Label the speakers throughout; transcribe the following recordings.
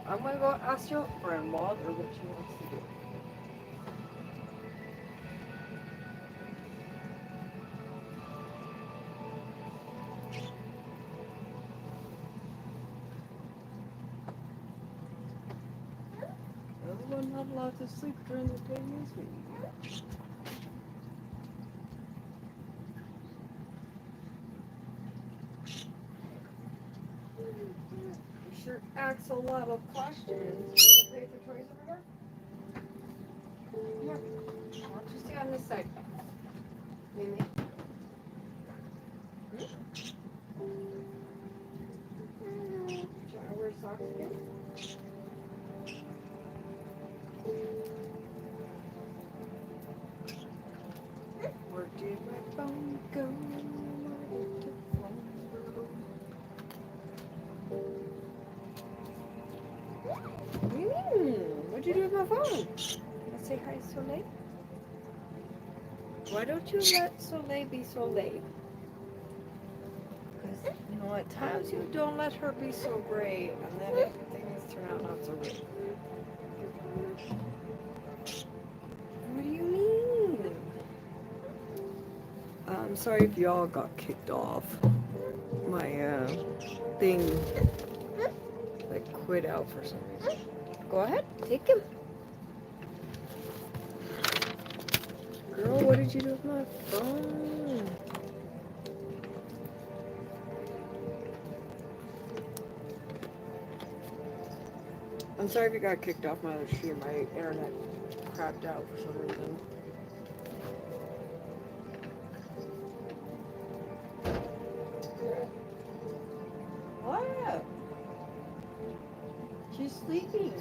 Speaker 1: I'm gonna go ask your friend what or what she wants to do. Everyone not allowed to sleep during the day news meeting. You sure asks a lot of questions. You wanna play with the toys over there? Here. Why don't you stay on this side? Mei Mei? Hmm? Do you want to wear socks again? Where did my phone go? Where did the phone go? What'd you do with my phone? Did I say hi, Soleil? Why don't you let Soleil be Soleil? Because, you know, at times you don't let her be so great, and then things turn out not so great. What do you mean? I'm sorry if y'all got kicked off. My thing like quit out for some reason. Go ahead, take him. Girl, what did you do with my phone? I'm sorry if you got kicked off my other stream. My internet crapped out for some reason. What? She's sleeping.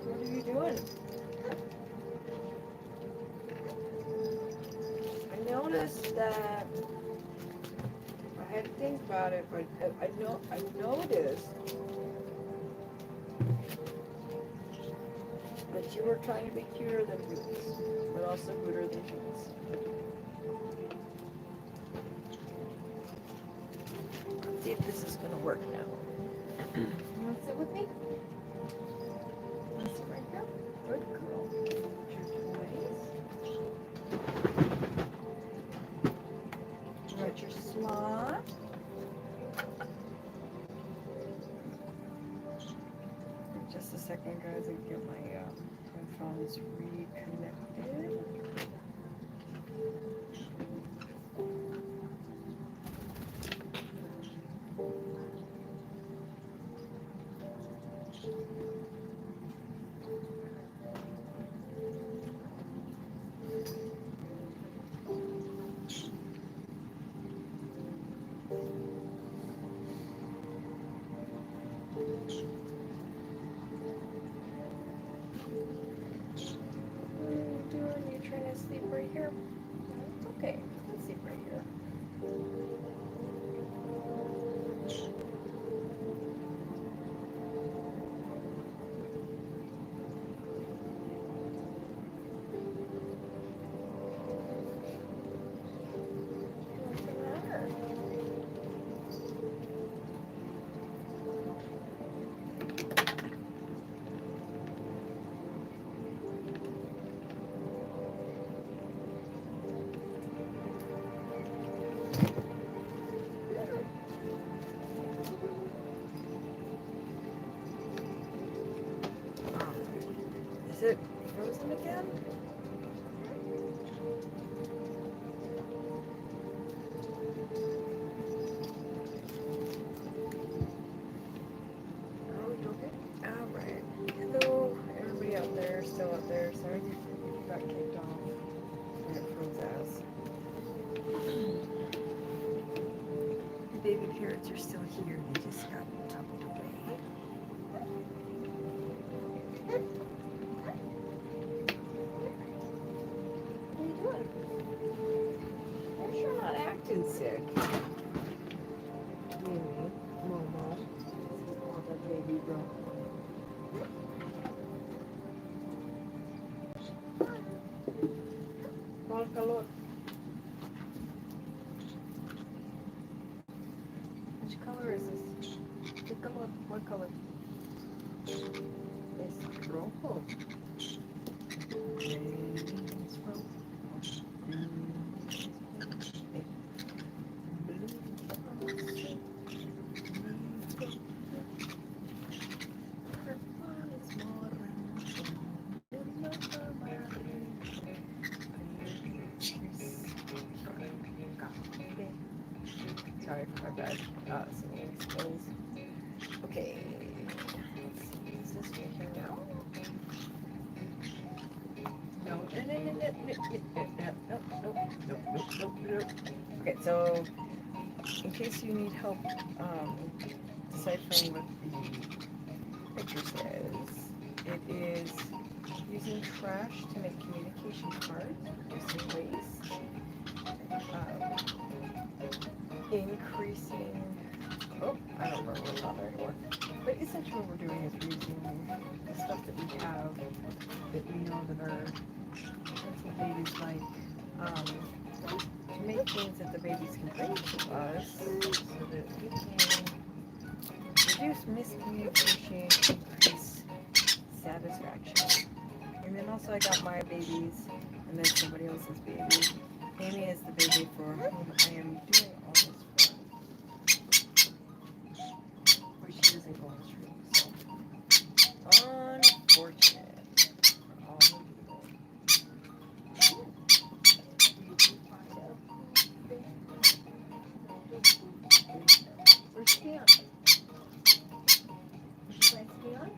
Speaker 1: What are you doing? I noticed that I had to think about it, but I noticed that you were trying to be cuter than Boots, but also gooder than Boots. Let's see if this is gonna work now. You wanna sit with me? Wanna sit right here? Good girl. Your toys. You got your slot. Just a second, guys, I get my phones reconnected. You're trying to sleep right here? It's okay. You can sleep right here. What's the matter? Is it frozen again? Oh, you okay? Alright. Hello, everybody out there, still out there. Sorry you got kicked off and it froze ass. The baby parrots are still here. They just got tucked away. What are you doing? You're sure not acting sick. Maybe. Mama. Oh, that baby girl. Mal calor. color? Es rojo. Es rojo. Sorry for my bad singing skills. Okay. Let's see. Is this right here now? No. Nope. Okay, so in case you need help deciphering what the picture says, it is using trash to make communication cards, reducing waste, increasing, I don't remember what's on there anymore, but essentially what we're doing is we're using the stuff that we have that we know that our babies like, to make things that the babies can bring to us so that we can reduce miscommunication, increase satisfaction. And then also I got my babies and then somebody else's baby. Amy is the baby for whom I am doing all this for. But she doesn't go on the street, so unfortunate for all the people. Where's Keon? Would you like Keon?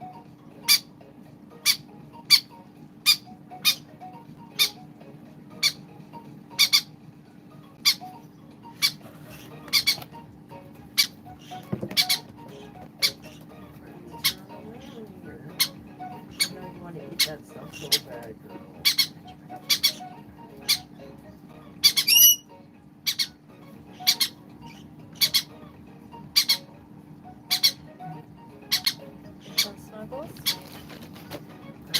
Speaker 1: That stuff so bad, girl. Snuggles?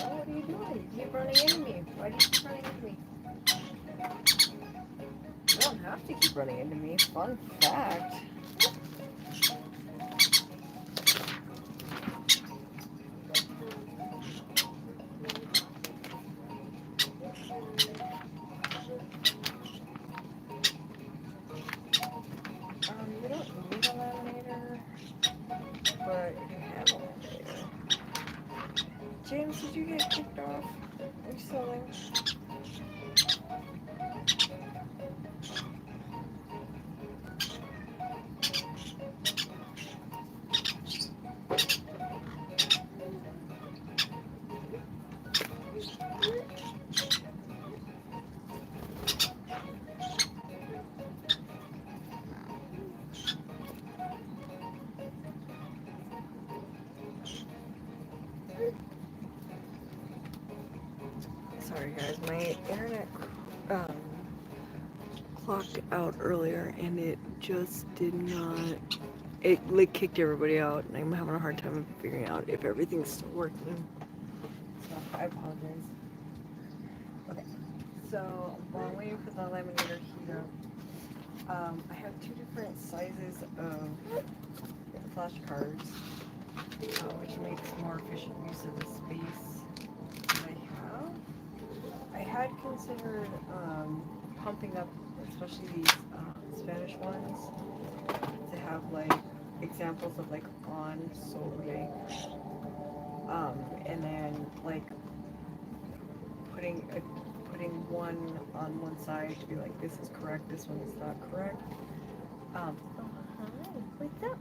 Speaker 1: Oh, what are you doing? You keep running into me. Why do you keep running into me? You don't have to keep running into me. Fun fact. You don't need a laminator, but you have a laminator. James, did you get kicked off? Are you selling? Sorry guys, my internet clocked out earlier and it just did not, it like kicked everybody out and I'm having a hard time figuring out if everything's still working. So I apologize. Okay, so while I'm waiting for the laminator heat up, I have two different sizes of flashcards, which makes more efficient use of the space that I have. I had considered pumping up, especially these Spanish ones, to have like examples of like on sobre, and then like putting one on one side to be like, this is correct, this one is not correct. Hi, what's up?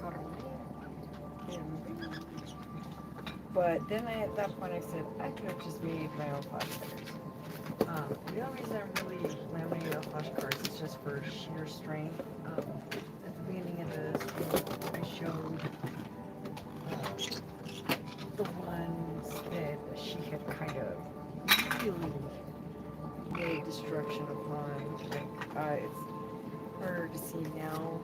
Speaker 1: Got her. But then at that point I said I could have just made my own flashcards. The only reason I'm really laminating out flashcards is just for sheer strength. At the beginning of this, I showed the ones that she had kind of really made destruction upon. Like, it's harder to see now.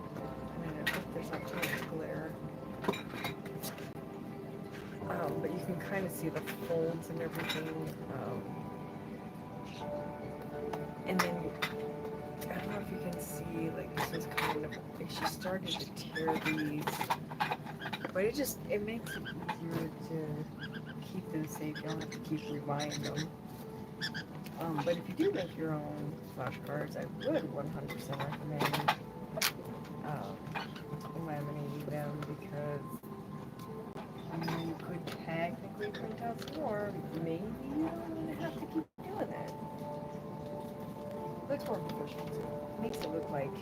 Speaker 1: And I hope there's not too much glare. But you can kind of see the folds and everything. And then, I don't know if already, like this was kind of, like she started to tear these, but it makes it easier to keep them safe. You don't have to keep rebuying them. But if you do make your own flashcards, I would 100% recommend laminating them because you could technically print out some more. Maybe you don't even have to keep doing it. Looks more professional too. Makes it look like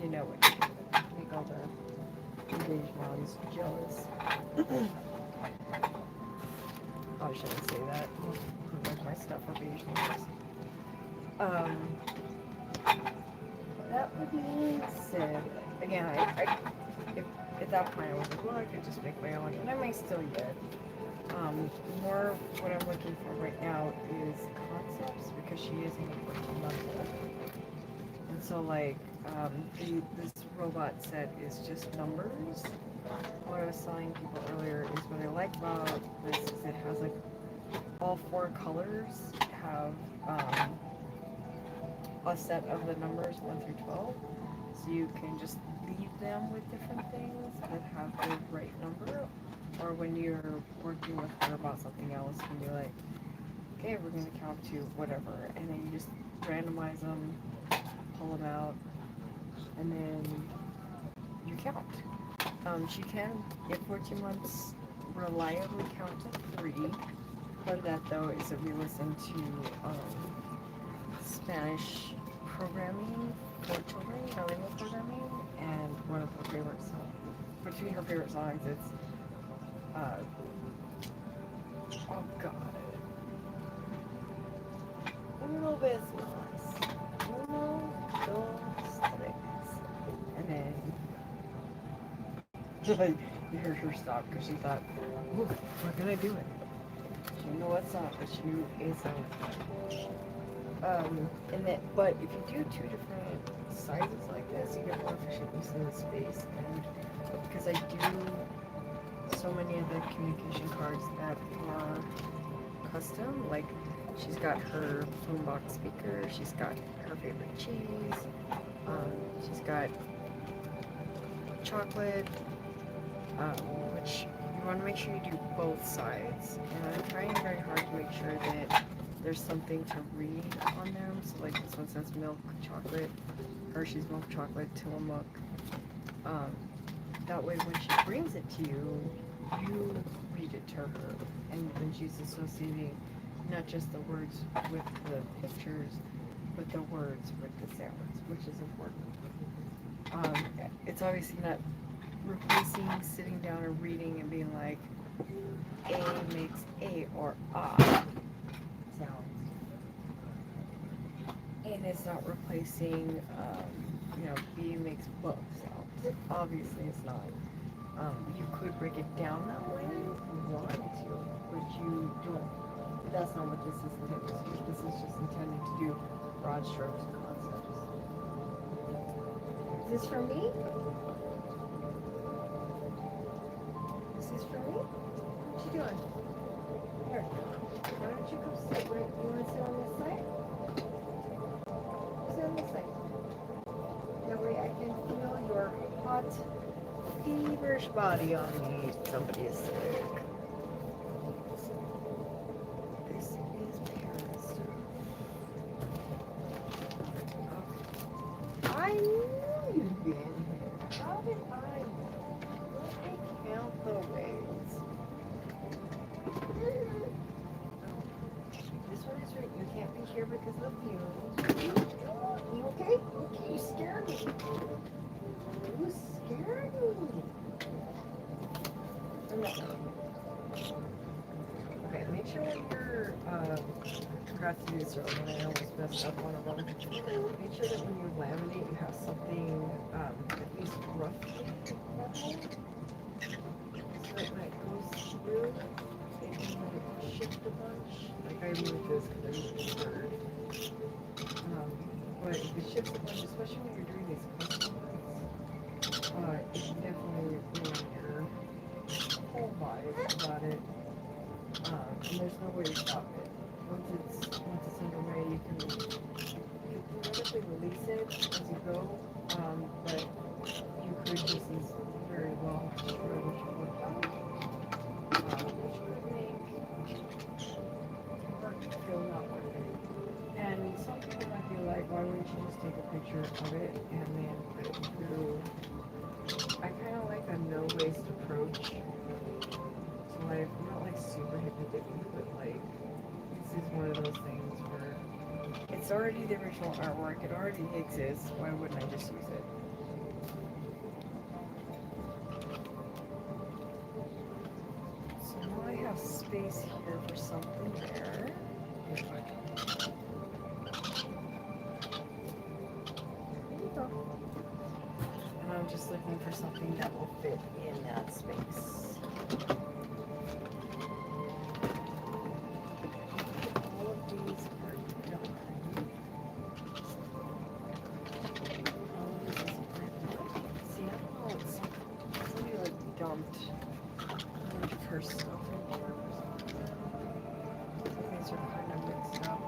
Speaker 1: you know what you're doing. Make all the engaged moms jealous. I shouldn't say that. Like my stuff are beige moms. That being said, again, if at that point I was like, well, I could just make my own, and I may still yet. More what I'm looking for right now is concepts because she is only 14 months old. And so, like, this robot set is just numbers. What I was telling people earlier is what I like about this is it has, like, all 4 colors have a set of the numbers 1 through 12. So you can just leave them with different things that have the right number. Or when you're working with her about something else, you can be like, okay, we're going to count to whatever. And then you just randomize them, pull them out, and then you count. She can, at 14 months, reliably count to 3. Part of that, though, is that we listen to Spanish programming for children, bilingual programming, and one of her favorite songs, between her favorite songs, it's oh god, uno vez más, uno, dos, tres, and then you hear her stop because she thought, ooh, what can I do it? She knew what song, but she knew a song. And then, but if you do 2 different sizes like this, you get more efficient use of the space. And because I do so many of the communication cards that are custom, like she's got her boombox speaker, she's got her favorite cheese, she's got chocolate, which you want to make sure you do both sides. And I'm trying very hard to make sure that there's something to read on them. So like this one says milk chocolate, Hershey's milk chocolate, Tillamook. That way when she brings it to you, you read it to her. And then she's associating not just the words with the pictures, but the words with the sounds, which is important. It's obviously not replacing sitting down and reading and being like, A makes A or ah sounds. And it's not replacing, B makes both sounds. Obviously it's not. You could break it down that way if you wanted to, but you don't. That's not what this is intended to do. This is just intended to do broad strokes concepts. Is this for me? This is for me? What you doing? Here. Why don't you come sit right? You want to sit on this side? Sit on this side. That way I can feel your hot, feverish body on me. Somebody is sick. This is Paris. Okay. I knew you'd be in here. How did I know? Let me count the ways. This one is right. You can't be here because of the fumes. You okay? Okay, you scared me. You scared me. Okay, make sure when you're, forgot to do this earlier, and I almost messed up one of them. Make sure that when you laminate, you have something, at least roughly level, so that when it goes through, it can like shift a bunch. Like I moved this because I moved the bird. But if it shifts a bunch, especially when you're doing these custom ones, it can definitely ruin your whole vibe about it. And there's no way to stop it. Once it's underway, you can theoretically release it as you go, but you could just as very well destroy what you worked on, which would make work feel not worth it. And some people might be like, why wouldn't you just take a picture of it and then put it through? I kind of like a no-waste approach. So like, I'm not like super hippy-dippy, but like, this is one of those things where it's already the original artwork, it already exists, why wouldn't I just use it? So now I have space here for something there. There you go. And I'm just looking for something that will fit in that space. All of these are done. All of this is see, I don't know, somebody like dumped a bunch of her stuff in here. These are kind of mixed up.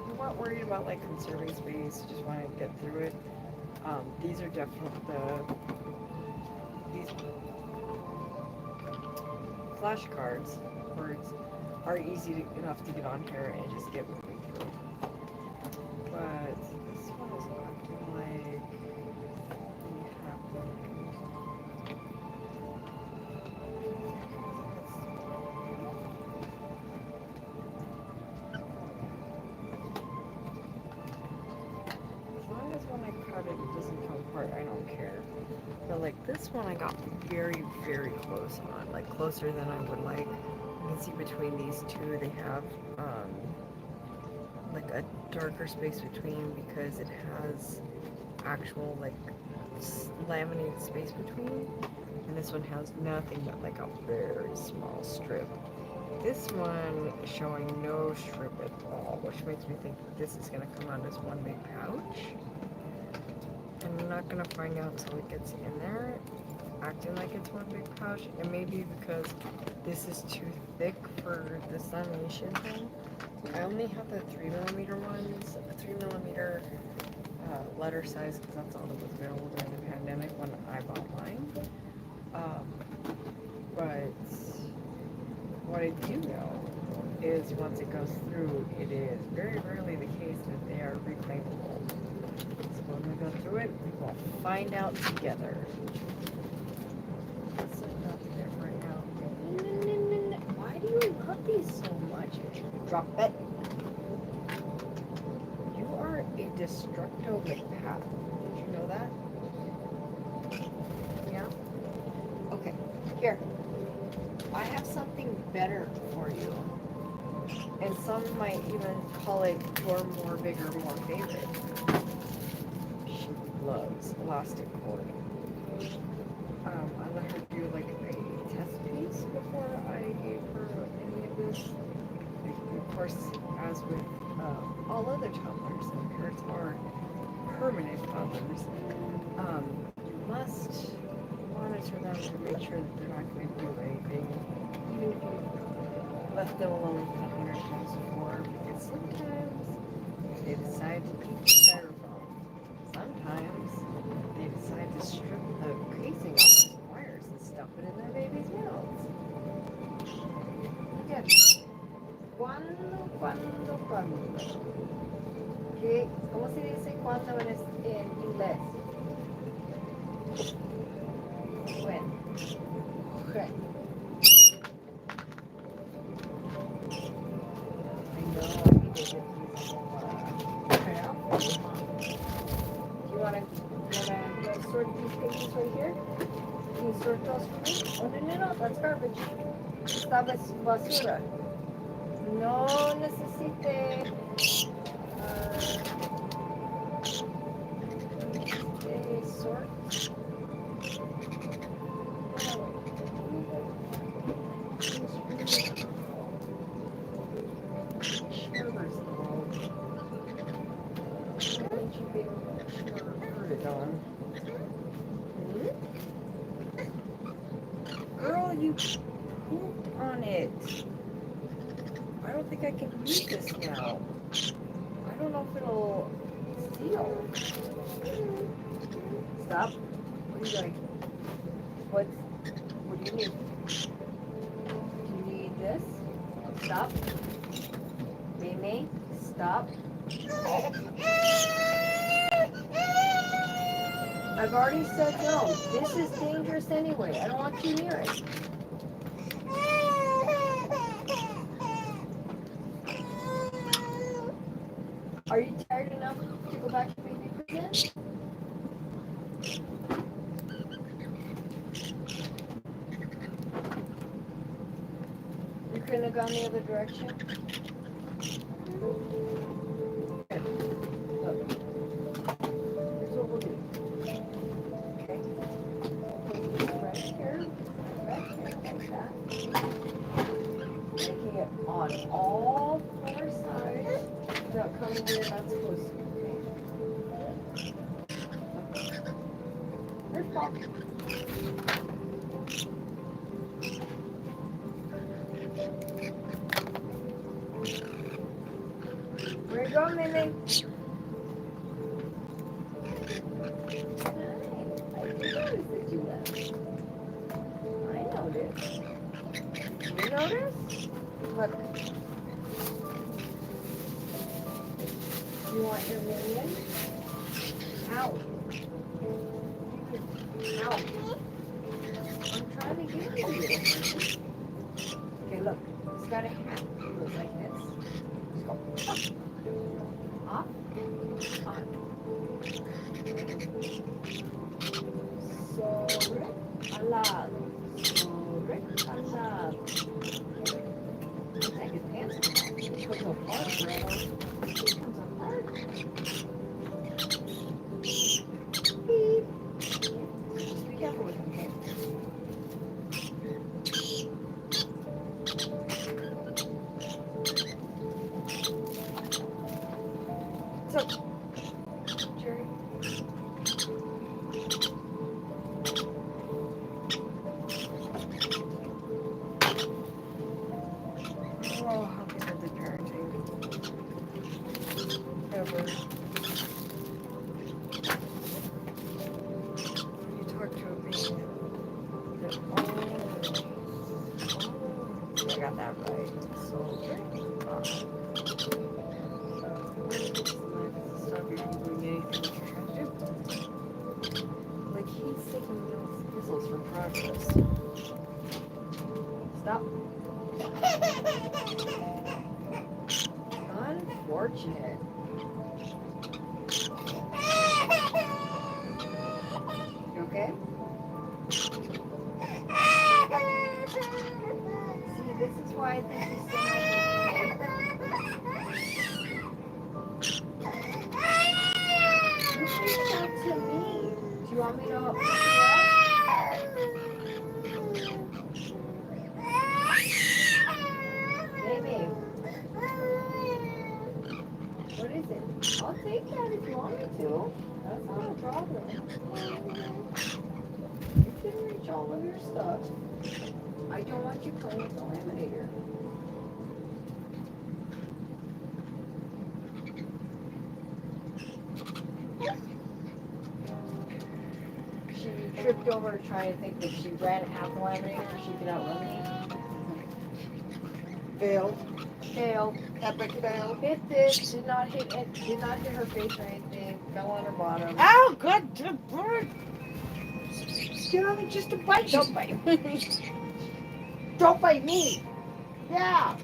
Speaker 1: I'm not worried about like conserving space, just want to get through it. These are definitely these flashcards words are easy enough to get on here and just get moving through. But this one is acting like when I cut it, it doesn't come apart, I don't care. But like this one I got very, very close on, like closer than I would like. You can see between these two they have like a darker space between because it has actual like laminated space between. And this one has nothing but like a very small strip. This one is showing no strip at all, which makes me think that this is going to come out as one big pouch. And I'm not going to find out until it gets in there, acting like it's one big pouch. And maybe because this is too thick for this lamination thing. I only have the 3mm ones, a 3mm letter size, because that's all that was available during the pandemic when I bought mine. But what I do know is once it goes through, it is very rarely the case that they are reclaimable. So when we go through it, we will find out together. Let's set it up there right now. Why do you love these so much? Drop it. You are a destructo path. Did you know that? Yeah? Okay. Here. I have something better for you. And some might even call it your more bigger, more favorite. She loves elastic cord. I let her do like a test piece before I gave her any of this. Of course, as with all other toddlers, and parrots are permanent toddlers, you must monitor them to make sure that they're not going to do anything, even if you left them alone 100 times before, because sometimes they decide to eat the styrofoam. Sometimes they decide to strip the casing off the wires and stuff it in their baby's mouths. Again, cuando. ¿Cómo se dice cuando en inglés? When. Okay. I know, I need to get these You wanna sort these pages right here? Can you sort those for me? Oh, no, that's garbage. Esta basura. No necesite sort. Girl, you pooped on it. I don't think I can use this now. I don't know if it'll seal. Stop. What are you doing? What do you need? Do you need this? Stop. Mei Mei, stop. I've already said no. This is dangerous anyway. I don't want you near it. Are you tired enough to go back to baby prison? You couldn't have gone the other direction? Here, look. Here's what we'll do. Okay. Right here, like that. Making it on all four sides without coming where you're not supposed to. Okay. There's Bob. Where you going, Mei Mei? I noticed that you left. I noticed. You notice? Look. You want your minion? Ow. Ow. I'm trying to get you. Okay, look. It's got a hat. It looks like this. Just go up. On. Sobre, al lado. Sobre, al lado. Looks like his pants come off. It comes apart, bro. It comes apart. Beep. Just be careful with him, okay? So, Gerry. Oh, how good are the parenting? Ever. You talk to a baby. I got that right. So, stop you from doing anything that you're trying to do. Like he's taking missiles from progress. Stop. Unfortunate. You okay? See, this is why I think he's so much. You should talk to me. Do you want me to pick you up? Baby. What is it? I'll take that if you want me to. That's not a problem. You can reach all of your stuff. I don't want you playing with the laminator. She tripped over trying to think that she ran at the laminator so she could outrun me.
Speaker 2: Failed.
Speaker 1: Failed. Epic fail. Hit this. Did not hit her face or anything. Fell on her bottom.
Speaker 2: Ow, good bird. Get on me just to bite you.
Speaker 1: Don't bite me.
Speaker 2: Don't bite me. Yeah.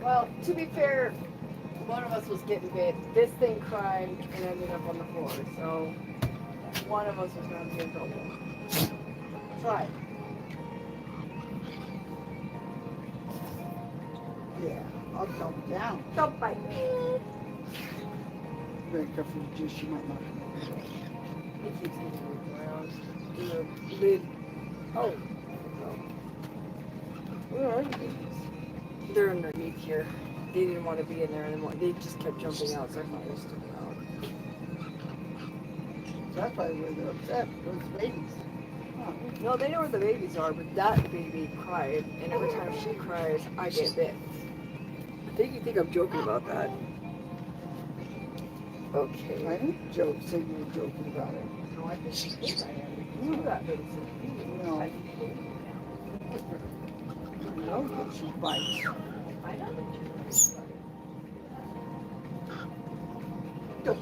Speaker 1: Well, to be fair, one of us was getting bit. This thing climbed and ended up on the floor. So one of us was going to be in trouble. Try.
Speaker 2: Yeah, I'll dump down.
Speaker 1: Don't bite me.
Speaker 2: Very careful with juice, you might knock it over.
Speaker 1: It keeps moving around. The lid. Oh. Where are you babies? They're underneath here. They didn't want to be in there anymore. They just kept jumping out, so I thought I just took them out.
Speaker 2: So that's probably where they're upset, those babies.
Speaker 1: No, they know where the babies are, but that baby cried, and every time she cries, I get bit. I think you think I'm joking about that.
Speaker 2: I
Speaker 1: Okay.
Speaker 2: didn't joke, say you were joking about it.
Speaker 1: No, I think you think I am. Because you got bit so you
Speaker 2: No.
Speaker 1: I
Speaker 2: know that she bites.
Speaker 1: I know that you
Speaker 2: Don't.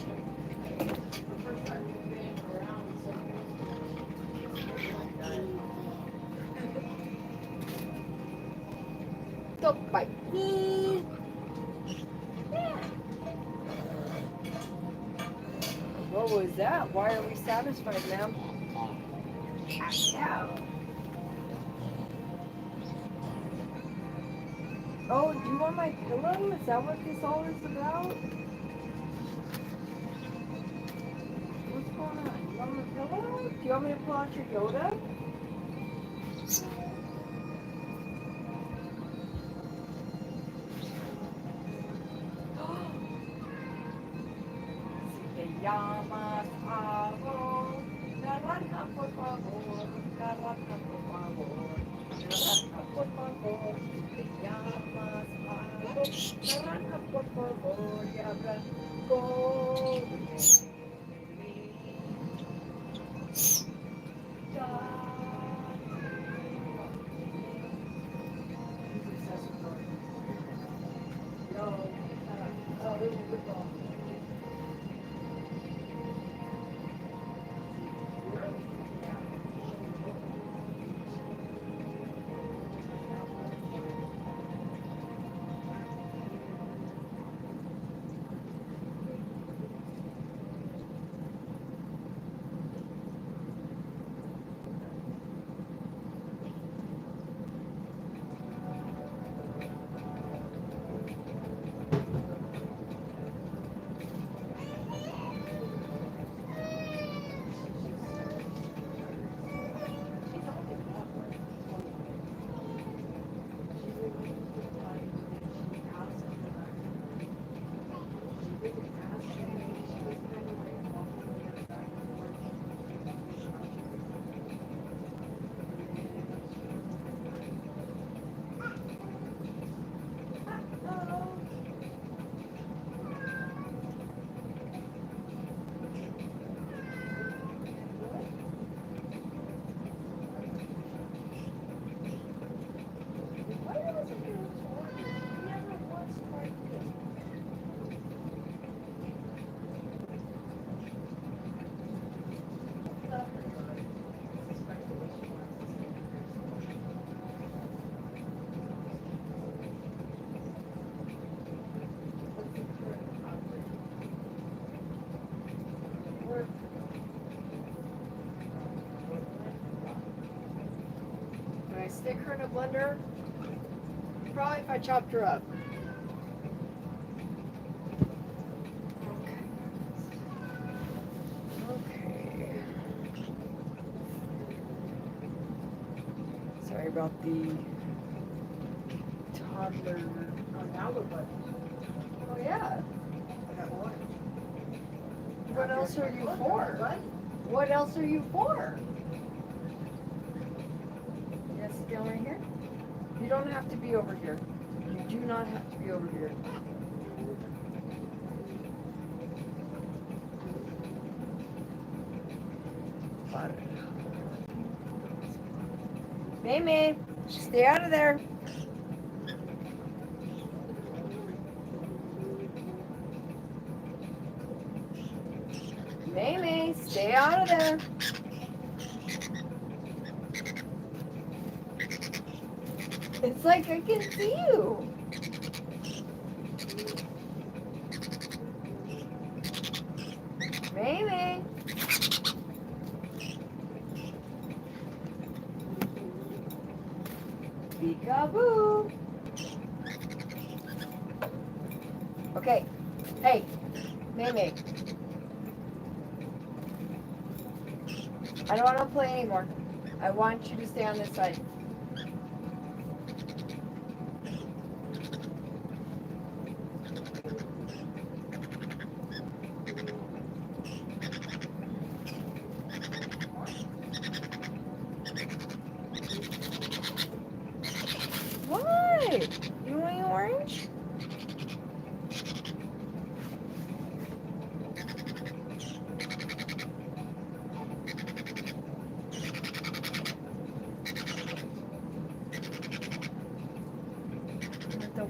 Speaker 1: Don't bite me. What was that? Why are we satisfied, ma'am? Oh, do you want my pillow? Is that what this all is about? What's going on? You want my pillow? Do you want me to pull out your Yoda? Si te llamas Avo, naranja por favor, naranja por favor, naranja por favor. Si te llamas Avo, naranja por favor, y habla conmigo. Can I stick her in a blender? Probably if I chopped her up. Okay. Sorry about the toddler.
Speaker 2: Oh, now we're button.
Speaker 1: Oh yeah.
Speaker 2: I got one.
Speaker 1: What else are you for? What else are you for? Yes, down right here. You don't have to be over here. You do not have to be over here. Mei Mei, stay out of there. Mei Mei, stay out of there. It's like I can see you. Mei Mei. Peekaboo. Okay. Hey, Mei Mei. I don't want to play anymore. I want you to stay on this side.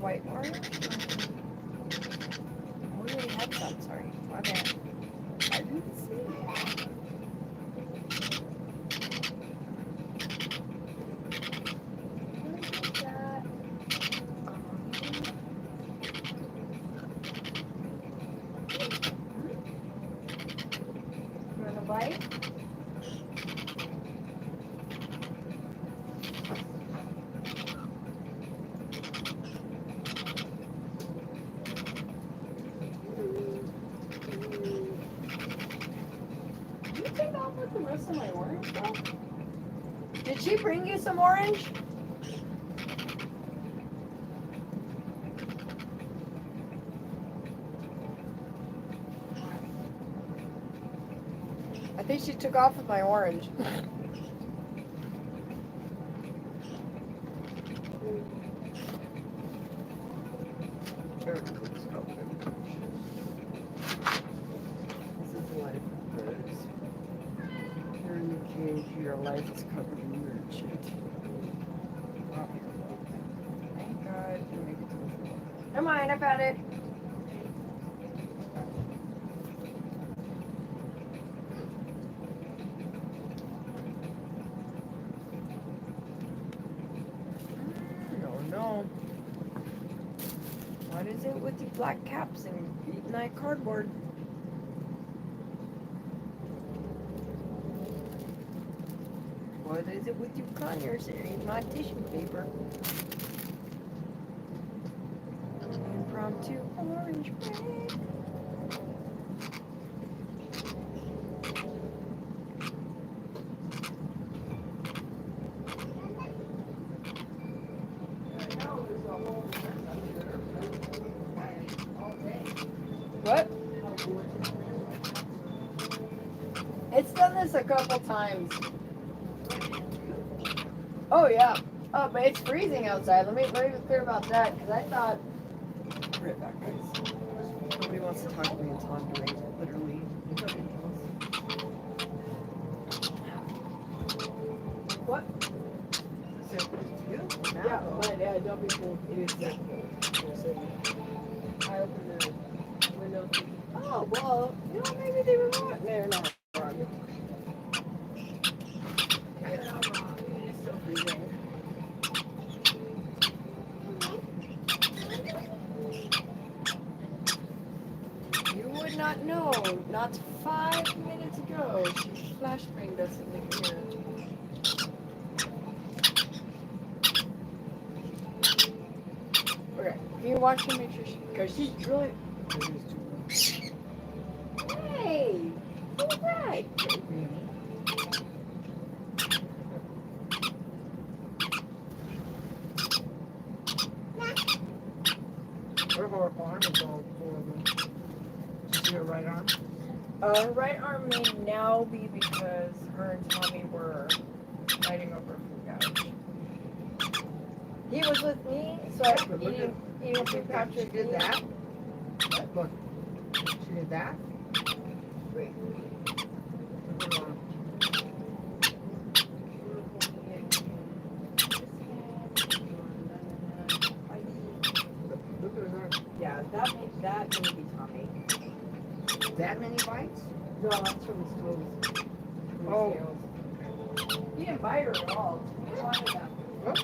Speaker 1: white orange? Oh, we already had some, sorry. My bad. I didn't see it. What is that? You want a bite? Did you take off with the rest of my orange though? Did she bring you some orange? I think she took off with my orange.
Speaker 2: This is the life of birds. You're in the cage, your life is covered in weird shit.
Speaker 1: Thank God.
Speaker 2: You make it to the floor.
Speaker 1: Never mind, I found it. No. What is it with the black caps and eating that cardboard? What is it with you Conyers and eating my tissue paper? Impromptu orange break. What? It's done this a couple times. Oh yeah. Oh, but it's freezing outside. Let me be clear about that, because I thought.
Speaker 2: Right back, guys. Nobody wants to talk to me until I'm doing it, literally.
Speaker 1: What?
Speaker 2: So, you?
Speaker 1: Yeah, but yeah, don't be fooled. It is that I opened the window. Oh well, you know maybe they were wrong. They're not wrong. They're not wrong. It's still freezing. You would not know. Not 5 minutes ago, she flashbanged us in the ear. Okay, can you watch her make sure she, because she's really. Hey, who's that?
Speaker 2: Her arm is all horrible. Did you see her right arm?
Speaker 1: Her right arm may now be because her and Tommy were fighting over food couch. He was with me, so I
Speaker 2: But look
Speaker 1: eating a food couch.
Speaker 2: She did that. Look. She did that.
Speaker 1: Wait.
Speaker 2: Look at her arm. Look at her arm.
Speaker 1: Yeah, that may be Tommy.
Speaker 2: That many bites?
Speaker 1: No, that's from his toes. From his
Speaker 2: Oh.
Speaker 1: scales. He didn't bite her at all. He wanted that.
Speaker 2: What?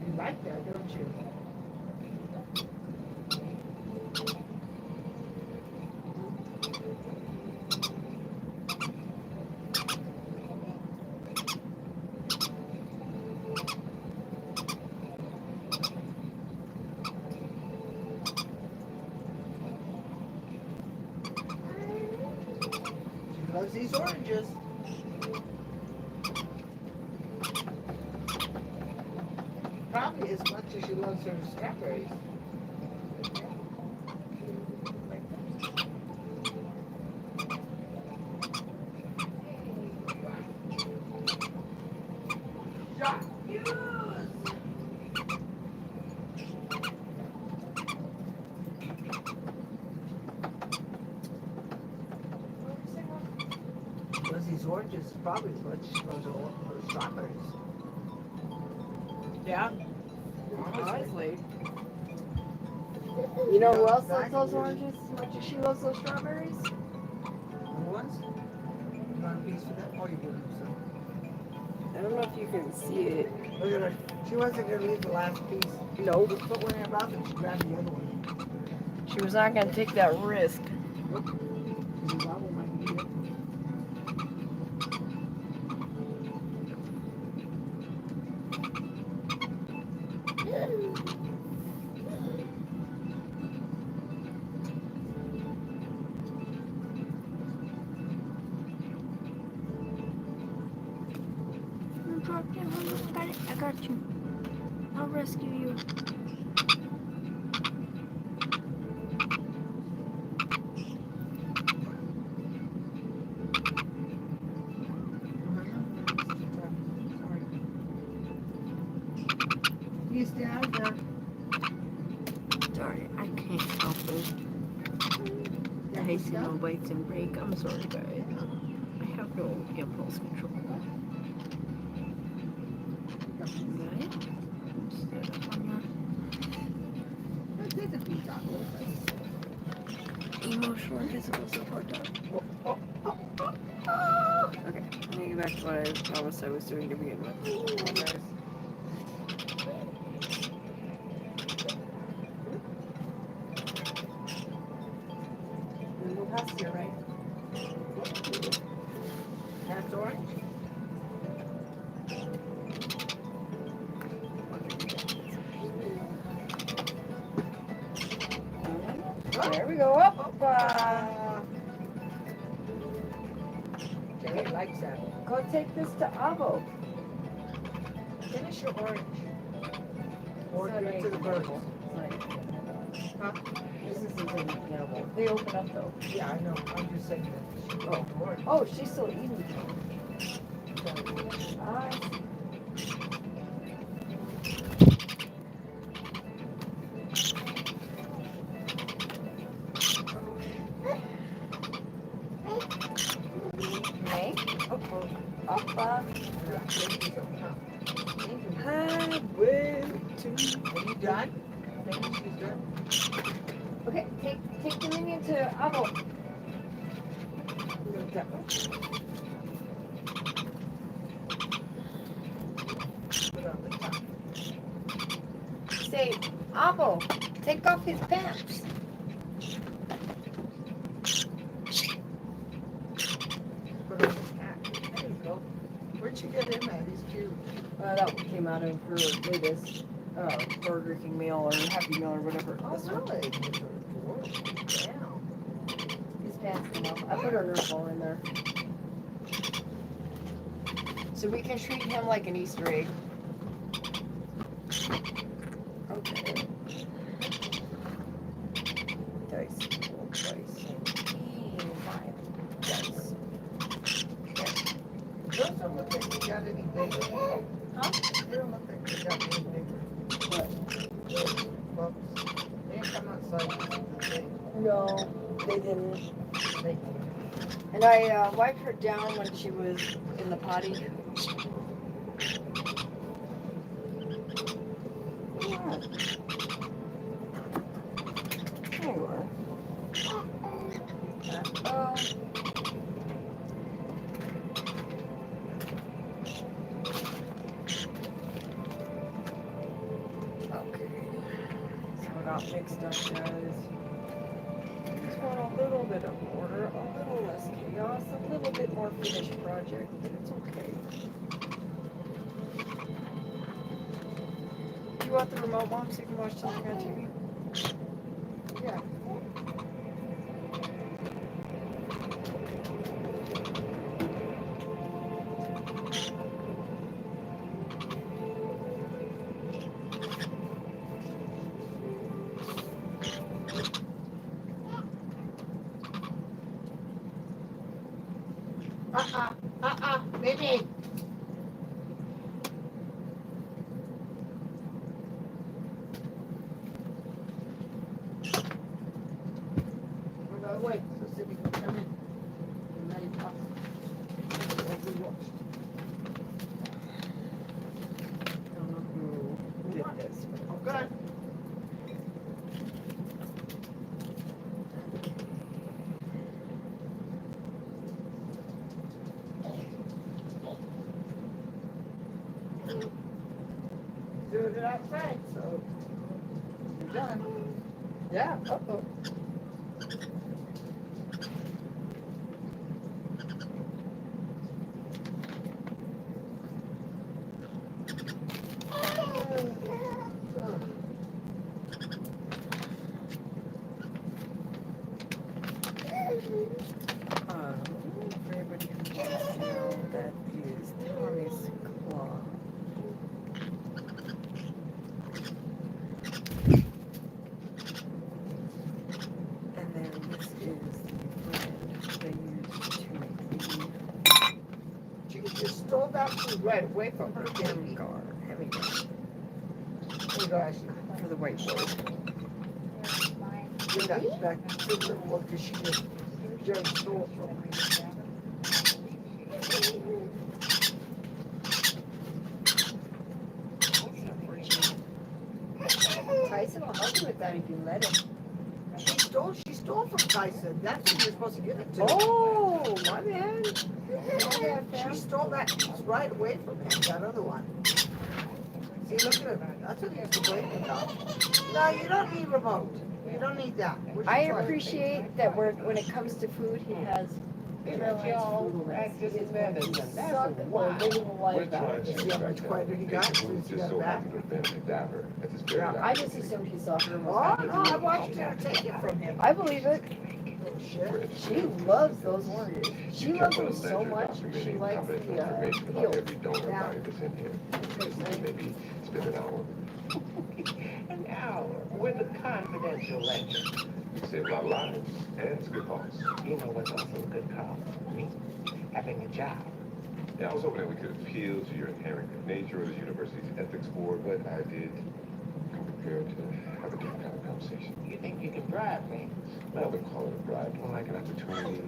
Speaker 2: You like that, don't you? She loves these oranges. Probably as much as she loves her strawberries. these oranges, probably what she goes over strawberries.
Speaker 1: Yeah,
Speaker 2: Honestly.
Speaker 1: honestly. You know who else
Speaker 2: That
Speaker 1: loves those
Speaker 2: is-
Speaker 1: oranges as much as she loves those strawberries?
Speaker 2: Who ones? You want a piece of that? Oh, you do. So.
Speaker 1: I don't know if you can see it.
Speaker 2: Look at her. She wasn't going to leave the last piece.
Speaker 1: Nope.
Speaker 2: Just put one in her mouth and she grabbed the other one.
Speaker 1: She was not going to take that risk.
Speaker 2: Nope. She says, I won't mind eat it.
Speaker 3: Drop down. I got it. I got you. I'll rescue you.
Speaker 2: He's down there.
Speaker 3: Sorry, I can't help it. Tyson no bites and break. I'm sorry, guys. I have no impulse control. Right? Instead of on
Speaker 2: Let's take the piece off.
Speaker 3: your emotional and physical support dog.
Speaker 1: Okay, let me get back to what I promised I was doing to begin with.
Speaker 2: We'll pass here, right? That's orange?
Speaker 1: There we go. Up.
Speaker 2: Gerry likes that.
Speaker 1: Go take this to Avo.
Speaker 2: Finish your orange. Or
Speaker 1: It's
Speaker 2: give
Speaker 1: not
Speaker 2: it to the
Speaker 1: an
Speaker 2: birds.
Speaker 1: animal. It's not-
Speaker 2: Huh?
Speaker 1: This isn't an animal. They open up though.
Speaker 2: Yeah, I know. I'm just saying that. Oh, orange.
Speaker 1: Oh, she's still eating. I May. Up. Highway to.
Speaker 2: Are you done? I think she's done.
Speaker 1: Okay, take the minion to Avo.
Speaker 2: Put it on the top.
Speaker 1: Say, Avo, take off his pants.
Speaker 2: Put it on the hat. There you go. Where'd you get him at? He's cute.
Speaker 1: That one came out of her latest Burger King meal or Happy Meal or whatever.
Speaker 2: Oh,
Speaker 1: This one.
Speaker 2: really? Damn.
Speaker 1: His pants came off. I put her Nerf ball in there. So we can treat him like an Easter egg. Okay. Dice. Roll dice. And 5 dice.
Speaker 2: Those don't look like they got any bigger.
Speaker 1: Huh?
Speaker 2: They don't look like they got any bigger.
Speaker 1: What?
Speaker 2: Well, they didn't come outside.
Speaker 1: No, they didn't.
Speaker 2: They,
Speaker 1: And I wiped her down when she was in the potty. Yeah. There you are. Oh. Okay. So it got mixed up, guys. Just want a little bit of order, a little less chaos, a little bit more finished project, but it's okay. Do you want the remote, Mom, so you can watch something on TV?
Speaker 2: yeah. Maybe. We're gonna wait so Sydney can come in. And let him talk.
Speaker 1: don't know who did this.
Speaker 2: Okay. Doing it outside, so you're done. Yeah. Uh-oh.
Speaker 1: For everybody who wants to know, that is Tommy's claw. And then this is the blend they use to make the
Speaker 2: She just stole that food right away from her.
Speaker 1: Hemgar.
Speaker 2: Here you go, Ashley.
Speaker 1: For the whiteboard.
Speaker 2: Give that back to her because she just stole it from me.
Speaker 3: Tyson will help you with that if you let him.
Speaker 2: She stole from Tyson. That's who you're supposed to give it to.
Speaker 1: Oh, my man.
Speaker 2: She stole that piece right away from him, that other one. See, look at it. That's what he used to break it up. No, you don't need remote. You don't need that. Where's your
Speaker 3: I
Speaker 2: toilet?
Speaker 3: appreciate that when it comes to food, he has
Speaker 4: Y'all practice medicine. That's wild.
Speaker 2: We're trying to see how much quieter he got since he got back.
Speaker 3: I just assumed he saw her.
Speaker 2: Oh, no, I watched her take it from him.
Speaker 3: I believe it.
Speaker 2: Little shit.
Speaker 3: She loves those oranges. She loves them so much. She likes the peel.
Speaker 2: Yeah.
Speaker 4: Maybe spend an hour. An hour with a confidential lecture.
Speaker 5: You save a lot of lives, and it's a good cause.
Speaker 4: You know what's also a good cause for me? Having a job.
Speaker 5: Yeah, I was hoping that we could appeal to your inherent good nature or the university's ethics board, but I did come prepared to have a different kind of conversation.
Speaker 4: You think you can bribe me?
Speaker 5: I wouldn't call it a bribe, more like an opportunity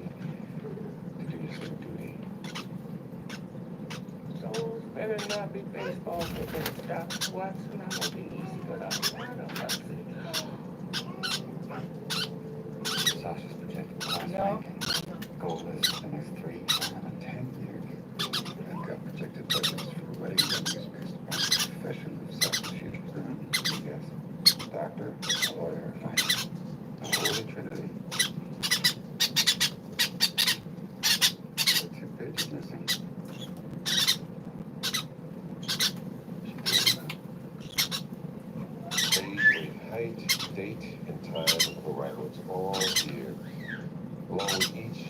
Speaker 5: to do your civic duty.
Speaker 4: So better not be baseball picking stuff. Watson, I'm gonna be easy, but I'm not a hustle.
Speaker 5: Sasha's projected class
Speaker 2: No.
Speaker 5: ranking. Goal is the next 3, 5, and 10 years. I've got projected budgets for wedding venues based upon the profession of Sasha's future. Yes, doctor, lawyer, finance. The Holy Trinity. The 2 pages missing. Age, weight, height, date, and time of arrival. It's all here, along with each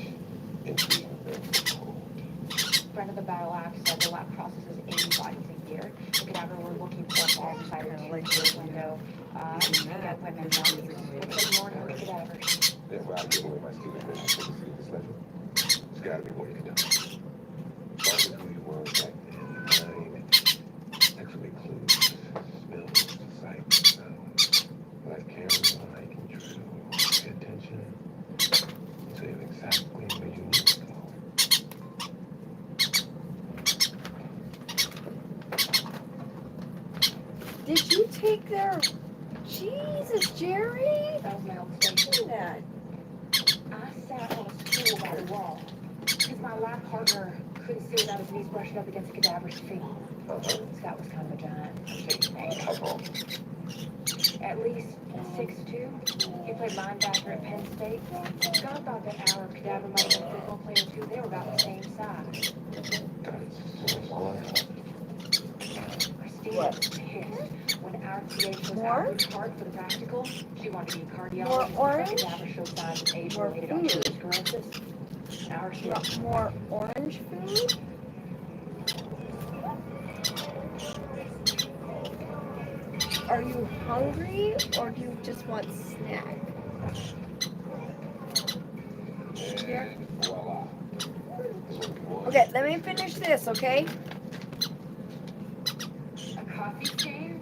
Speaker 5: entry in the code.
Speaker 6: Friend of the Battle Act said the lab processes 80 bodies a year. The cadaver we're looking for falls inside a 2-year window. You can get women bodies. Looks like more than cadavers.
Speaker 5: That's why I give away my student mission for the city of this legend. There's gotta be more you can do. Find who you were back then, mind, excavate clues, smells, sights, sounds. Like carry like and true. Pay attention. So you're exactly where you need to go.
Speaker 3: Did you take their... Jesus, Gerry?
Speaker 6: That was my old station.
Speaker 3: That.
Speaker 6: I sat on a stool by the wall because my lab partner couldn't sit without his knees brushed up against the cadaver's feet. Scott was kind of a giant.
Speaker 5: How tall?
Speaker 6: At least 6'2". He played linebacker at Penn State. Scott thought that our cadaver might have been a football player too. They were about the same size. Christine was pissed when our TA chose our card for the practical. She wanted to be a cardiologist.
Speaker 3: More
Speaker 6: The
Speaker 3: orange?
Speaker 6: cadaver showed signs of
Speaker 3: More
Speaker 6: age-related
Speaker 3: food.
Speaker 6: osteoporosis. Our student
Speaker 3: More orange food? Are you hungry or do you just want snack? Here.
Speaker 5: Voila.
Speaker 3: Okay, let me finish this, okay?
Speaker 6: a coffee stain?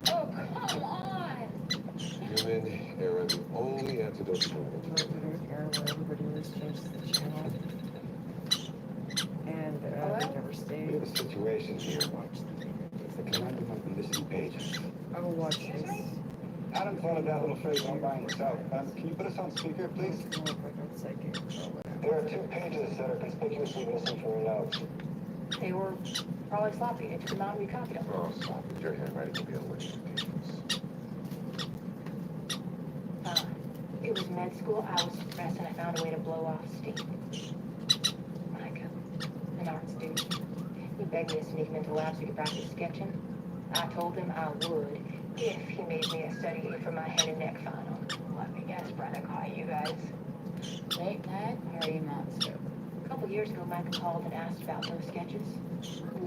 Speaker 6: Oh, come on!
Speaker 5: Human error, the only antidote to
Speaker 1: Where everybody was first the channel. And there. I would never
Speaker 5: We
Speaker 1: stay.
Speaker 5: have a situation here.
Speaker 1: Watch the
Speaker 5: The commander might be missing pages.
Speaker 1: I will watch this.
Speaker 5: Adam thought of that little phrase all by himself. Can you put us on speaker, please?
Speaker 1: It's more like a second.
Speaker 5: There are 2 pages that are conspicuously missing from your notes.
Speaker 6: They were probably sloppy. I took them out and recopied them.
Speaker 5: Oh, stop it. Your handwriting will be on which pages.
Speaker 6: It was med school. I was stressed and I found a way to blow off steam. Like an art student. He begged me to sneak him into the lab so he could practice sketching. I told him I would if he made me a study aid for my head and neck final. Let me guess, Brenda caught you guys.
Speaker 3: Late night party monster.
Speaker 6: A couple years ago, Micah called and asked about those sketches.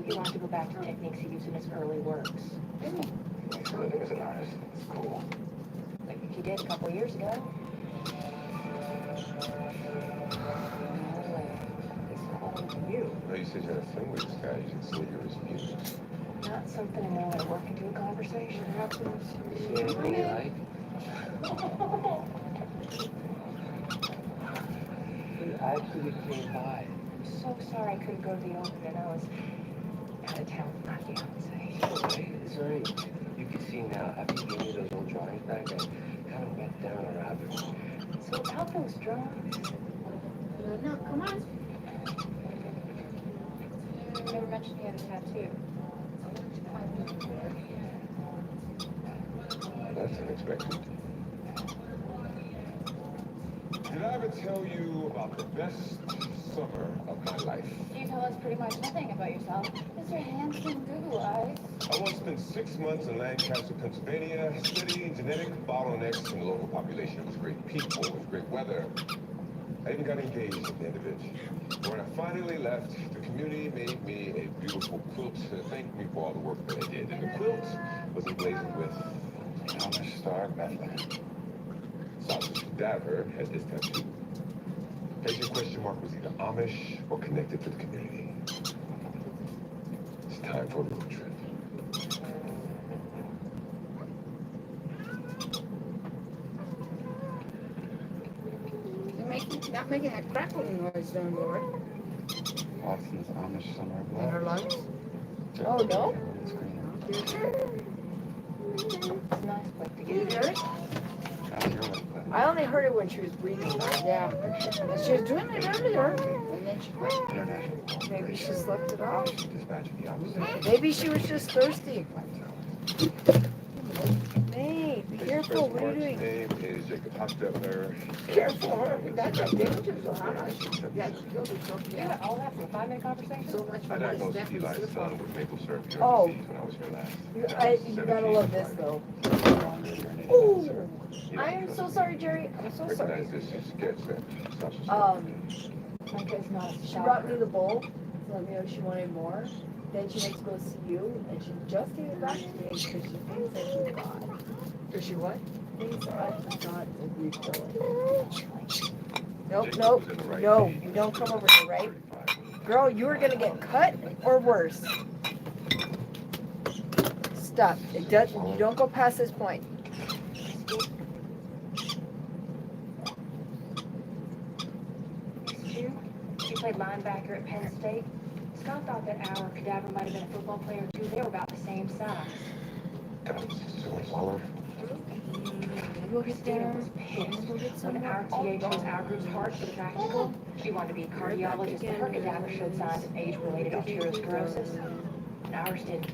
Speaker 6: He wanted to go back to techniques he used in his early works.
Speaker 5: He's living as an artist. It's cool.
Speaker 6: Like he did a couple years ago.
Speaker 5: You? No, you said you had a thing with this guy. You didn't say you were his muse.
Speaker 6: Not something I'm going to work into a conversation.
Speaker 5: See anything you like? You actually came by.
Speaker 6: I'm so sorry I couldn't go to the opening. I was out of town with my fiance.
Speaker 5: It's all right. You can see now, after you gave me those old drawings back, I kind of went down a rabbit hole.
Speaker 6: So about those drawings,
Speaker 3: No, come on. You never mentioned you had a tattoo.
Speaker 5: That's unexpected. Did I ever tell you about the best summer of my life?
Speaker 3: You tell us pretty much nothing about yourself. Mr. Handsome Google Eyes.
Speaker 5: I once spent 6 months in Lancaster, Pennsylvania, studying genetic bottlenecks in the local population with great people, with great weather. I even got engaged at the end of it. When I finally left, the community made me a beautiful quilt to thank me for all the work that I did. And the quilt was emblazoned with an Amish Star of Bethlehem. Sergeant Daver had this tattoo. Patient question mark was either Amish or connected to the community. It's time for a road trip.
Speaker 3: Not making that crackling noise down there.
Speaker 5: Austin's Amish summer of
Speaker 1: In her
Speaker 5: love.
Speaker 1: lungs?
Speaker 3: Oh, no?
Speaker 6: it's a nice place to
Speaker 3: You
Speaker 6: get
Speaker 3: heard it?
Speaker 1: I only heard it when she was breathing.
Speaker 3: Yeah. And she was doing it earlier. And then she quit.
Speaker 1: Maybe she slept it off.
Speaker 5: Dispatching the opposite.
Speaker 1: Maybe she was just thirsty. Hey, be careful. What are you doing?
Speaker 5: Name is Jacob Hostetler.
Speaker 2: Careful, that's a danger zone, huh? Yeah, you'll be so
Speaker 6: You got all that from a 5-minute conversation?
Speaker 2: So much
Speaker 5: I
Speaker 2: for my
Speaker 5: diagnosed
Speaker 2: step and
Speaker 5: Eli's
Speaker 2: slip
Speaker 5: son
Speaker 2: on.
Speaker 5: with maple syrup urine
Speaker 1: Oh.
Speaker 5: disease when I was here last.
Speaker 1: You gotta love this though.
Speaker 5: Ooh.
Speaker 1: I am so sorry, Jerry. I'm so sorry.
Speaker 5: Recognize this sketch that stops us.
Speaker 6: Micah's not a
Speaker 1: She brought me the bowl to let me know she wanted more. Then she went to go see you, and she just gave it back to me because she thinks I forgot. Does she what? Thinks I forgot to refill it. Nope, nope, no, you don't come over here, right? Girl, you are gonna get cut or worse. Stop. It does. You don't go past this point.
Speaker 6: She played linebacker at Penn State. Scott thought that our cadaver might have been a football player too. They were about the same size. Christina was pissed when our TA chose our group's heart for the practical. She wanted to be a cardiologist, but her cadaver showed signs of age-related arteriosclerosis, and ours didn't.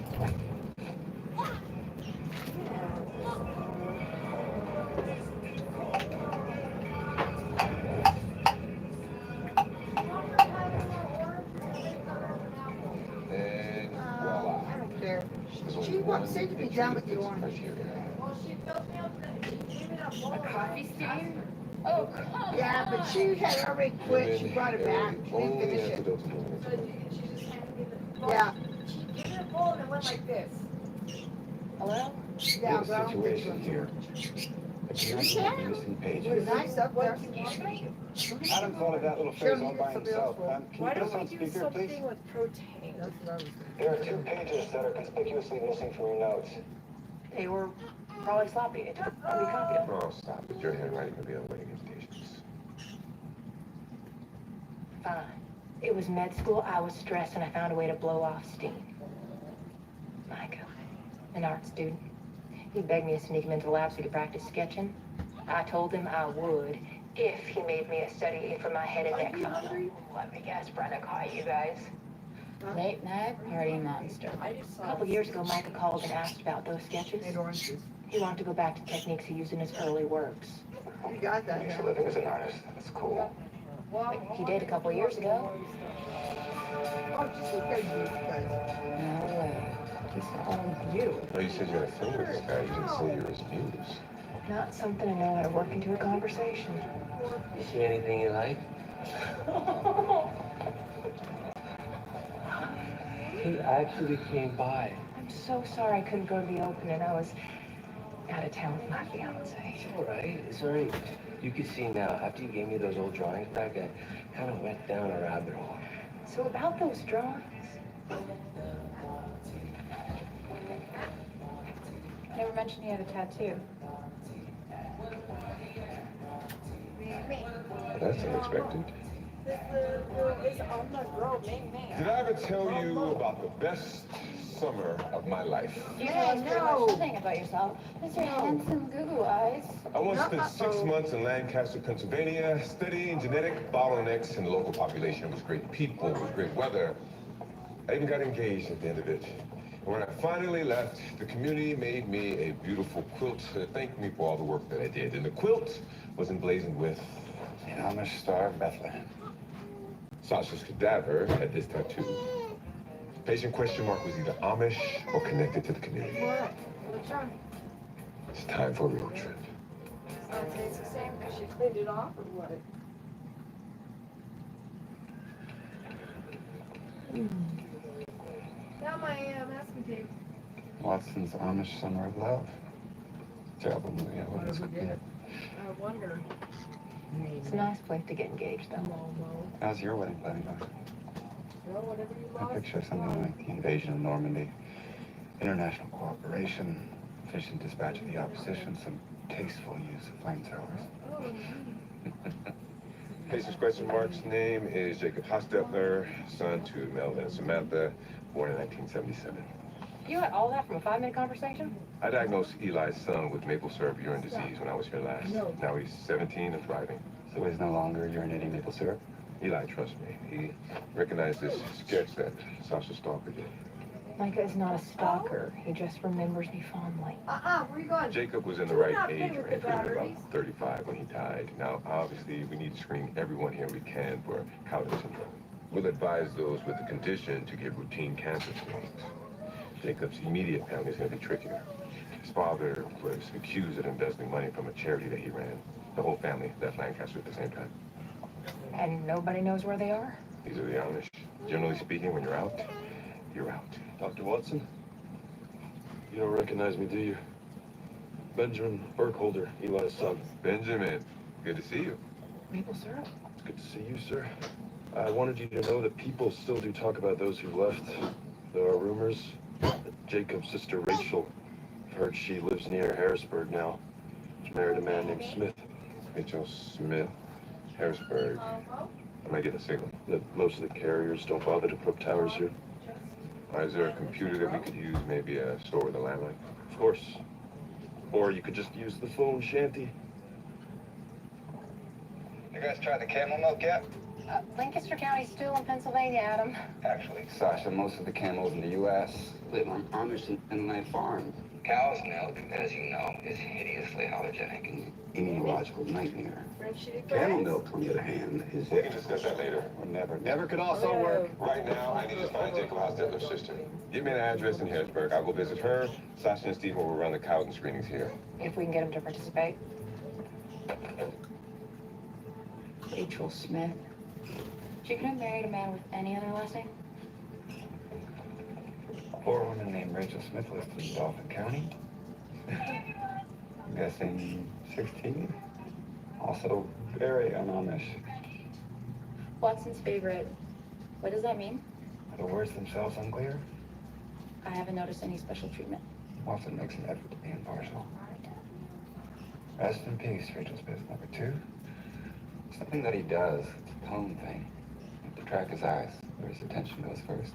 Speaker 5: And voila.
Speaker 2: I don't care.
Speaker 5: There's
Speaker 2: She
Speaker 5: only
Speaker 2: wants
Speaker 5: one
Speaker 2: to be done with you on.
Speaker 5: criteria.
Speaker 6: A coffee steam? Oh, come
Speaker 2: Yeah, but she had already quit, she brought it back, she didn't
Speaker 5: Only
Speaker 2: finish it.
Speaker 5: antidote to loneliness.
Speaker 2: Yeah,
Speaker 1: She gave me a bowl and it went like this.
Speaker 6: Hello?
Speaker 2: yeah,
Speaker 5: This
Speaker 2: but I don't think
Speaker 5: situation
Speaker 2: so.
Speaker 5: here.
Speaker 2: You
Speaker 5: It's
Speaker 2: can?
Speaker 5: missing
Speaker 2: It was
Speaker 5: pages.
Speaker 2: nice up there.
Speaker 5: Adam thought of that little
Speaker 2: Sure,
Speaker 5: phrase all
Speaker 2: needed
Speaker 5: by
Speaker 2: somebody
Speaker 5: himself.
Speaker 2: else.
Speaker 5: Can you
Speaker 1: Why
Speaker 5: put us
Speaker 1: don't
Speaker 5: on
Speaker 1: we do
Speaker 5: speaker, please?
Speaker 1: something with protein?
Speaker 2: That's what I was
Speaker 5: There are 2 pages that are conspicuously missing from your notes.
Speaker 6: They were probably sloppy. I took them and recopied them.
Speaker 5: Oh, stop it. Your handwriting will be on wedding invitations.
Speaker 6: Fine. It was med school. I was stressed and I found a way to blow off steam. Micah, an art student. He begged me to sneak him into the lab so he could practice sketching. I told him I would if he made me a study aid for my head and neck fund. Let me guess, Brenda caught you guys.
Speaker 3: Late night party monster.
Speaker 6: A couple years ago, Micah called and asked about those sketches. He wanted to go back to techniques he used in his early works.
Speaker 2: You got that.
Speaker 5: Makes a living as an artist. That's cool.
Speaker 6: He did a couple years ago.
Speaker 2: Oh, just look at you guys.
Speaker 3: No way.
Speaker 6: He's calling you.
Speaker 5: Oh, you said you had a thing with this guy. You didn't say you were his muse.
Speaker 6: Not something to know how to work into a conversation.
Speaker 7: You see anything you like? He actually came by.
Speaker 6: I'm so sorry I couldn't go to the opening. I was out of town with my fiance.
Speaker 7: It's all right. It's all right. You can see now, after you gave me those old drawings back, I kind of went down a rabbit hole.
Speaker 6: So about those drawings.
Speaker 3: Never mentioned you had a tattoo.
Speaker 5: That's unexpected. Did I ever tell you about the best summer of my life?
Speaker 3: You tell us pretty much nothing about yourself. Mr. Handsome Goo Eyes.
Speaker 5: I once spent 6 months in Lancaster, Pennsylvania, studying genetic bottlenecks in the local population. It was great people, it was great weather. I even got engaged at the end of it. And when I finally left, the community made me a beautiful quilt to thank me for all the work that I did. And the quilt was emblazoned with the Amish Star of Bethlehem. Sasha's cadaver had this tattoo. Patient question mark was either Amish or connected to the community.
Speaker 3: What? What's wrong?
Speaker 5: It's time for a road trip.
Speaker 1: It's the same because she cleaned it off or what? Got my masking tape.
Speaker 5: Watson's Amish Summer of Love. Terrible movie. I wouldn't skip it.
Speaker 1: I wonder.
Speaker 6: It's a nice place to get engaged, though.
Speaker 5: How's your wedding planning going?
Speaker 1: Well, whatever you
Speaker 5: I
Speaker 1: lost.
Speaker 5: picture something like the invasion of Normandy, international cooperation, efficient dispatch of the opposition, some tasteful use of flamethrowers. Patient's question mark's name is Jacob Hostetler, son to Mel and Samantha, born in 1977.
Speaker 6: You had all that from a 5-minute conversation?
Speaker 5: I diagnosed Eli's son with maple syrup urine disease when I was here last. Now he's 17 and thriving. So he's no longer urinating maple syrup? Eli, trust me. He recognized this sketch that Sasha Stalker did.
Speaker 6: Micah is not a stalker. He just remembers me fondly.
Speaker 2: Where you going?
Speaker 5: Jacob was in the
Speaker 2: We're
Speaker 5: right
Speaker 2: not
Speaker 5: age
Speaker 2: finished with
Speaker 5: range.
Speaker 2: the
Speaker 5: He was
Speaker 2: batteries.
Speaker 5: about 35 when he died. Now, obviously, we need to screen everyone here we can for Cowden syndrome. We'll advise those with the condition to get routine cancer screenings. Jacob's immediate family is going to be trickier. His father was accused of embezzling money from a charity that he ran. The whole family left Lancaster at the same time.
Speaker 6: And nobody knows where they are?
Speaker 5: These are the Amish. Generally speaking, when you're out, you're out.
Speaker 8: Dr. Watson? You don't recognize me, do you? Benjamin Burkholder, Eli's son.
Speaker 5: Benjamin, good to see you.
Speaker 6: Maple syrup?
Speaker 8: It's good to see you, sir. I wanted you to know that people still do talk about those who left. There are rumors that Jacob's sister Rachel, I've heard she lives near Harrisburg now. She married a man named Smith.
Speaker 5: Rachel Smith, Harrisburg. I might get a signal.
Speaker 8: That most of the carriers don't bother to put up towers here.
Speaker 5: Is there a computer that we could use, maybe a store with a landline?
Speaker 8: Of course. Or you could just use the phone shanty.
Speaker 9: You guys tried the camel milk yet?
Speaker 6: Lancaster County's still in Pennsylvania, Adam.
Speaker 9: Actually,
Speaker 10: Sasha, most of the camels in the U.S. live on Amish and inland farms.
Speaker 9: cow's milk, as you know, is hideously allergenic.
Speaker 10: An immunological nightmare. Camel milk, on the other hand, is...
Speaker 5: We can discuss that later.
Speaker 10: Or never. Never could also work.
Speaker 5: Right now, I need to find Jacob Hostetler's sister. Give me an address in Harrisburg. I'll go visit her. Sasha and Steve will run the Cowden screenings here.
Speaker 6: If we can get him to participate.
Speaker 3: Rachel Smith. She could have married a man with any other last name.
Speaker 10: Poor woman named Rachel Smith lives in Dauphin County. I'm guessing 16. Also very un-Amish.
Speaker 3: Watson's favorite. What does that mean?
Speaker 10: Are the words themselves unclear?
Speaker 3: I haven't noticed any special treatment.
Speaker 10: Watson makes an effort to be impartial. Rest in peace, Rachel Smith, number 2. Something that he does, it's a tone thing. to track his eyes, where his attention goes first.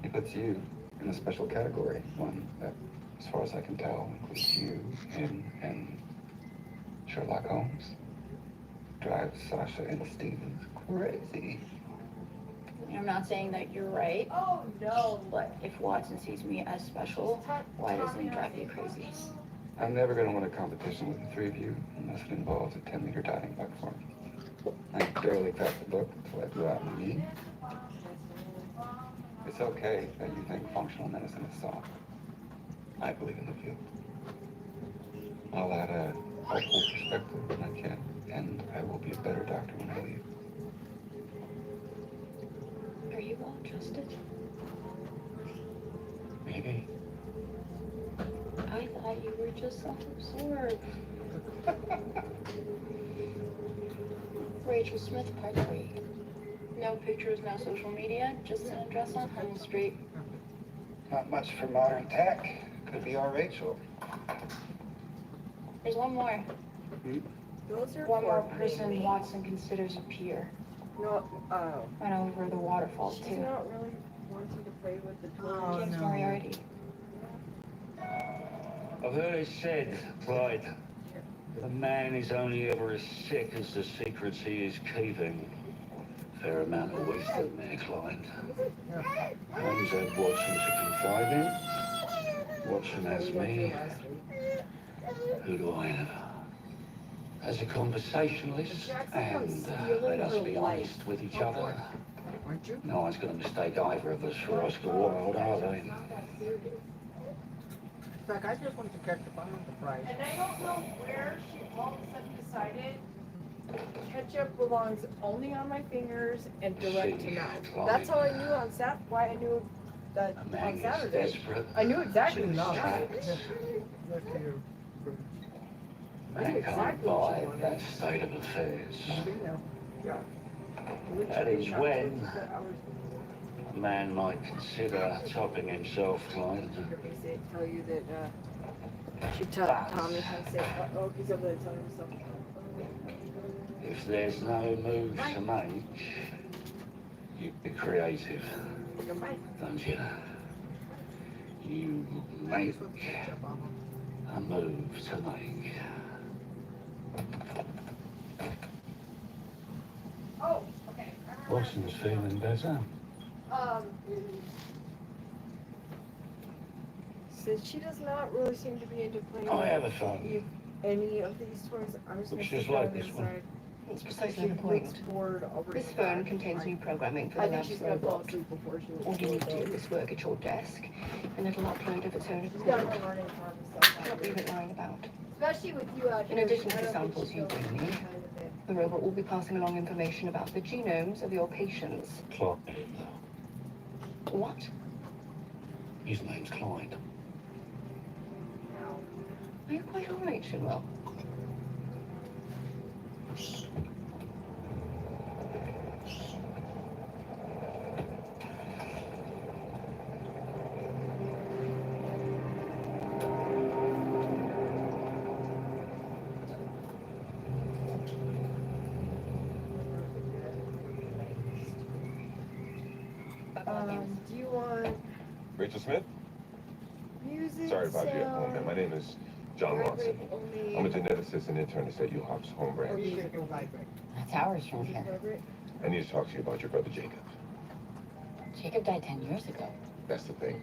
Speaker 10: He puts you in a special category, one that, as far as I can tell, includes you and Sherlock Holmes. Drives Sasha and Stevens crazy.
Speaker 3: I'm not saying that you're right.
Speaker 2: Oh, no.
Speaker 3: But if Watson sees me as special, why doesn't he drive you crazy?
Speaker 10: I'm never going to win a competition with the three of you unless it involves a 10-meter diving platform. I barely cracked the book until I blew out my knee. It's okay that you think functional medicine is soft. I believe in the field. I'll add a helpful perspective when I can, and I will be a better doctor when I leave.
Speaker 3: Are you well adjusted?
Speaker 10: Maybe.
Speaker 3: I thought you were just self-absorbed. Rachel Smith, part 3. No pictures, no social media, just an address on Home Street.
Speaker 10: Not much for modern tech. Could be our Rachel.
Speaker 3: There's one more.
Speaker 1: Those are
Speaker 3: One more
Speaker 1: for
Speaker 3: person
Speaker 1: Mei Mei.
Speaker 3: Watson considers a peer.
Speaker 1: No,
Speaker 3: Went over the waterfall
Speaker 1: she's
Speaker 3: too.
Speaker 1: not really wanting to play with the toys.
Speaker 2: Oh,
Speaker 3: James
Speaker 2: no.
Speaker 3: Moriarty.
Speaker 11: I've heard it said, Clyde, a man is only ever as sick as the secrets he is keeping. Fair amount of wisdom there, Clyde. Holmes had Watson to confide in. Watson has me. Who do I have? As a conversationalist, and let us be honest with each other, no one's going to mistake either of us for Oscar Wilde, are they?
Speaker 2: In fact, I just wanted to catch the bottom of the prize.
Speaker 1: And I don't know where she all of a sudden decided ketchup belongs only on my fingers and direct to mouth. That's how I knew on why I knew that
Speaker 11: A man
Speaker 1: on
Speaker 11: is
Speaker 1: Saturday.
Speaker 11: desperate.
Speaker 1: I knew exactly
Speaker 11: to
Speaker 1: what she wanted.
Speaker 11: distract.
Speaker 2: Look here.
Speaker 11: Man can't buy that state of affairs. That is when a man might consider topping himself, Clyde.
Speaker 1: Tell you that she taught Tommy how to say uh-oh, he's over there telling himself uh-oh.
Speaker 11: If there's no move to make, you be creative, don't you? You make a move to make.
Speaker 1: Oh, okay.
Speaker 11: Watson's feeling better.
Speaker 1: Since she does not really seem to be into playing
Speaker 11: I have a phone.
Speaker 1: any of these toys, I'm just gonna
Speaker 11: Looks
Speaker 1: sit
Speaker 11: just
Speaker 1: down
Speaker 11: like this one.
Speaker 1: inside.
Speaker 6: It's
Speaker 1: She
Speaker 6: precisely the
Speaker 1: looks
Speaker 6: point.
Speaker 1: bored already.
Speaker 6: This phone contains new programming for
Speaker 1: I
Speaker 6: the
Speaker 1: think
Speaker 6: lab's
Speaker 1: she's gonna fall
Speaker 6: robot.
Speaker 1: asleep before she.
Speaker 6: All you need to do is work at your desk, and it'll upload of its own
Speaker 1: She's got
Speaker 6: accord.
Speaker 1: no learning time and stuff.
Speaker 6: Not leave it lying about.
Speaker 1: Especially with you out
Speaker 6: In
Speaker 1: here.
Speaker 6: addition to
Speaker 1: I
Speaker 6: the
Speaker 1: don't think
Speaker 6: samples
Speaker 1: she's
Speaker 6: you
Speaker 1: going
Speaker 6: bring me,
Speaker 1: to kind of it.
Speaker 6: the robot will be passing along information about the genomes of your patients.
Speaker 11: Clyde.
Speaker 6: What?
Speaker 11: His name's Clyde.
Speaker 6: Are you quite all right, Shinwell?
Speaker 1: Do you want
Speaker 8: Rachel Smith?
Speaker 1: music?
Speaker 8: Sorry about you at home,
Speaker 1: sound,
Speaker 8: man. My name is John Watson.
Speaker 1: only-
Speaker 8: I'm a geneticist and internist at UHOP's home
Speaker 1: or
Speaker 8: branch.
Speaker 1: music or vibrate?
Speaker 6: That's ours from
Speaker 1: Music
Speaker 6: here.
Speaker 1: vibrate?
Speaker 8: I need to talk to you about your brother Jacob.
Speaker 6: Jacob died 10 years ago.
Speaker 8: That's the thing.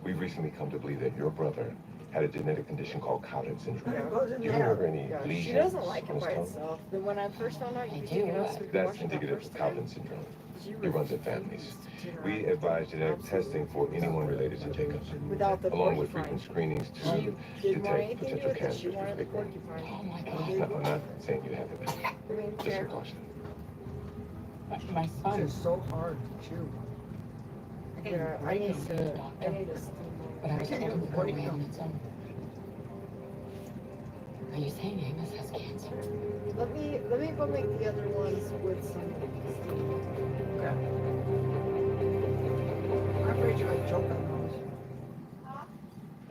Speaker 8: We've recently come to believe that your brother had a genetic condition called Cowden syndrome. Do you remember any lesions?
Speaker 1: She doesn't like
Speaker 8: on
Speaker 1: it
Speaker 8: his
Speaker 1: by
Speaker 8: tongue?
Speaker 1: itself. Then when I first found out
Speaker 6: I
Speaker 1: you could
Speaker 6: do.
Speaker 1: take it out so we could
Speaker 8: That's
Speaker 1: wash it the
Speaker 8: indicative
Speaker 1: first
Speaker 8: of
Speaker 1: time,
Speaker 8: Cowden syndrome.
Speaker 1: she
Speaker 8: He runs in families. We advise genetic testing for anyone related to Jacob,
Speaker 1: without the
Speaker 8: along with
Speaker 1: porcupine.
Speaker 8: frequent screenings
Speaker 1: She
Speaker 8: to
Speaker 1: didn't want
Speaker 8: detect
Speaker 1: anything to
Speaker 8: potential
Speaker 1: do with it. She
Speaker 8: cancers
Speaker 1: wanted the
Speaker 8: with big brain.
Speaker 1: porcupine.
Speaker 6: Oh my
Speaker 8: No,
Speaker 6: god.
Speaker 8: I'm not saying you have it.
Speaker 1: I mean,
Speaker 8: Just a
Speaker 1: fair.
Speaker 8: caution.
Speaker 6: My son.
Speaker 2: It's so hard to chew.
Speaker 1: Yeah, I need to. I need to.
Speaker 6: But I was told it would go away on its own. Are you saying Amos has cancer?
Speaker 1: Let me go make the other ones with some.
Speaker 2: I'm afraid you might choke on those.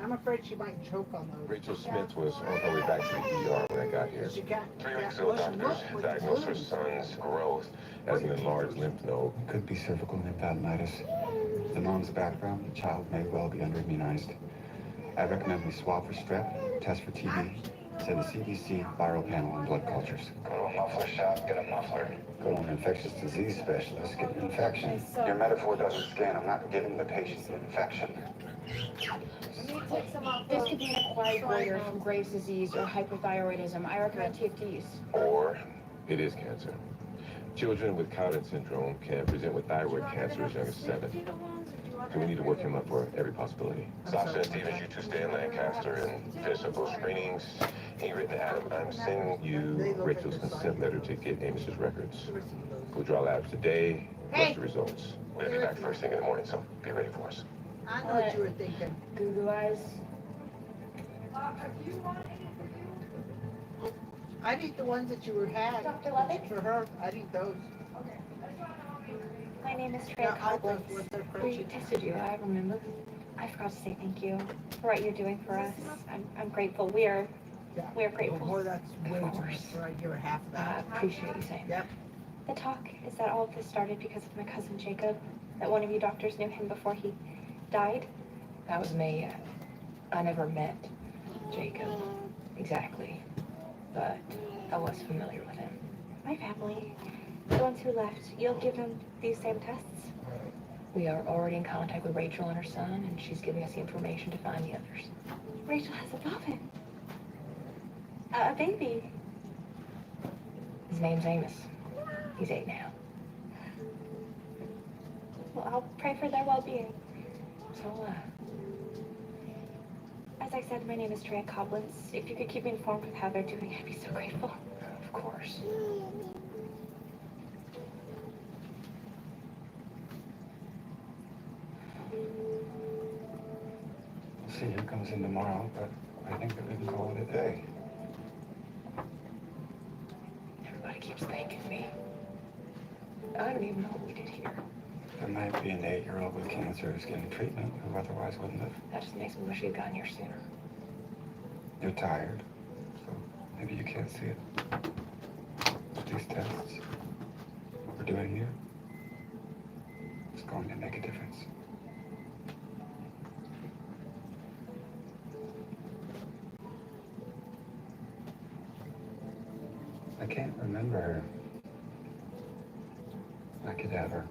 Speaker 2: I'm afraid she might choke on those.
Speaker 5: Rachel Smith was on her way back to the ER when I got here.
Speaker 2: She can't.
Speaker 5: 3 weeks ago, doctors diagnosed her son's growth as an enlarged lymph node.
Speaker 10: Could be cervical lymphadeninitis. The mom's background, the child may well be underimmunized. I recommend we swab for strep, test for TB, send the CDC, viral panel, and blood cultures.
Speaker 9: Go to a muffler shop, get a muffler.
Speaker 10: Go to an infectious disease specialist, get an infection. Your metaphor doesn't scan. I'm not giving the patient an infection.
Speaker 6: This could be an acquired goiter from Graves' disease or hypothyroidism. I recommend TFTs.
Speaker 5: Or it is cancer. Children with Cowden syndrome can present with thyroid cancer as young as 7. So we need to work him up for every possibility. Sasha and Stevens, you two stay in Lancaster and finish up those screenings. Ingrid and Adam, I'm sending you Rachel's consent letter to get Amos's records. We'll draw labs today, plus the results. We'll be back first thing in the morning, so be ready for us.
Speaker 2: I know what you were thinking.
Speaker 6: Goo eyes.
Speaker 2: I'd eat the ones that you had.
Speaker 6: Dr. Levitt?
Speaker 2: For her, I'd eat those.
Speaker 6: My name is Trey
Speaker 2: Yeah, I thought
Speaker 6: Coblentz.
Speaker 2: with their
Speaker 6: We
Speaker 2: crunchy.
Speaker 6: tested you, I remember. I forgot to say thank you for what you're doing for us. I'm grateful. We're grateful.
Speaker 2: Boy, that's way
Speaker 6: Of
Speaker 2: too much.
Speaker 6: course.
Speaker 2: Right, you're half
Speaker 6: I
Speaker 2: that.
Speaker 6: appreciate you saying
Speaker 2: Yep.
Speaker 6: that. The talk is that all of this started because of my cousin Jacob, that one of you doctors knew him before he died. That was me. I never met Jacob exactly, but I was familiar with him. My family, the ones who left, you'll give them these same tests? We are already in contact with Rachel and her son, and she's giving us the information to find the others. Rachel has a puppet. A baby. His name's Amos. He's 8 now. Well, I'll pray for their well-being. So, as I said, my name is Trey Coblentz. If you could keep me informed with how they're doing, I'd be so grateful. Of course.
Speaker 10: We'll see who comes in tomorrow, but I think that we can call it a day.
Speaker 6: Everybody keeps thanking me. I don't even know what we did here.
Speaker 10: There might be an 8-year-old with cancer who's getting treatment who otherwise wouldn't have.
Speaker 6: That just makes me wish we'd gotten here sooner.
Speaker 10: You're tired, so maybe you can't see it. But these tests, what we're doing here, is going to make a difference. I can't remember her. I could have her.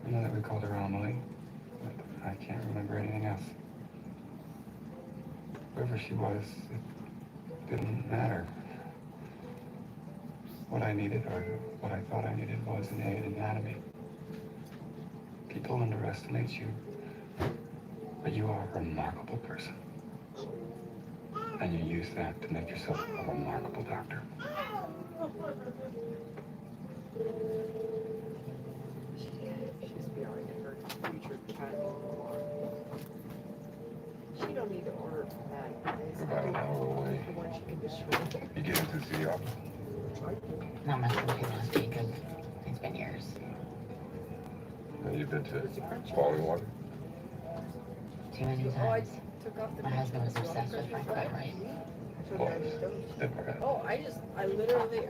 Speaker 10: I know that we called her Amelie, but I can't remember anything else. Whoever she was, it didn't matter. What I needed, or what I thought I needed, was an A in anatomy. People underestimate you, but you are a remarkable person. And you use that to make yourself a remarkable doctor.
Speaker 1: She's beyond her future child. She don't need to order that.
Speaker 5: About an hour away.
Speaker 1: The one she can just shrink.
Speaker 5: You get into the city office?
Speaker 3: Not much of a last Jacob. It's been years.
Speaker 5: And you've been to Falling Water?
Speaker 3: Too many
Speaker 1: Oh, I
Speaker 3: times.
Speaker 1: took off the.
Speaker 3: My husband was obsessed with Frank White, right?
Speaker 5: Denver.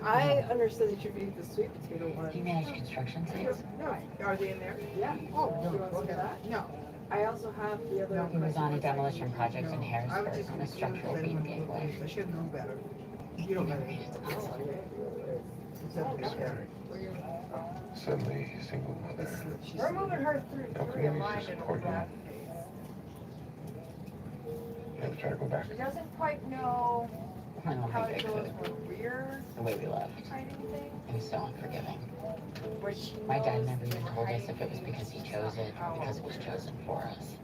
Speaker 1: I understood that you could eat the sweet potato one.
Speaker 3: Do you manage construction sites?
Speaker 1: No, are they in there? Yeah.
Speaker 2: Oh,
Speaker 1: Do you want
Speaker 2: no,
Speaker 1: some of that?
Speaker 2: no.
Speaker 1: I also have the other.
Speaker 3: He was on a demolition project in
Speaker 2: I was
Speaker 3: Harrisburg
Speaker 2: just
Speaker 3: on a structural beam gateway.
Speaker 2: I should know better. You
Speaker 3: He
Speaker 2: don't
Speaker 3: never
Speaker 2: know.
Speaker 3: made it to us.
Speaker 5: Suddenly, single mother.
Speaker 1: We're moving her through
Speaker 5: How
Speaker 1: three
Speaker 5: can
Speaker 1: of
Speaker 5: we
Speaker 1: mine in
Speaker 5: support you?
Speaker 1: that.
Speaker 5: You ever try to go back?
Speaker 1: She doesn't quite know
Speaker 3: I don't
Speaker 1: how
Speaker 3: think
Speaker 1: it
Speaker 3: I
Speaker 1: goes
Speaker 3: could.
Speaker 1: when we're
Speaker 3: The way we left.
Speaker 1: hiding things.
Speaker 3: It was so unforgiving.
Speaker 1: Where she
Speaker 3: My dad
Speaker 1: knows
Speaker 3: never
Speaker 1: that
Speaker 3: even
Speaker 1: we're
Speaker 3: told us
Speaker 1: hiding
Speaker 3: if it was
Speaker 1: things,
Speaker 3: because he chose it or because it was chosen for us.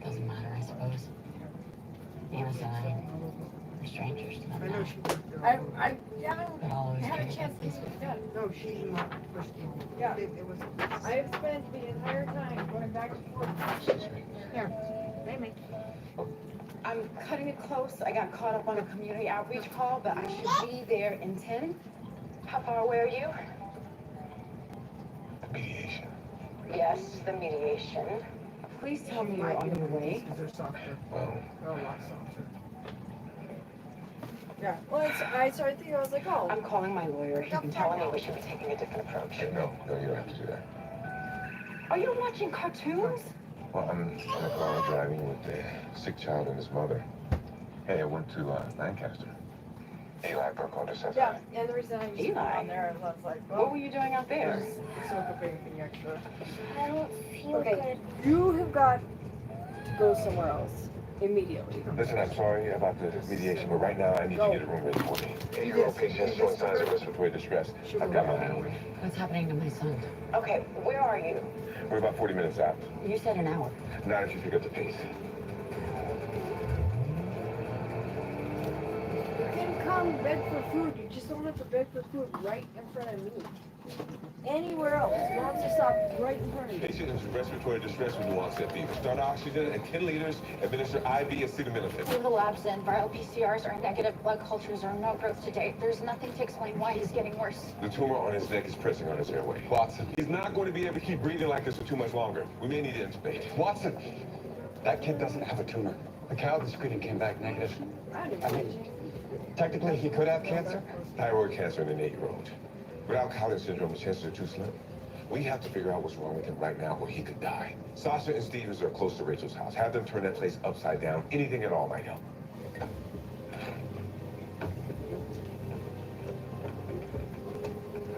Speaker 3: Doesn't matter, I suppose. Amos and I were strangers to them
Speaker 2: I know
Speaker 3: now.
Speaker 2: she worked there.
Speaker 1: I haven't
Speaker 3: But I'll always
Speaker 1: had a
Speaker 3: carry
Speaker 1: chance
Speaker 3: that
Speaker 1: to
Speaker 3: piece with
Speaker 1: do
Speaker 3: me.
Speaker 1: that.
Speaker 2: No, she's not the first one.
Speaker 1: Yeah.
Speaker 2: It was.
Speaker 1: I have spent the entire time going back and forth.
Speaker 2: Here, Mei.
Speaker 12: I'm cutting it close. I got caught up on a community outreach call, but I should be there in 10. How far away are you?
Speaker 5: Mediation.
Speaker 12: Yes, the mediation. Please tell me you're on your way.
Speaker 2: Because they're softer.
Speaker 5: Well,
Speaker 2: They're a lot softer.
Speaker 1: Yeah. Well, I started thinking, I was like, oh.
Speaker 12: I'm calling my lawyer. He's been telling me we should be taking a different approach.
Speaker 5: no, you don't have to do that.
Speaker 12: Are you watching cartoons?
Speaker 5: Well, I'm in a car driving with a sick child and his mother. Hey, I went to Lancaster. Eli broke on the set.
Speaker 1: Yeah, and the reason I used to go
Speaker 12: Eli?
Speaker 1: on there, I was like,
Speaker 12: What
Speaker 1: well,
Speaker 12: were you doing out there?
Speaker 1: so if anything extra.
Speaker 6: I don't feel
Speaker 1: Okay, you have got to go somewhere else immediately.
Speaker 5: Listen, I'm sorry about the mediation, but right now I need to get a room ready for me. 8-year-old patient showing signs of respiratory distress. I've got my eye on it.
Speaker 3: What's happening to my son?
Speaker 12: Okay, where are you?
Speaker 5: We're about 40 minutes out.
Speaker 3: You said an hour.
Speaker 5: Not if you pick up the pace.
Speaker 1: You can come beg for food. You just don't have to beg for food right in front of me. Anywhere else. You don't have to stop right in front of me.
Speaker 5: Patient is in respiratory distress with new onset fever. Start oxygen at 10 liters. Administer IV acetaminophen.
Speaker 6: The labs in, viral PCRs are negative, blood cultures are no growth to date. There's nothing to explain why he's getting worse.
Speaker 5: The tumor on his neck is pressing on his airway. Watson, he's not going to be able to keep breathing like this for too much longer. We may need to intubate.
Speaker 10: Watson, that kid doesn't have a tumor. The caliber screening came back negative. I mean, technically he could have cancer.
Speaker 5: Thyroid cancer in an 8-year-old. Without Collins syndrome, the chances are too slim. We have to figure out what's wrong with him right now or he could die. Sasha and Stevens are close to Rachel's house. Have them turn that place upside down. Anything at all might help.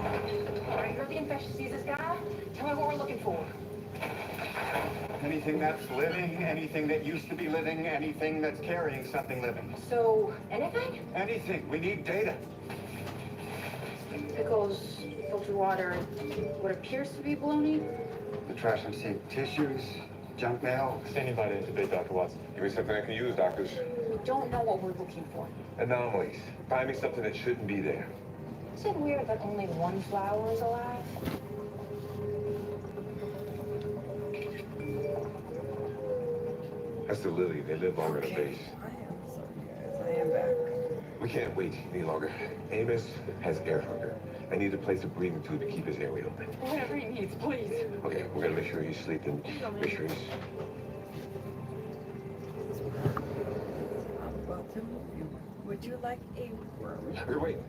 Speaker 6: All right, you're the infectious diseases guy. Tell me what we're looking for.
Speaker 10: Anything that's living, anything that used to be living, anything that's carrying something living.
Speaker 6: So, anything?
Speaker 10: Anything. We need data.
Speaker 6: Pickles, filtered water, what appears to be bologna.
Speaker 10: The trash and sink tissues, junk mail.
Speaker 8: Standing by to intubate, Dr. Watson.
Speaker 5: Give me something I can use, doctors.
Speaker 6: We don't know what we're looking for.
Speaker 5: Anomalies. Find me something that shouldn't be there.
Speaker 6: Is it weird that only one flower is alive?
Speaker 5: That's the lily. They live longer than base.
Speaker 1: I am sorry, guys. I am back.
Speaker 5: We can't wait any longer. Amos has air hunger. I need to place a breathing tube to keep his airway open.
Speaker 6: Whatever he needs, please.
Speaker 5: Okay, we're gonna make sure he's sleeping. Make sure he's...
Speaker 1: Would you like a worm?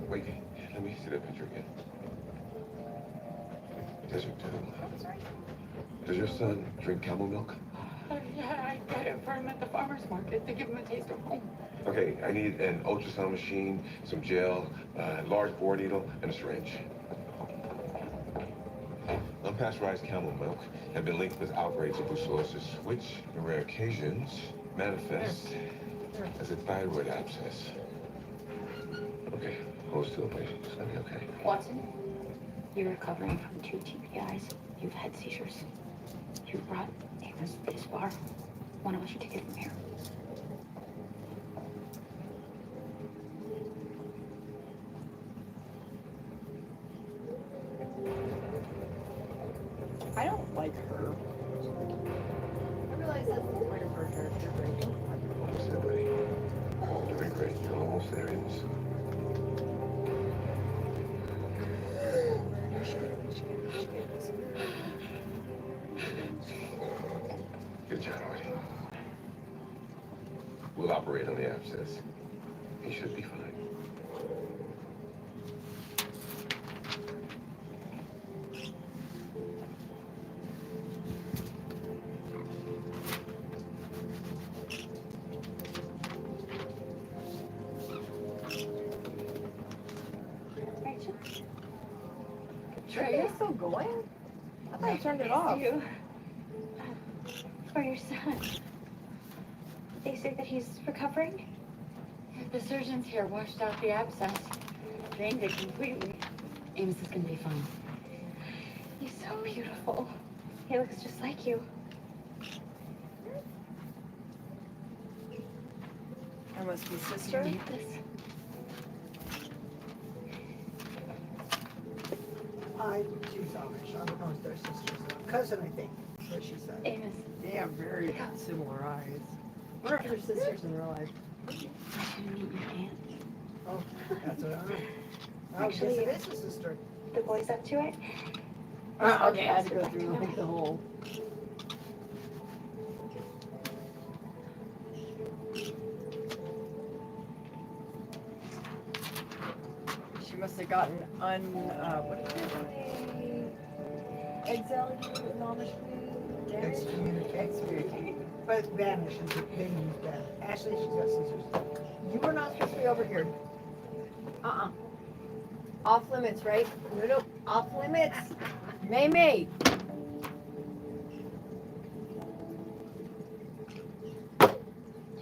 Speaker 5: Wait. Let me see that picture again. Does your son drink camel milk?
Speaker 12: Yeah, I got it for him at the farmer's market to give him a taste of home.
Speaker 5: Okay, I need an ultrasound machine, some gel, a large bore needle, and a syringe. Unpasteurized camel milk have been linked with outbreaks of brucellosis, which, on rare occasions, manifests as a thyroid abscess. Okay, hold still, please. It's gonna be okay.
Speaker 6: Watson, you're recovering from 2 TBIs. You've had seizures. You brought Amos this far. One of us should take it from here.
Speaker 1: I don't like her. I realize that's part of her character, but I don't like her.
Speaker 5: Almost there, buddy. Doing great. You're almost there, Amos. Good job, buddy. We'll operate on the abscess. He should be fine.
Speaker 6: Rachel?
Speaker 1: Are you still going? I thought you turned it off.
Speaker 6: You. For your son. They say that he's recovering?
Speaker 3: The surgeons here washed out the abscess, drained it completely. Amos is gonna be fine.
Speaker 6: He's so beautiful. He looks just like you.
Speaker 1: I must be sister.
Speaker 3: Made this?
Speaker 2: She's Amish. I don't know if they're sisters. Cousin, I think. That's what she said.
Speaker 6: Amos.
Speaker 1: They have very similar eyes. I wonder if they're sisters in real life.
Speaker 3: I should meet your aunt.
Speaker 2: Oh, that's what I know. Oh,
Speaker 6: Actually,
Speaker 2: yes, it is a sister.
Speaker 6: The boy's up to it.
Speaker 1: Okay, I had to go through like, the whole. that got an what is it? Exile you, Amish
Speaker 2: Excommunicate. But vanish is the thing use that. Ashley, she's got scissors. You are not supposed to be over here.
Speaker 1: Off limits, right? No, off limits. Mei Mei.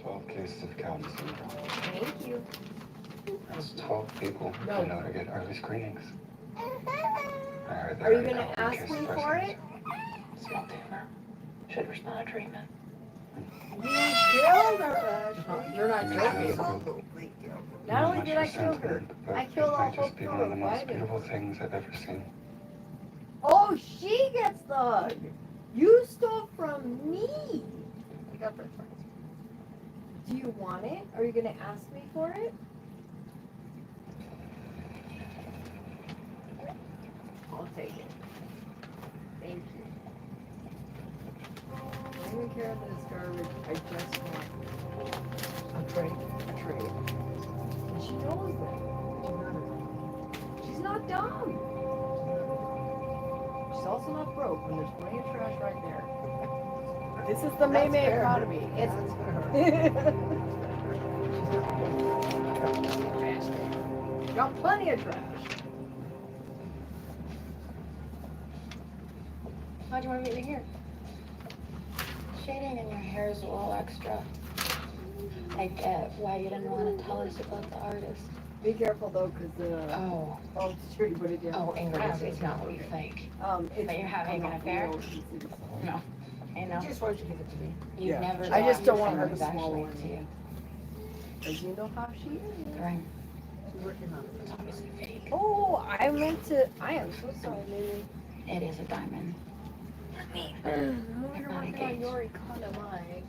Speaker 10: 12 cases of Cowden syndrome.
Speaker 1: Thank you.
Speaker 10: That's 12 people who know to get early screenings. I heard
Speaker 1: Are you
Speaker 10: there
Speaker 1: gonna
Speaker 10: a
Speaker 1: ask
Speaker 10: case
Speaker 1: me
Speaker 10: of breast
Speaker 1: for
Speaker 10: cancer.
Speaker 1: it?
Speaker 3: Small tumor. Should respond to treatment.
Speaker 2: You killed her, Ashley.
Speaker 1: You're not
Speaker 10: You
Speaker 1: joking.
Speaker 10: know,
Speaker 2: Absolutely killed her.
Speaker 1: Not only
Speaker 10: much
Speaker 1: did I kill her,
Speaker 10: resentment, but
Speaker 1: I killed
Speaker 10: it
Speaker 1: all
Speaker 10: might just be one of the most
Speaker 1: vitamins.
Speaker 10: beautiful things I've ever seen.
Speaker 1: Oh, she gets the hug. You stole from me.
Speaker 2: I got french fries.
Speaker 1: Do you want it? Are you gonna ask me for it? I'll take it. Thank you. I don't even care that it's garbage. I just want
Speaker 2: A tray.
Speaker 1: a trade. And she knows that. She's not dumb. She's also not broke when there's plenty of trash right there. This is the Mei
Speaker 2: That's
Speaker 1: Mei
Speaker 2: fair.
Speaker 1: economy. It's
Speaker 2: That's fair.
Speaker 1: got plenty of trash.
Speaker 3: Why'd you want to meet me here? Shading in your hair is a little extra. I get why you didn't want to tell us about the artist.
Speaker 1: Be careful though, because
Speaker 3: Oh,
Speaker 1: sure you put it down.
Speaker 3: oh, Ingrid, it's not what you think.
Speaker 1: It's
Speaker 3: But you're having an affair? No. I know.
Speaker 2: Just wanted you to give it to me.
Speaker 3: You've
Speaker 1: Yeah.
Speaker 3: never
Speaker 1: I
Speaker 3: thought
Speaker 1: just don't
Speaker 3: your
Speaker 1: want her to
Speaker 3: friend was
Speaker 1: swallow
Speaker 3: actually
Speaker 1: it.
Speaker 3: into you.
Speaker 1: Because you know how she is.
Speaker 3: Right.
Speaker 2: She's working on it.
Speaker 3: It's obviously fake.
Speaker 1: Oh, I meant to. I am so sorry, Lily.
Speaker 3: It is a diamond.
Speaker 1: You're
Speaker 3: not
Speaker 1: working on
Speaker 3: engaged.
Speaker 1: your economy.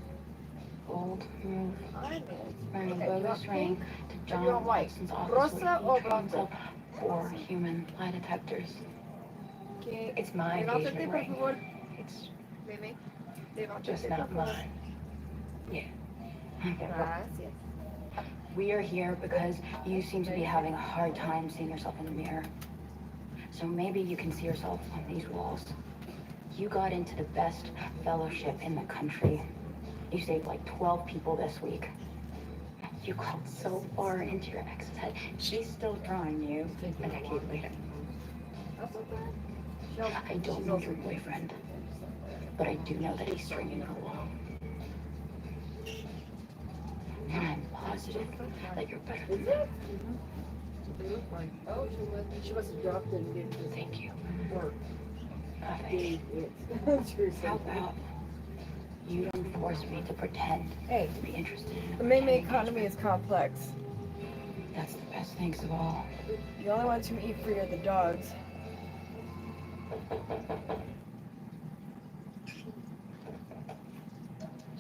Speaker 3: Gold move.
Speaker 1: I mean,
Speaker 3: Wearing a
Speaker 1: okay, you
Speaker 3: bogus
Speaker 1: want
Speaker 3: ring
Speaker 1: pink?
Speaker 3: to
Speaker 1: you
Speaker 3: John
Speaker 1: want white?
Speaker 3: Watson's office
Speaker 1: Rosa
Speaker 3: where
Speaker 1: or
Speaker 3: he trains
Speaker 1: blanco?
Speaker 3: up for human lie detectors.
Speaker 1: Okay.
Speaker 3: It's my
Speaker 1: Levántate,
Speaker 3: engagement
Speaker 1: por
Speaker 3: ring.
Speaker 1: favor.
Speaker 3: It's
Speaker 1: Meme. Levántate,
Speaker 3: just
Speaker 1: por
Speaker 3: not
Speaker 1: favor.
Speaker 3: mine. Yeah.
Speaker 1: Gracias.
Speaker 3: We are here because you seem to be having a hard time seeing yourself in the mirror. So maybe you can see yourself on these walls. You got into the best fellowship in the country. You saved like 12 people this week. You crawled so far into your ex's head. She's still drawing you a decade later. I don't know your boyfriend, but I do know that he's stringing her along. And I'm positive that you're better than that.
Speaker 1: Oh, she must have dropped it and didn't just
Speaker 3: Thank you.
Speaker 1: work.
Speaker 3: Nothing.
Speaker 1: True.
Speaker 3: How about you don't force me to pretend
Speaker 1: Hey,
Speaker 3: to be interested in
Speaker 1: the Mei Mei economy is complex.
Speaker 3: That's the best thanks of all.
Speaker 1: The only ones who eat free are the dogs.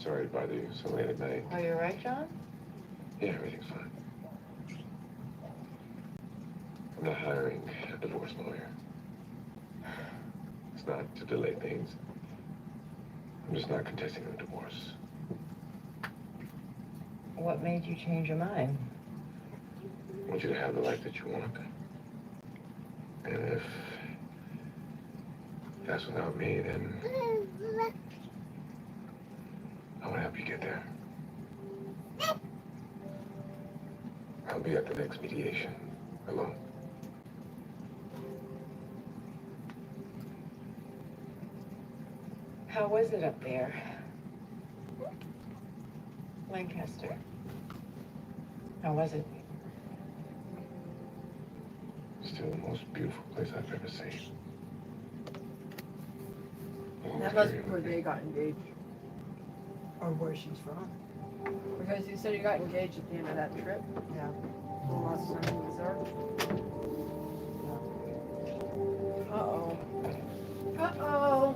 Speaker 8: Sorry to bother you so late at night.
Speaker 12: Are you right, John?
Speaker 8: Yeah, everything's fine. I'm not hiring a divorce lawyer. It's not to delay things. I'm just not contesting a divorce.
Speaker 12: What made you change your mind?
Speaker 8: I want you to have the life that you want. And if that's without me, then I want to help you get there. I'll be at the next mediation, alone.
Speaker 12: How was it up there? Lancaster. How was it?
Speaker 8: Still the most beautiful place I've ever seen.
Speaker 1: That must be where they got engaged.
Speaker 2: Or where she's from.
Speaker 1: Because you said you got engaged at the end of that trip.
Speaker 2: Yeah.
Speaker 1: The last time you was there. Uh-oh. Uh-oh.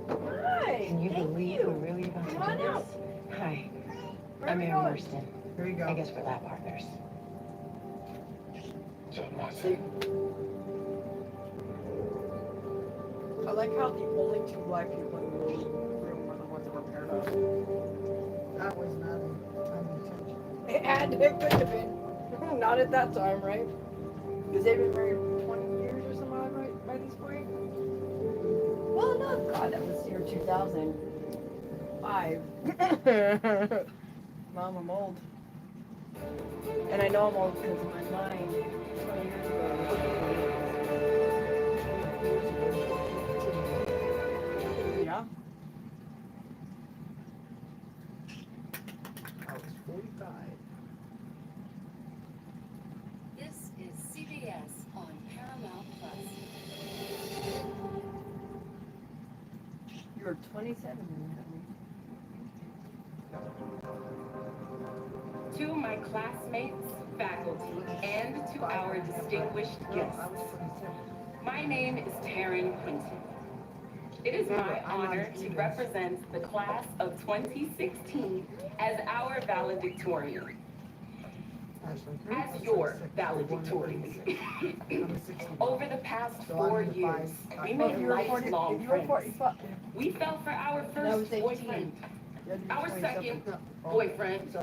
Speaker 1: Hi.
Speaker 12: Can you
Speaker 1: Thank
Speaker 12: believe
Speaker 1: you.
Speaker 12: we're really about
Speaker 1: Come on
Speaker 12: to do
Speaker 1: out.
Speaker 12: this? Hi,
Speaker 1: Where
Speaker 12: I'm
Speaker 1: are we
Speaker 12: Aaron
Speaker 1: going?
Speaker 12: Marston.
Speaker 2: There you go.
Speaker 12: I guess we're lab partners.
Speaker 8: John Watson.
Speaker 1: I like how the only two black people in the room
Speaker 2: That was not unintentional.
Speaker 1: It could have been. Not at that time, right? Because they've been married for 20 years or something like that by this point. Well, no, God, that was year 2005. Mom, I'm old. And I know I'm old because my mind 20 years ago. Yeah.
Speaker 2: I was 45.
Speaker 13: This is CBS on Paramount Plus.
Speaker 1: You're 27
Speaker 12: To my classmates, faculty, and to our distinguished guests. My name is Taryn Quinton. It is my honor to represent the class of 2016 as our valedictorian. As your valedictorian. Over the past 4 years, we made lifelong friends. We fell for our first boyfriend, our second boyfriend,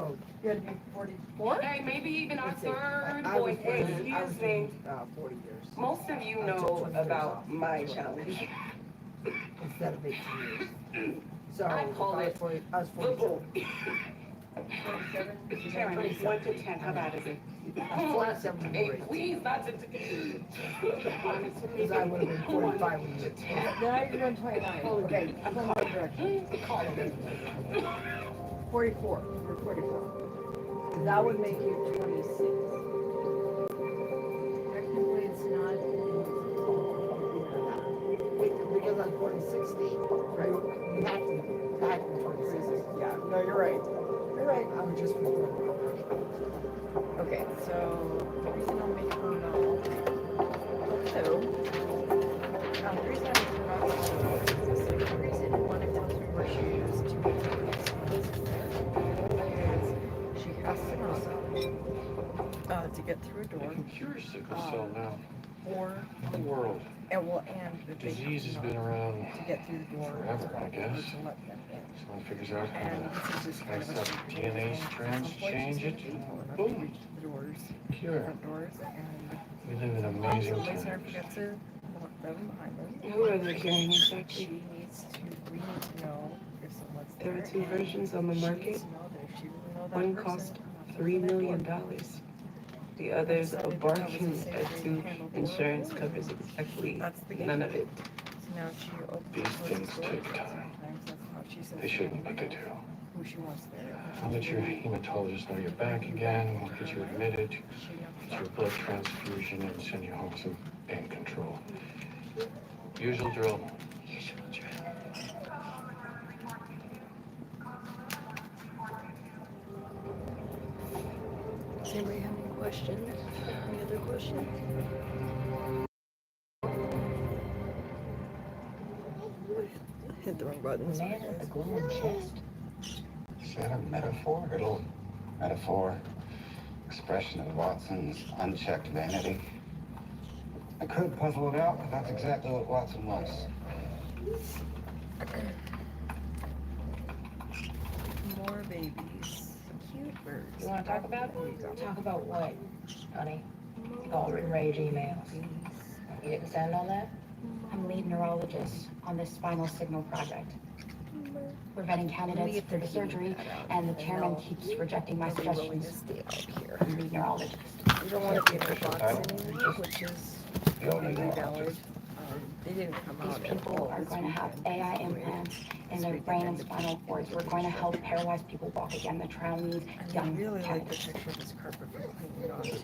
Speaker 1: You had to be 44?
Speaker 12: and maybe even our third boyfriend. Excuse me.
Speaker 2: 40 years.
Speaker 12: Most of you know about my challenge.
Speaker 2: Instead of 18 years. So
Speaker 12: I call it
Speaker 2: I was
Speaker 12: the
Speaker 2: 47.
Speaker 12: bull. Karen, 1 to 10, how bad is it? Hey, please, not to.
Speaker 2: Because I would have been 45 when you were 10.
Speaker 1: Now you're doing 29. Okay, I'm going the direction. 44. You're 44. That would make you 26. Technically, it's not.
Speaker 2: Because I'm 46, right? You have to be 46.
Speaker 1: Yeah, no, you're right.
Speaker 2: You're right, I was just
Speaker 1: Okay, so the reason I'm making her know. So, the reason I'm making her know is the reason when it tells me where she is to make her is she has sickle cell to get through a door.
Speaker 8: They can cure sickle cell now.
Speaker 1: Or
Speaker 8: The world.
Speaker 1: and the
Speaker 8: Disease has been around
Speaker 1: to get through the door
Speaker 8: forever, I guess.
Speaker 1: to let them in.
Speaker 8: Someone figures out how
Speaker 1: And
Speaker 8: to
Speaker 1: this is just kind of
Speaker 8: mix up DNA strands, change it, boom,
Speaker 1: reach the doors,
Speaker 8: cure.
Speaker 1: front doors, and
Speaker 8: We live in amazing
Speaker 1: somebody's never
Speaker 8: times.
Speaker 1: forgets to lock them behind them.
Speaker 4: Who are they carrying
Speaker 1: She
Speaker 4: such?
Speaker 1: needs to, we need to know if someone's there.
Speaker 4: There are two
Speaker 1: and
Speaker 4: versions on the
Speaker 1: she
Speaker 4: market.
Speaker 1: needs to know that if she doesn't know that
Speaker 4: One
Speaker 1: person,
Speaker 4: cost
Speaker 1: I'm not
Speaker 4: $3
Speaker 1: gonna
Speaker 4: million.
Speaker 1: let her
Speaker 4: The other's a
Speaker 1: decided that
Speaker 4: bargain
Speaker 1: was the same
Speaker 4: as
Speaker 1: way
Speaker 4: to
Speaker 1: you handled the
Speaker 4: insurance
Speaker 1: world.
Speaker 4: covers exactly
Speaker 1: That's the game.
Speaker 4: none of it.
Speaker 1: So now she opens
Speaker 8: These
Speaker 1: closes
Speaker 8: things
Speaker 1: doors,
Speaker 8: take
Speaker 1: and
Speaker 8: time.
Speaker 1: sometimes that's how she says
Speaker 8: They shouldn't, but they do.
Speaker 1: who she wants there.
Speaker 8: I'll let your hematologist know you're back again. We'll get you admitted, get your blood transfusion, and send you home some pain control. Usual drill. Usual drill.
Speaker 1: Does anybody have any questions? Any other questions? Hit the wrong buttons.
Speaker 10: Man with the glowing chest. Is that a metaphor? Little metaphor, expression of Watson's unchecked vanity. I could puzzle it out, but that's exactly what Watson was.
Speaker 1: More babies. Cute birds.
Speaker 6: You want to talk about it? Talk about what, honey? All rage emails. You didn't send all that?
Speaker 3: I'm lead neurologist on this spinal signal project. We're vetting candidates for the surgery, and the chairman keeps rejecting my suggestions. I'm lead neurologist.
Speaker 1: You don't want to be in the box anymore, which is totally valid. They didn't come out
Speaker 3: These
Speaker 1: at
Speaker 3: people
Speaker 1: all.
Speaker 3: are
Speaker 1: It's
Speaker 3: going to have
Speaker 1: weekend.
Speaker 3: AI implants in their brain and spinal cords. We're going to help paralyzed people walk again. The trial needs
Speaker 1: And I
Speaker 3: young
Speaker 1: really like the
Speaker 3: candidates.
Speaker 1: picture of this carpet for cleaning it on too.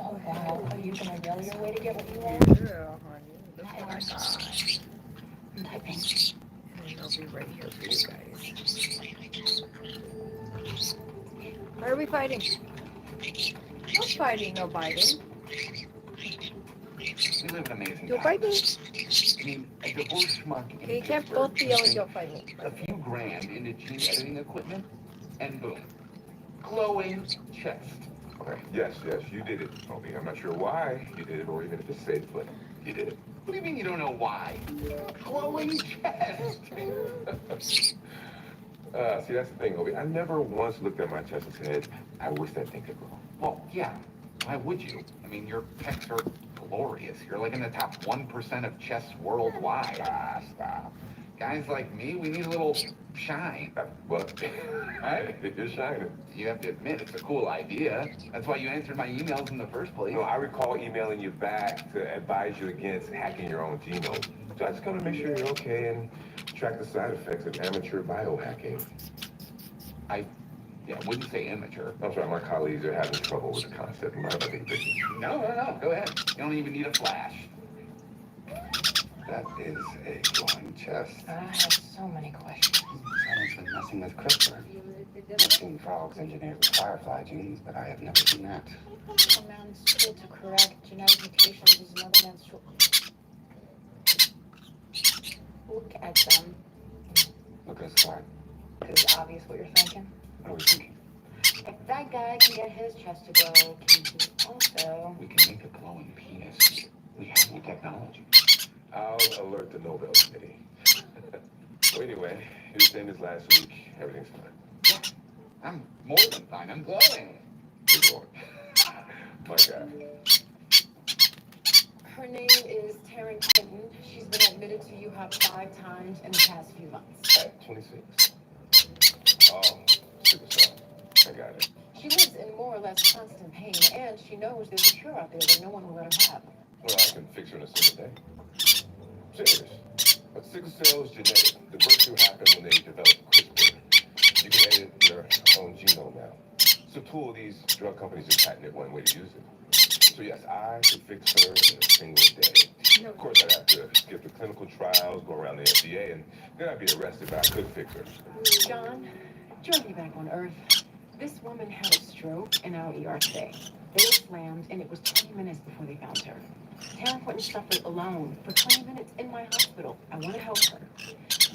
Speaker 6: Oh, wow. Are you going to yell your way to get what you want?
Speaker 1: Yeah, honey. Look what I got.
Speaker 3: I'm typing.
Speaker 1: And I'll be right here for you guys. Why are we fighting? No fighting, no biting.
Speaker 10: We live in amazing
Speaker 1: Don't bite me.
Speaker 10: I mean, a divorce market.
Speaker 1: Okay, you can't both be yelling, don't fight me.
Speaker 10: A few grand into gene editing equipment, and boom. Glowing chest.
Speaker 5: Okay, yes, you did it, Obi. I'm not sure why you did it or even if it's safe, but you did it. What do you mean you don't know why? Glowing chest.
Speaker 8: See, that's the thing, Obi. I never once looked at my chest and said, I wish that thing could glow.
Speaker 5: Well, yeah. Why would you? I mean, your pecs are glorious. You're like in the top 1% of chests worldwide. Ah, stop. Guys like me, we need a little shine.
Speaker 8: What?
Speaker 5: Right?
Speaker 8: You're shining.
Speaker 5: You have to admit, it's a cool idea. That's why you answered my emails in the first place.
Speaker 8: No, I recall emailing you back to advise you against hacking your own genome. So I just gotta make sure you're okay and track the side effects of amateur biohacking.
Speaker 5: Yeah, wouldn't say amateur.
Speaker 8: I'm sorry, my colleagues are having trouble with the concept. Mind if I take a picture?
Speaker 5: No. Go ahead. You don't even need a flash.
Speaker 10: That is a glowing chest.
Speaker 3: I have so many questions.
Speaker 10: Someone's been messing with CRISPR. I've seen frogs engineered with firefly genes, but I have never seen that.
Speaker 3: A man's tool to correct genetic mutations is another man's tool. Look at them.
Speaker 10: Look at this card.
Speaker 3: Is it obvious what you're thinking?
Speaker 10: What are we thinking?
Speaker 3: If that guy can get his chest to go, can he also?
Speaker 5: We can make a glowing penis. We have the technology.
Speaker 8: I'll alert the Nobel Committee. So anyway, he was saying this last week. Everything's fine.
Speaker 5: Yeah, I'm more than fine. I'm glowing.
Speaker 8: You're going. My God.
Speaker 12: Her name is Taryn Clinton. She's been admitted to UHUB 5 times in the past few months.
Speaker 8: At 26. Oh, sickle cell. I got it.
Speaker 12: She lives in more or less constant pain, and she knows there's a cure out there that no one will let her have.
Speaker 8: Well, I can fix her in a single day. Serious. But sickle cell is genetic. The breakthrough happened when they developed CRISPR. You can edit your own genome now. It's a tool these drug companies have patented one way to use it. So yes, I could fix her in a single day. Of course, I'd have to skip the clinical trials, go around the FDA, and then I'd be arrested, but I could fix her.
Speaker 12: John, join me back on Earth. This woman had a stroke in our ER today. They were slammed, and it was 20 minutes before they found her. Taryn Quentin suffered alone for 20 minutes in my hospital. I want to help her.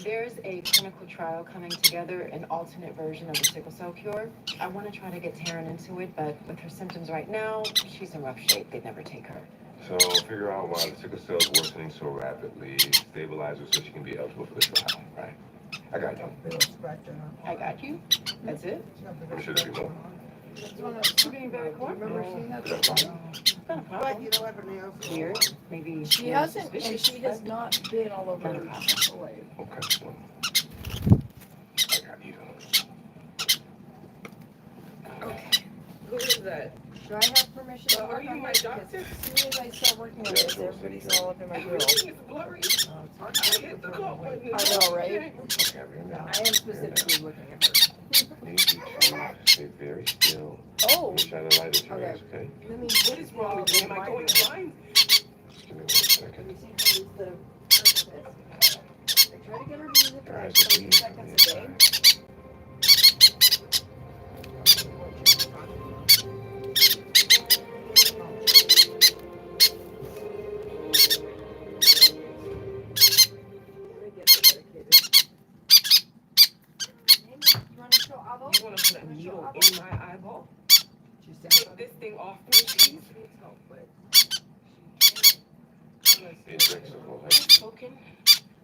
Speaker 12: There's a clinical trial coming together, an alternate version of the sickle cell cure. I want to try to get Taryn into it, but with her symptoms right now, she's in rough shape. They'd never take her.
Speaker 8: So figure out why the sickle cell is worsening so rapidly, stabilize her so she can be eligible for the trial, right? I got you.
Speaker 12: I got you. That's it?
Speaker 8: I'm sure there'll be more.
Speaker 12: You're being very cooperative.
Speaker 2: Remember seeing that?
Speaker 12: Not a
Speaker 2: But
Speaker 12: problem.
Speaker 2: you know what her nails are?
Speaker 12: Weird. Maybe
Speaker 1: She
Speaker 12: you're
Speaker 1: hasn't, and
Speaker 12: suspicious,
Speaker 1: she has
Speaker 12: but
Speaker 1: not been all over
Speaker 12: not a
Speaker 1: her
Speaker 12: problem.
Speaker 1: life.
Speaker 8: Okay, well, I got you.
Speaker 1: Okay.
Speaker 4: Who is that?
Speaker 1: Do I have permission to
Speaker 4: Are
Speaker 1: work
Speaker 4: you
Speaker 1: on
Speaker 4: my
Speaker 1: this?
Speaker 4: doctor?
Speaker 1: Because as soon as I start working on this, everybody's all up in my grill.
Speaker 4: Everything is blurry. I hit the call button.
Speaker 1: I know, right?
Speaker 8: Okay, Rihanna.
Speaker 1: I am specifically looking at her.
Speaker 8: I need you to stay very still.
Speaker 1: Oh,
Speaker 8: And shine a light at your
Speaker 1: okay.
Speaker 8: eyes, okay?
Speaker 1: Let me,
Speaker 4: What is wrong with me? Am I going blind?
Speaker 8: Just give me 1 second.
Speaker 1: Let me see who's the purpose. I try to get her music for like
Speaker 8: Guys,
Speaker 1: 30
Speaker 8: it's
Speaker 1: seconds a day.
Speaker 4: You want to put a needle in my eyeball? Take this thing off me, please.
Speaker 8: Injectable,
Speaker 4: I've spoken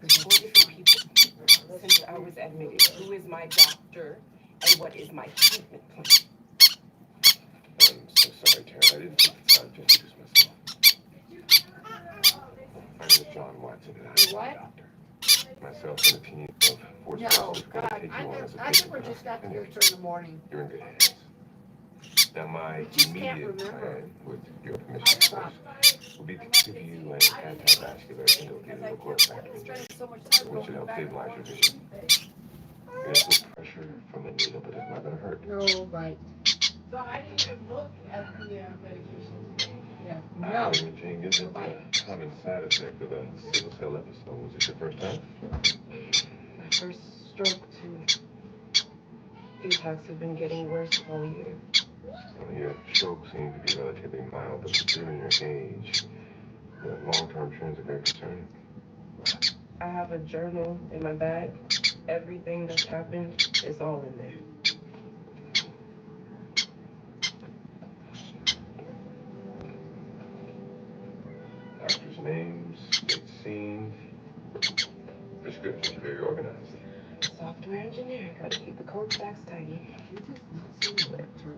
Speaker 4: to 4 different people since I was admitted. Who is my doctor and what is my treatment plan?
Speaker 8: I'm so sorry, Taryn. I didn't take the time to introduce myself. My name is John Watson, and I'm a
Speaker 2: What?
Speaker 8: doctor. Myself and a team of 4
Speaker 2: No,
Speaker 8: specialists are going
Speaker 2: God,
Speaker 8: to take you on as a
Speaker 2: I
Speaker 8: patient.
Speaker 2: think we just got to
Speaker 8: Anyway,
Speaker 2: hear in the morning.
Speaker 8: you're in good hands. Now, my
Speaker 2: We just can't
Speaker 8: immediate
Speaker 2: remember.
Speaker 8: plan, with your permission, of course, will be to give you an antivascular endothelial growth factor,
Speaker 1: So much time
Speaker 8: which should
Speaker 1: going
Speaker 8: help
Speaker 1: back and
Speaker 8: stabilize your
Speaker 1: forth.
Speaker 8: vision. You're going to put pressure from the needle, but it's not going to hurt.
Speaker 2: No, right.
Speaker 4: So I didn't even look at the medications.
Speaker 2: Yeah.
Speaker 8: Eye imaging isn't a common side effect of a sickle cell episode. Was it your first time?
Speaker 4: My first stroke too. These attacks have been getting worse all year.
Speaker 8: Well, your stroke seemed to be relatively mild, but considering your age, the long-term trends are very concerning.
Speaker 4: I have a journal in my bag. Everything that's happened is all in there.
Speaker 8: Doctors' names, dates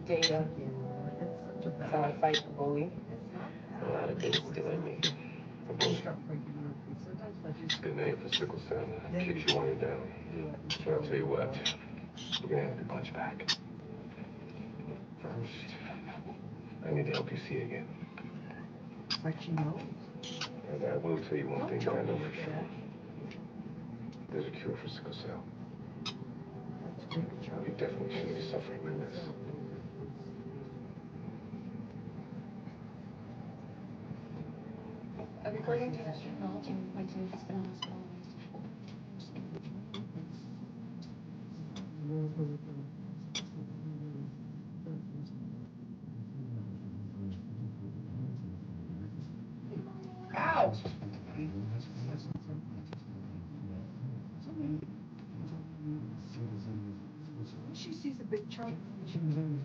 Speaker 4: Data. That's how I fight the bully.
Speaker 7: A lot of things still in me.
Speaker 5: Good name for sickle cell. Kicks you when you're down. But I'll tell you what, we're gonna have to punch back. First, I need to help you see again.
Speaker 2: But she knows.
Speaker 5: And I will tell you one thing that I know for sure. There's a cure for sickle cell. You definitely shouldn't be suffering like this.
Speaker 3: According to history, knowledge and Quentin has been hospitalized.
Speaker 2: Ow! She sees a big chunk.
Speaker 3: I'm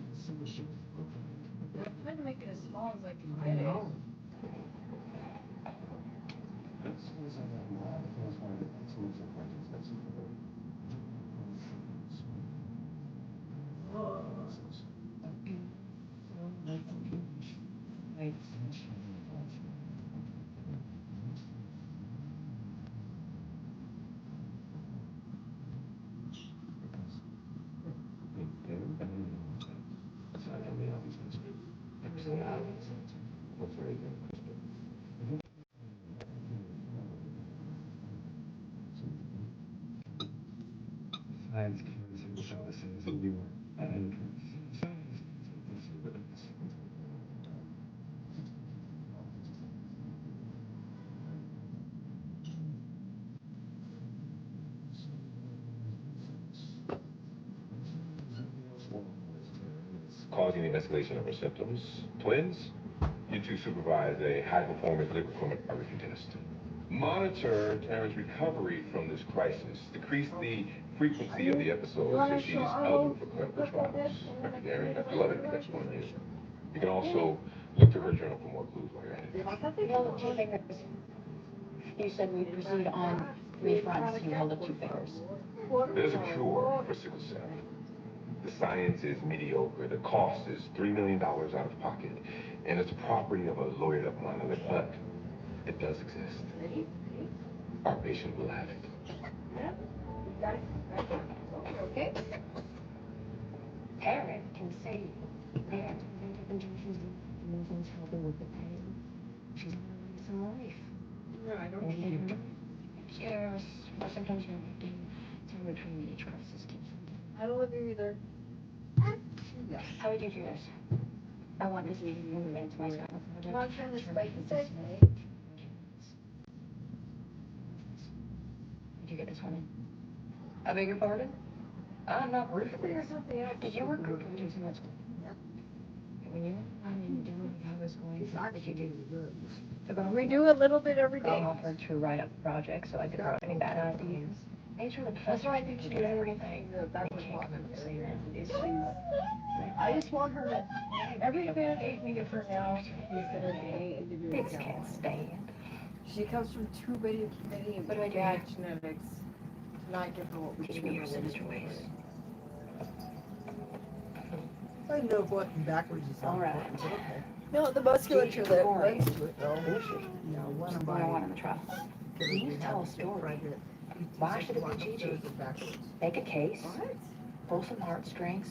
Speaker 3: trying to make it as small as I can get it.
Speaker 10: Science cures services and new entrance.
Speaker 5: Causing the escalation of her symptoms. Twins, you two supervise a high-performance liquid chromatography test. Monitor Taryn's recovery from this crisis. Decrease the frequency of the episodes so she's eligible for clinical trials. Gerry, I'd love it if that's one of you. You can also look to her journal for more clues while you're at it.
Speaker 3: You held up 2 fingers. You said we proceed on 3 fronts. You held up 2 fingers.
Speaker 5: There's a cure for sickle cell. The science is mediocre. The cost is $3 million out of pocket. And it's property of a lawyered up monolith. But it does exist. Our patient will have it.
Speaker 3: Okay. Taryn can see. There. Helping with the pain. She's learning some life.
Speaker 2: No, I don't need you.
Speaker 3: Yes. Or sometimes you're working in between each crisis.
Speaker 1: I don't love you either.
Speaker 3: How would you do this? I want this meeting movement to my style project.
Speaker 1: You want to turn this bike inside?
Speaker 3: Did you get this one in? I beg your pardon? I'm not rude. Did you work with computers in med school?
Speaker 2: Yep.
Speaker 3: When you didn't know how it was going, what did you do?
Speaker 1: We do a little bit every
Speaker 3: I
Speaker 1: day.
Speaker 3: offered to write up a project so I could throw any bad ideas. Made sure the professor
Speaker 1: That's why I think she
Speaker 3: did
Speaker 1: does
Speaker 3: everything.
Speaker 1: That's what I'm saying. I just want her to, every bit we can give her now, instead of getting individual.
Speaker 3: Pigs can't stand.
Speaker 1: She comes from too many
Speaker 3: What do I do?
Speaker 1: bad genetics. Not give her what we
Speaker 3: Teach
Speaker 1: can
Speaker 3: me
Speaker 1: give
Speaker 3: your
Speaker 1: her.
Speaker 3: sinister ways.
Speaker 2: I know going backwards is
Speaker 3: All right.
Speaker 2: okay.
Speaker 1: No, the musculature that
Speaker 3: Boring.
Speaker 1: runs to it though.
Speaker 2: Yeah, one of
Speaker 3: What I want
Speaker 2: my
Speaker 3: in the trial.
Speaker 2: kids,
Speaker 3: You
Speaker 2: we
Speaker 3: tell a
Speaker 2: have
Speaker 3: story.
Speaker 2: private
Speaker 3: Why
Speaker 2: PTs
Speaker 3: should it
Speaker 2: walk
Speaker 3: be Gigi?
Speaker 2: upstairs and backwards.
Speaker 3: Make a case.
Speaker 1: What?
Speaker 3: Pull some heartstrings.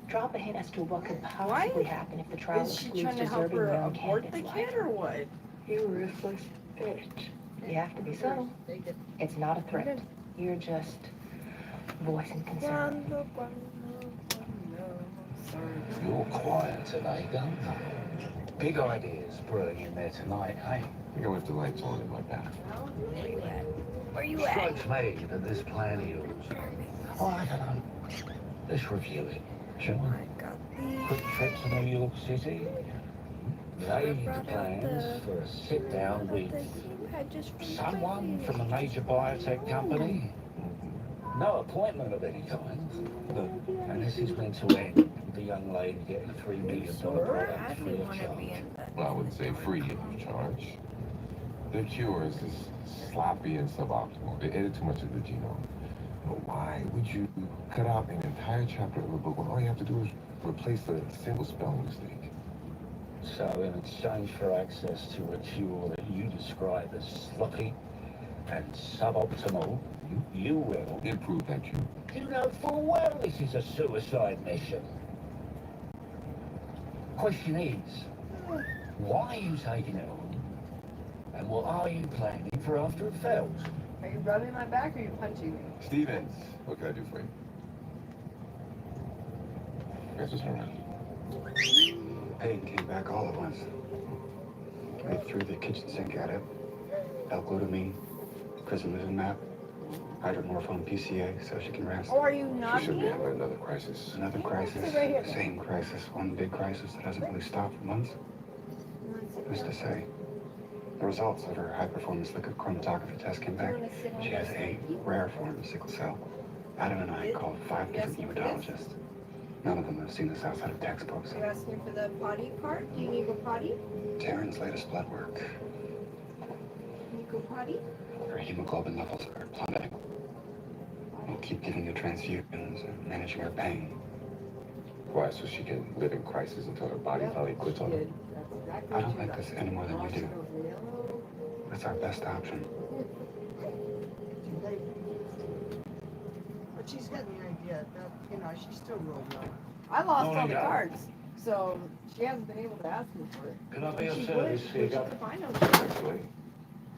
Speaker 3: Drop a hint as to what could
Speaker 1: Why?
Speaker 3: possibly happen if the trial
Speaker 1: Is she
Speaker 3: excludes
Speaker 1: trying to help
Speaker 3: deserving
Speaker 1: her
Speaker 3: young
Speaker 1: abort the
Speaker 3: candidates
Speaker 1: kid
Speaker 3: like
Speaker 1: or what?
Speaker 3: you ruthless bitch. You have to be subtle. It's not a threat. You're just voicing concern.
Speaker 11: You're quiet today, don't you? Big ideas brewing in there tonight, eh?
Speaker 5: I think I left the lights on in my bathroom.
Speaker 1: Where you at?
Speaker 11: Strikes me that this plan of yours. Oh, I don't know. Let's review it, shall we? Quick trip to New York City. Vague plans for a sit-down with someone from a major biotech company. No appointment of any kind. And this is meant to end with the young lady getting a $3 million product free of charge.
Speaker 5: Well, I wouldn't say free of charge. Their cure is just sloppy and suboptimal. They edit too much of the genome. But why would you cut out an entire chapter of a book when all you have to do is replace a single spelling mistake?
Speaker 11: So in exchange for access to a cure that you describe as sloppy and suboptimal, you will
Speaker 5: improve that cure.
Speaker 11: You know full well this is a suicide mission. Question is, why are you taking it on? And what are you planning for after it fails?
Speaker 2: Are you rubbing my back or are you punching me?
Speaker 5: Stevens, what can I do for you? Answers her around.
Speaker 10: Pain came back all at once. We threw the kitchen sink at it. L-glutamine, crizanlizumab, hydromorphone PCA so she can rest.
Speaker 2: Oh, are you
Speaker 5: She
Speaker 2: not
Speaker 5: should be
Speaker 2: me?
Speaker 5: having another crisis.
Speaker 10: Another crisis, the same crisis, one big crisis that hasn't really stopped for months. Who's to say? The results of her high-performance liquid chromatography test came back. She has a rare form of sickle cell. Adam and I called 5 different hematologists. None of them have seen this outside of textbooks.
Speaker 2: Are you asking for the potty part? Do you need to go potty?
Speaker 10: Taryn's latest blood work.
Speaker 2: Can you go potty?
Speaker 10: Her hemoglobin levels are plummeting. We'll keep giving her transfusions and managing her pain.
Speaker 5: Why? So she can live in crisis until her body finally quits on her?
Speaker 10: I don't like this any more than you do. That's our best option.
Speaker 2: But she's got the idea that, she's still real young. I lost all the cards, so she hasn't been able to ask me for it.
Speaker 11: Can I be of
Speaker 2: She
Speaker 11: service
Speaker 2: would,
Speaker 11: here,
Speaker 2: but she
Speaker 11: Gov?
Speaker 2: could find out.
Speaker 5: Actually,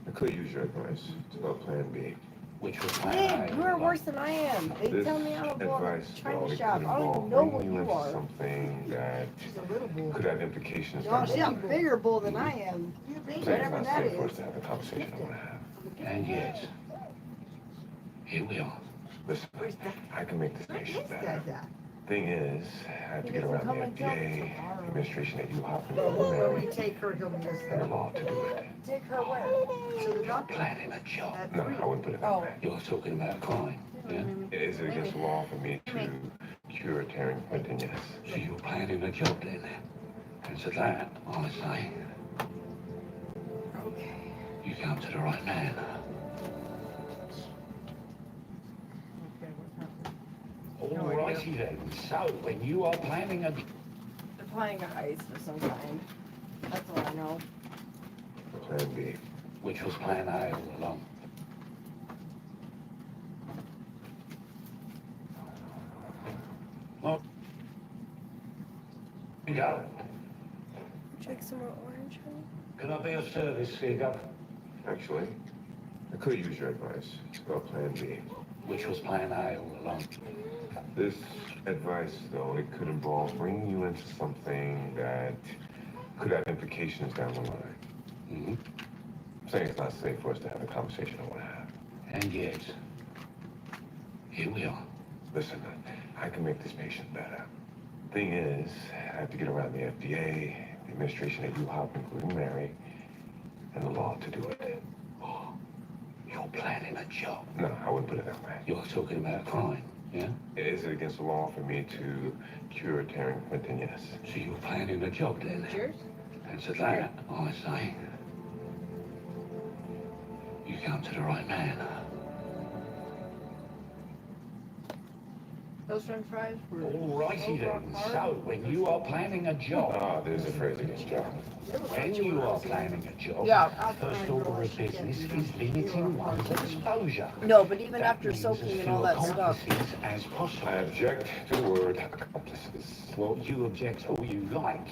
Speaker 5: I could use your advice. It's about Plan B.
Speaker 11: Which was
Speaker 2: Hey, you are worse than I am. They
Speaker 5: This
Speaker 2: tell me I'm a bull in
Speaker 5: advice
Speaker 2: the China
Speaker 5: only
Speaker 2: shop.
Speaker 5: could
Speaker 2: I don't even
Speaker 5: involve
Speaker 2: know what
Speaker 5: bringing you
Speaker 2: you
Speaker 5: into
Speaker 2: are.
Speaker 5: something that
Speaker 2: She's a little bull.
Speaker 5: could have implications
Speaker 2: No,
Speaker 5: down
Speaker 2: she's
Speaker 5: the
Speaker 2: a
Speaker 5: line.
Speaker 2: bigger bull than I am.
Speaker 5: Saying it's
Speaker 2: Whatever
Speaker 5: not
Speaker 2: that
Speaker 5: safe for us
Speaker 2: is.
Speaker 5: to have the conversation I want to have.
Speaker 11: And yet, here we are.
Speaker 5: Listen,
Speaker 2: Where's that?
Speaker 5: I can make this
Speaker 2: Where
Speaker 5: patient
Speaker 2: is
Speaker 5: better.
Speaker 2: that?
Speaker 5: Thing is, I have to get around the FDA, administration at UHOP,
Speaker 2: When we take her, he'll be
Speaker 5: and the law to do it.
Speaker 2: Take her where? To the doctor.
Speaker 11: Planning a job.
Speaker 5: No, I wouldn't put it that way.
Speaker 11: You're talking about crime, yeah?
Speaker 5: Is it against the law for me to cure Taryn Quinton? Yes.
Speaker 11: So you're planning a job then? And to that, I say,
Speaker 2: Okay.
Speaker 11: you come to the right man. Alrighty then. So, when you are planning a...
Speaker 2: They're playing a heist of some kind. That's all I know.
Speaker 5: Plan B.
Speaker 11: Which was plan A all along. Well, you go.
Speaker 1: Would you like some more orange, honey?
Speaker 11: Can I be of service, Gov?
Speaker 5: Actually, I could use your advice. It's about Plan B.
Speaker 11: Which was plan A all along.
Speaker 5: This advice, though, it could involve bringing you into something that could have implications down the line.
Speaker 11: Mm-hmm.
Speaker 5: I'm saying it's not safe for us to have the conversation I want to have.
Speaker 11: And yet, here we are.
Speaker 5: Listen, I can make this patient better. Thing is, I have to get around the FDA, the administration at UHOP, including Mary, and the law to do it.
Speaker 11: Oh, you're planning a job.
Speaker 5: No, I wouldn't put it that way.
Speaker 11: You're talking about crime, yeah?
Speaker 5: Is it against the law for me to cure Taryn Quinton? Yes.
Speaker 11: So you're planning a job then?
Speaker 2: Yours?
Speaker 11: And to that, I say, you come to the right man.
Speaker 2: Those french fries were...
Speaker 11: Alrighty then. So, when you are planning a job...
Speaker 5: Ah, there's a phrase against job.
Speaker 11: When you are planning a job,
Speaker 2: Yeah.
Speaker 11: first order of business is limiting one's exposure.
Speaker 2: No, but even
Speaker 11: That
Speaker 2: after
Speaker 11: means
Speaker 2: soaking
Speaker 11: as
Speaker 2: and all
Speaker 11: few
Speaker 2: that stuff.
Speaker 11: accomplices as possible.
Speaker 5: I object to the word accomplices.
Speaker 11: Well, you object all you like.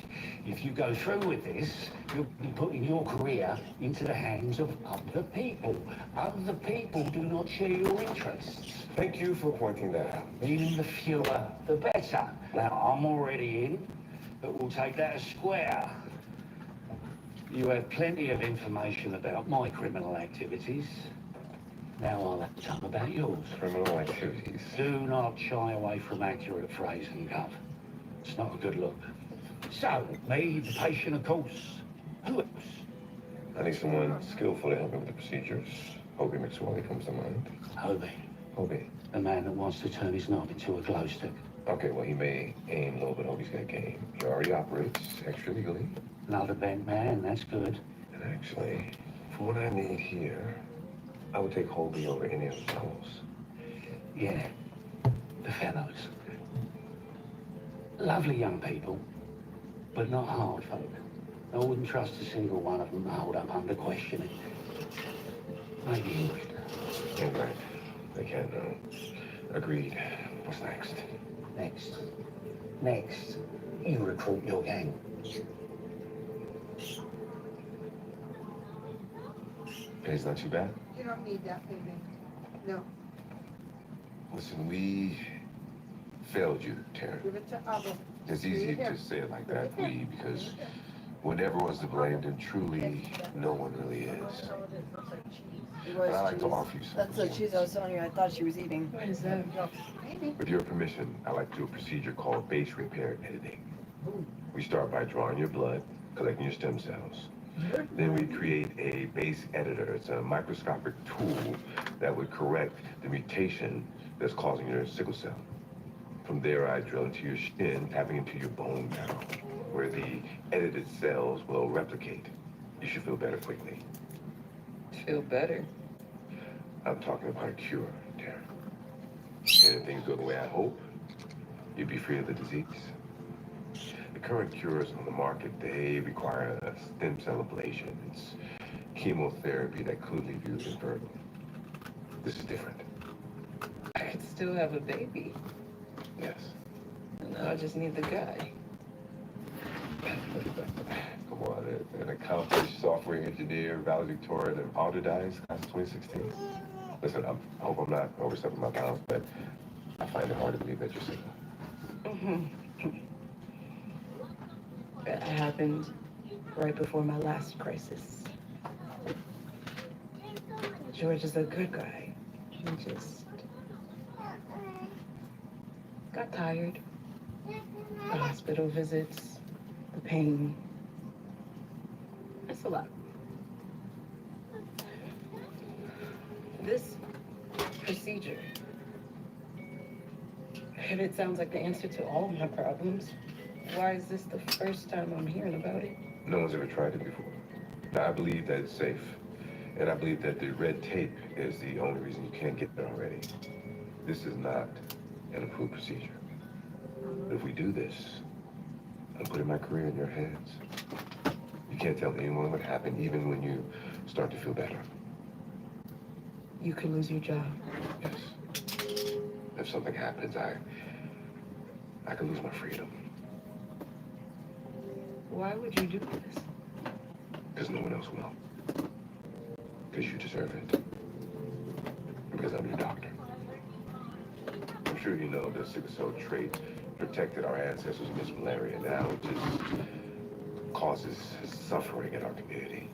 Speaker 11: If you go through with this, you'll be putting your career into the hands of other people. Other people do not share your interests.
Speaker 5: Thank you for pointing that out.
Speaker 11: Meaning the fewer, the better. Now, I'm already in, but we'll take that as square. You have plenty of information about my criminal activities. Now I'll have to talk about yours.
Speaker 5: Criminal activities.
Speaker 11: Do not shy away from accurate phrasing, Gov. It's not a good look. So, me, the patient, of course. Who else?
Speaker 5: I need someone skillful to help me with the procedures. Hobie McSorley comes to mind.
Speaker 11: Hobie.
Speaker 5: Hobie.
Speaker 11: The man that wants to turn his knob into a glow stick.
Speaker 5: Okay, well, he may aim low, but Hobie's got game. He already operates extra-legally.
Speaker 11: Not a bent man, that's good.
Speaker 5: And actually, for what I need here, I would take Hobie over any of the tools.
Speaker 11: Yeah, the fellows. Lovely young people, but not hard folk. I wouldn't trust a single one of them to hold up under questioning. Maybe you would.
Speaker 5: Yeah, right. I can, agreed. What's next?
Speaker 11: Next, you recruit your gang.
Speaker 5: Pay's not too bad.
Speaker 2: You don't need that, baby. No.
Speaker 5: Listen, we failed you, Taryn.
Speaker 2: Give it to Abba.
Speaker 5: It's easy to say it like that, we, because when everyone's to blame, then truly no one really is.
Speaker 1: It
Speaker 5: But
Speaker 1: was
Speaker 5: I like to
Speaker 1: cheese.
Speaker 5: offer you
Speaker 1: That's
Speaker 5: something.
Speaker 1: the cheese I was telling you I thought she was eating.
Speaker 2: What is that?
Speaker 5: With your permission, I like to do a procedure called base repair editing. We start by drawing your blood, collecting your stem cells. Then we create a base editor. It's a microscopic tool that would correct the mutation that's causing your sickle cell. From there, I drill into your skin, tapping into your bone marrow, where the edited cells will replicate. You should feel better quickly.
Speaker 4: Feel better.
Speaker 5: I'm talking about a cure, Darren. And if things go the way I hope, you'll be free of the disease. The current cures on the market, they require a stem cell ablation. It's chemotherapy that could leave you infertile. This is different.
Speaker 4: I could still have a baby.
Speaker 5: Yes.
Speaker 4: Now I just need the guy.
Speaker 5: Come on, an accomplished software engineer, valedictorian of Autodice, class of 2016. Listen, I hope I'm not overstepping my bounds, but I find it hard to believe that you're single.
Speaker 4: That happened right before my last crisis. George is a good guy. He just got tired. The hospital visits, the pain. It's a lot. This procedure, and it sounds like the answer to all of my problems. Why is this the first time I'm hearing about it?
Speaker 5: No one's ever tried it before. Now, I believe that it's safe. And I believe that the red tape is the only reason you can't get there already. This is not an approved procedure. But if we do this, I'm putting my career in your hands. You can't tell anyone what happened, even when you start to feel better.
Speaker 4: You could lose your job.
Speaker 5: Yes. If something happens, I could lose my freedom.
Speaker 4: Why would you do this?
Speaker 5: Because no one else will. Because you deserve it. Because I'm your doctor. I'm sure you know the sickle cell trait protected our ancestors against malaria. Now it just causes suffering in our community.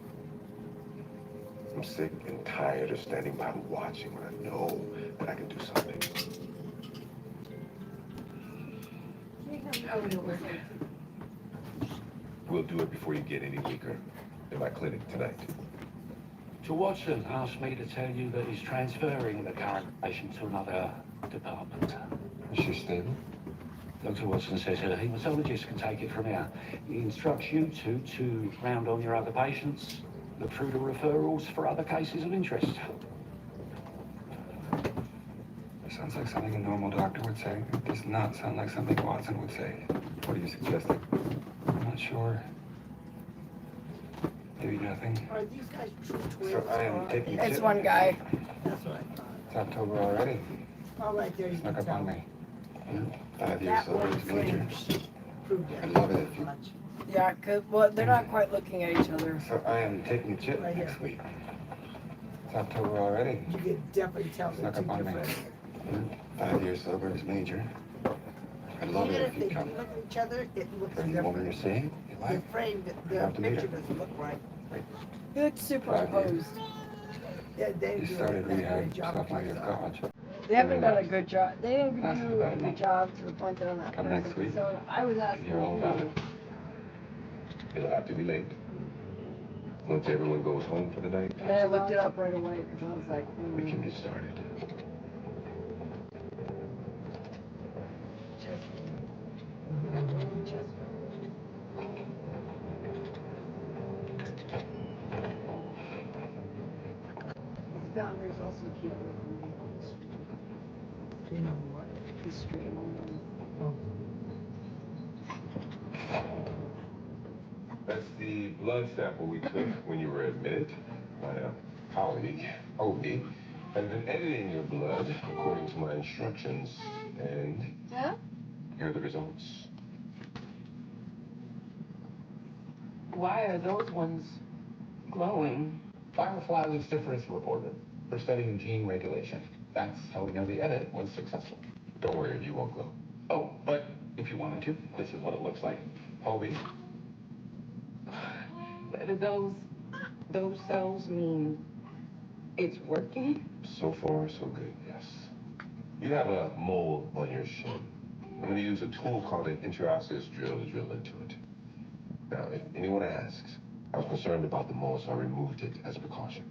Speaker 5: I'm sick and tired of standing by watching when I know that I can do something.
Speaker 4: How would it work?
Speaker 5: We'll do it before you get any weaker in my clinic tonight.
Speaker 11: Dr. Watson asked me to tell you that he's transferring the current patient to another department.
Speaker 10: Is she stable?
Speaker 11: Dr. Watson says a hematologist can take it from here. He instructs you two to round on your other patients, look through the referrals for other cases of interest.
Speaker 10: Sounds like something a normal doctor would say. It does not sound like something Watson would say. What are you suggesting? I'm not sure. Maybe nothing.
Speaker 2: Are these guys true twins?
Speaker 10: So I am taking
Speaker 1: It's
Speaker 10: chip.
Speaker 1: one guy.
Speaker 2: That's what I thought.
Speaker 10: It's October already.
Speaker 2: All right, there you
Speaker 10: Snuck
Speaker 2: can
Speaker 10: up on
Speaker 2: tell.
Speaker 10: me. 5 years
Speaker 2: That
Speaker 10: sober
Speaker 2: one
Speaker 10: is major.
Speaker 2: flinch proved it.
Speaker 10: I'd love it if you...
Speaker 2: Much.
Speaker 1: Yeah, cause well, they're not quite looking at each other.
Speaker 10: So I am taking chip
Speaker 2: Right
Speaker 10: next
Speaker 2: here.
Speaker 10: week. It's October already.
Speaker 2: You can definitely tell they're
Speaker 10: Snuck
Speaker 2: two
Speaker 10: up on me.
Speaker 2: different.
Speaker 10: 5 years sober is major. I'd love
Speaker 2: Even
Speaker 10: it
Speaker 2: if
Speaker 10: if
Speaker 2: they
Speaker 10: you'd come.
Speaker 2: look at each other, it looks
Speaker 10: For the woman you're
Speaker 2: different.
Speaker 10: seeing, you
Speaker 2: The
Speaker 10: like?
Speaker 2: frame,
Speaker 10: You have
Speaker 2: the
Speaker 10: to meet
Speaker 2: picture
Speaker 10: her.
Speaker 2: doesn't look right.
Speaker 1: He looks superimposed.
Speaker 2: Yeah, they
Speaker 10: You
Speaker 2: do
Speaker 10: started
Speaker 2: a great
Speaker 10: rehab
Speaker 2: job of
Speaker 10: sophomore year of college.
Speaker 1: They haven't done a good job. They didn't
Speaker 10: Ask
Speaker 1: do
Speaker 10: about
Speaker 1: a
Speaker 10: me.
Speaker 1: good job to the point that I'm not.
Speaker 10: Come next week.
Speaker 1: So I was asking.
Speaker 10: You're all about it.
Speaker 5: It'll have to be late. Once everyone goes home for the night,
Speaker 1: And then I looked it up right away because I was like,
Speaker 5: we can get started.
Speaker 1: Boundaries also keep it from me. history.
Speaker 5: That's the blood sample we took when you were admitted. My colleague, Obi, has been editing your blood according to my instructions, and here are the results.
Speaker 4: Why are those ones glowing?
Speaker 10: Firefly's difference reporter. We're studying gene regulation. That's how we know the edit was successful.
Speaker 5: Don't worry, you won't glow.
Speaker 10: Oh, but if you wanted to, this is what it looks like.
Speaker 5: Obi,
Speaker 4: Those cells mean it's working?
Speaker 5: so far so good, yes. You have a mole on your shin. I'm going to use a tool called an intraosseous drill to drill into it. Now, if anyone asks, I was concerned about the mole, so I removed it as a precaution.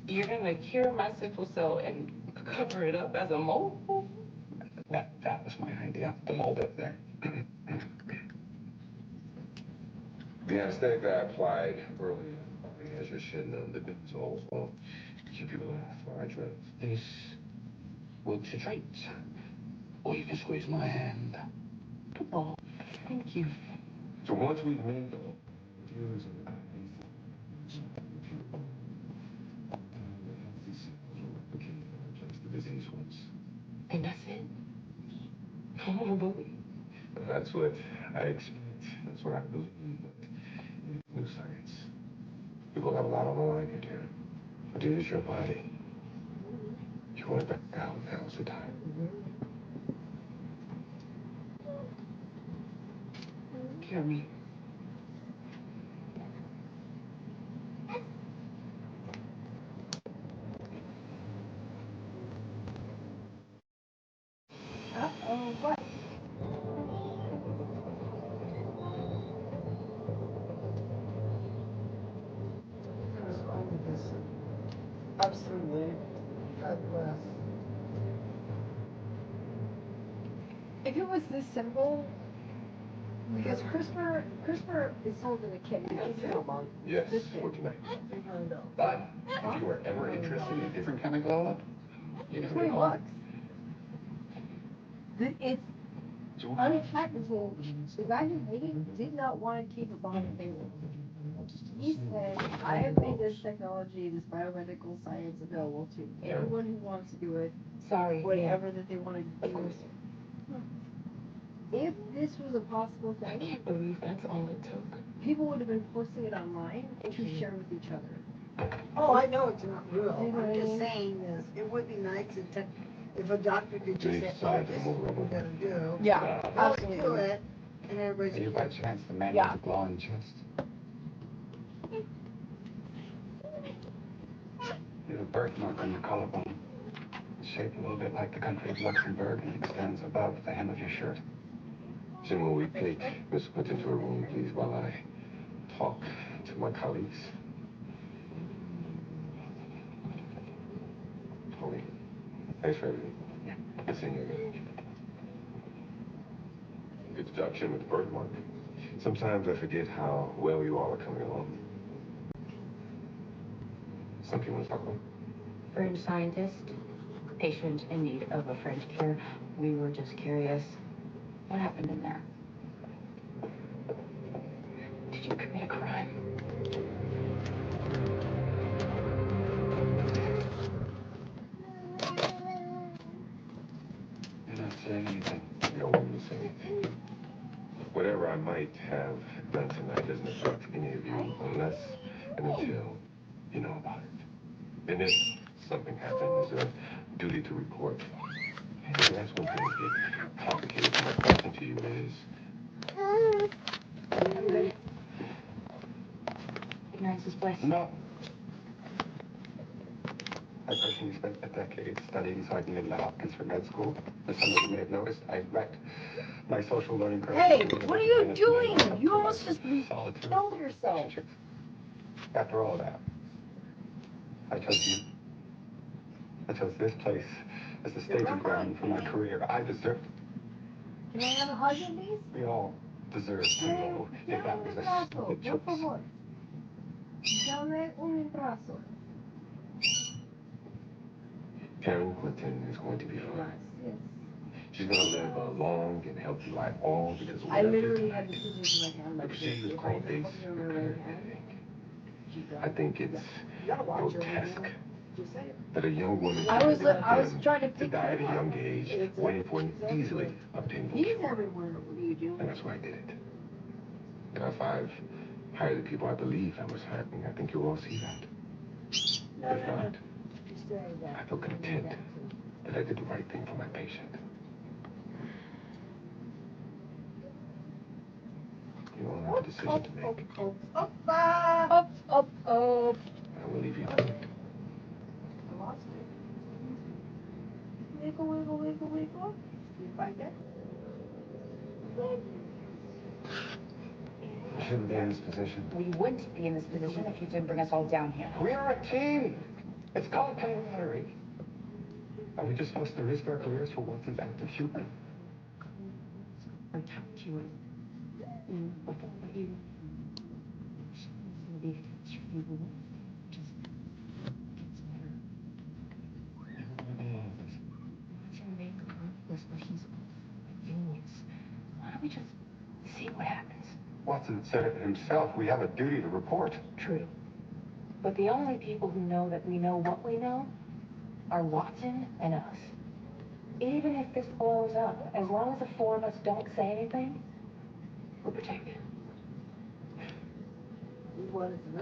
Speaker 4: You're gonna cure my sickle cell and cover it up as a mole?
Speaker 10: That was my idea. The mole bit there.
Speaker 5: The anesthetic that I applied earlier has your shin numb. The dental will keep you alive while I drill.
Speaker 10: This will titrate. Or you can squeeze my hand.
Speaker 4: Oh, thank you.
Speaker 5: So once we've made the use replace the disease ones.
Speaker 4: And that's it? Oh, boy.
Speaker 5: That's what I expect. That's what I believe. But new science. People have a lot on the line here, dear. But it is your body. You want it back out. Now's the time.
Speaker 4: Cure me.
Speaker 2: What? What's wrong with this? Absolutely. God bless.
Speaker 14: If it was this simple, because CRISPR is sold in a kit.
Speaker 5: Yes, for tonight.
Speaker 10: But if you were ever interested in a different kind of glow up, you know who to
Speaker 14: $20.
Speaker 10: call.
Speaker 14: It's unpatentable. The guy who made it did not want to keep it behind the paywall. He said, I have made this technology, this biomedical science available to anyone who wants to do it.
Speaker 4: Sorry.
Speaker 14: Whatever that they want to do. If this was a possible
Speaker 4: I
Speaker 14: thing,
Speaker 4: can't believe that's all it took.
Speaker 14: people would have been posting it online to share with each other.
Speaker 2: Oh, I know it's not real.
Speaker 14: You know what
Speaker 2: I'm
Speaker 14: I
Speaker 2: just
Speaker 14: mean?
Speaker 2: saying is, it would be nice if a doctor could just say, oh, this is what we're gonna do.
Speaker 14: Yeah,
Speaker 2: Let's
Speaker 14: absolutely.
Speaker 2: do it, and everybody's.
Speaker 10: Are you by chance the man
Speaker 14: Yeah.
Speaker 10: with the glowing chest? You have a birthmark on your collarbone. It's shaped a little bit like the country of Luxembourg and extends above the hem of your shirt.
Speaker 5: Jim, will we take Miss Clinton to her room, please, while I talk to my colleagues? Tony, thanks for everything. Good seeing you again. Good job, Jim, with the birthmark. Sometimes I forget how well you all are coming along. Something you want to talk about?
Speaker 3: Fringe scientist, patient in need of a fringe cure. We were just curious. What happened in there? Did you commit a crime?
Speaker 10: You're not saying anything.
Speaker 5: You don't want me to say anything. Whatever I might have done tonight doesn't affect any of you unless and until you know about it. And if something happens, there's a duty to report. And that's when things get complicated. My question to you is,
Speaker 3: I'm good. Ignorance is bliss.
Speaker 10: No. I personally spent a decade studying so I can get into Hopkins for med school. As some of you may have noticed, I wrecked my social learning curve.
Speaker 14: Hey, what are you doing? You almost just
Speaker 10: solitude
Speaker 14: killed yourself.
Speaker 10: relationships. After all that, I chose you. I chose this place as the staging ground for my career. I deserved it.
Speaker 14: Can I have a hug at least?
Speaker 10: We all deserve to know if that was a stupid
Speaker 14: Por
Speaker 10: choice.
Speaker 14: favor. Dame un abrazo.
Speaker 5: Karen Clinton is going to be fine.
Speaker 14: Yes.
Speaker 5: She's gonna live a long and healthy life, all because of what
Speaker 14: I
Speaker 5: I did
Speaker 14: literally
Speaker 5: tonight.
Speaker 14: had the scissors in my hand.
Speaker 5: The
Speaker 14: Like,
Speaker 5: procedure is
Speaker 14: if I
Speaker 5: called
Speaker 14: had
Speaker 5: ACE
Speaker 14: something on my right
Speaker 5: repair,
Speaker 14: hand,
Speaker 5: I think it's grotesque that a young woman
Speaker 14: I was
Speaker 5: condemned
Speaker 14: trying to
Speaker 5: to
Speaker 14: pick
Speaker 5: die at a
Speaker 14: her up.
Speaker 5: young age, waiting for an easily obtainable
Speaker 14: He's
Speaker 5: cure.
Speaker 14: everywhere. What are you doing?
Speaker 5: And that's why I did it. Now, if I've hired the people I believe I was hiring, I think you'll all see that. If not, I feel content that I did the right thing for my patient. You all have a decision to make.
Speaker 14: Up. I
Speaker 5: will leave you to it.
Speaker 14: lost it. Wiggle. You find it?
Speaker 10: We shouldn't be in this position.
Speaker 3: We wouldn't be in this position if you didn't bring us all down here.
Speaker 10: We are a team. It's called camaraderie. Are we just supposed to risk our careers for Watson's active shooter?
Speaker 3: I talked to you before you maybe just he's genius. Why don't we just see what happens?
Speaker 10: Watson said it himself. We have a duty to report.
Speaker 3: True. But the only people who know that we know what we know are Watson and us. Even if this blows up, as long as the four of us don't say anything, we're protected.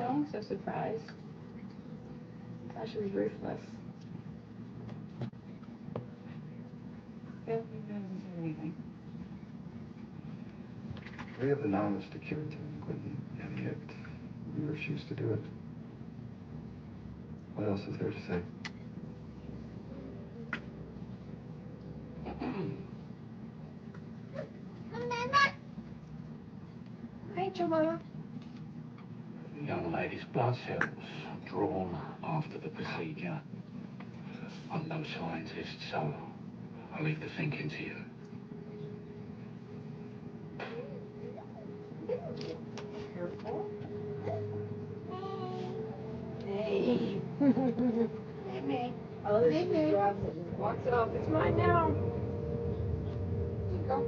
Speaker 3: I'm so surprised. Thought she was ruthless. Family doesn't say anything.
Speaker 10: We have the knowledge to cure Tim Quinton, and yet we refuse to do it. What else is there to say?
Speaker 14: Hey, Mama.
Speaker 11: The young lady's blood cells drawn after the procedure. I'm no scientist, so I'll leave the thinking to you.
Speaker 14: Careful. Hey. Hey, May. Oh, hey, May. Walks it off. It's mine now. You go.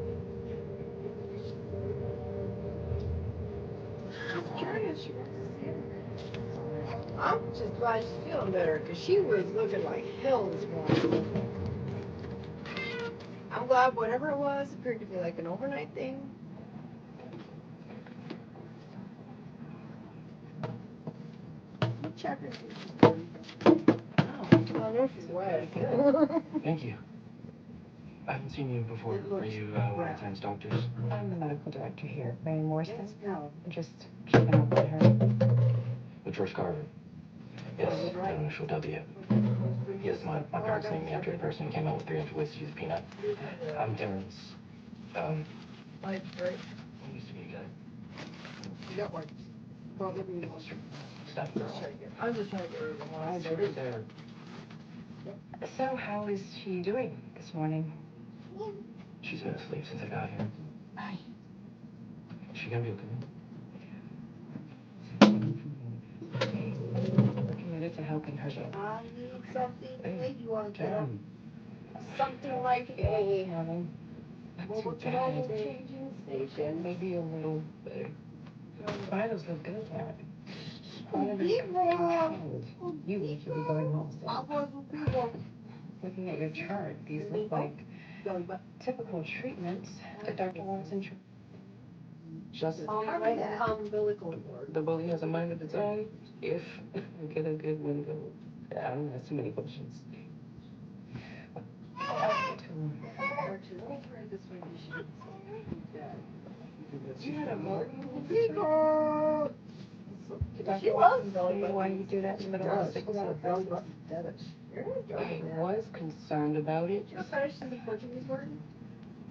Speaker 14: She's curious. She wants to see it. I'm just glad she's feeling better because she was looking like hell this morning. I'm glad whatever it was appeared to be like an overnight thing. What chapter is this? Oh, I know she's wet.
Speaker 7: Thank you. I haven't seen you before. Are you Bedtime's doctors?
Speaker 3: I'm the medical director here, Mary Morrison. No, just keeping up with her.
Speaker 7: With George Carver. Yes, no initial W. Yes, my parents named me after the person who came out with 300 ways to use a peanut. I'm Terrence.
Speaker 14: Like, right?
Speaker 7: I used to be a guy.
Speaker 14: You got one. Well, let me
Speaker 7: Stop.
Speaker 14: I'm just trying to get rid of the one I said.
Speaker 7: There.
Speaker 3: So, how is she doing this morning?
Speaker 7: She's been asleep since I got here. She gonna be okay.
Speaker 3: We're committed to helping her, though.
Speaker 14: I need something to make you want to get up. Something like a mobile telephone changing station.
Speaker 3: Maybe a little better. Vitals look good, Karen. You should be going home soon. Looking at your chart, these look like typical treatments that Dr. Watson just
Speaker 14: umbilical cord.
Speaker 3: the bully has a mind of its own. If we get a good window. I don't ask too many questions. You had a morning. She was. Why you do that in the middle of the sickness? I was concerned about it.
Speaker 14: Did you finish the Portuguese word?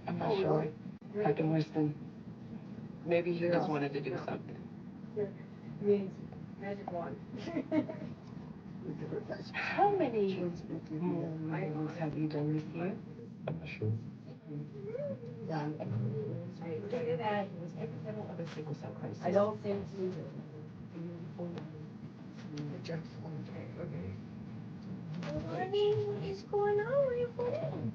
Speaker 3: I'm not sure. Dr. Winston. Maybe he just wanted to do something.
Speaker 14: Means magic wand.
Speaker 3: How many meetings have you done this year?
Speaker 7: I'm not sure.
Speaker 14: I don't think so.
Speaker 3: Okay.
Speaker 14: What is going on? Where are you going?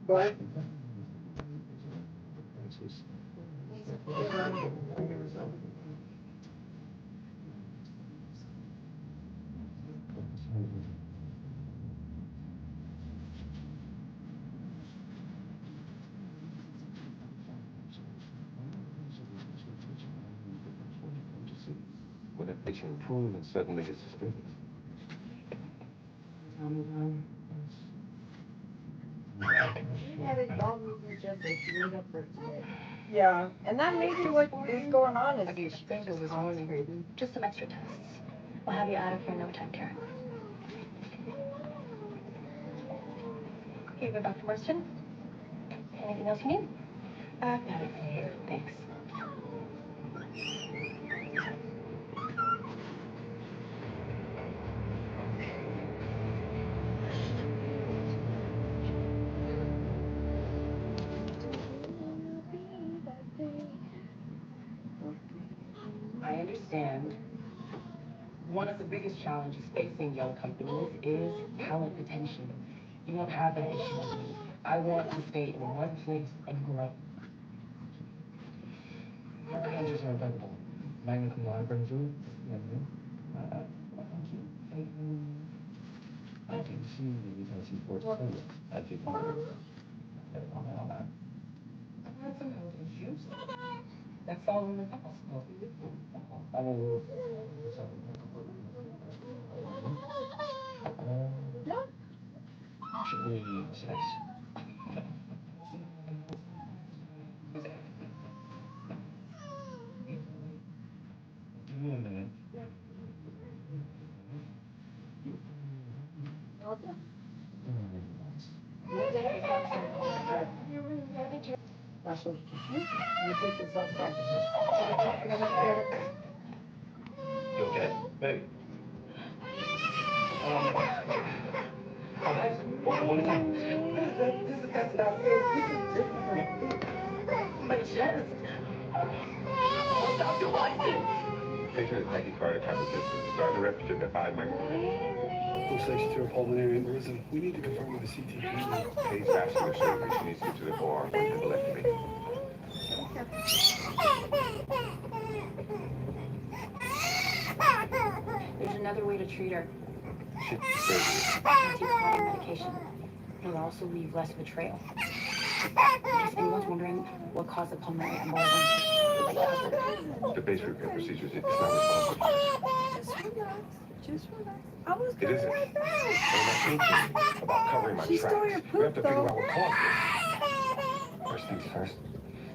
Speaker 2: But
Speaker 5: When it makes you improve and suddenly it's suspicious.
Speaker 14: She had a dog movement just like she made up for it today.
Speaker 2: yeah, and that may be what is going on. Is
Speaker 3: Okay, she thinks it was hungry. Just some extra tests. We'll have you out of here in no time, Karen. Here you go, Dr. Marston. Anything else you need? I've got it for you. Thanks.
Speaker 4: I understand. One of the biggest challenges facing young companies is talent retention. You won't have that issue with me. I want to stay in one place and grow.
Speaker 7: Your countries are available. Magna cum laude brings you. I can see because he portfolio. As you can comment on that.
Speaker 4: That's some healthy juice. That's all in the house.
Speaker 7: I mean, should we say? Give me a minute.
Speaker 2: Russell, you take yourself back.
Speaker 7: You okay? Baby.
Speaker 4: That's not it. My chest. Stop your license.
Speaker 5: Patient has tachycardic hypertension. Start the repression at 5 micrograms.
Speaker 8: Looks like she's through a pulmonary embolism. We need to confirm with the CTP.
Speaker 5: Case vascular surgery. She needs to get to the OR for embolectomy.
Speaker 3: There's another way to treat her.
Speaker 5: Surgery.
Speaker 3: Anti-clotting medication. It'll also leave less of a trail. In case anyone's wondering what caused the pulmonary embolism.
Speaker 5: The base repair procedures, it's not responsible.
Speaker 1: Just relax. Just relax. I was
Speaker 5: It
Speaker 1: going
Speaker 5: isn't.
Speaker 1: right back.
Speaker 5: I'm not thinking about covering my
Speaker 1: She
Speaker 5: tracks.
Speaker 1: stole your
Speaker 5: We have
Speaker 1: poop,
Speaker 5: to figure
Speaker 1: though.
Speaker 5: out what caused
Speaker 10: First things first.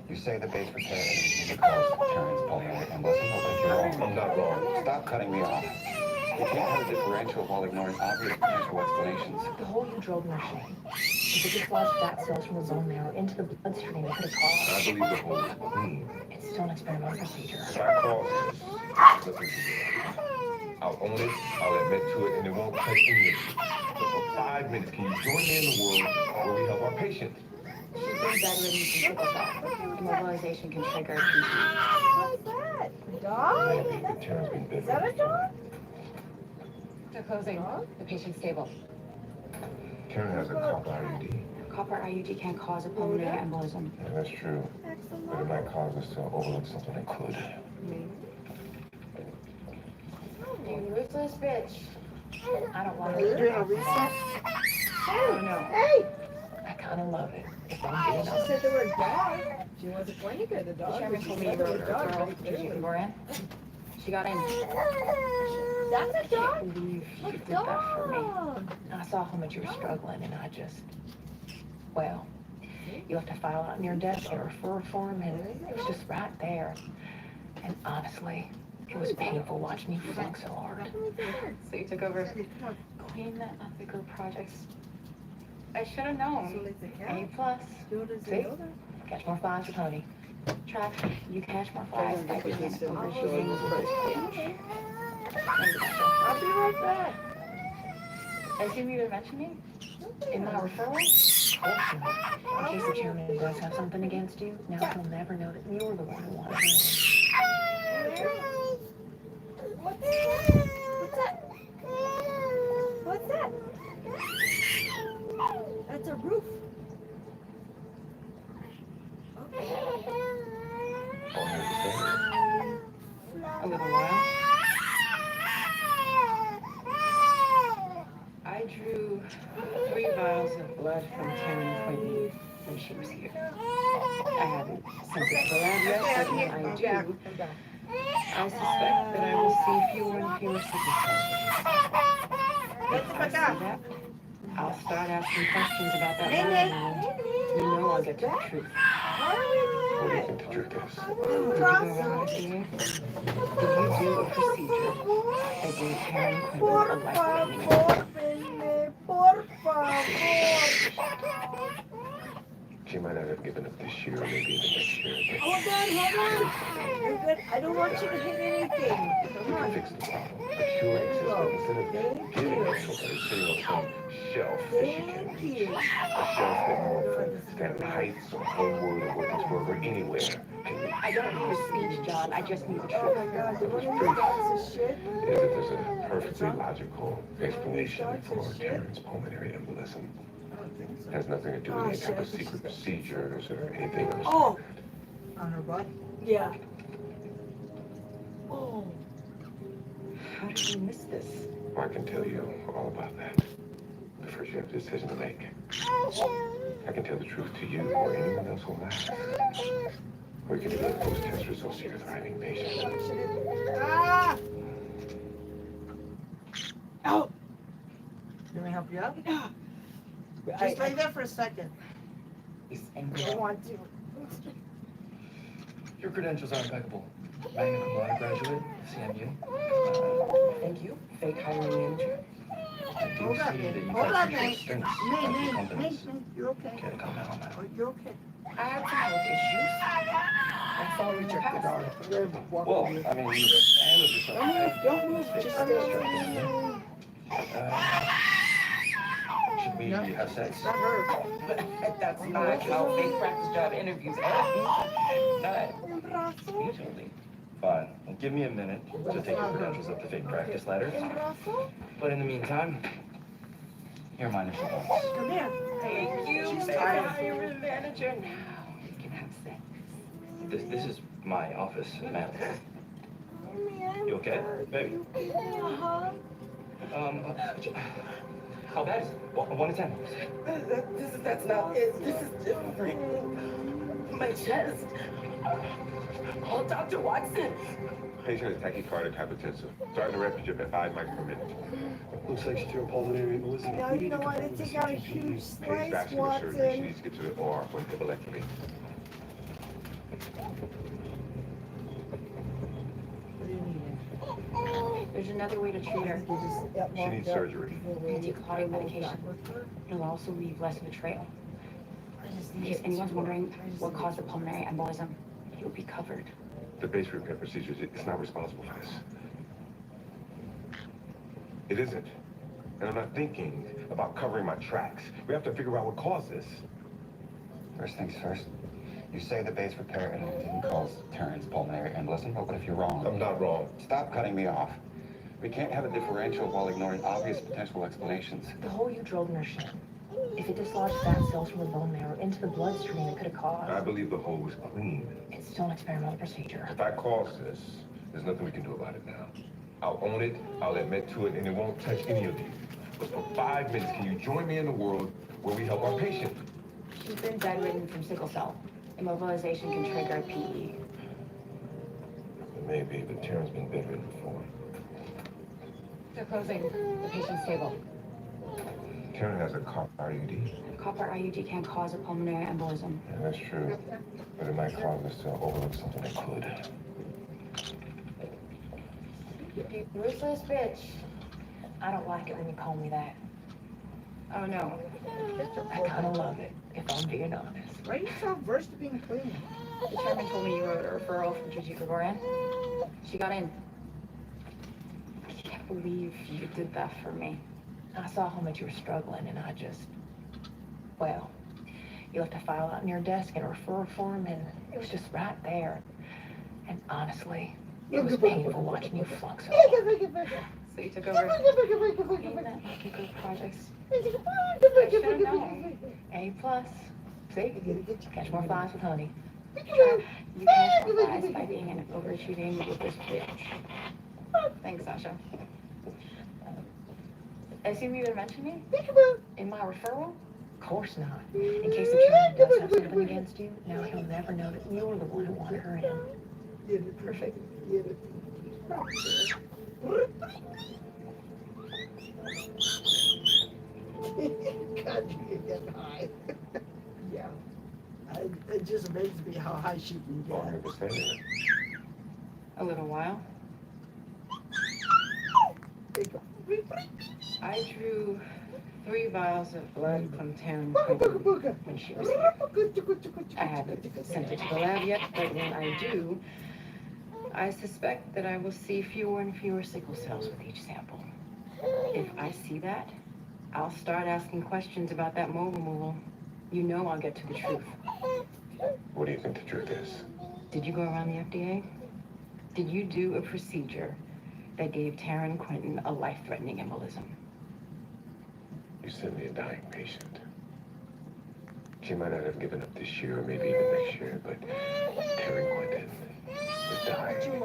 Speaker 10: You say the base repair is because Karen's pulmonary embolism, but you're wrong.
Speaker 5: I'm not wrong.
Speaker 10: Stop cutting me off. You can't have a differential while ignoring obvious potential explanations.
Speaker 6: The hole you drilled in her shin. If it just lodged fat cells from the bone marrow into the bloodstream, it could have caused.
Speaker 5: I believe the hole is clean.
Speaker 6: It's still an experimental procedure.
Speaker 5: If I cause this, listen to me. I'll own it, I'll admit to it, and it won't touch any of you. So for 5 minutes, can you join me in the world where we help our patients?
Speaker 3: She's been bedridden since sickle cell. Immobilization can trigger PT.
Speaker 2: What's that? Dog? Is that a dog?
Speaker 4: They're closing. The patient's stable.
Speaker 5: Karen has a copper IUD.
Speaker 3: Copper IUD can cause a pulmonary embolism.
Speaker 5: Yeah, that's true. But it might cause us to overlook something that could.
Speaker 3: You ruthless bitch. I don't want
Speaker 2: Are you doing a reset?
Speaker 3: Oh no.
Speaker 2: Hey!
Speaker 6: I kind of love it. If I'm
Speaker 2: She
Speaker 6: being honest.
Speaker 2: said the word dog. She wasn't pointing at the
Speaker 3: The
Speaker 2: dog.
Speaker 3: chairman
Speaker 2: She
Speaker 3: told me
Speaker 2: said
Speaker 3: you
Speaker 2: the
Speaker 3: wrote
Speaker 2: word
Speaker 3: her a
Speaker 2: dog
Speaker 3: girl.
Speaker 2: right
Speaker 3: Did you
Speaker 2: there.
Speaker 3: go in? She got in.
Speaker 2: That's a
Speaker 3: I can't
Speaker 2: dog?
Speaker 3: believe you did that for me. I saw how much you were struggling, and I just, well, you left a file out in your desk or a referral form, and it was just right there. And honestly, it was painful watching you flunk so hard.
Speaker 4: So you took over.
Speaker 3: Queen of the group projects. I should have known. A plus. See? Catch more flies for Tony. Try. You catch more flies by being overshooting with this bitch.
Speaker 2: I'll be right back.
Speaker 3: I see you to mention me in my referral. In case the chairman does have something against you, now he'll never know that you were the one who wanted him.
Speaker 2: What's that? What's that? That's a roof.
Speaker 3: Since it's the lab yet, certainly I do. I suspect that I will see fewer and fewer signatures. If I see that, I'll start asking questions about that lab. You know I'll get to the truth.
Speaker 5: What do you think the truth is?
Speaker 3: Did you go around here? Did you do a procedure that gave Taryn Quinlan a life-threatening
Speaker 2: Por favor.
Speaker 5: She might not have given up this year, or maybe even next year. But
Speaker 2: Hold on. You're good. I don't want you to hit anything.
Speaker 5: we can fix the problem. The cure exists, but instead of giving it to her, sitting on some shelf that she can reach, a shelf that no one from Stanton Heights or Homewood or Wilkinsburg or anywhere can reach.
Speaker 3: I don't need a speech, John. I just need the truth.
Speaker 2: Oh my God, you want to use box of shit?
Speaker 5: Is that there's a perfectly logical explanation for Taryn's pulmonary embolism. It has nothing to do with any type of secret procedures or anything else.
Speaker 2: Oh! On her butt? Yeah.
Speaker 3: Oh. How did you miss this?
Speaker 5: Well, I can tell you all about that. But first you have a decision to make. I can tell the truth to you or anyone else who matters. Or you can delay post-test results to your thriving patient.
Speaker 2: Ah! Out! You want me to help you out? Yeah. Just lay there for a second. I want to.
Speaker 7: Your credentials are impeccable. Magna cum laude graduate, CMU.
Speaker 3: Thank you, fake hiring manager.
Speaker 7: I do
Speaker 2: Hold on,
Speaker 7: see that you've
Speaker 2: hold
Speaker 7: had
Speaker 2: on,
Speaker 7: some short stints at two companies.
Speaker 2: You're okay.
Speaker 7: Can't comment on that.
Speaker 2: Oh, you're okay.
Speaker 3: I had some health issues. That's all we took the dog.
Speaker 7: Well, I mean, you handled yourself.
Speaker 2: Don't move, just stay.
Speaker 7: Should we have sex?
Speaker 2: Not her.
Speaker 3: That's not how fake practice job interviews end. Not usually.
Speaker 7: Fine. Well, give me a minute to take your credentials up the fake practice ladder. But in the meantime, here are my initial notes.
Speaker 2: Come here.
Speaker 3: Thank you, fake hiring manager. Now we can have sex.
Speaker 7: This is my office, ma'am. You okay, baby? How bad is it? 1 to 10.
Speaker 3: That's not it. This is different. My chest. Oh, Dr. Watson.
Speaker 5: Patient is tachycardic hypertensive. Starting the rapid drip at 5 mics per minute.
Speaker 8: Looks like she threw a pulmonary embolism.
Speaker 2: Now you know why they take out a huge
Speaker 5: Case
Speaker 2: slice,
Speaker 5: vascular surgery. She
Speaker 2: Watson.
Speaker 5: needs to get to the OR for embolectomy.
Speaker 3: There's another way to treat her.
Speaker 5: She needs surgery.
Speaker 3: Anti-clotting medication. It'll also leave less of a trail. In case anyone's wondering what caused the pulmonary embolism, you'll be covered.
Speaker 5: The base repair procedures, it's not responsible for this. It isn't. And I'm not thinking about covering my tracks. We have to figure out what caused this.
Speaker 10: First things first. You say the base repair and it didn't cause Taryn's pulmonary embolism. Well, but if you're wrong...
Speaker 5: I'm not wrong.
Speaker 10: Stop cutting me off. We can't have a differential while ignoring obvious potential explanations.
Speaker 6: The hole you drilled in her shin. If it dislodged fat cells from the bone marrow into the bloodstream, it could have caused...
Speaker 5: I believe the hole was clean.
Speaker 6: It's still an experimental procedure.
Speaker 5: If I caused this, there's nothing we can do about it now. I'll own it, I'll admit to it, and it won't touch any of you. But for 5 minutes, can you join me in the world where we help our patient?
Speaker 3: She's been bedridden from sickle cell. Immobilization can trigger a PE.
Speaker 5: Maybe, but Taryn's been bedridden before.
Speaker 3: They're closing. The patient's stable.
Speaker 5: Taryn has a copper IUD.
Speaker 3: Copper IUD can cause a pulmonary embolism.
Speaker 5: Yeah, that's true. But it might cause us to overlook something that could.
Speaker 6: You ruthless bitch. I don't like it when you call me that.
Speaker 3: Oh no.
Speaker 6: I kind of love it, if I'm being honest.
Speaker 2: Why are you so averse to being clean?
Speaker 3: The chairman told me you wrote a referral from Gigi Gregorian. She got in. I can't believe you did that for me.
Speaker 6: I saw how much you were struggling, and I just... Well, you left a file out in your desk and a referral form, and it was just right there. And honestly, it was painful watching you flunk so hard.
Speaker 3: So you took over Lucky Group projects. I should have known.
Speaker 6: A+. See? Catch more flies with honey.
Speaker 3: You catch more flies by being an overachieving ruthless bitch. Thanks, Sasha. I assume you didn't mention me in my referral?
Speaker 6: Of course not. In case the child does have something against you, now he'll never know that you're the one who wanted her in. Perfect.
Speaker 2: God, you can get high. Yeah. It just amazes me how high she can get.
Speaker 5: Longer to stay
Speaker 6: A little while. I drew 3 vials of blood from Taryn Quinton when she was here. I haven't sent it to the lab yet, but when I do, I suspect that I will see fewer and fewer sickle cells with each sample. If I see that, I'll start asking questions about that mole removal. You know I'll get to the truth.
Speaker 5: What do you think the truth is?
Speaker 6: Did you go around the FDA? Did you do a procedure that gave Taryn Quinton a life-threatening embolism?
Speaker 5: You sent me a dying patient. She might not have given up this year or maybe even next year, but Terry Quinton is dying.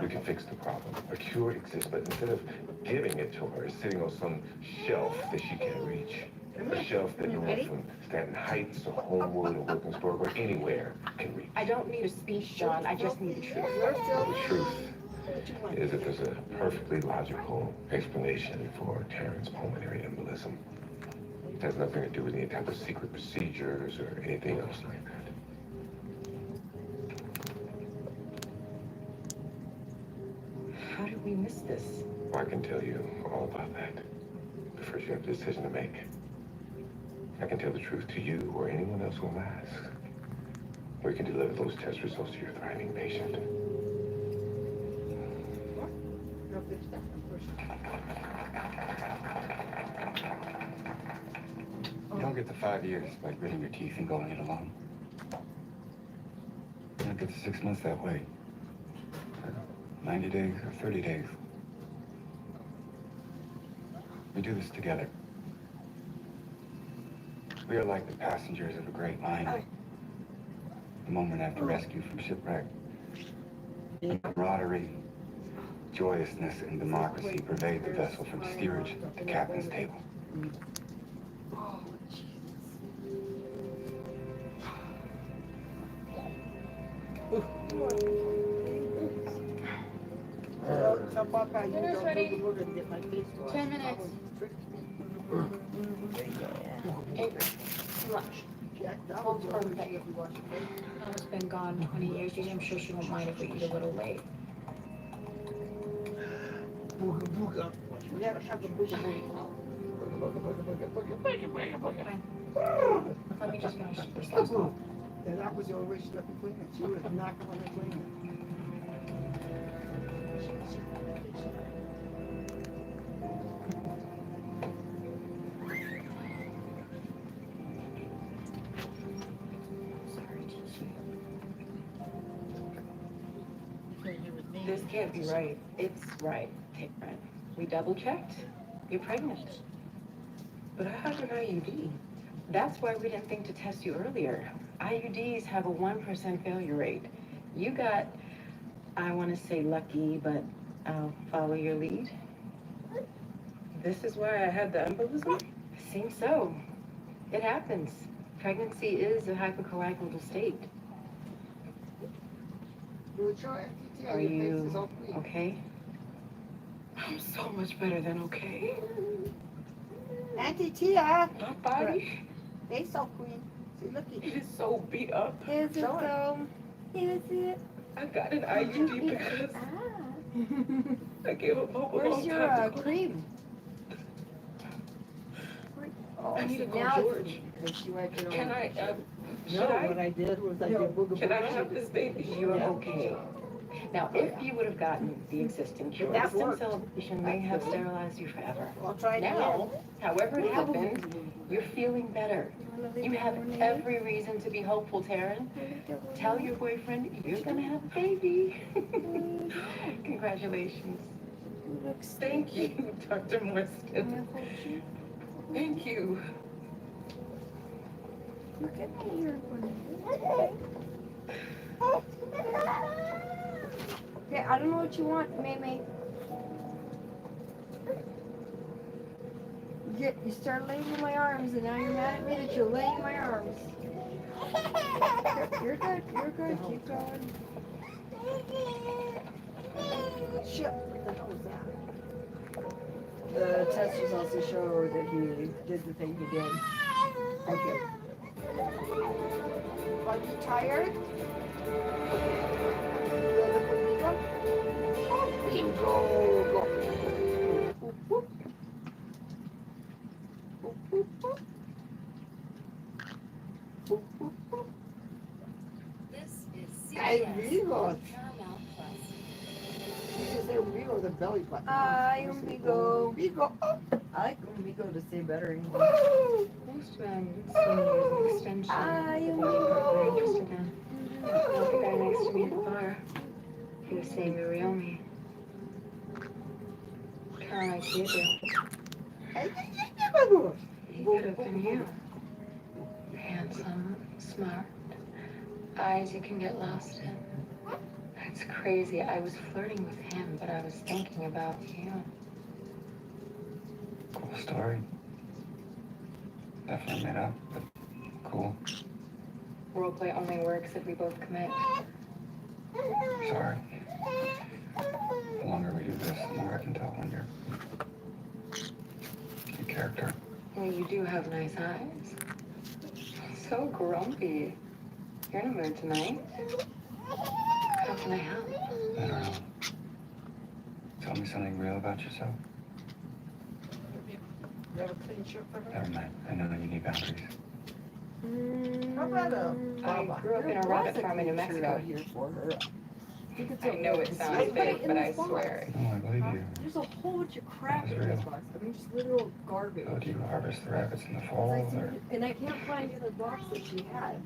Speaker 5: We can fix the problem. A cure exists, but instead of giving it to her, it's sitting on some shelf that she can't reach. A shelf that no one from Stanton Heights or Homewood or Wilkinsburg or anywhere can reach.
Speaker 6: I don't need a speech, John. I just need the truth.
Speaker 5: The truth is that there's a perfectly logical explanation for Taryn's pulmonary embolism. It has nothing to do with any type of secret procedures or anything else like that.
Speaker 6: How did we miss this?
Speaker 5: I can tell you all about that. But first you have a decision to make. I can tell the truth to you or anyone else who will ask. Or you can deliver those test results to your thriving patient.
Speaker 10: You don't get to 5 years by gritting your teeth and going it alone. You don't get to 6 months that way. 90 days or 30 days. We do this together. We are like the passengers of a great liner. The moment after rescue from shipwreck. Camaraderie, joyousness, and democracy pervade the vessel from steerage to captain's table.
Speaker 3: Dinner's ready. 10 minutes. Hey, lunch. Mom's birthday. Mama's been gone 20 years. I'm sure she won't mind if we eat a little late.
Speaker 2: Booga booga. We gotta have a booga booga.
Speaker 3: Let me just finish this last one.
Speaker 2: And that was the only way she let me clean it. She was not going to clean it.
Speaker 6: This can't be right. It's right, Taryn. We double-checked. You're pregnant. But I have an IUD. That's why we didn't think to test you earlier. IUDs have a 1% failure rate. You got, I want to say lucky, but I'll follow your lead. This is why I had the embolism? Seems so. It happens. Pregnancy is a hypercoagulable state. Are you okay? I'm so much better than okay.
Speaker 2: Auntie Tia.
Speaker 6: My body.
Speaker 2: They so queen. See, look at
Speaker 6: It is so beat up.
Speaker 1: Is it though? Is it?
Speaker 6: I got an IUD because I gave up hope a
Speaker 1: Where's
Speaker 6: long
Speaker 1: your
Speaker 6: time ago.
Speaker 1: cream?
Speaker 6: I need to go,
Speaker 1: now
Speaker 6: George. Can I, should
Speaker 2: No,
Speaker 6: I?
Speaker 2: what I did was I did booga
Speaker 6: Can I
Speaker 2: booga.
Speaker 6: have this baby? You're okay. Now, if you would have gotten the existing cure,
Speaker 2: That
Speaker 6: stem
Speaker 2: worked.
Speaker 6: cell ablation may have sterilized you forever.
Speaker 2: I'll try it
Speaker 6: Now, however it happened, you're feeling better. You have every reason to be hopeful, Taryn. Tell your boyfriend you're gonna have a baby. Congratulations. Thank you, Dr. Morstan. Thank you.
Speaker 1: Look at me here. Okay, I don't know what you want, Mei Mei.
Speaker 14: shit, you started laying in my arms, and now you're mad at me that you're laying in my arms. You're good, keep going.
Speaker 2: Shit, what the hell was that?
Speaker 14: The test results will show that he did the thing he did. Okay.
Speaker 2: Are you tired? Bingo.
Speaker 13: This is
Speaker 2: Ay,
Speaker 13: CBS
Speaker 2: amigo.
Speaker 13: on Paramount Plus.
Speaker 2: She says amigo, the belly button.
Speaker 14: Ay, amigo.
Speaker 2: Amigo.
Speaker 14: I like amigo to say better English.
Speaker 6: Most men see me as an extension of the body part they're interested in. Like the guy next to me at the bar. He was saying the real me. Kind of like you do. He could have been you. Handsome, smart, eyes you can get lost in. It's crazy. I was flirting with him, but I was thinking about you.
Speaker 10: Cool story. Definitely made up, but cool.
Speaker 6: Roleplay only works if we both commit.
Speaker 10: Sorry. The longer we do this, the more I can tell when you're in character.
Speaker 6: Well, you do have nice eyes. So grumpy. You're in a mood tonight. How can I help?
Speaker 10: I don't know. Tell me something real about yourself.
Speaker 2: You have a clean shirt for her?
Speaker 10: Never mind. I know you need boundaries.
Speaker 2: How about a
Speaker 6: I
Speaker 2: baba?
Speaker 6: grew up in a rabbit farm in New
Speaker 14: Shirt
Speaker 6: Mexico.
Speaker 14: out here for her.
Speaker 6: I know it sounds big, but I swear.
Speaker 10: No, I believe you.
Speaker 14: There's a whole bunch of crap in this box. I mean, just literal garbage.
Speaker 10: So do you harvest the rabbits in the fall, or
Speaker 14: And I can't find the other box that she had.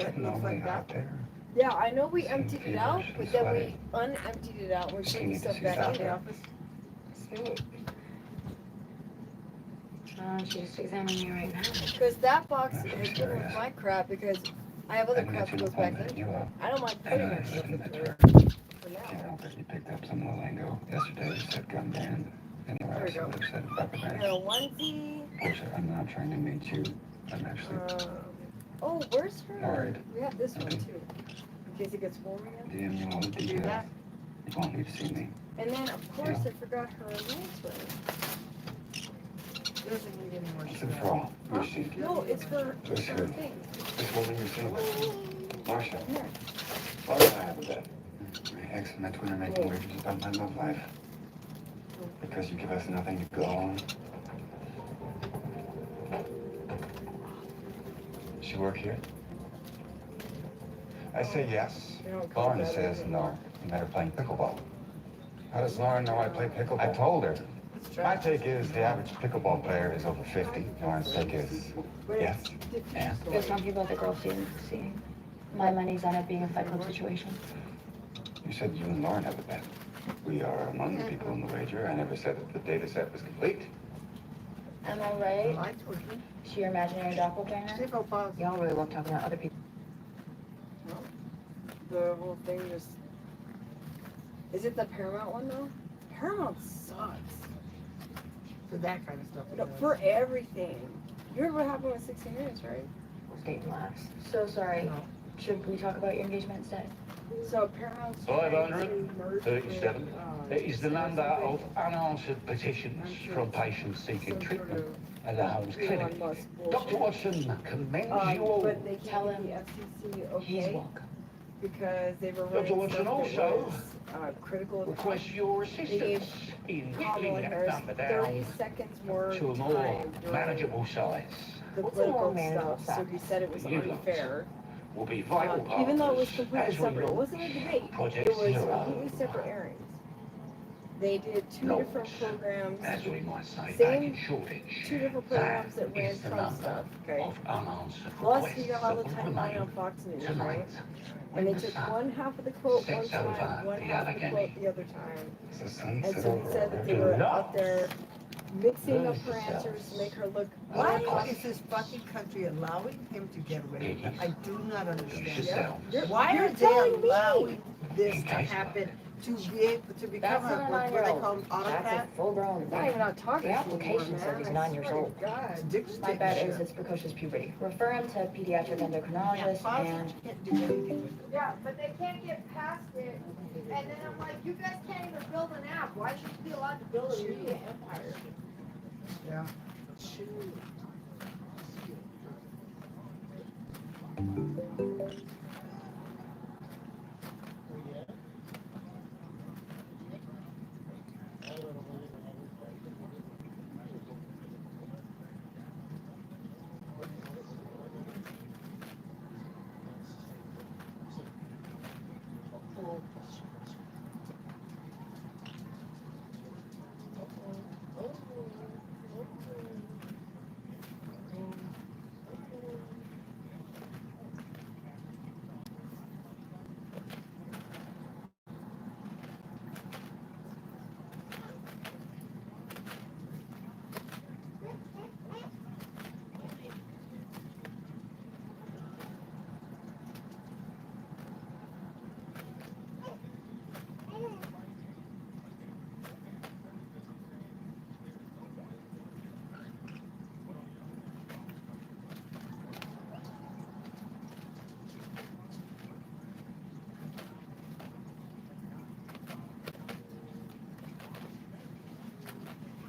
Speaker 10: is normally out there?
Speaker 14: Yeah, I know we
Speaker 10: Some
Speaker 14: emptied it out,
Speaker 10: feverish
Speaker 14: but
Speaker 10: and
Speaker 14: then
Speaker 10: sweaty.
Speaker 14: we unemptied it out and we
Speaker 10: Just
Speaker 14: put the
Speaker 10: need to
Speaker 14: stuff
Speaker 10: see
Speaker 14: back in
Speaker 10: something.
Speaker 14: the office.
Speaker 6: Sweet. She just examining you right now.
Speaker 14: Because that box
Speaker 10: That's
Speaker 14: has
Speaker 10: just
Speaker 14: been with
Speaker 10: curious.
Speaker 14: my crap because I have
Speaker 10: I
Speaker 14: other
Speaker 10: can
Speaker 14: crap
Speaker 10: get
Speaker 14: that
Speaker 10: you
Speaker 14: goes back
Speaker 10: that
Speaker 14: in.
Speaker 10: you up.
Speaker 14: I don't mind
Speaker 10: I
Speaker 14: putting
Speaker 10: know
Speaker 14: it
Speaker 10: it's
Speaker 14: stuff
Speaker 10: in the
Speaker 14: in
Speaker 10: truck.
Speaker 14: there for
Speaker 10: Can't
Speaker 14: now.
Speaker 10: help it. You picked up some of the lingo. Yesterday you said gun band. Anywhere
Speaker 14: There
Speaker 10: else
Speaker 14: we
Speaker 10: I
Speaker 14: go.
Speaker 10: would have said rubber
Speaker 14: Here,
Speaker 10: band.
Speaker 14: a onesie.
Speaker 10: Bullshit, I'm not trying to meet you. I'm actually
Speaker 14: Oh, where's her?
Speaker 10: worried.
Speaker 14: We have this one
Speaker 10: Okay.
Speaker 14: too. In case it gets warm again.
Speaker 10: DM you all the details. You won't need to see me.
Speaker 14: And then, of course, I forgot her lance ring.
Speaker 2: Doesn't need any more.
Speaker 10: It's for all. Your seat.
Speaker 14: No, it's for
Speaker 10: Who's
Speaker 14: her
Speaker 10: here?
Speaker 14: thing.
Speaker 10: This woman you're seeing. Marsha.
Speaker 14: Here.
Speaker 10: Why do I have a bet? My ex and my twin are making wagers about my love life. Because you give us nothing to go on. She work here? I say yes. Lauren says no. You met her playing pickleball. How does Lauren know I play pickleball? I told her. My take is the average pickleball player is over 50. Lauren's take is yes. And
Speaker 3: There's some people the girls didn't see. My money's on it being a fight club situation.
Speaker 10: you said you and Lauren have a bet. We are among the people in the wager. I never said that the data set was complete.
Speaker 3: Am I right?
Speaker 2: Lights working.
Speaker 3: She your imaginary doppelganger?
Speaker 2: See if I'll pause.
Speaker 6: Y'all really love talking about other people.
Speaker 14: The whole thing just... Is it the Paramount one, though? Paramount sucks.
Speaker 2: For that kind of stuff. it
Speaker 14: No,
Speaker 2: does.
Speaker 14: for everything. You heard what happened with 60 Minutes, right?
Speaker 6: State laughs.
Speaker 3: So sorry.
Speaker 2: No.
Speaker 3: Should we talk about your engagement instead?
Speaker 14: So Paramount's
Speaker 11: 537. It is the number of unanswered petitions from patients seeking treatment at the Holmes Clinic. Dr. Watson commends you all.
Speaker 14: But they
Speaker 3: Tell
Speaker 14: can't
Speaker 3: him
Speaker 14: get the FCC
Speaker 3: He's
Speaker 14: okay
Speaker 3: welcome.
Speaker 14: because they were
Speaker 11: Dr.
Speaker 14: running
Speaker 11: Watson
Speaker 14: stuff that
Speaker 11: also
Speaker 14: was, critical of
Speaker 11: request your assistance in whittling
Speaker 14: Kamala
Speaker 11: that
Speaker 14: Harris
Speaker 11: number
Speaker 14: 30
Speaker 11: down
Speaker 14: seconds more
Speaker 11: to a more
Speaker 14: time during
Speaker 11: manageable size.
Speaker 14: the
Speaker 6: What's a more
Speaker 14: political
Speaker 6: manageable
Speaker 14: stuff. So he said it was
Speaker 11: You lot
Speaker 14: unfair.
Speaker 11: will be vital
Speaker 14: Even though it was
Speaker 11: partners
Speaker 14: completely
Speaker 11: as we
Speaker 14: separate. It
Speaker 11: launch
Speaker 14: wasn't a debate.
Speaker 11: Project
Speaker 14: It was
Speaker 11: Zero.
Speaker 14: completely separate areas. They did two
Speaker 11: Not,
Speaker 14: different programs.
Speaker 11: as we might say,
Speaker 14: Same-
Speaker 11: back in shortage.
Speaker 14: Two different
Speaker 11: That
Speaker 14: programs that ran
Speaker 11: is the
Speaker 14: Trump
Speaker 11: number
Speaker 14: stuff. Okay.
Speaker 11: of unanswered
Speaker 14: Plus,
Speaker 11: requests
Speaker 14: he got all the
Speaker 11: that will
Speaker 14: time money on
Speaker 11: remain
Speaker 14: Fox News,
Speaker 11: tonight.
Speaker 14: right?
Speaker 11: When
Speaker 14: And they
Speaker 11: the
Speaker 14: took
Speaker 11: sun
Speaker 14: one half of the quote one
Speaker 11: sets
Speaker 14: time,
Speaker 11: over
Speaker 14: one
Speaker 11: the
Speaker 14: half of the
Speaker 11: Allegheny.
Speaker 14: quote the other time.
Speaker 10: It's the
Speaker 14: And
Speaker 10: sunset
Speaker 14: so he
Speaker 10: over
Speaker 14: said that they
Speaker 11: Do
Speaker 14: were
Speaker 11: not
Speaker 14: out there mixing up
Speaker 11: lose
Speaker 14: her
Speaker 11: yourselves.
Speaker 14: answers to make her look
Speaker 2: Why
Speaker 14: uncomfortable.
Speaker 2: is this fucking country allowing him to get away with it? I do not
Speaker 11: Use
Speaker 2: understand.
Speaker 11: yourselves.
Speaker 2: Why
Speaker 14: You're
Speaker 2: are they
Speaker 14: telling me.
Speaker 2: allowing this
Speaker 11: In
Speaker 2: to
Speaker 11: case
Speaker 2: happen to be able to become
Speaker 3: That's not a
Speaker 2: what they
Speaker 3: 9-year-old.
Speaker 2: call an
Speaker 3: That's
Speaker 2: autocrat.
Speaker 3: a full-grown.
Speaker 14: Not even on talking
Speaker 3: The
Speaker 14: to him
Speaker 3: application
Speaker 14: anymore,
Speaker 3: says he's
Speaker 14: man.
Speaker 3: 9 years old.
Speaker 2: Dick's
Speaker 3: My
Speaker 2: taking
Speaker 3: bet
Speaker 2: shit.
Speaker 3: is it's precocious puberty. Refer him to a pediatric endocrinologist and...
Speaker 2: Can't do anything with it.
Speaker 14: Yeah, but they can't get past it. And then I'm like, you guys can't even build an app. Why should you be allowed to build a media empire?
Speaker 2: Yeah.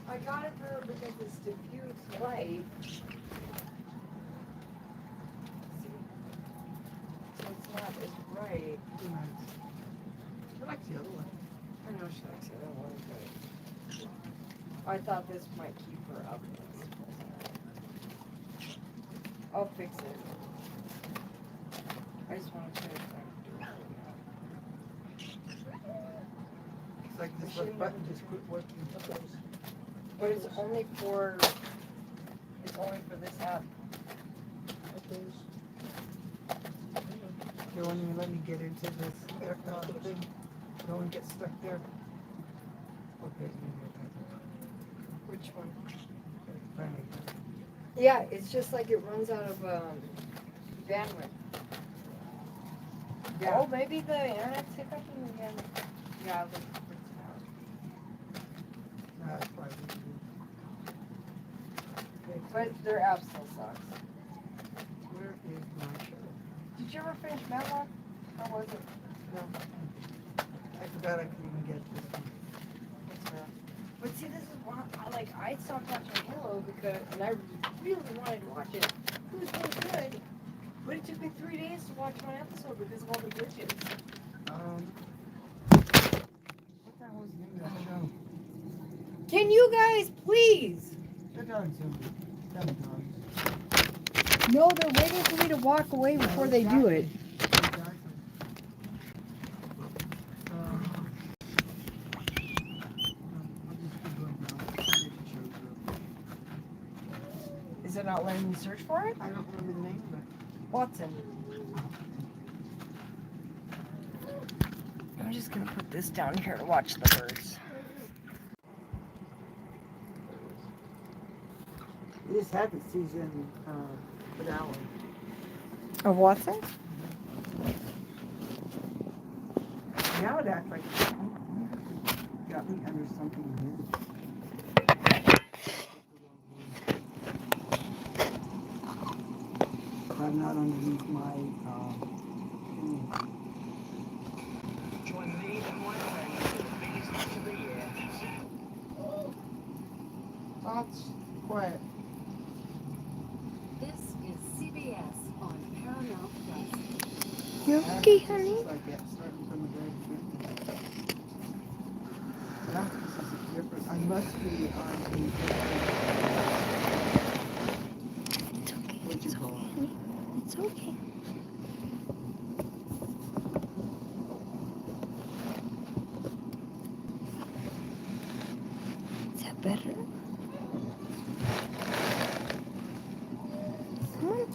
Speaker 14: I got it for because it's diffused light. So it's not as bright.
Speaker 2: I like the other one.
Speaker 14: I know she likes the other one, but I thought this might keep her up. I'll fix it. I just want to put it back.
Speaker 2: It's like this left button just quit working.
Speaker 14: But it's only for this app.
Speaker 2: They won't even let me get into this thing. No one gets stuck there. Okay.
Speaker 14: Which one?
Speaker 2: Finally.
Speaker 14: Yeah, it's just like it runs out of bandwidth.
Speaker 2: Yeah.
Speaker 14: Oh, maybe the internet's hiccupping again. Yeah, look.
Speaker 2: That's probably
Speaker 14: But their app still sucks.
Speaker 2: Where is my show?
Speaker 14: Did you ever finish Matlock? How was it?
Speaker 2: No. I forgot I couldn't even get this one.
Speaker 14: That's rough. But see, this is why I stopped watching Halo because, and I really wanted to watch it. It was really good, but it took me 3 days to watch one episode because of all the glitches.
Speaker 2: What the hell was the name of that show?
Speaker 14: Can you guys please?
Speaker 2: The dog's zombie. Them dogs.
Speaker 14: No, they're waiting for me to walk away before they do it. Is it not letting me search for it?
Speaker 2: I don't remember the name of it.
Speaker 14: Watson. I'm just gonna put this down here to watch the birds.
Speaker 2: We just had the season finale.
Speaker 14: Of Watson?
Speaker 2: Now it acts like got me under something new. I'm not underneath my
Speaker 11: Join me and Wonderland for the biggest night of the year.
Speaker 2: thoughts. Quiet.
Speaker 13: This is CBS on Paramount Plus.
Speaker 14: You okay, honey?
Speaker 2: Like that, starting from the very beginning. Now this is different. I must be on
Speaker 14: It's okay.
Speaker 2: what you call it.
Speaker 14: It's okay. Is that better? Come on.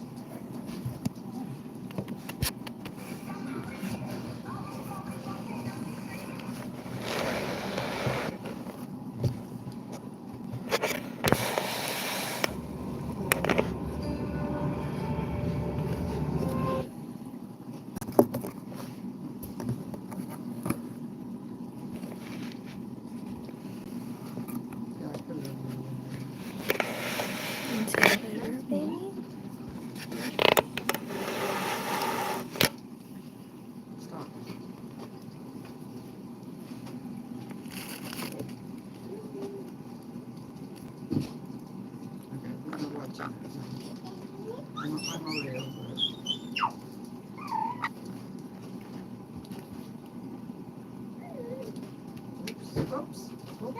Speaker 2: Oops. Oop,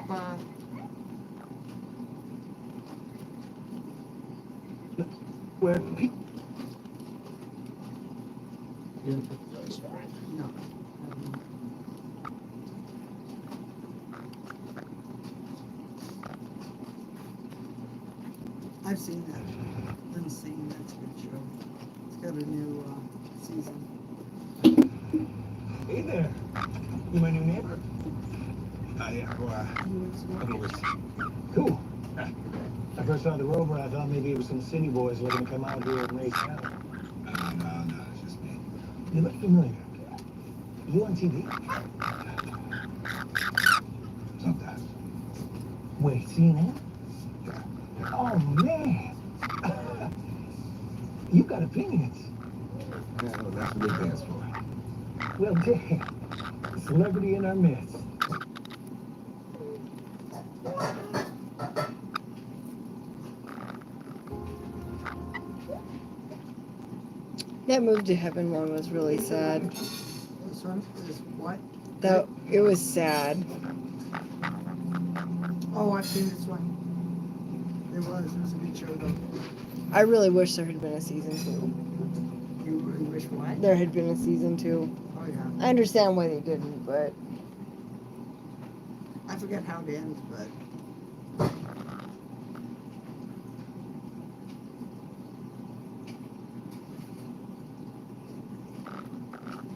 Speaker 11: Where
Speaker 2: no. I've seen that. Unseen, that's a good show. It's got a new season.
Speaker 11: Hey there. You my new neighbor?
Speaker 5: Yeah, well,
Speaker 11: Cool. I first saw the rover, I thought maybe it was some city boys looking to come out here and raise hell.
Speaker 5: no, it's just me.
Speaker 11: You look familiar. You on TV?
Speaker 5: Sometimes.
Speaker 11: Wait, CNN? Oh, man. You got opinions.
Speaker 5: Yeah, well, that's what they dance for.
Speaker 11: Well, damn. Celebrity in our midst.
Speaker 1: That Move to Heaven one was really sad.
Speaker 2: This one is what?
Speaker 1: That it was sad.
Speaker 2: Oh, I've seen this one. It was a good show though.
Speaker 1: I really wish there had been a season 2.
Speaker 2: You really wish what?
Speaker 1: There had been a season 2.
Speaker 2: Oh yeah.
Speaker 1: I understand why they didn't, but
Speaker 2: I forget how it ends, but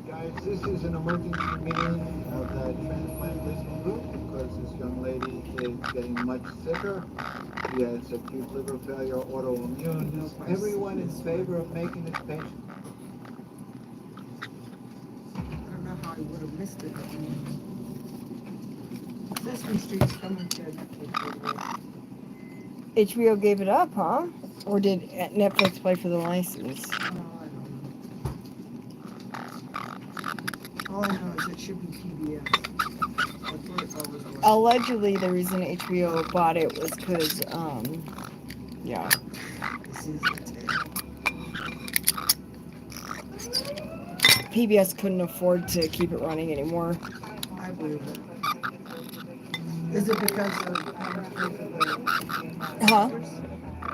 Speaker 15: Guys, this is an emergency meeting of the transplant listening group because this young lady is getting much sicker. She has acute liver failure, autoimmune. Is everyone in favor of making this patient?
Speaker 2: I don't know how I would have missed it. Sesame Street's coming to Netflix.
Speaker 1: HBO gave it up, huh? Or did Netflix play for the license?
Speaker 2: Oh, I don't know. All I know is it should be PBS. That's what it always was.
Speaker 1: Allegedly, the reason HBO bought it was because, yeah.
Speaker 2: This is it.
Speaker 1: PBS couldn't afford to keep it running anymore.
Speaker 2: I believe it. Is it because of how much pay for the
Speaker 1: Huh?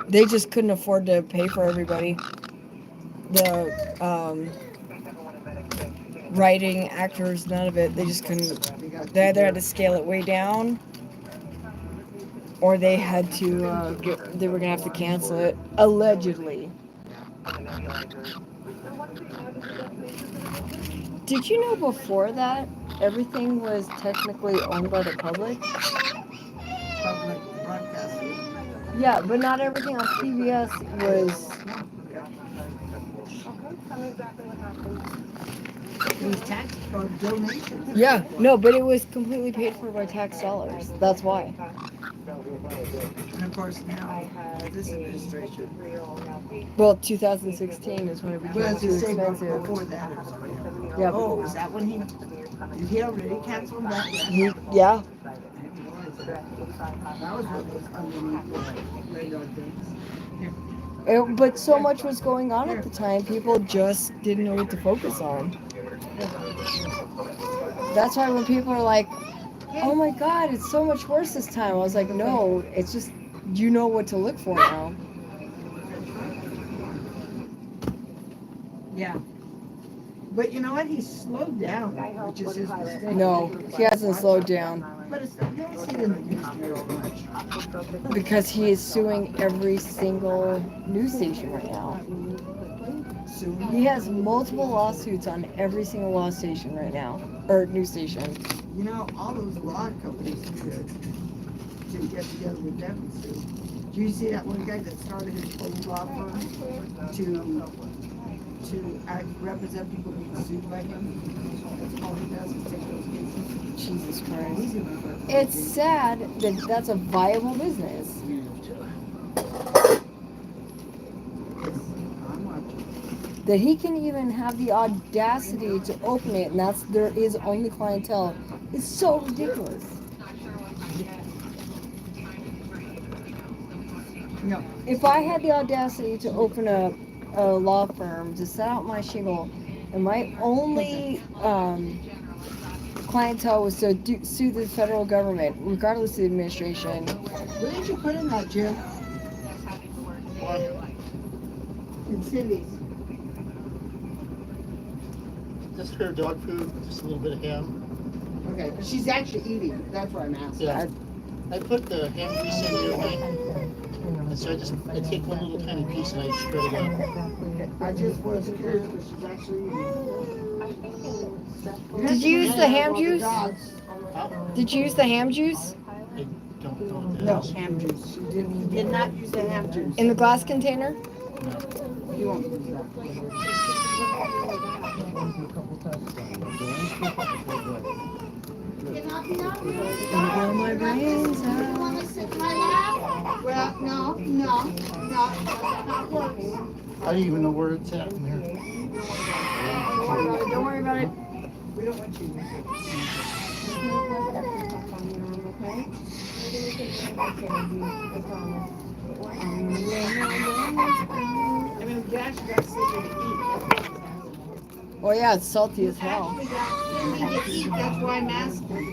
Speaker 1: They just couldn't afford to pay for everybody. The writing, actors, none of it. They just couldn't. They either had to scale it way down, or they had to. They were gonna have to cancel it. Allegedly. Did you know before that everything was technically owned by the public?
Speaker 2: public broadcasting?
Speaker 1: Yeah, but not everything on PBS was.
Speaker 2: These tax or donations.
Speaker 1: Yeah, no, but it was completely paid for by tax dollars. That's why.
Speaker 2: And of course now, this administration.
Speaker 1: Well, 2016 is when it became
Speaker 2: Well,
Speaker 1: too
Speaker 2: to say
Speaker 1: expensive.
Speaker 2: before that or something.
Speaker 1: Yeah.
Speaker 2: Oh, is that when did he already cancel that?
Speaker 1: Yeah.
Speaker 2: That was what was underneath the radar things.
Speaker 1: But so much was going on at the time, people just didn't know what to focus on. That's why when people are like, oh my God, it's so much worse this time, I was like, no, it's just, you know what to look for now.
Speaker 2: Yeah. But you know what? He's slowed down, which is his mistake.
Speaker 1: No, he hasn't slowed down.
Speaker 2: But it's not, you don't see it in the news very much.
Speaker 1: Because he is suing every single news station right now. He has multiple lawsuits on every single law station right now, or news station.
Speaker 2: You know, all those law companies to get together with them and sue. Do you see that one guy that started his own law firm to represent people being sued by him? That's all he does is take those cases.
Speaker 1: Jesus Christ.
Speaker 2: He's in the
Speaker 1: It's sad that that's a viable business. That he can even have the audacity to open it, and that's there is only clientele. It's so ridiculous.
Speaker 2: No.
Speaker 1: If I had the audacity to open a law firm, to set out my shingle, and my only clientele was to sue the federal government, regardless of the administration.
Speaker 2: What did you put in that, Jim? In Cindy's.
Speaker 15: Just her dog food, just a little bit of ham.
Speaker 2: Okay, but she's actually eating. That's what I'm asking.
Speaker 15: Yeah. I put the ham grease in your way. And so I take one little tiny piece and I spread it out.
Speaker 2: I just was curious because she's actually eating.
Speaker 1: Did you use the ham juice? Did you use the ham juice?
Speaker 15: I don't know what that
Speaker 2: No,
Speaker 15: is.
Speaker 2: ham juice. She did not use the ham juice.
Speaker 1: In the glass container?
Speaker 2: You won't use that.
Speaker 1: Blow my brains out.
Speaker 2: You want to sit in my lap? Well, no, that's not how it works.
Speaker 15: I don't even know where it's at in here.
Speaker 1: Don't worry about it.
Speaker 2: We don't want you. I mean, Dash got something to eat.
Speaker 1: Oh yeah, it's salty as hell.
Speaker 2: Something to eat, that's why I'm asking.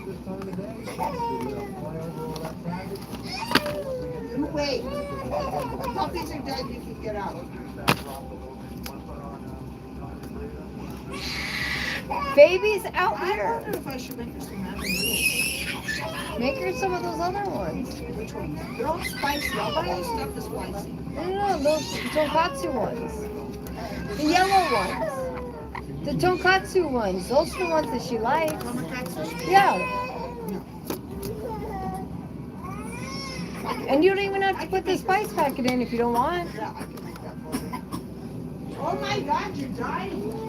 Speaker 2: Wait. Puppies are dead, you can get out.
Speaker 1: Baby's out
Speaker 2: I
Speaker 1: here.
Speaker 2: wonder if I should make her some apple noodles.
Speaker 1: Make her some of those other ones.
Speaker 2: Which ones? They're all spicy. All my stuff is spicy.
Speaker 1: No, those tonkatsu ones. The yellow ones. The tonkatsu ones. Those are the ones that she likes. Yeah. And you don't even have to put the spice packet in if you don't want.
Speaker 2: Yeah, I can make that for her. Oh my God, you're dying.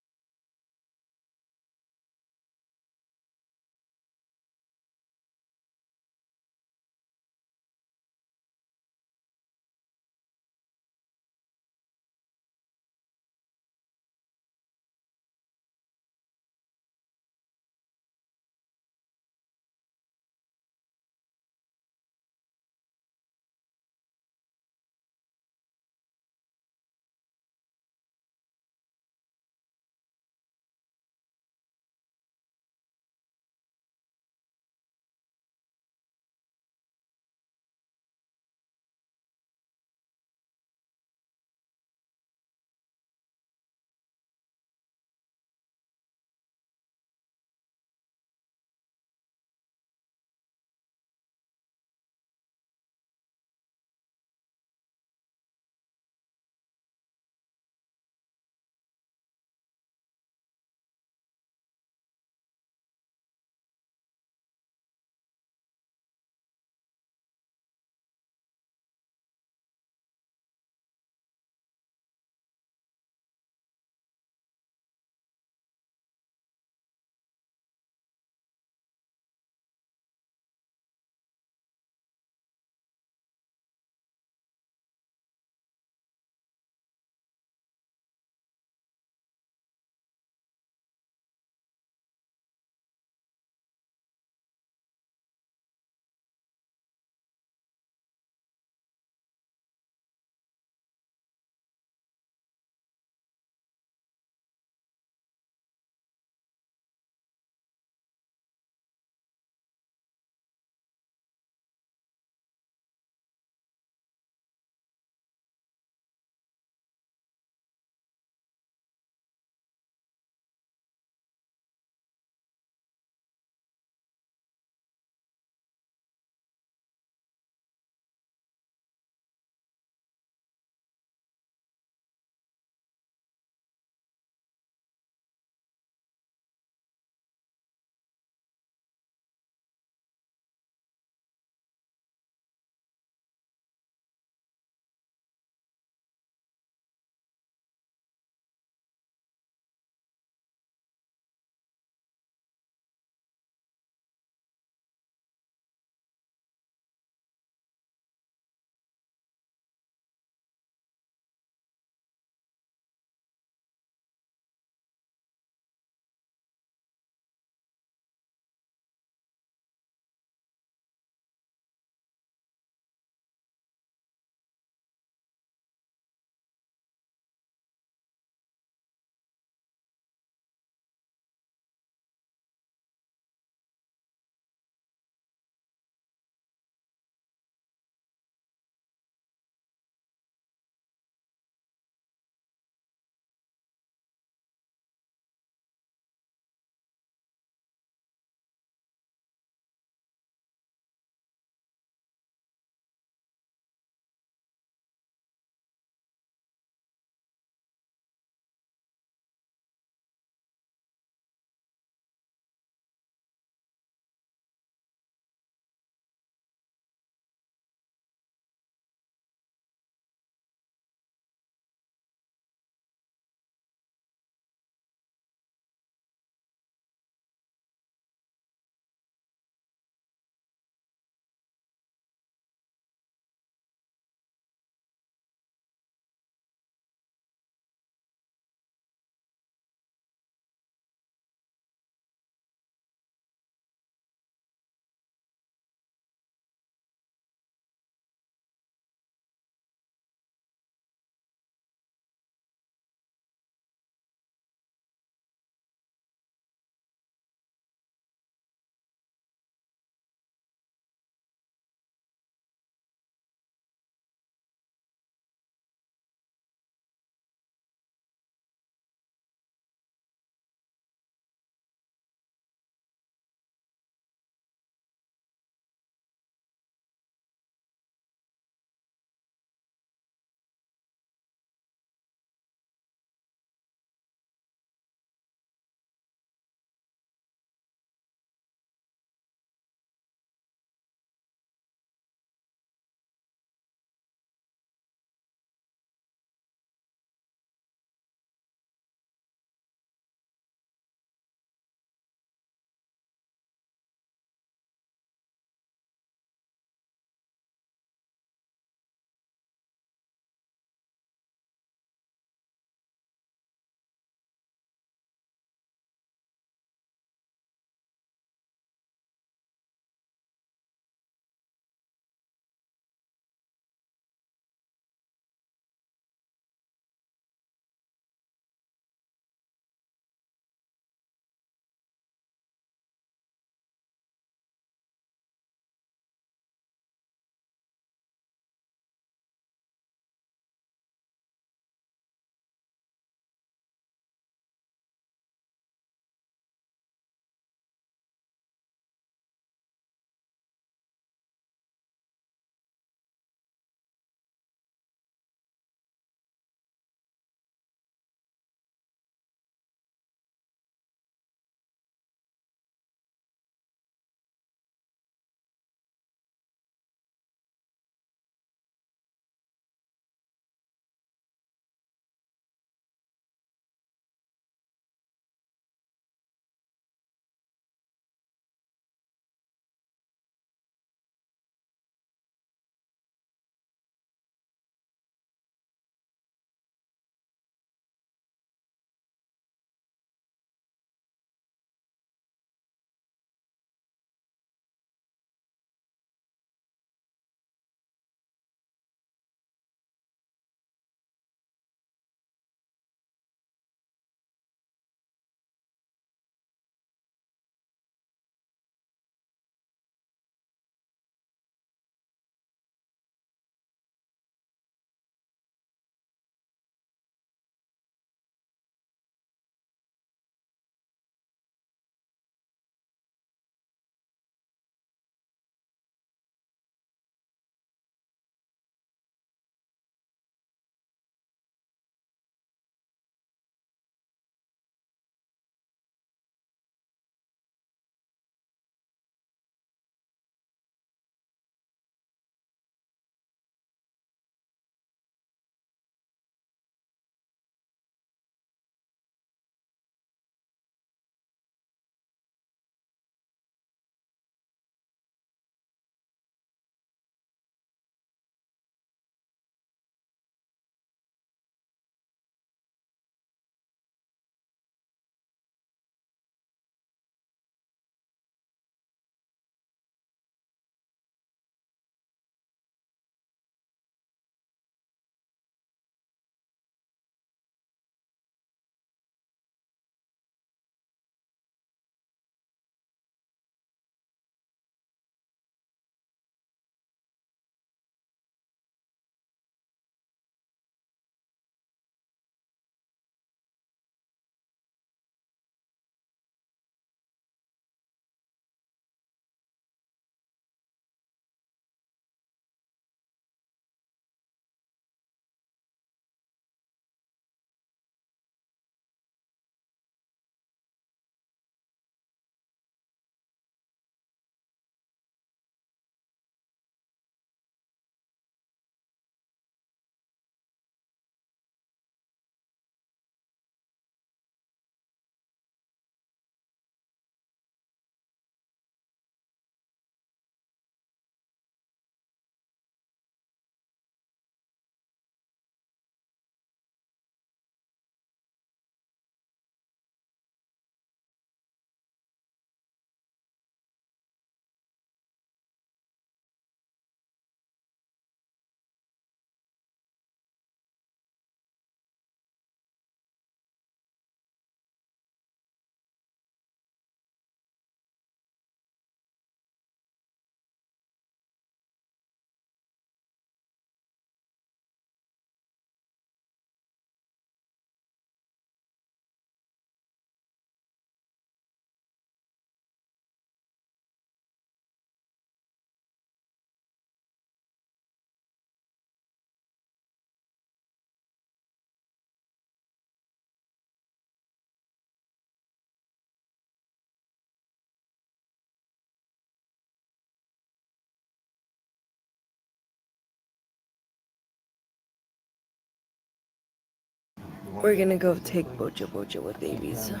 Speaker 1: We're gonna go take Bocha Bocha with babies.
Speaker 16: From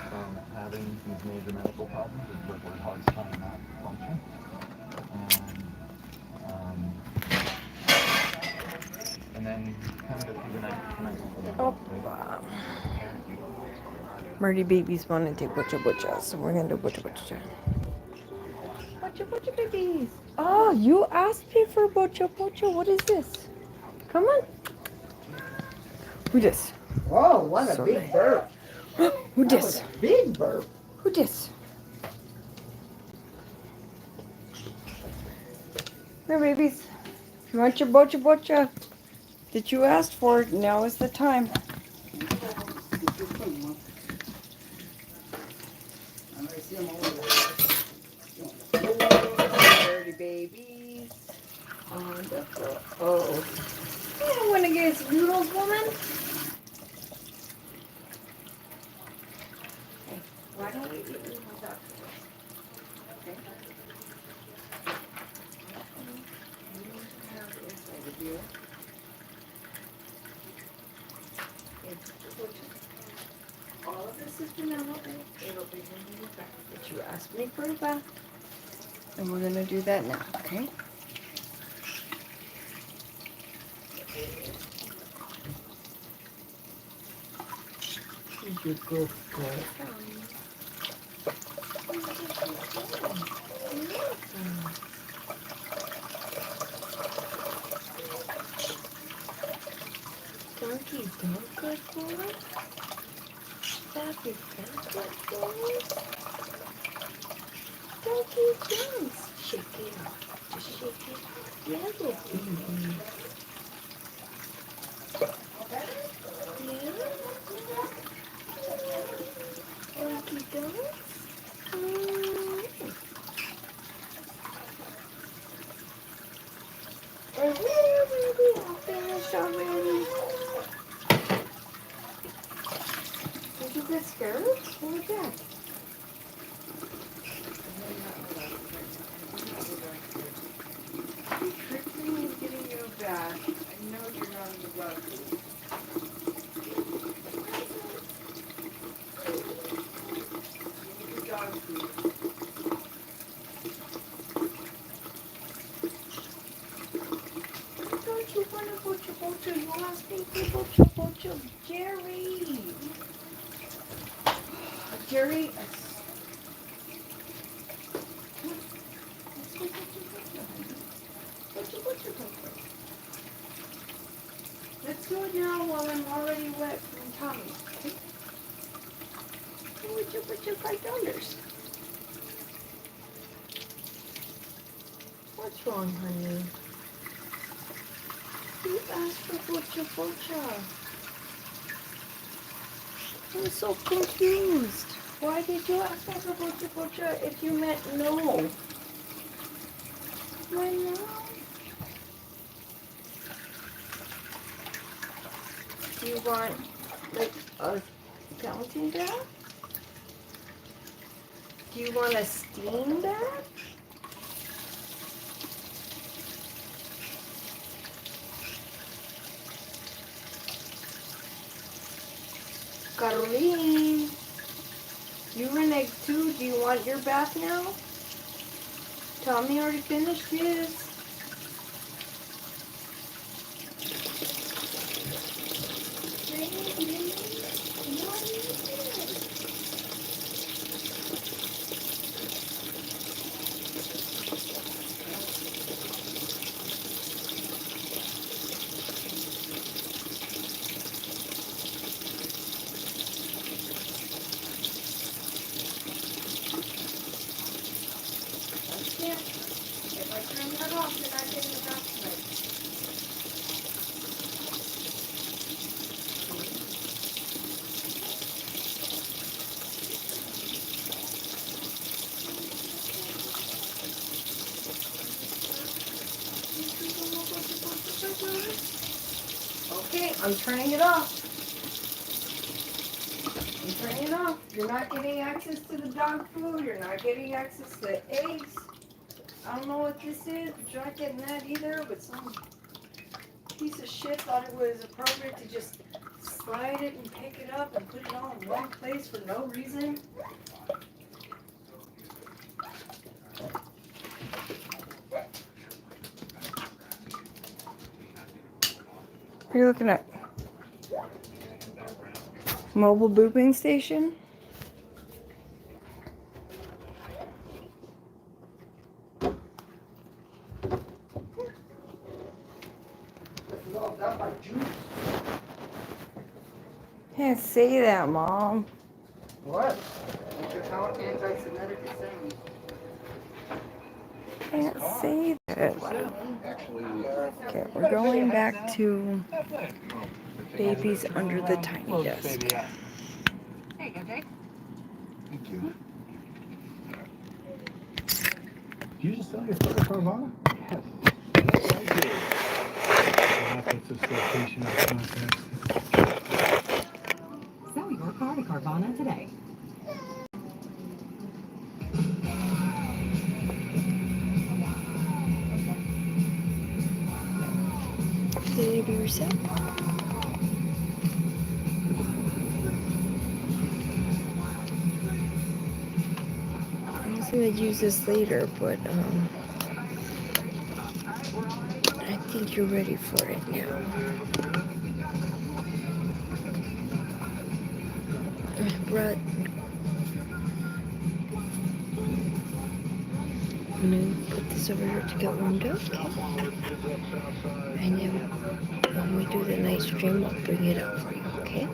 Speaker 16: having these major medical problems with liquid heart's trying to not function. And then kind of go through the night.
Speaker 1: Oh, wow. Murdy babies want to take Bocha Bocha, so we're gonna do Bocha Bocha. Bocha Bocha babies. Oh, you asked me for Bocha Bocha. What is this? Come on. Who this?
Speaker 2: Oh, what a big burp.
Speaker 1: Who
Speaker 2: That
Speaker 1: this?
Speaker 2: was a big burp.
Speaker 1: Who this? Here, babies. If you want your Bocha Bocha that you asked for, now is the time. Dirty babies on the floor. Oh. You don't want to get some noodles, woman? Hey, why don't we eat noodles up? Okay. All of this is vanilla, and it'll be in your bath. But you asked me for a bath, and we're gonna do that now, okay? You go for it. Donkey, don't good for it. Donkey, don't good for it. Donkey, don't. Shake it off. Just shake it. Yeah, little baby. Yeah. Donkey, don't. Finished already. Did you get scared? What was that? You tricked me into getting you a bath. I know you're not in the love. Give me dog food. Don't you want a Bocha Bocha? You asked me for Bocha Bocha, Gerry. Gerry, let's do it now while I'm already wet from Tommy. Okay? What you got Toddlers? What's wrong, honey? You asked for Bocha Bocha. I'm so confused. Why did you ask me for Bocha Bocha if you meant no? Why no? Do you want, like, a fountain bath? Do you want a steam bath? Caroline, you were an egg too. Do you want your bath now? Tommy already finished his. If I turn that off, then I get in the bath tonight. Okay, I'm turning it off. I'm turning it off. You're not getting access to the dog food. You're not getting access to the eggs. I don't know what this is, but you're not getting that either, but some piece of shit thought it was appropriate to just slide it and pick it up and put it all in one place for no reason? What are you looking at? Mobile booping station? Can't say that, Mom.
Speaker 2: What? How anti-Semitic is saying?
Speaker 1: Can't say that. Okay, we're going back to babies under the tiny desk.
Speaker 2: Hey, MJ.
Speaker 15: Thank you. Did you just sell your photo Carvana? Yes. Yes, I did. Methods of sortation of contacts.
Speaker 17: Sell your car to Carvana today.
Speaker 1: Did you reset? I was gonna use this later, but I think you're ready for it now. Brett, I'm gonna put this over here to get warmed up, okay? And then when we do the night stream, I'll bring it up for you, okay?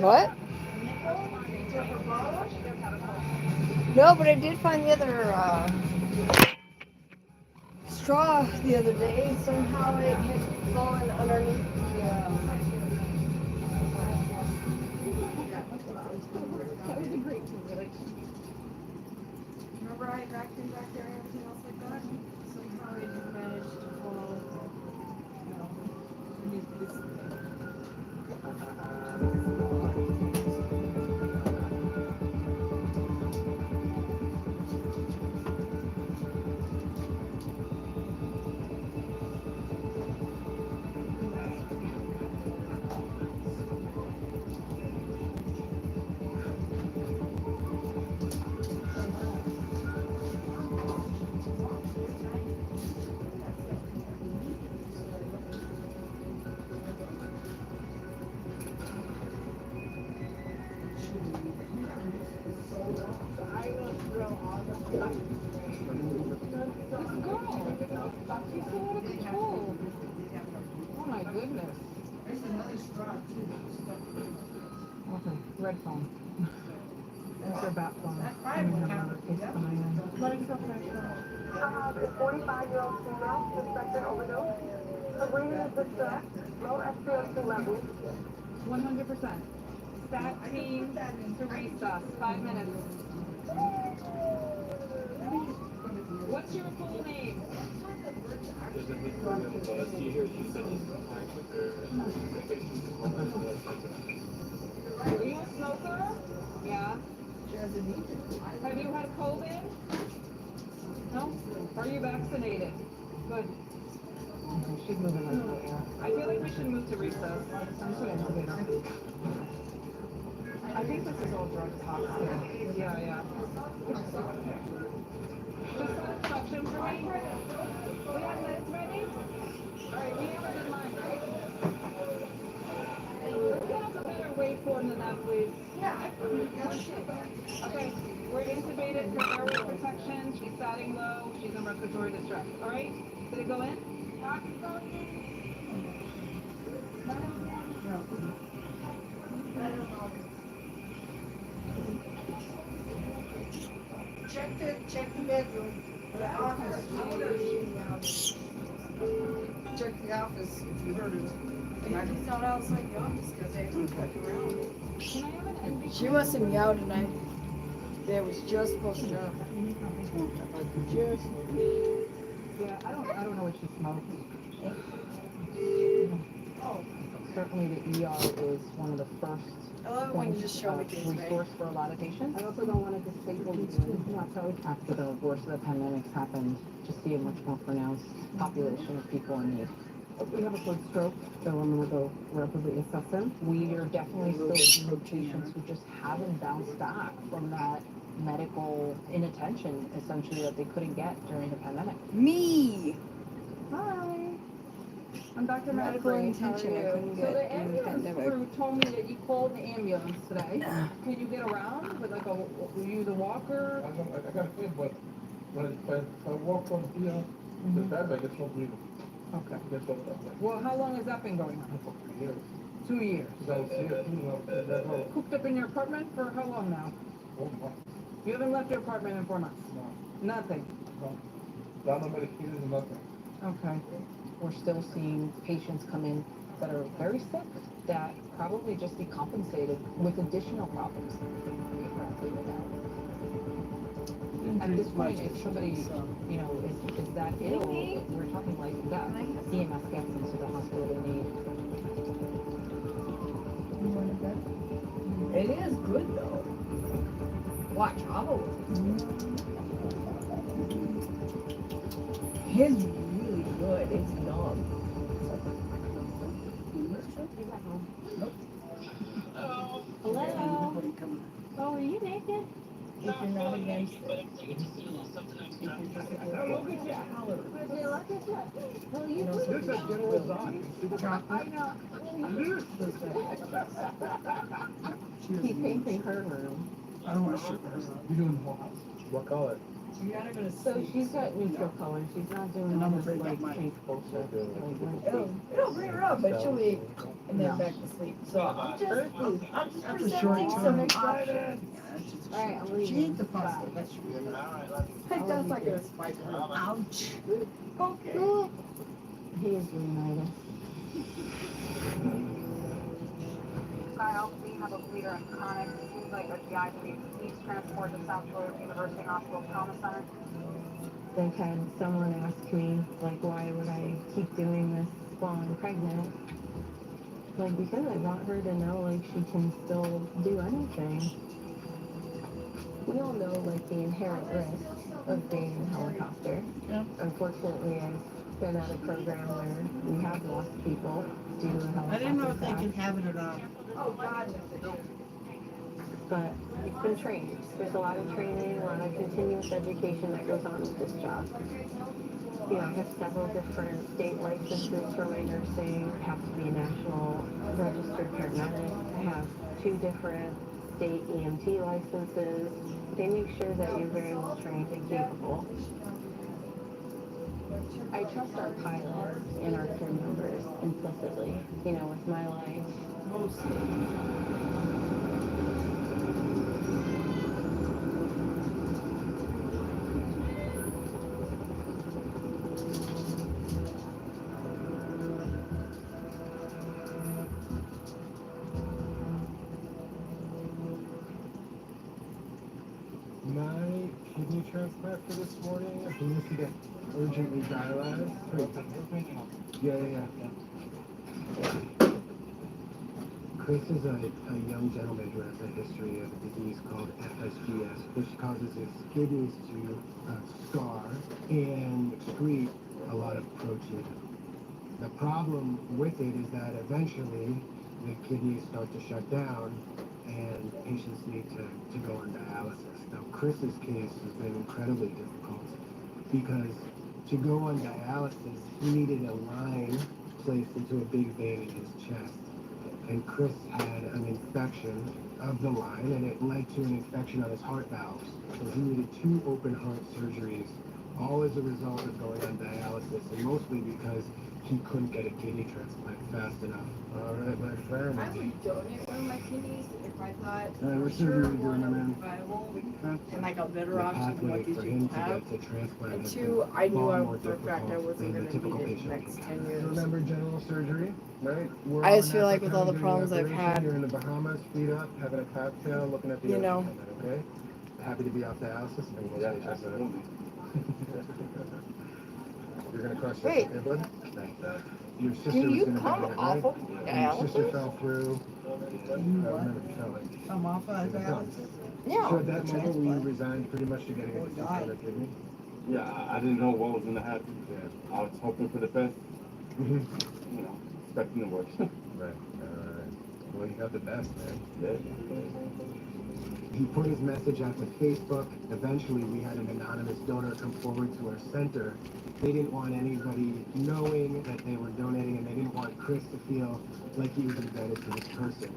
Speaker 1: What? No, but I did find the other straw the other day. Somehow it had fallen underneath the that would be great too, really. Remember I vacuumed back there and everything else like that? Somehow it had managed to fall, underneath this thing. Oh my goodness. There's another straw too. Okay, red phone. That's their bat phone. That's fine. Letting go fresh.
Speaker 18: The 45-year-old female suspected overdose. Her breathing is distressed. Low SpO2 levels.
Speaker 17: 100%. Stat team Teresa, 5 minutes. What's your full name? Are you a smoker? Yeah. Have you had COVID? No? Are you vaccinated? Good. she's moving right now. I feel like we should move to recess. I'm to incubator. I think this is all drug talk still. Yeah. Just a suction for me. We have this ready? Alright, we have a good line, right? Let's get us a better waveform than that, please. Yeah. Okay, we're intubated for airway protection. She's satting low. She's in respiratory distress. Alright? Did it go in?
Speaker 2: Check the bedroom, the office. Check the office if you heard it.
Speaker 14: He's not outside the office because they don't walk around.
Speaker 17: Can I have an NBC?
Speaker 14: She must have meowed tonight. They was just supposed to. Just.
Speaker 17: Yeah, I don't know what she smokes. Certainly the ER is one of the first
Speaker 14: I love it when you just show me things, right?
Speaker 17: resource for a lot of patients. I also don't want to disable you. So after the worst of the pandemics happened, just see a much more pronounced population of people in need. We have a quick stroke, so I'm going to go rapidly assess them. We are definitely still seeing patients who just haven't bounced back from that medical inattention, essentially, that they couldn't get during the pandemic.
Speaker 14: Me!
Speaker 17: Hi. I'm Dr.
Speaker 14: Medical
Speaker 17: Madison.
Speaker 14: intention I couldn't
Speaker 17: So
Speaker 14: get
Speaker 17: the
Speaker 14: in the
Speaker 17: ambulance
Speaker 14: pandemic.
Speaker 17: crew told me that you called the ambulance today. Can you get around with like you use a walker?
Speaker 5: I got a kid, but when I walk from here, the bed, I get so breathing.
Speaker 17: Okay.
Speaker 5: Get so that way.
Speaker 17: Well, how long has that been going on?
Speaker 5: For 3 years.
Speaker 17: 2 years.
Speaker 5: Because I was here, that whole
Speaker 17: Cooped up in your apartment for how long now?
Speaker 5: 4 months.
Speaker 17: You haven't left your apartment in 4 months?
Speaker 5: No.
Speaker 17: Nothing?
Speaker 5: No. Down on medication and nothing.
Speaker 17: Okay. We're still seeing patients come in that are very sick, that probably just decompensated with additional problems. At this point, if somebody, is that ill, we're talking life and death. EMS gets them to the hospital they need.
Speaker 14: It is good though. Watch, I'll His really good. It's numb.
Speaker 3: Hello? Oh, are you naked?
Speaker 14: If you're not against it.
Speaker 17: He's painting her room.
Speaker 5: I don't want to shoot her. You're doing what color?
Speaker 17: So she's got neutral color. She's not doing all this like pink bullshit.
Speaker 14: It'll bring her up, but she'll be and then back to sleep. So I'm just presenting some options.
Speaker 17: Alright, I'm leaving.
Speaker 14: She ain't the pasta. That's true. That's not gonna spike her. Ouch. Okay.
Speaker 17: He is reunited.
Speaker 18: Kyle, we have a bleeder in chronic. Seems like a GI bleed. Please transport to South Florida University Hospital Trauma Center.
Speaker 17: They've had someone ask me, like, why would I keep doing this while I'm pregnant? Like, because I want her to know, like, she can still do anything. We all know, like, the inherent risks of being in a helicopter.
Speaker 14: Yeah.
Speaker 17: Unfortunately, I've been at a program where we have lost people due to a helicopter
Speaker 2: I didn't know if they
Speaker 17: crash.
Speaker 2: can have it or not.
Speaker 14: Oh God.
Speaker 17: But it's been trained. There's a lot of training, a lot of continuous education that goes on with this job. You know, I have several different state licenses for my nursing. I have to be a national registered paramedic. I have 2 different state EMT licenses. They make sure that you're very well trained and capable. I trust our pilots and our crew members implicitly, with my life.
Speaker 5: My kidney transplant for this morning, he needs to get urgently dialyzed. Yeah. Chris is a young gentleman who has a history of a disease called FSGS, which causes his kidneys to scar and excrete a lot of protein.
Speaker 19: The problem with it is that eventually the kidneys start to shut down and patients need to go on dialysis. Now, Chris's case has been incredibly difficult because to go on dialysis, he needed a line placed into a big vein in his chest. And Chris had an infection of the line, and it led to an infection on his heart valves. So he needed 2 open heart surgeries, all as a result of going on dialysis, and mostly because he couldn't get a kidney transplant fast enough. All right, my friend.
Speaker 14: I would donate one of my kidneys if I thought
Speaker 19: What
Speaker 14: for
Speaker 19: surgery
Speaker 14: sure
Speaker 19: are you doing,
Speaker 14: one
Speaker 19: my man?
Speaker 14: was viable and like a better
Speaker 19: The
Speaker 14: option than
Speaker 19: pathway
Speaker 14: what these
Speaker 19: for
Speaker 14: you
Speaker 19: him to
Speaker 14: have.
Speaker 19: get to transplant
Speaker 14: And
Speaker 19: has
Speaker 14: 2,
Speaker 19: been
Speaker 14: I knew
Speaker 19: far
Speaker 14: I,
Speaker 19: more
Speaker 14: for a fact I
Speaker 19: difficult
Speaker 14: wasn't
Speaker 19: than
Speaker 14: going
Speaker 19: the
Speaker 14: to
Speaker 19: typical
Speaker 14: need it in
Speaker 19: patient
Speaker 14: the next
Speaker 19: can
Speaker 14: 10
Speaker 19: have.
Speaker 14: years.
Speaker 19: Remember general surgery, right? We're
Speaker 1: I
Speaker 19: all
Speaker 1: just
Speaker 19: in
Speaker 1: feel like
Speaker 19: Africa
Speaker 1: with all the
Speaker 19: doing
Speaker 1: problems I've
Speaker 19: operation.
Speaker 1: had,
Speaker 19: You're in the Bahamas, feet up, having a cocktail, looking at the
Speaker 1: you know.
Speaker 19: ocean, okay? Happy to be off dialysis? Yeah, absolutely. You're gonna crush this,
Speaker 14: Wait.
Speaker 19: okay, bud? Thanks. Your sister
Speaker 14: Do
Speaker 19: was
Speaker 14: you
Speaker 19: gonna
Speaker 14: come
Speaker 19: die, right?
Speaker 14: off of
Speaker 19: And your sister
Speaker 14: dialysis?
Speaker 19: fell through. I remember you fell in.
Speaker 2: I'm off of dialysis.
Speaker 14: Yeah.
Speaker 19: So at that moment, were you resigned pretty much to getting a deceased on a kidney?
Speaker 20: Yeah, I didn't know what was gonna happen.
Speaker 19: Yeah.
Speaker 20: I was hoping for the best,
Speaker 19: Mm-hmm.
Speaker 20: you know, expecting the worst.
Speaker 19: Right. Well, you got the best, man.
Speaker 20: Yeah.
Speaker 19: He put his message out to Facebook. Eventually, we had an anonymous donor come forward to our center. They didn't want anybody knowing that they were donating, and they didn't want Chris to feel like he was indebted to this person.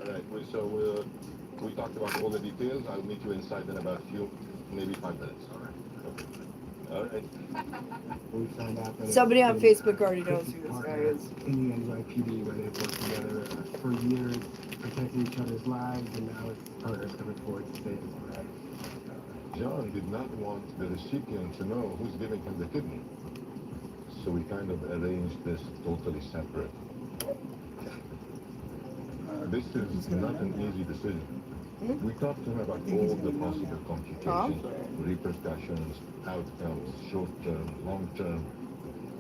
Speaker 5: All right, so we talked about all the details. I'll meet you inside in about maybe 5 minutes. All right. Okay. All right.
Speaker 19: We found out that
Speaker 1: Somebody on
Speaker 19: it's been,
Speaker 1: Facebook already knows
Speaker 19: Chris's
Speaker 1: who this guy
Speaker 19: partner
Speaker 1: is.
Speaker 19: in the NYPD, where they've worked together for years, protecting each other's lives, and now his partner's coming forward to save his life.
Speaker 5: John did not want the recipient to know who's giving him the kidney. So we kind of arranged this totally separate. This is not an easy decision. We talked to him about all the possible complications, repercussions, outcomes, short-term, long-term.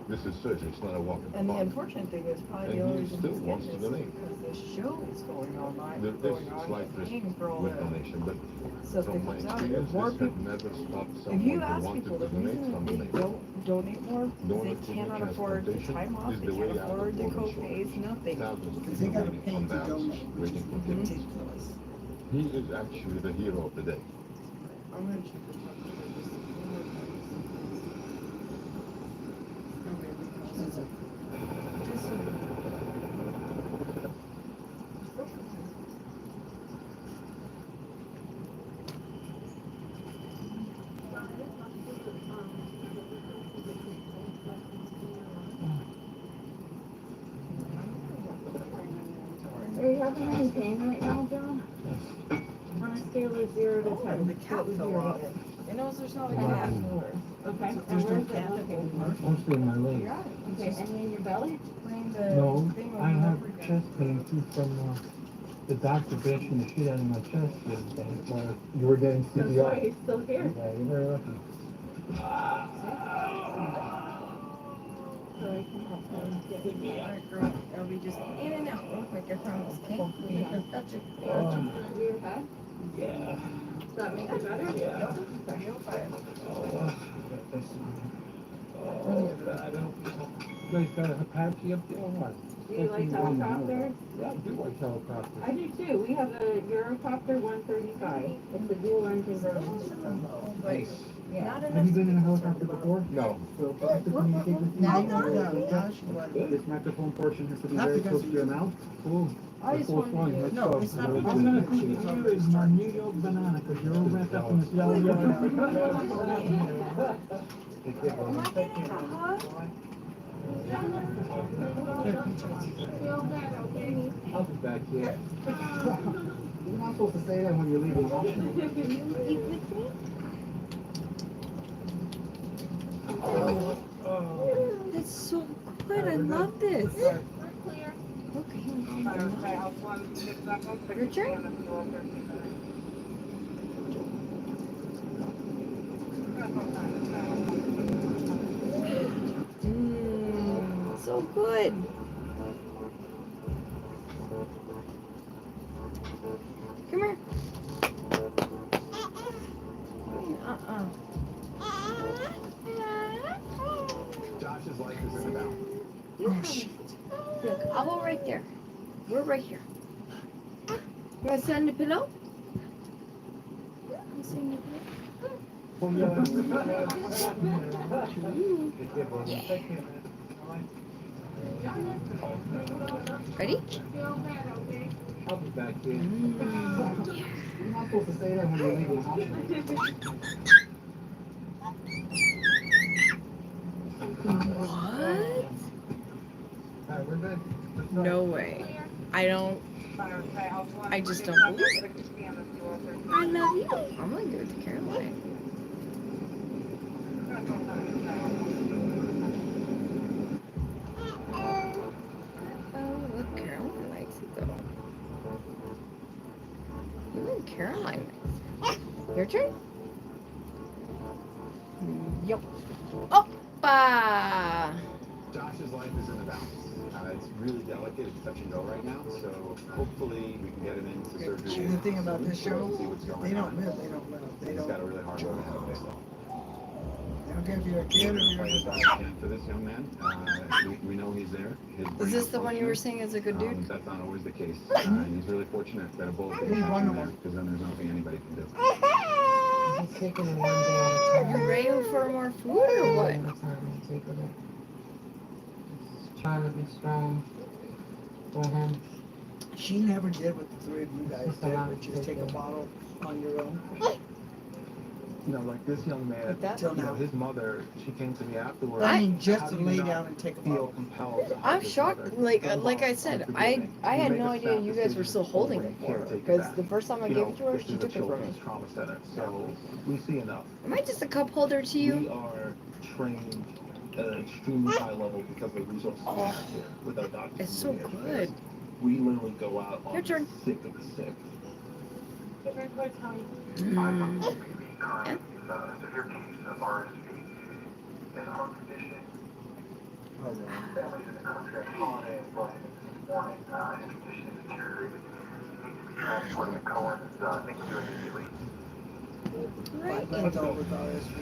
Speaker 5: This is surgery, it's not a walk in the
Speaker 14: And the
Speaker 5: park.
Speaker 14: unfortunate thing is probably the
Speaker 5: And
Speaker 14: only
Speaker 5: he
Speaker 14: reason
Speaker 5: still
Speaker 14: he's
Speaker 5: wants to
Speaker 14: getting this is
Speaker 5: donate.
Speaker 14: because the show is going online.
Speaker 5: There is
Speaker 14: going on.
Speaker 5: slight risk
Speaker 14: Paying for all
Speaker 5: with
Speaker 14: the
Speaker 5: donation, but
Speaker 14: stuff that
Speaker 5: from my
Speaker 14: comes out.
Speaker 5: experience,
Speaker 14: More
Speaker 5: this
Speaker 14: people.
Speaker 5: had never stopped
Speaker 14: If
Speaker 5: someone
Speaker 14: you
Speaker 5: who
Speaker 14: ask
Speaker 5: wanted
Speaker 14: people,
Speaker 5: to
Speaker 14: the
Speaker 5: donate
Speaker 14: reason
Speaker 5: from
Speaker 14: they
Speaker 5: donating.
Speaker 14: don't donate more is
Speaker 5: Donor
Speaker 14: they
Speaker 5: kidney
Speaker 14: cannot afford the
Speaker 5: transplantation
Speaker 14: time off,
Speaker 5: is
Speaker 14: they
Speaker 5: the way
Speaker 14: can't
Speaker 5: out
Speaker 14: afford
Speaker 5: of
Speaker 14: the
Speaker 5: all insurance.
Speaker 14: co-pays, nothing.
Speaker 5: Thousands of
Speaker 2: Because
Speaker 5: people
Speaker 2: they gotta
Speaker 5: waiting
Speaker 2: pay
Speaker 5: on
Speaker 2: to
Speaker 5: dialysis,
Speaker 2: donate, which
Speaker 5: waiting
Speaker 2: is
Speaker 5: for kidneys.
Speaker 2: ridiculous.
Speaker 5: He is actually the hero of the day.
Speaker 14: I'm gonna check the top of this.
Speaker 17: Are you having any pain right now, John? On a scale of 0 to 10,
Speaker 14: The cat
Speaker 17: what would
Speaker 14: fell
Speaker 17: you
Speaker 14: off.
Speaker 17: rate it?
Speaker 14: It knows there's not a
Speaker 17: Ten.
Speaker 14: cat.
Speaker 17: Okay, and
Speaker 14: There's no
Speaker 17: where's it
Speaker 14: cat.
Speaker 17: located?
Speaker 15: Mostly in my legs.
Speaker 17: Okay, any in your belly?
Speaker 15: No, I have chest pain too from the doctor bashing the shit out of my chest the other day. You were getting
Speaker 17: That's why
Speaker 15: CPR.
Speaker 17: he's still here.
Speaker 15: Yeah, you're very lucky.
Speaker 17: So I can help him.
Speaker 14: It'll be just in and out real quick, I promise. Okay? You can touch it.
Speaker 17: Do your head?
Speaker 15: Yeah.
Speaker 17: Does that make it better?
Speaker 15: Yeah.
Speaker 17: Okay, you'll try it.
Speaker 15: You guys got a Apache up there or what?
Speaker 17: Do you like helicopters?
Speaker 15: Yeah, I do like helicopters.
Speaker 17: I do too. We have a Eurocopter 135. It's a dual engine version.
Speaker 15: Nice.
Speaker 17: Yeah.
Speaker 15: Have you been in a helicopter before?
Speaker 5: No.
Speaker 15: So I have to communicate with you.
Speaker 2: Now you're done. Now she went.
Speaker 15: This microphone portion has to be
Speaker 2: Not
Speaker 15: very
Speaker 2: because
Speaker 15: close to your mouth. Cool.
Speaker 14: I just wanted to
Speaker 15: Let's
Speaker 14: no,
Speaker 15: go.
Speaker 14: it's not
Speaker 15: I'm
Speaker 14: because
Speaker 15: gonna
Speaker 14: of
Speaker 15: feed you is my New York banana because you're all wrapped up in this yellow
Speaker 19: Take care, brother.
Speaker 17: Feel better, okay?
Speaker 19: I'll be back here. You're not supposed to say that when you're leaving the hospital.
Speaker 1: That's so good. I love this.
Speaker 17: We're clear.
Speaker 1: Okay. Your turn. So good. Come here.
Speaker 19: Josh's life is in the balance.
Speaker 14: Oh, shit. Look, I'll go right there. We're right here. You want to sit on the pillow? You sit on the pillow? Ready?
Speaker 19: I'll be back, kid. You're not supposed to say that when you're leaving the hospital.
Speaker 1: What?
Speaker 19: Alright, we're good.
Speaker 1: No way. I just don't believe it. I love you. I'm gonna give it to Caroline. Oh, look, Caroline likes it though. Even Caroline likes it. Your turn? Yup. Oppa!
Speaker 16: Josh's life is in the balance. It's really delicate. It's touch and go right now. So hopefully we can get him into surgery.
Speaker 2: The thing about this show,
Speaker 16: See what's going
Speaker 2: they don't
Speaker 16: on.
Speaker 2: live, they don't live. They
Speaker 16: He's
Speaker 2: don't.
Speaker 16: got a really hard road ahead of him.
Speaker 2: They'll give you a kid or you're
Speaker 16: Fight as
Speaker 2: gonna
Speaker 16: hard as I can for this young man. We know he's there. His
Speaker 1: Is
Speaker 16: brain
Speaker 1: this the one you were saying is a good dude?
Speaker 16: That's not always the case. And he's really fortunate that a bullet didn't catch him there, because then there's nothing anybody can do.
Speaker 4: He's taking it one day at a time.
Speaker 1: You ready for more food or what?
Speaker 4: Trying to be strong for him.
Speaker 2: She never did what the three of you guys did, which is take a bottle on your own.
Speaker 16: You know, like this young man,
Speaker 2: Till now.
Speaker 16: his mother, she came to me afterwards.
Speaker 2: I mean, just
Speaker 16: How
Speaker 2: to
Speaker 16: do you
Speaker 2: lay
Speaker 16: not
Speaker 2: down and take a
Speaker 16: feel
Speaker 2: bottle.
Speaker 16: compelled to hug
Speaker 1: I'm
Speaker 16: his
Speaker 1: shocked.
Speaker 16: mother?
Speaker 1: Like I said, I had no idea you guys were still holding it for her. Because the first time I gave it to her, she took it from me.
Speaker 16: Trauma center, so we see enough.
Speaker 1: Am I just a cup holder to
Speaker 16: We
Speaker 1: you?
Speaker 16: are trained at an extremely high level because of the resources we have here with our doctors.
Speaker 1: It's so good.
Speaker 16: We literally go out on
Speaker 1: Your turn.
Speaker 16: the sick of the sick.
Speaker 5: Severe case of RSV. It's a heart condition. Families in the country are calling in this morning. His condition is deteriorating. He needs to be transported to Cohen's NICU immediately.
Speaker 1: Right.
Speaker 2: 5 months old with RSV.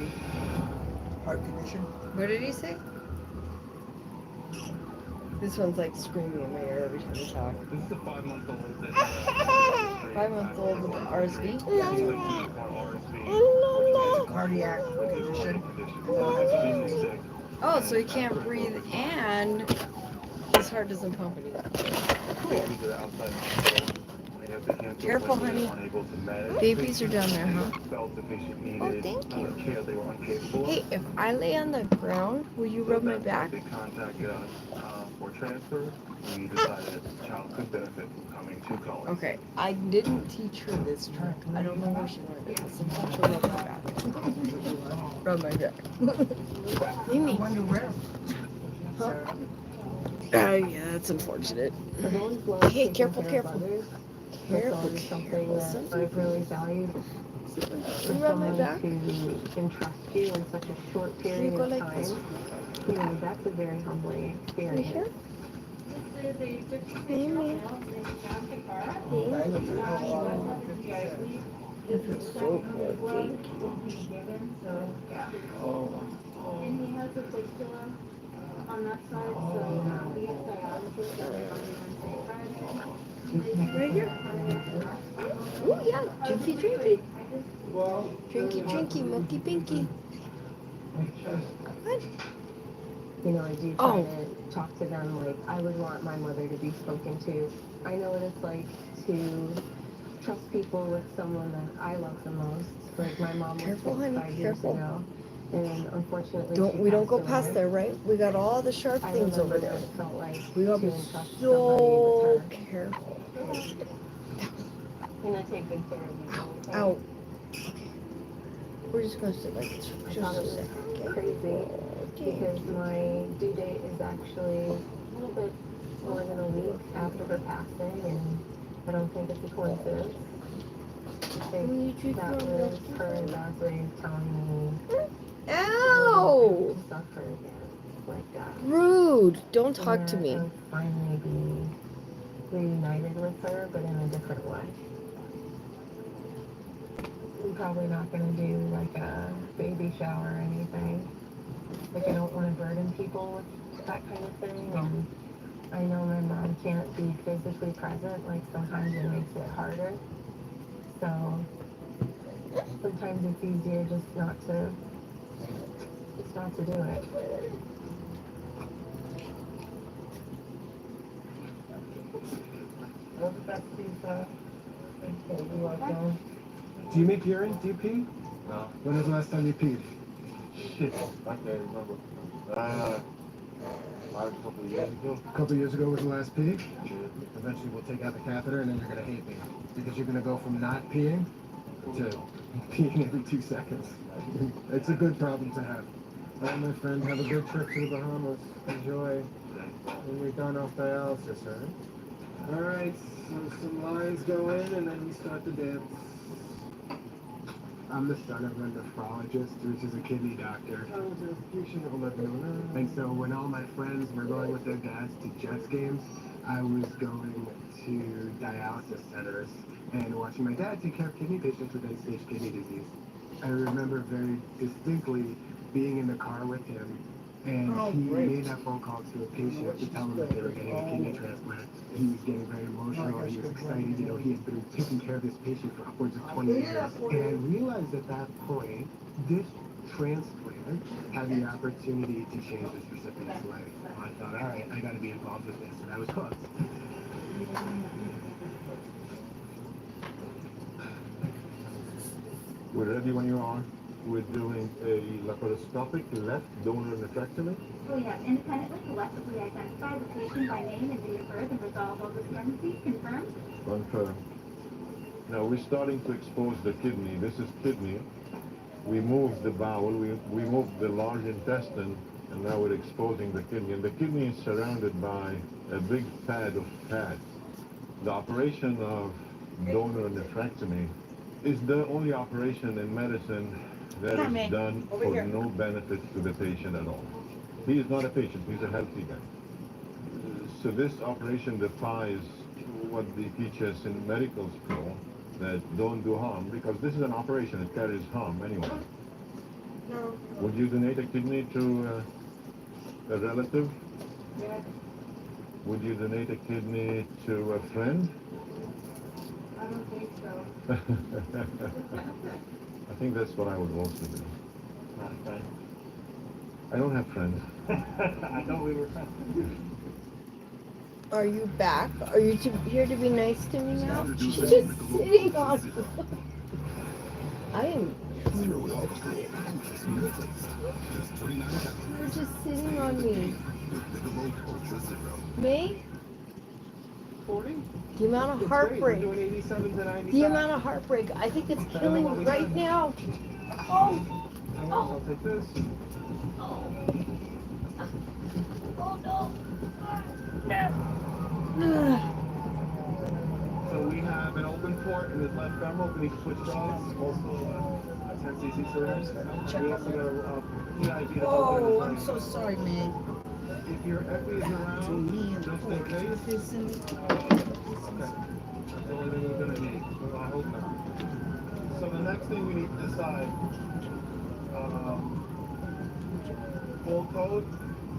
Speaker 2: Heart condition.
Speaker 1: What did he say? This one's like screaming in my ear every time we talk.
Speaker 16: This is a 5-month-old that
Speaker 1: 5-month-old with RSV?
Speaker 2: Cardiac condition.
Speaker 1: Oh, so he can't breathe and his heart doesn't pump anymore. Careful, honey. Babies are down there, huh? Oh, thank you. Hey, if I lay on the ground, will you rub my back?
Speaker 16: They contacted us for transfer. We decided the child could benefit from coming to college.
Speaker 1: Okay, I didn't teach her this trick. I don't know where she learned it. Sometimes she'll rub my back. Rub my back. Mimi.
Speaker 2: I wonder where.
Speaker 1: Huh? Yeah, that's unfortunate. Hey, careful, careful. Careful,
Speaker 17: Something that I've really valued. For
Speaker 1: Rub my
Speaker 17: someone
Speaker 1: back.
Speaker 17: to entrust you in such a short period
Speaker 1: go
Speaker 17: of
Speaker 1: like
Speaker 17: time,
Speaker 1: this?
Speaker 17: you know, that's a very humbling experience.
Speaker 1: Mimi. This is so good. Thank you. Oh.
Speaker 18: And he has a fistula on that side, so he gets dialysis.
Speaker 1: Right here. Oh, yeah. Drinky, drinky. Drinky, drinky, milky, pinky. Good.
Speaker 17: You know, I do try to talk to them like I would want my mother to be spoken to. I know what it's like to trust people with someone that I love the most. Like my mom was
Speaker 1: Careful,
Speaker 17: sick
Speaker 1: honey,
Speaker 17: 5 years
Speaker 1: careful.
Speaker 17: ago, and unfortunately
Speaker 1: We don't go
Speaker 17: passed
Speaker 1: past
Speaker 17: away.
Speaker 1: there, right? We got all the sharp
Speaker 17: I
Speaker 1: things over
Speaker 17: remember
Speaker 1: there.
Speaker 17: what it felt like
Speaker 1: We gotta
Speaker 17: to
Speaker 1: be
Speaker 17: entrust
Speaker 1: so
Speaker 17: somebody with her.
Speaker 1: careful.
Speaker 17: And I take good care of you. okay?
Speaker 1: Out. We're just gonna sit like this for
Speaker 17: I
Speaker 1: just
Speaker 17: thought
Speaker 1: a
Speaker 17: it was
Speaker 1: second.
Speaker 17: crazy because my due date is actually a little bit more than a week after her passing, and I don't think it's a coincidence. I think that was her last way of telling me
Speaker 1: Ow!
Speaker 17: to suffer again like that.
Speaker 1: Rude. Don't talk to
Speaker 17: And
Speaker 1: me.
Speaker 17: I'll finally be reunited with her, but in a different way. I'm probably not gonna do like a baby shower or anything. Like I don't want to burden people with that kind of thing. And I know my mom can't be physically present, like sometimes it makes it harder. So sometimes it's easier just not to do it.
Speaker 20: Do you make urine? Do you pee? No. When was the last time you peed? Shit, I can't remember. A couple of years ago. A couple of years ago was the last pee? Eventually we'll take out the catheter and then you're going to hate me. Because you're going to go from not peeing to peeing every 2 seconds. It's a good problem to have. All right, my friend, have a good trip to the Bahamas. Enjoy. When you're done off dialysis, all right? All right, so some lines go in and then we start the dance. I'm the son of a nephrologist, which is a kidney doctor. And so when all my friends were going with their dads to Jets games, I was going to dialysis centers and watching my dad take care of kidney patients with end-stage kidney disease. I remember very distinctly being in the car with him, and he made that phone call to a patient to tell them that they were getting a kidney transplant. He was getting very emotional, he was excited, you know, he had been taking care of this patient for upwards of 20 years. And I realized at that point, this transplant had the opportunity to change this recipient's life. And I thought, all right, I gotta be involved with this, and I was hooked.
Speaker 5: We're ready when you are. We're doing a laparoscopic left donor nephrectomy.
Speaker 18: We have independently collectively identified the patient by name and date of birth and resolve all discrepancies. Confirmed?
Speaker 5: Confirm. Now we're starting to expose the kidney. This is kidney. We moved the bowel, we moved the large intestine, and now we're exposing the kidney. And the kidney is surrounded by a big pad of fat. The operation of donor nephrectomy is the only operation in medicine that is done for no benefit to the patient at all. He is not a patient, he's a healthy guy. So this operation defies what they teach us in medical school, that don't do harm, because this is an operation, it carries harm anyway.
Speaker 2: No.
Speaker 5: Would you donate a kidney to a relative?
Speaker 2: Yeah.
Speaker 5: Would you donate a kidney to a friend?
Speaker 2: I don't think so.
Speaker 5: I think that's what I would also do. I don't have friends.
Speaker 20: I thought we were friends.
Speaker 1: Are you back? Are you here to be nice to me now? She's just sitting on me. I am. You're just sitting on me. May?
Speaker 20: 40?
Speaker 1: The amount of heartbreak. The amount of heartbreak. I think it's killing me right now. Oh!
Speaker 20: I'll take this.
Speaker 1: Oh no! No!
Speaker 20: So we have an open port in his left femoral beneath switch jaws, also a 10cc syringe. We also got a PIV.
Speaker 2: Oh, I'm so sorry, man.
Speaker 20: If your epi is around, just in case. Okay. That's the only thing we're going to need. Well, I hope not. So the next thing we need to decide, full code,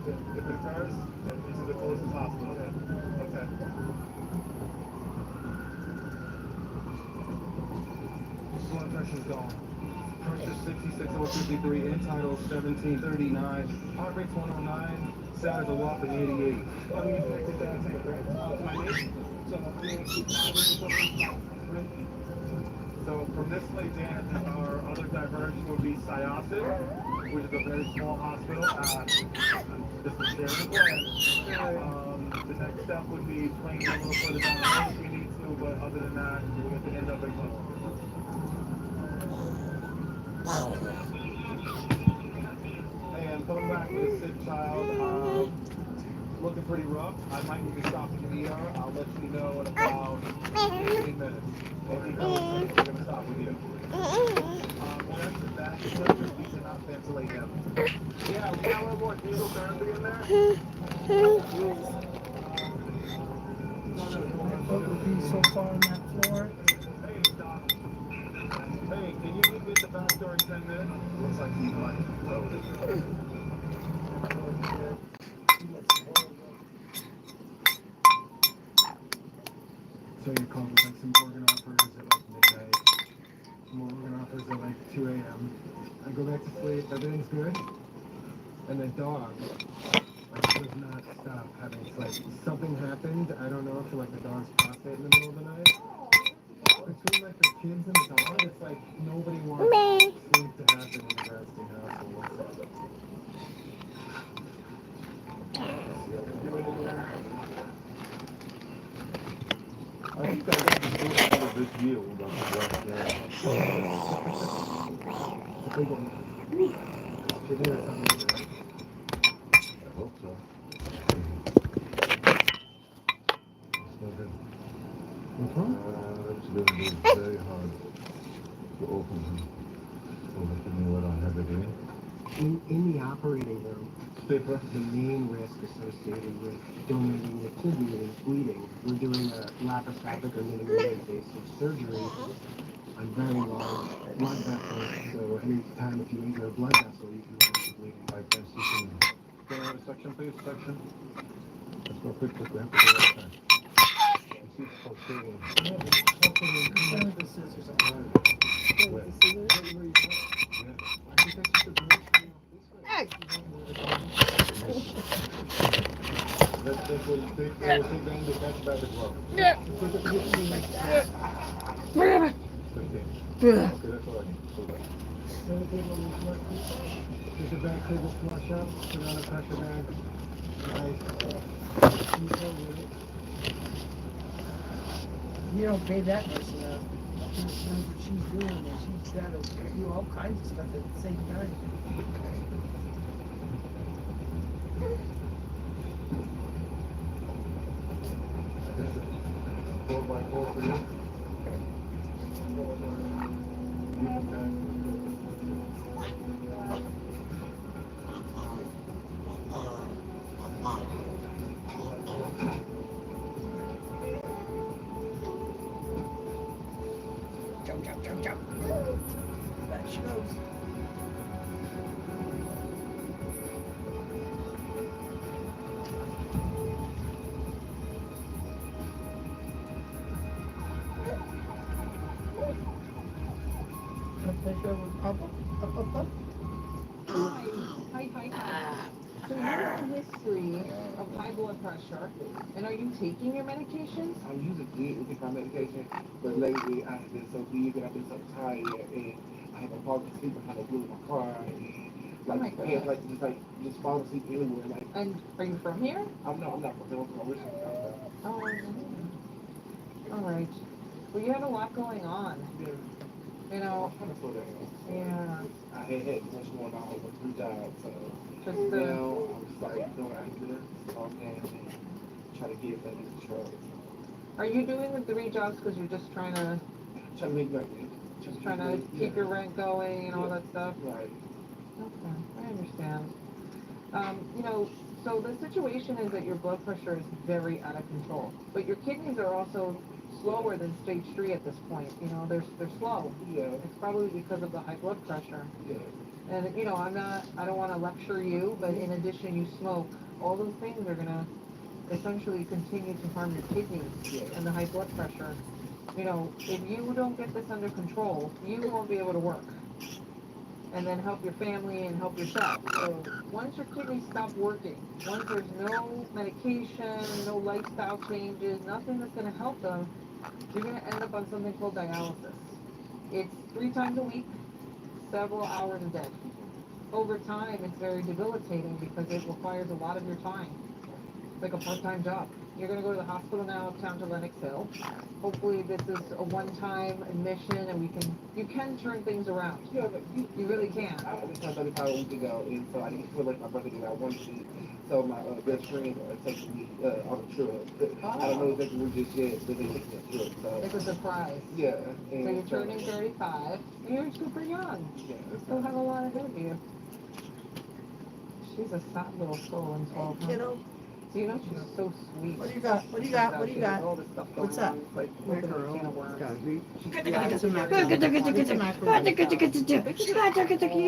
Speaker 20: if it occurs, then this is the closest hospital then. Okay. Blood pressure's gone. Pressure 66 over 53, internal 1739, heart rate's 109, sound is a whopping 88. I mean, if I could take a break. My name? So from this place, Dan, our other diversion would be Syosset, which is a very small hospital. Just a share of the plan. The next step would be playing a little further down the road if we need to, but other than that, we're going to end up in And coming back to the sick child, looking pretty rough. I might need to stop in the ER. I'll let you know in about 15 minutes. If he comes in, we're going to stop with you. Once that is we cannot ventilate him. Yeah, we got a little more diesel therapy in there.
Speaker 2: So far on that floor.
Speaker 20: Hey, stop. Hey, can you meet me at the back door in 10 minutes? Looks like he's like back to sleep, everything's good. And the dog, like, does not stop having, it's like, something happened, I don't know, to, like, the dog's prostate in the middle of the night. Between, like, the kids and the dog, it's like nobody wants sleep to happen in the Bernstein household.
Speaker 16: I think I got the first part of this year about the black guy.
Speaker 20: It's a big one. Should hear something like that.
Speaker 16: I hope so. Okay.
Speaker 20: What's wrong?
Speaker 16: It's going to be very hard to open him. So let me know what I have it in.
Speaker 20: In the operating room, the main risk associated with donating the kidney is bleeding. We're doing a laparoscopic or minimally invasive surgery on very large blood vessels. So any time if you injure a blood vessel, you can run into bleeding.
Speaker 16: I can see some. Can I have a section, please? Section. Let's go quick. We have to go right time. You see it's pulsating.
Speaker 20: Yeah, it's pulsating. With the scissors on.
Speaker 16: Where?
Speaker 20: The scissors? Yeah. I think that's just a bruise.
Speaker 2: Hey!
Speaker 16: Let's take what you take. I will take down the catch by the glove.
Speaker 2: Yeah.
Speaker 16: Okay, that's all I can do.
Speaker 20: There's a back table flush up, put on a pressure bag. Nice.
Speaker 2: You don't pay that much enough. She knows what she's doing, and she's got to do all kinds of stuff at the same time.
Speaker 16: 4x4 for you.
Speaker 2: Jump, jump, jump, jump. Back she goes.
Speaker 21: Hi. So you have a history of high blood pressure, and are you taking your medications?
Speaker 20: I usually did take my medication, but lately I've been so busy and I've been so tired, and I have a problem sleeping kind of blue in my car, and like can't just fall asleep anywhere. Like,
Speaker 21: and are you from here?
Speaker 20: I'm not from Richmond.
Speaker 21: Oh, all right. Well, you have a lot going on.
Speaker 20: Yeah.
Speaker 21: You know. Yeah.
Speaker 20: I had too much going on with 3 jobs, so
Speaker 21: just
Speaker 20: now I'm just like doing this and try to get that in control.
Speaker 21: Are you doing the 3 jobs because you're just trying to
Speaker 20: make money?
Speaker 21: Just trying to keep your rent going and all that stuff?
Speaker 20: Right.
Speaker 21: Okay, I understand. You know, so the situation is that your blood pressure is very out of control, but your kidneys are also slower than stage 3 at this point. You know, they're slow.
Speaker 20: Yeah.
Speaker 21: It's probably because of the high blood pressure.
Speaker 20: Yeah.
Speaker 21: And you know, I don't want to lecture you, but in addition, you smoke. All those things are gonna essentially continue to harm your kidneys and the high blood pressure. You know, if you don't get this under control, you won't be able to work and then help your family and help yourself. So once your kidneys stop working, once there's no medication, no lifestyle changes, nothing that's going to help them, you're going to end up on something called dialysis. It's 3 times a week, several hours a day. Over time, it's very debilitating because it requires a lot of your time. It's like a part-time job. You're going to go to the hospital now uptown to Lenox Hill. Hopefully this is a one-time admission and you can turn things around.
Speaker 20: Yeah, but
Speaker 21: you really can.
Speaker 20: I was trying 35 weeks ago, and so I didn't feel like my brother did. I wanted to. So my best friend texted me on a trip. I don't know exactly where just yet, but they took me a trip. So.
Speaker 21: It's a surprise.
Speaker 20: Yeah.
Speaker 21: And so you're turning 35, and you're super young. Yeah. You still have a lot ahead of you. She's a sad little soul in 12 months.
Speaker 2: Kiddo.
Speaker 21: So you know she's so sweet.
Speaker 2: What do you got? What do you got? What do you got?
Speaker 21: All this stuff going
Speaker 2: What's up?
Speaker 21: on. It's like macaroni.
Speaker 1: You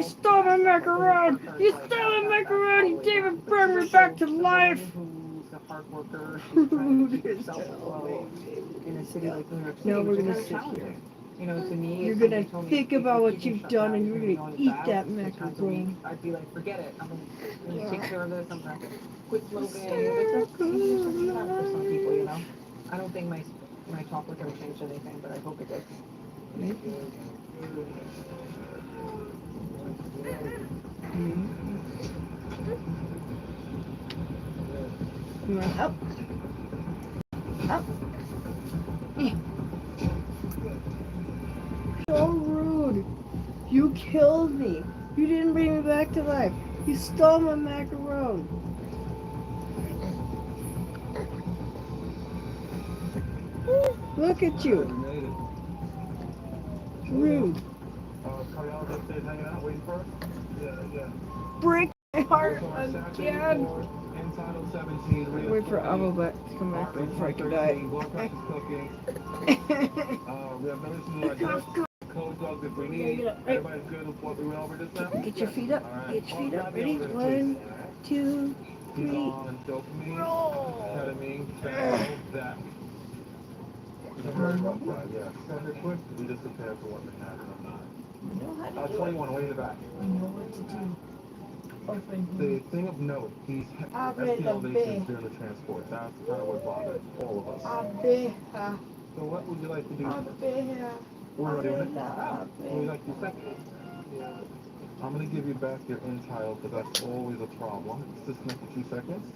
Speaker 1: stole my macaroni! You stole my macaroni! David brought me back to life!
Speaker 21: Who's a hard worker. She's trying to keep herself afloat in a city like New York City.
Speaker 1: No, we're
Speaker 21: which is
Speaker 1: gonna
Speaker 21: very
Speaker 1: sit
Speaker 21: challenging.
Speaker 1: here.
Speaker 21: You know, to me,
Speaker 1: You're
Speaker 21: if
Speaker 1: gonna
Speaker 21: somebody told me
Speaker 1: think
Speaker 21: if
Speaker 1: about
Speaker 21: your
Speaker 1: what
Speaker 21: kidneys
Speaker 1: you've
Speaker 21: shut
Speaker 1: done
Speaker 21: down,
Speaker 1: and
Speaker 21: you're
Speaker 1: you're
Speaker 21: gonna be
Speaker 1: gonna
Speaker 21: going to
Speaker 1: eat
Speaker 21: the
Speaker 1: that
Speaker 21: baths 6 times a week,
Speaker 1: macaron.
Speaker 21: I'd be like, forget it. I'm gonna take care of this. I'm gonna quit smoking. But that's hard for some people, you know. I don't think my talk with him changed anything, but I hope it did.
Speaker 1: You want up? Up? So rude. You killed me. You didn't bring me back to life. You stole my macaron. Look at you. Rude.
Speaker 16: Cardiologist is hanging out, waiting for us? Yeah.
Speaker 1: Break my heart
Speaker 16: Saturated
Speaker 1: again.
Speaker 16: floor, inside of 17, rate of
Speaker 1: Wait for
Speaker 16: 40,
Speaker 1: Alphabet to come back
Speaker 16: heart rate
Speaker 1: before I can die.
Speaker 16: 113, blood pressure's cooking. We have no issues like that. Cold dogs if we need. Everybody's good with what we went over just now?
Speaker 1: Get your feet up.
Speaker 16: All right.
Speaker 1: Get your feet up.
Speaker 16: Grab the
Speaker 1: Ready?
Speaker 16: elevator,
Speaker 1: 1,
Speaker 16: please.
Speaker 1: 2,
Speaker 16: He's
Speaker 1: 3.
Speaker 16: on dopamine, ketamine, fentanyl, that. It's a very rough ride, yeah. Send it quick. We just prepare for what may happen or not. 21, way in the back.
Speaker 14: I know what to do. Open
Speaker 16: The thing of note, he's ST elevations during the transport. That's kind of what bothered all of us. So what would you like to do? We're doing it. What would you like to say? I'm going to give you back your intile because that's always a problem. Disconnect for 2 seconds.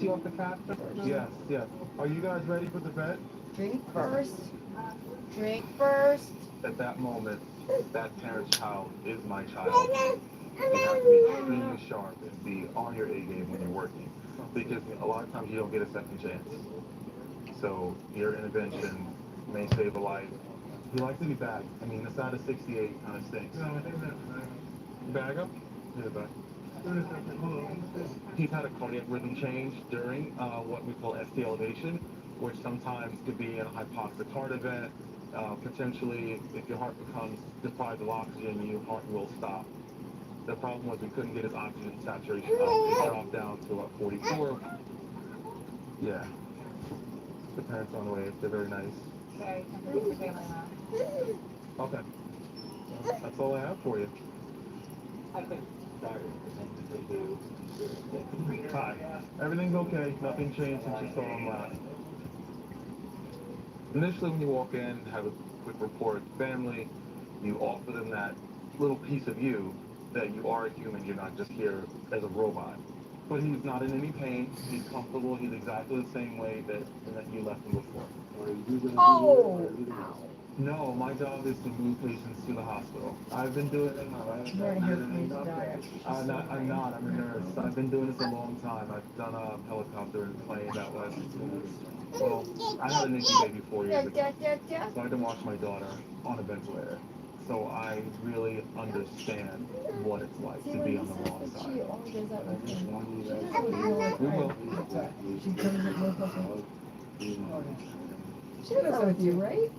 Speaker 16: See off the catheter? Yes. Are you guys ready for the vet?
Speaker 14: Drink first.
Speaker 16: At that moment, that parent's child is my child. You have to be extremely sharp and be on your A game when you're working. Because a lot of times you don't get a second chance. So your intervention may save a life. He likes to be bagged. I mean, this out of 68 kind of stinks. Bag up? Yeah, bag. He's had a cardiac rhythm change during what we call ST elevation, which sometimes could be a hypoxic heart event. Potentially, if your heart becomes deprived of oxygen, your heart will stop. The problem was we couldn't get his oxygen saturation up. It dropped down to 44. Yeah. The parents are on the way. They're very nice.
Speaker 21: Okay, thank you for saying that.
Speaker 16: Okay. That's all I have for you. Hi. Everything's okay. Nothing changed since you saw him last. Initially, when you walk in, have a quick report with family, you offer them that little piece of you, that you are a human, you're not just here as a robot. But he's not in any pain, he's comfortable, he's exactly the same way that you left him before.
Speaker 14: Oh!
Speaker 16: No, my job is to move patients to the hospital. I've been doing it. I'm not. I'm a nurse. I've been doing this a long time. I've done a helicopter and plane that was. Well, I had an NICU baby 4 years ago, so I had to watch my daughter on a ventilator. So I really understand what it's like to be on the wrong side. We will.
Speaker 14: She does that with you, right?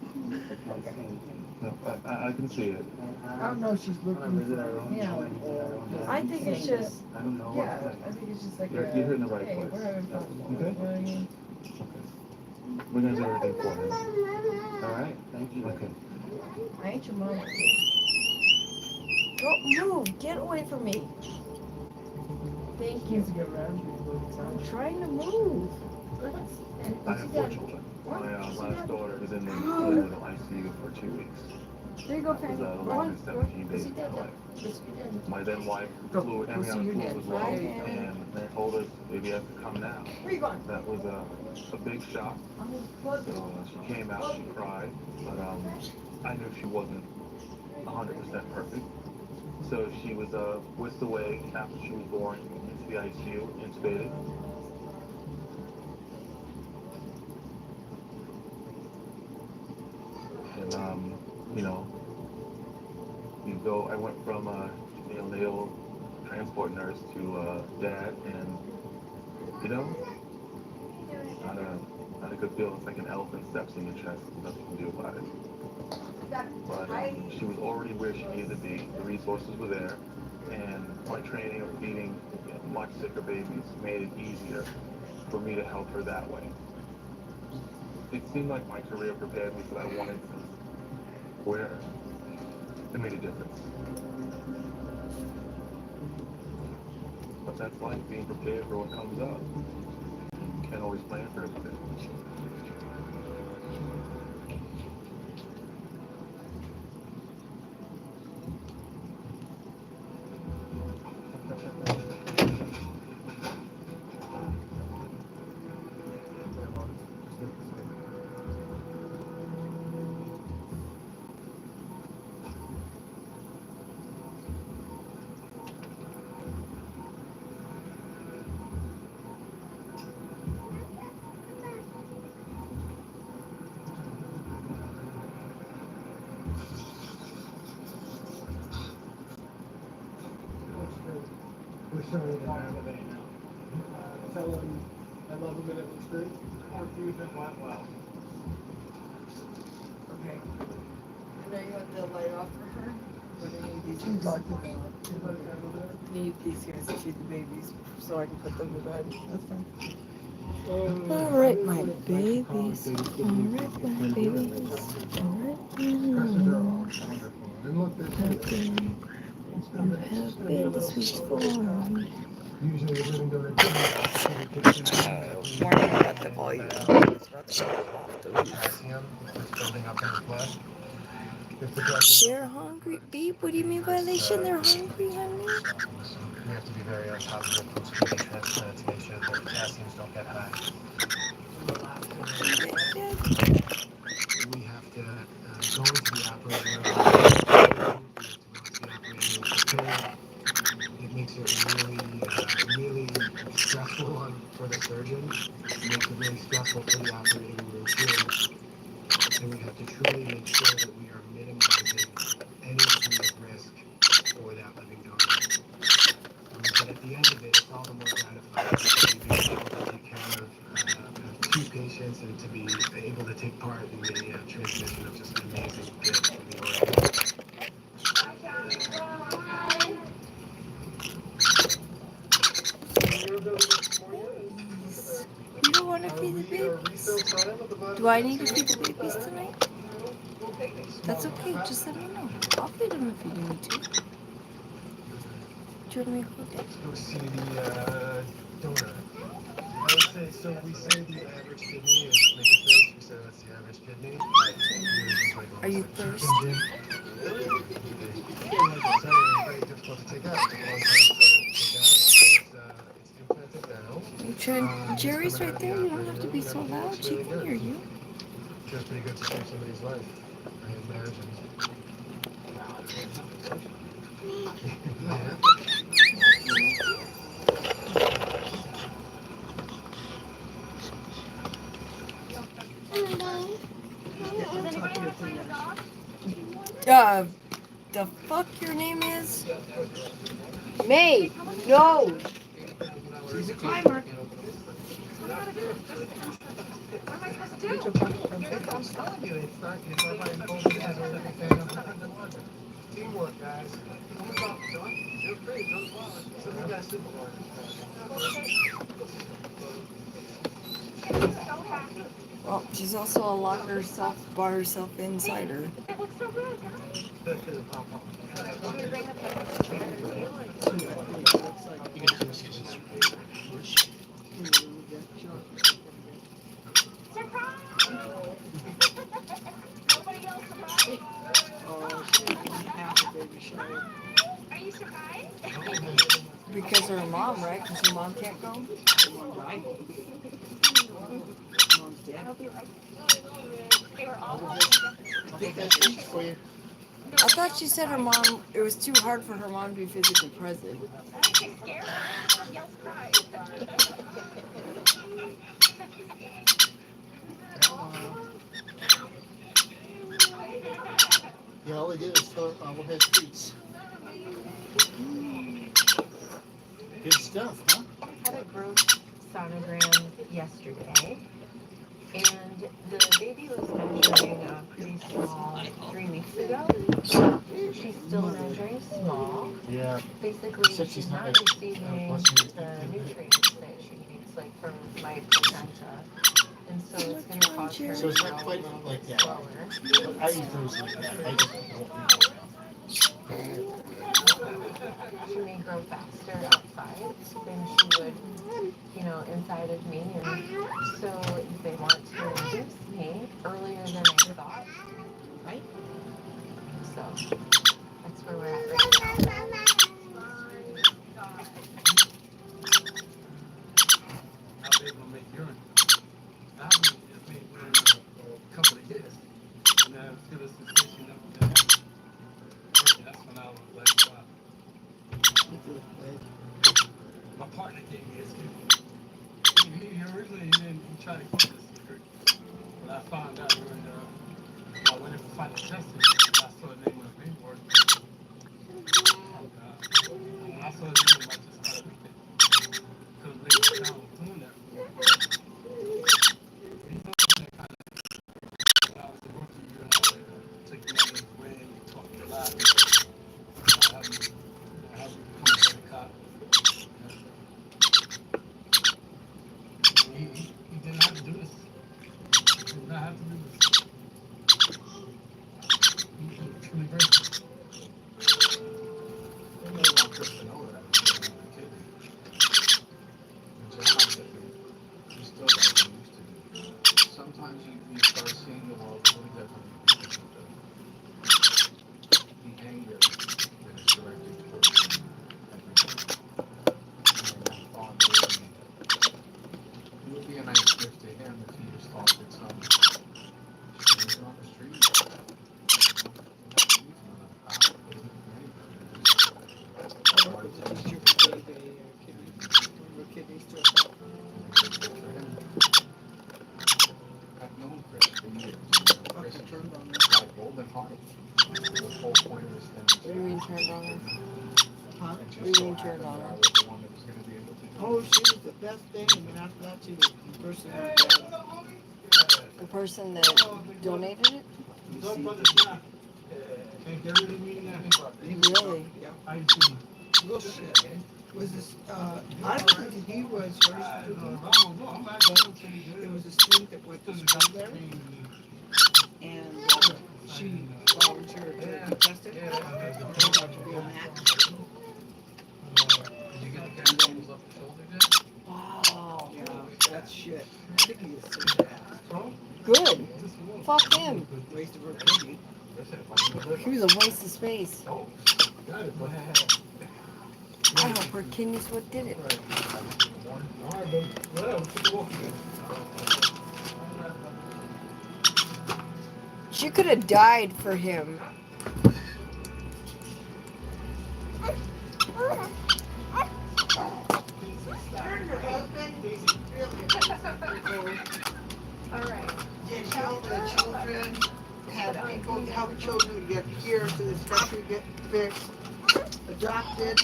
Speaker 16: No, I can see it.
Speaker 14: I don't know if she's looking for, I think it's just,
Speaker 16: I don't know.
Speaker 14: yeah, I think it's just like
Speaker 16: You're hitting the right
Speaker 14: hey,
Speaker 16: place.
Speaker 14: we're having fun.
Speaker 16: Okay?
Speaker 14: You know what I mean?
Speaker 16: We're gonna do everything for him. All right? Thank you. Okay.
Speaker 14: I ain't your mom. Don't move. Get away from me. Thank you. I'm trying to move.
Speaker 16: I have 4 children. My last daughter is in the ICU for 2 weeks.
Speaker 14: There you go,
Speaker 16: That
Speaker 14: Fanny.
Speaker 16: was the longest 17 days of my life. My then wife flew, amniotic fluid was low, and they told us baby has to come now.
Speaker 14: Where you going?
Speaker 16: That was a big shock. So she came out, she cried, but I knew she wasn't 100% perfect. So she was whisked away after she was born into the ICU, intubated. And I went from neonatal transport nurse to dad, and not a good feeling. It's like an elephant steps in your chest. There's nothing you can do about it. But she was already where she needed to be. The resources were there, and my training of feeding much sicker babies made it easier for me to help her that way. It seemed like my career prepared me for what I wanted where it made a difference. But that's life, being prepared for what comes up. Can't always plan for everything.
Speaker 19: We're sorry to have a day now. Tell them I love them and it looks great.
Speaker 16: Our fusion went well.
Speaker 1: Okay. I know you want the light off for her, but I need these here. Need these here so she's the babies, so I can put them to bed. That's fine. Alright, my babies. Alright, my babies. Alright,
Speaker 19: And look, there's
Speaker 1: you have been the sweet form.
Speaker 19: usually the living door
Speaker 1: Warning about the volume. It's about to go off the roof.
Speaker 19: calcium is building up in the blood.
Speaker 1: They're hungry. Babe, what do you mean violation? They're hungry, honey.
Speaker 19: We have to be very on top of it from screening transplants to make sure that the calciums don't get high. We have to go into the operating room. It makes it really stressful for the surgeon. It makes it really stressful for the operating room too. And we have to truly make sure that we are minimizing any serious risk for that living donor. But at the end of it, it's all the more gratifying to be able to take care of two patients and to be able to take part in the transmission of just an amazing gift from the organ.
Speaker 1: You don't want to feed the babies? Do I need to feed the babies tonight? That's okay, just let me know. I'll feed them if you need me to. Do you want me to hold it?
Speaker 19: Go see the donor. I would say, so we say the average kidney is make a face, we say that's the average kidney.
Speaker 1: Are you thirsty?
Speaker 19: It's very difficult to take out. It's a long time to take out. It's implanted now.
Speaker 1: You trying? Jerry's right there. You don't have to be so loud. She can hear you.
Speaker 19: Feels pretty good to save somebody's life, I imagine.
Speaker 1: The fuck your name is?
Speaker 2: May, no. She's a climber.
Speaker 18: What am I supposed to do?
Speaker 19: I'm telling you, it's not like holding as a living thing. Teamwork, guys. You're free, don't bother. Some of you guys
Speaker 1: Well, she's also a locker herself, bar herself inside her.
Speaker 18: It looks so good. Nobody else surprised? Are you surprised?
Speaker 1: Because her mom, right? Because her mom can't go?
Speaker 18: They were all
Speaker 1: I thought she said her mom, it was too hard for her mom to be physically present.
Speaker 18: scared. Yell surprise.
Speaker 15: Yeah, all we did is start we'll have treats. Good stuff, huh?
Speaker 6: I had a growth sonogram yesterday, and the baby was measuring pretty small 3 weeks ago. She's still measuring small.
Speaker 15: Yeah.
Speaker 6: Basically,
Speaker 15: Except
Speaker 6: she's
Speaker 15: she's
Speaker 6: not
Speaker 15: not
Speaker 6: receiving
Speaker 15: plus
Speaker 6: the nutrients that she needs, like from my placenta.
Speaker 21: And so it's going to cause her
Speaker 15: So it's
Speaker 21: to
Speaker 15: not
Speaker 21: grow
Speaker 15: quite
Speaker 21: a little
Speaker 15: like
Speaker 21: bit
Speaker 15: that.
Speaker 21: slower.
Speaker 15: I eat those like that. I just don't eat
Speaker 21: She may grow faster outside than she would, you know, inside of me. And so they want to induce me earlier than I thought, right? So that's where we're at right now.
Speaker 16: How they gonna make urine? I mean, just made urine a couple of years. And I feel a sensation up there. That's when I was like, wow. My partner gave me his secret. He originally didn't try to keep the secret. But I found out during I went in for final testing. I saw the name of the paperwork. When I saw the name, I just started weeping. Couldn't believe the town was doing that. He's not that kind of when I was a rookie, you know, take me under his wing, we talked a lot. Have me become a better cop. He didn't have to do this. He did not have to do this. He's truly grateful.
Speaker 15: I really want Chris to know that. The job that you still got to get used to. Sometimes you start seeing the world really differently. The anger that is directed towards everything. And I thought maybe it would be a nice gift to him if he just thought that some stranger on the street. I've known Chris for years. Chris is like golden heart. The whole point of this thing.
Speaker 1: What do you mean turned on her?
Speaker 2: Huh?
Speaker 1: What do you mean turned on her?
Speaker 2: Oh, she was the best thing, and then after that, she was the person who
Speaker 1: The person that donated it? Really?
Speaker 2: Real shit. Was this, I don't think he was her student, but it was a student that went to school there. And she volunteered to be tested. Turned out to be a match.
Speaker 1: Wow.
Speaker 2: Yeah, that's shit. I think he is so bad.
Speaker 1: Good. Fuck him.
Speaker 2: Waste of her kidney.
Speaker 1: He was a waste of space. I hope her kidney's what did it. She could have died for him.
Speaker 2: Alright. Did help the children, had people help children get here to this country get fixed. Adopted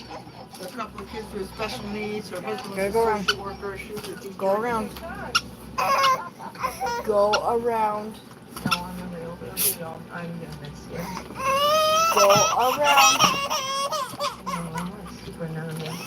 Speaker 2: a couple of kids with special needs. Her husband was a social worker. She was a teacher.
Speaker 1: Go around. Go around.
Speaker 21: No, I'm a real deal. I'm gonna miss you.
Speaker 1: Go around.
Speaker 21: No, I'm super nervous.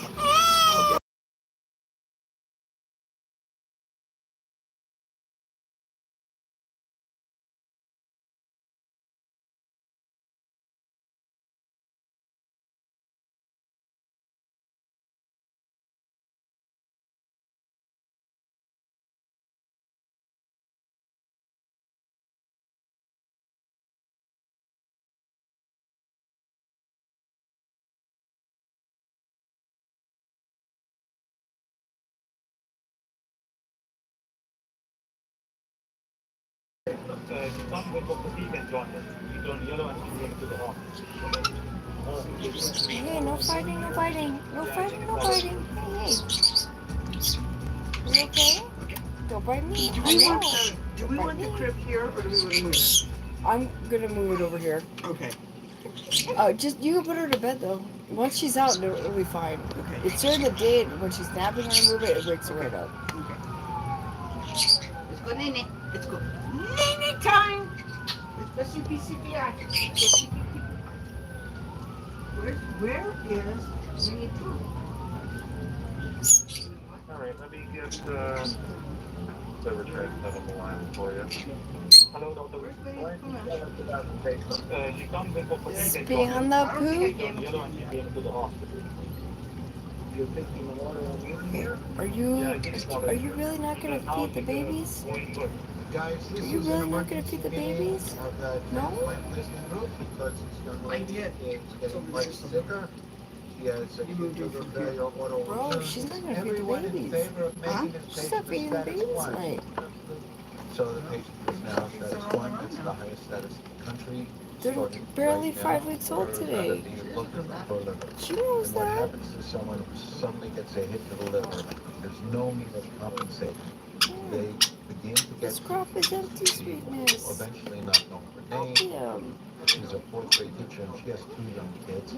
Speaker 1: Hey, no fighting, no fighting. No fighting, no fighting. Hey. You okay? Don't bite me.
Speaker 2: Do we want the crib here or do we want to move it?
Speaker 1: I'm gonna move it over here.
Speaker 2: Okay.
Speaker 1: Just you can put her to bed though. Once she's out, it'll be fine.
Speaker 2: Okay.
Speaker 1: It's during the day when she's napping and I move it, it wakes her right up.
Speaker 2: Okay. Let's go, Nene. Let's go. Nene time! Let's go CPR. Where is Winnie Pooh?
Speaker 16: All right, Let me get liver transplant on the line for you. Hello, Dr. She comes in for fatigue.
Speaker 1: Spitting on the poop.
Speaker 16: The other one she'd be able to go to the hospital. You're thinking the water will be in here?
Speaker 1: Are you really not gonna feed the babies?
Speaker 15: Guys, this
Speaker 1: Are you
Speaker 15: is
Speaker 1: really
Speaker 15: an
Speaker 1: not gonna feed the
Speaker 15: emergency
Speaker 1: babies?
Speaker 15: meeting of the
Speaker 1: No?
Speaker 15: transplant listening group because this young lady is getting much sicker. She has acute liver failure, autoimmune.
Speaker 1: Bro, she's not gonna feed the
Speaker 15: Everyone in
Speaker 1: babies.
Speaker 15: favor of making this
Speaker 1: She's not
Speaker 15: patient a
Speaker 1: feeding the
Speaker 15: status
Speaker 1: babies
Speaker 15: 1.
Speaker 1: right.
Speaker 15: So the patient is now status 1. It's the highest status in the country.
Speaker 1: They're
Speaker 15: Starting
Speaker 1: barely
Speaker 15: right
Speaker 1: 5
Speaker 15: now,
Speaker 1: weeks old
Speaker 15: we're
Speaker 1: today.
Speaker 15: gonna be looking for liver.
Speaker 1: She knows
Speaker 15: And what
Speaker 1: that.
Speaker 15: happens is someone suddenly gets a hit to the liver. There's no means of compensating. They begin to get
Speaker 1: This crop is empty, sweetness.
Speaker 15: eventually not know her
Speaker 1: Help
Speaker 15: name.
Speaker 1: him.
Speaker 15: She's a fourth grade teacher and she has 2 young kids.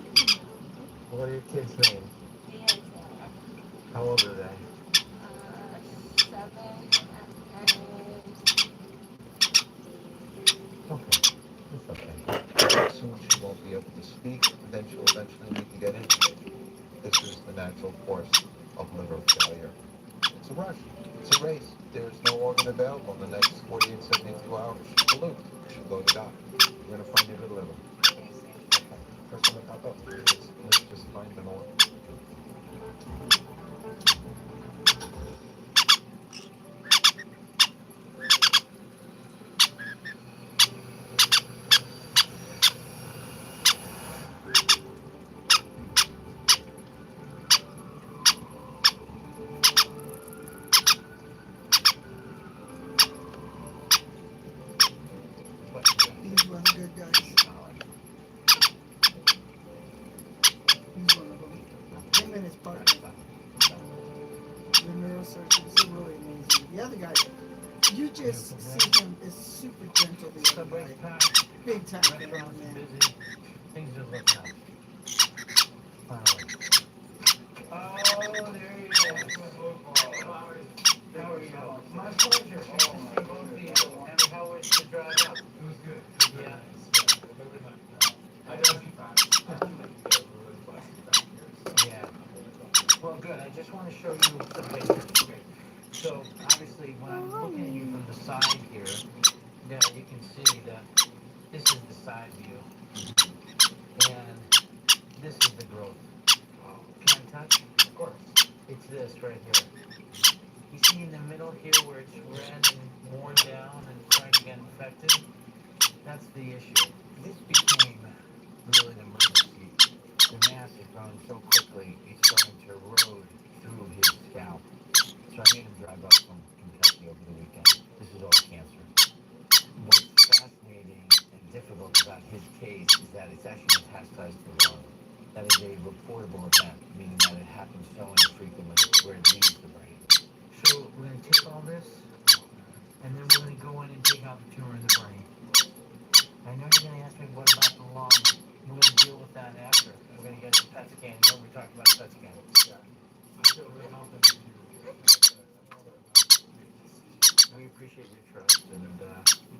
Speaker 15: What are your kids' names? How old are they?
Speaker 6: 7 and 8.
Speaker 15: Okay, it's okay. Soon she won't be able to speak, and then she'll eventually need to get intubated. This is the natural course of liver failure. It's a rush. It's a race. There's no organ available in the next 48, 72 hours. She'll lose. She'll go to die. You're going to find your good liver. Okay. First one to pop up. Let's just find an organ.
Speaker 2: He's one of the good guys. He's one of them. Him and his partner. The neurosurgeons are really amazing. The other guy, you just see him is super gentle. The other guy. Big time man.
Speaker 7: Things just look nice. Finally. Oh, there you go. How are you? My pleasure. Good to see both of you. And how was the drive up? It was good. Yeah. I know Yeah. Well, good. I just want to show you some pictures. So, obviously, when I'm looking at you from the side here, you can see that this is the side view. And this is the growth. Can I touch? Of course. It's this right here. You see in the middle here where it's red and worn down and starting to get infected? That's the issue. This became really an emergency. The mass is growing so quickly, it's starting to erode through his scalp. So I made him drive up from Kentucky over the weekend. This is all cancer. What's fascinating and difficult about his case is that it's actually metastasized to the lung. That is a reportable event, meaning that it happens so infrequently where it leaves the brain. So we're going to take all this, and then we're going to go in and take out the tumor in the brain. I know you're going to ask me, what about the lung? We're going to deal with that after. We're going to get the PET scan. You know, we talked about a PET scan. We appreciate your trust, and we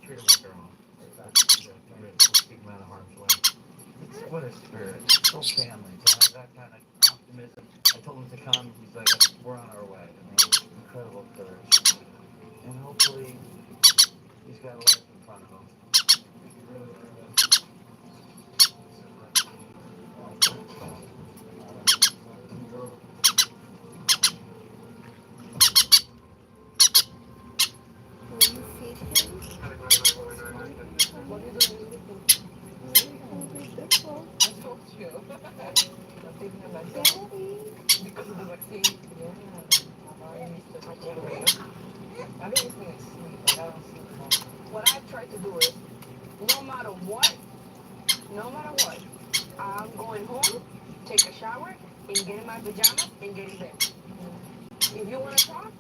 Speaker 7: treat them like our own. We'll keep them out of harm's way. What a spirit. So family. To have that kind of optimism. I told him to come. He's like, we're on our way. I mean, incredible courage. And hopefully, he's got a life in front of him.
Speaker 1: Will you feed him?
Speaker 21: What are you doing? I told you. I'm taking a vaccine. Because of the vaccine? Yeah. I used to take it away. I don't even sleep. Like, I don't sleep much. What I try to do is, no matter what, I'm going home, take a shower, and get in my pajamas, and get in bed. If you want to talk,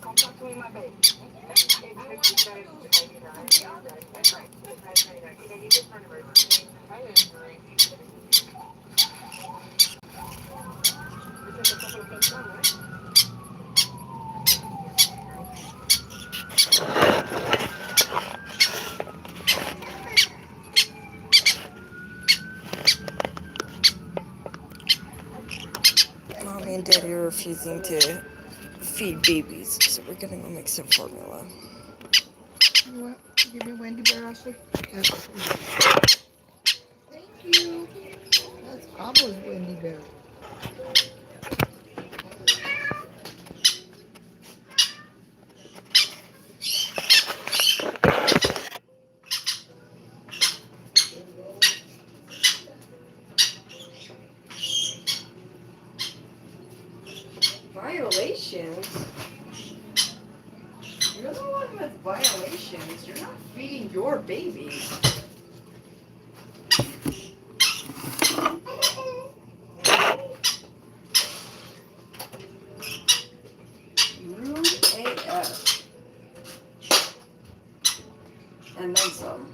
Speaker 21: come talk to me in my bed. If you want to choose to be honest, that's right. I agree. Because a couple of things done, right?
Speaker 1: Mommy and Daddy are refusing to feed babies, so we're gonna go make some formula.
Speaker 2: You want? Give me Wendy Bear, Ashley. Thank you. That's Pablo's Wendy Bear.
Speaker 1: Violations? You're the one with violations. You're not feeding your baby. Rude AF. And then some.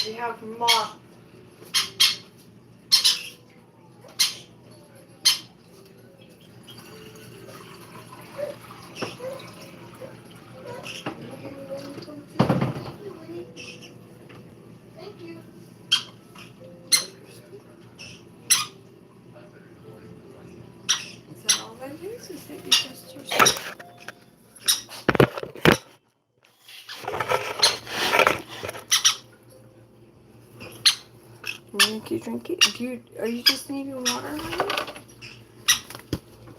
Speaker 1: We have moth.
Speaker 14: Thank you.
Speaker 1: Is that all that is? Is that just yourself? Drink it. Are you just needing water, honey?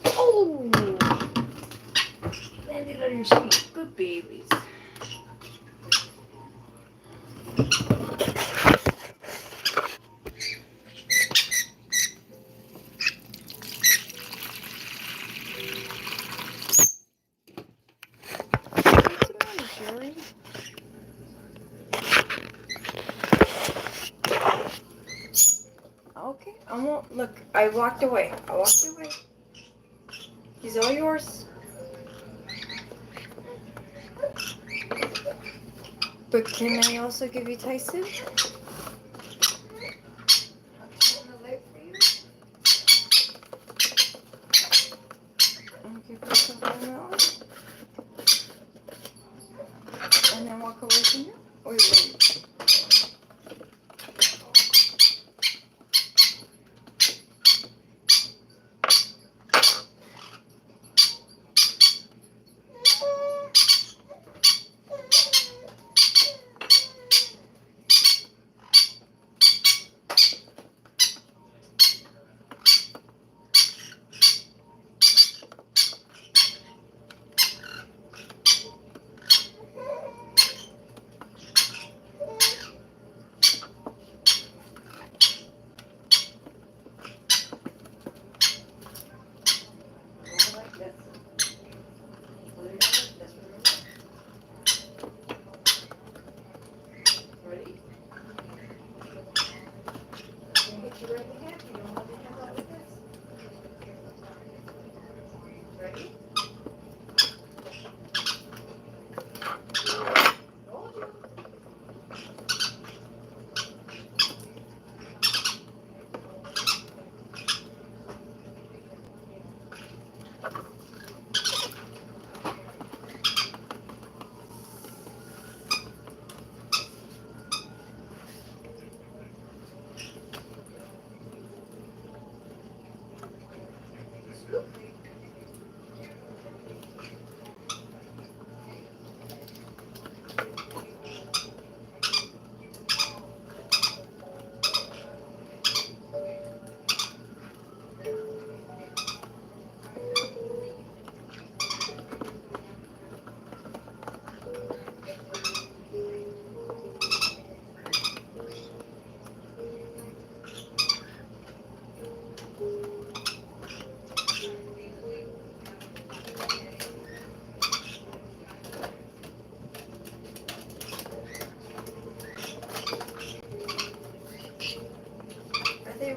Speaker 1: Oh! Landed on your feet. Good babies. What's the matter, Gerry? Okay, I won't look. I walked away. He's all yours. But can I also give you Tyson? I'll give you some formula. And then walk away from you? Wait.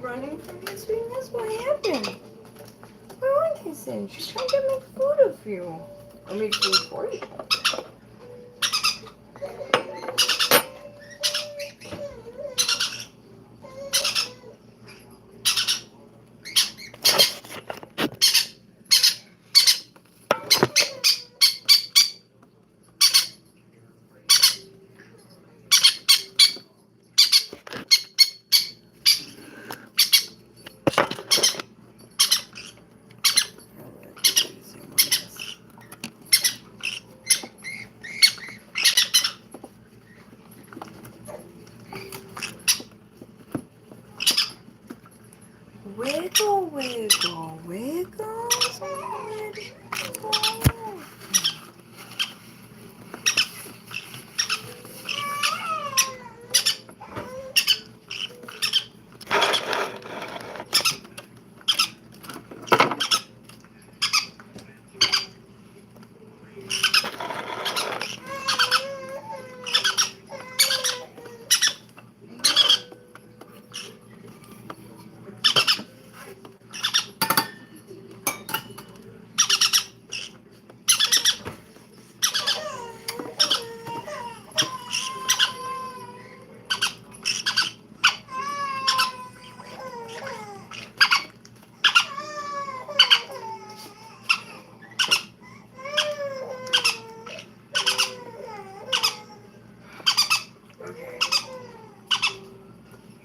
Speaker 1: Running from you, sweetness? What happened? Why weren't they saying? She's trying to make food of you. Or make food for you.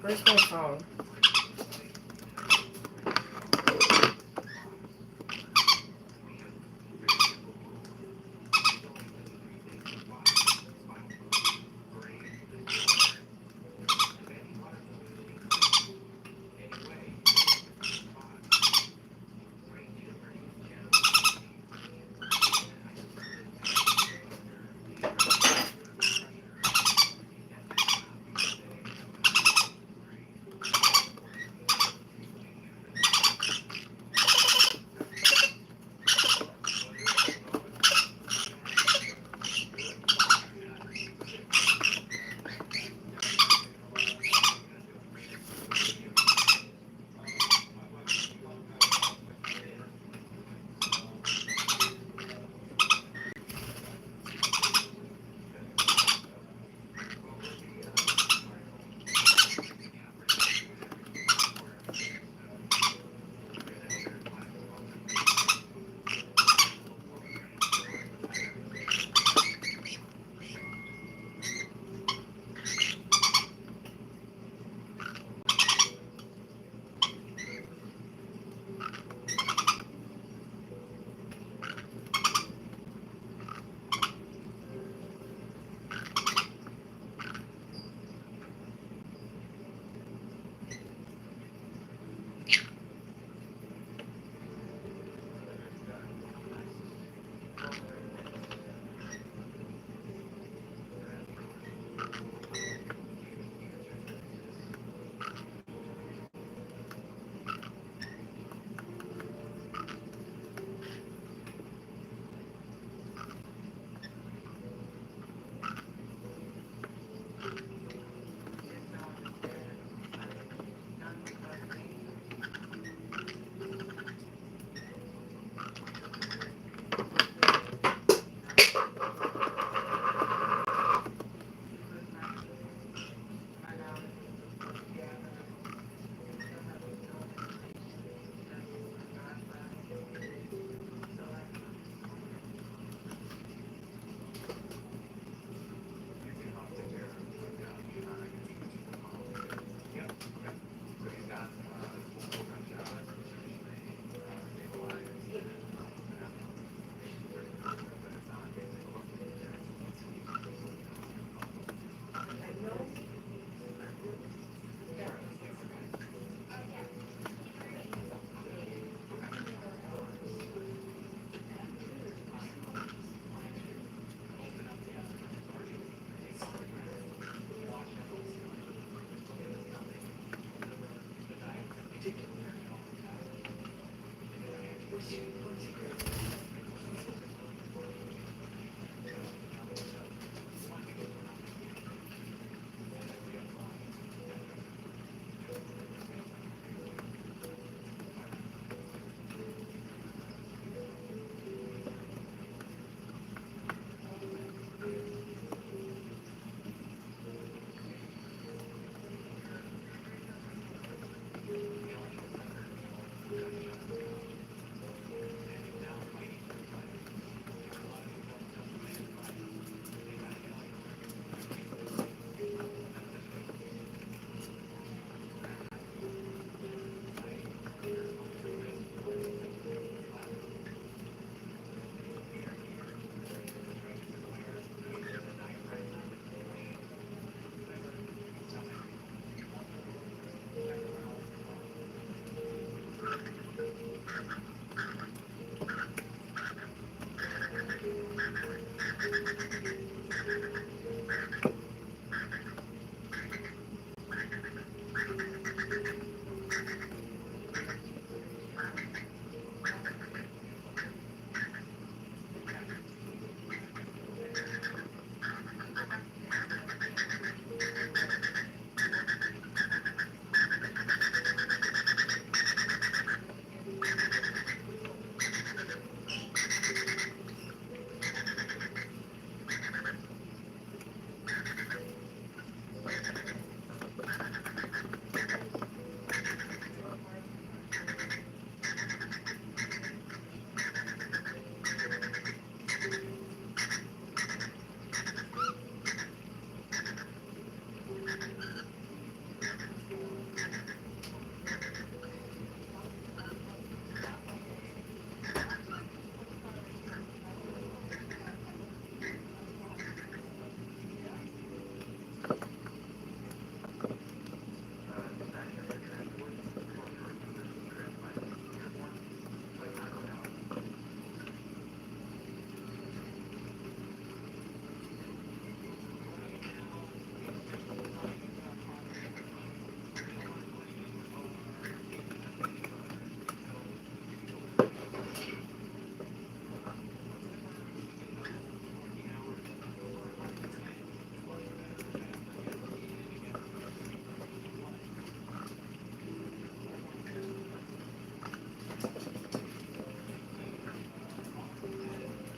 Speaker 9: Where's my phone?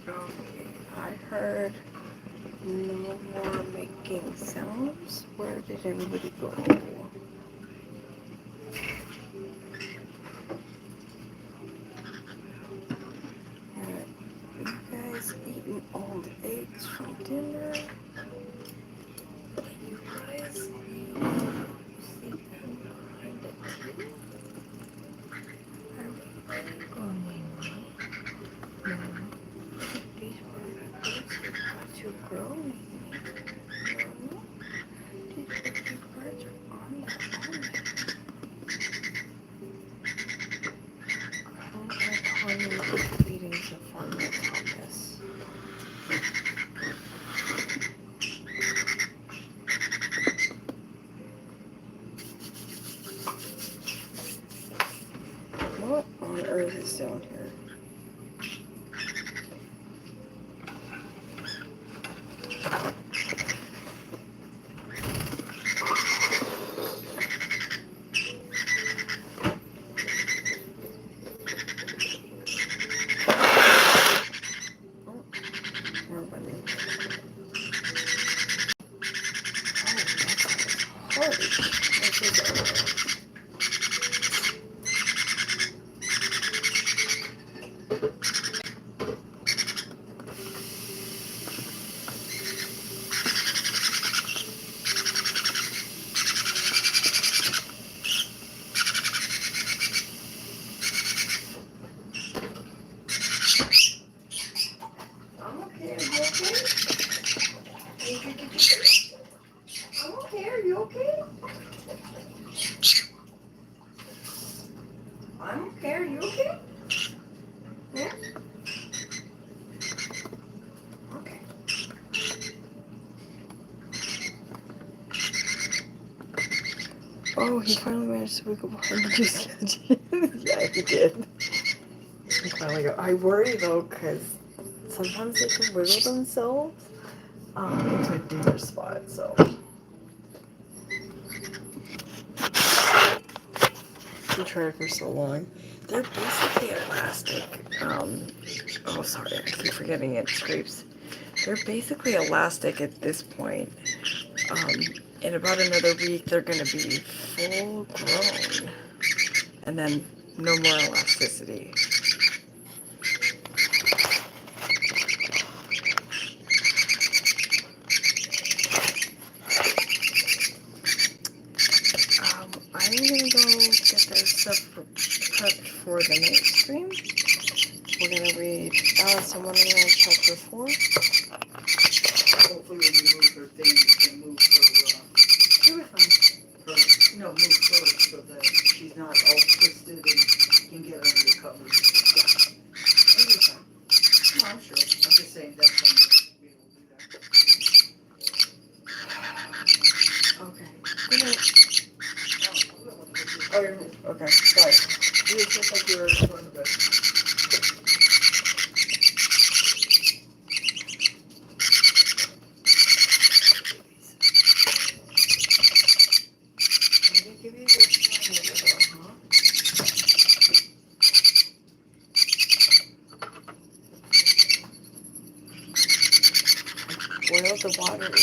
Speaker 1: Okay, I heard no more making sounds. Where did everybody go? Alright, you guys eating all the eggs from dinner? You guys see them behind the TV? Are we going? No. These birds are to grow. No. These birds are on their own. How am I feeding the farmer Thomas? What on earth is down here? Oh, he finally managed to wiggle behind the juice catch. Yeah, he did. He finally got. I worry though, because sometimes they can wiggle themselves into a deeper spot. So. He tried for so long. They're basically elastic. Oh, sorry, I keep forgetting it scrapes. They're basically elastic at this point. In about another week, they're going to be full grown. And then no more elasticity. I'm going to go get their stuff prepped for the night stream. We're going to read Alice in Wonderland chapter 4.
Speaker 2: Hopefully when you move her thing, you can move her, move her so that she's not all twisted and can get under the covers. Yeah. It'll be fine. No, I'm sure. I'm just saying that's when we'll be able to do that.
Speaker 1: Okay. Good night. Oh, you're, okay, sorry.
Speaker 2: You just like you were going to bed.
Speaker 1: Boil the water good.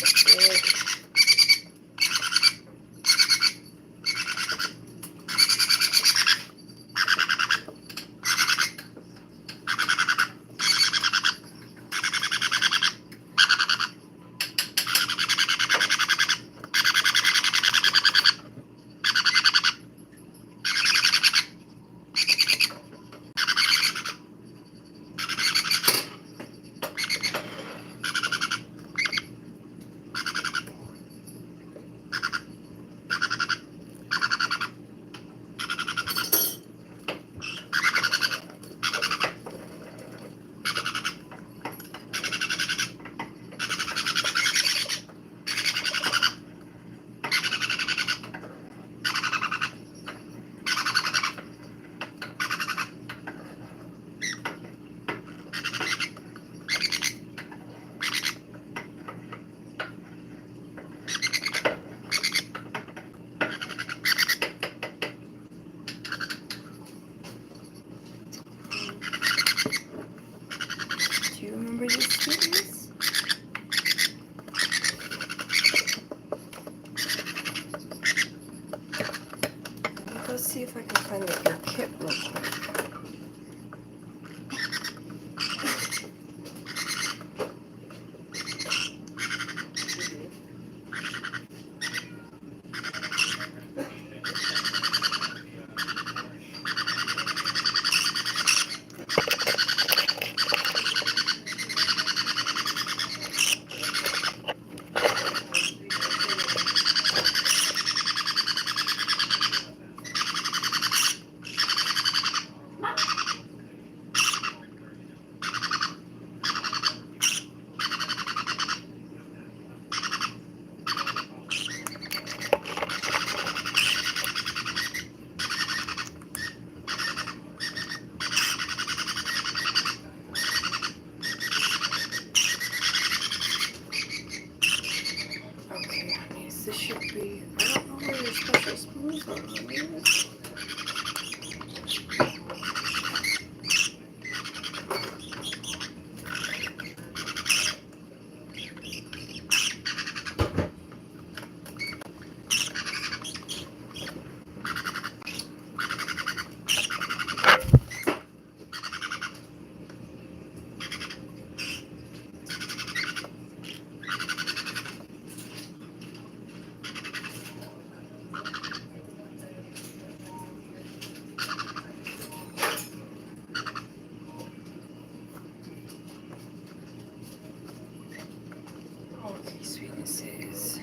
Speaker 1: This is.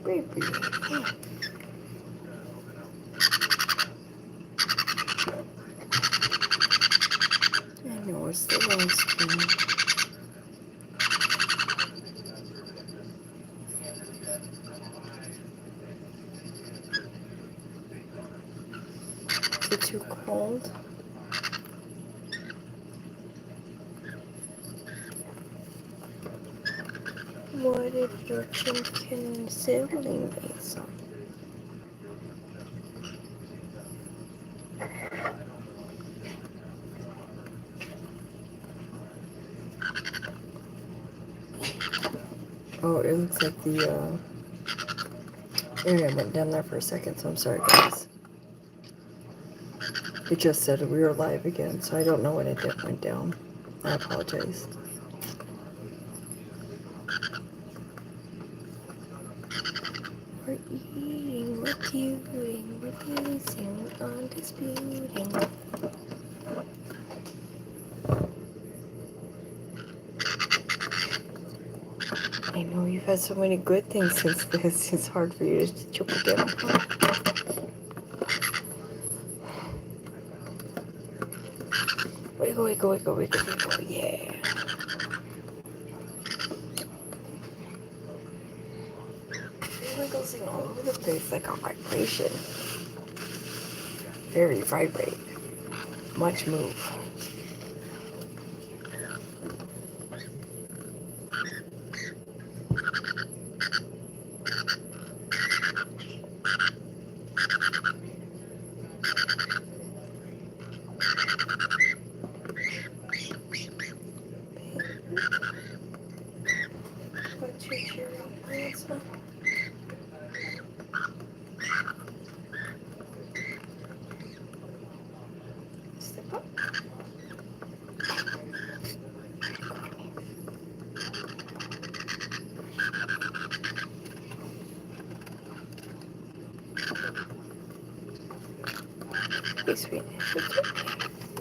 Speaker 1: Baby. I know it's the wrong screen. Is it too cold? What if your chicken sibling made some? Oh, it looks like the internet went down there for a second, so I'm sorry, guys. It just said we were live again, so I don't know when it went down. I apologize. We're eating, we're viewing, we're dancing, undisputing. I know you've had so many good things since this. It's hard for you to choke again. Wiggle, wiggle, wiggle, wiggle, wiggle, yeah. It wiggles all over the place like a vibration. Very vibrate. Much move. What's your Cheerios answer? Step up. Hey, sweetness.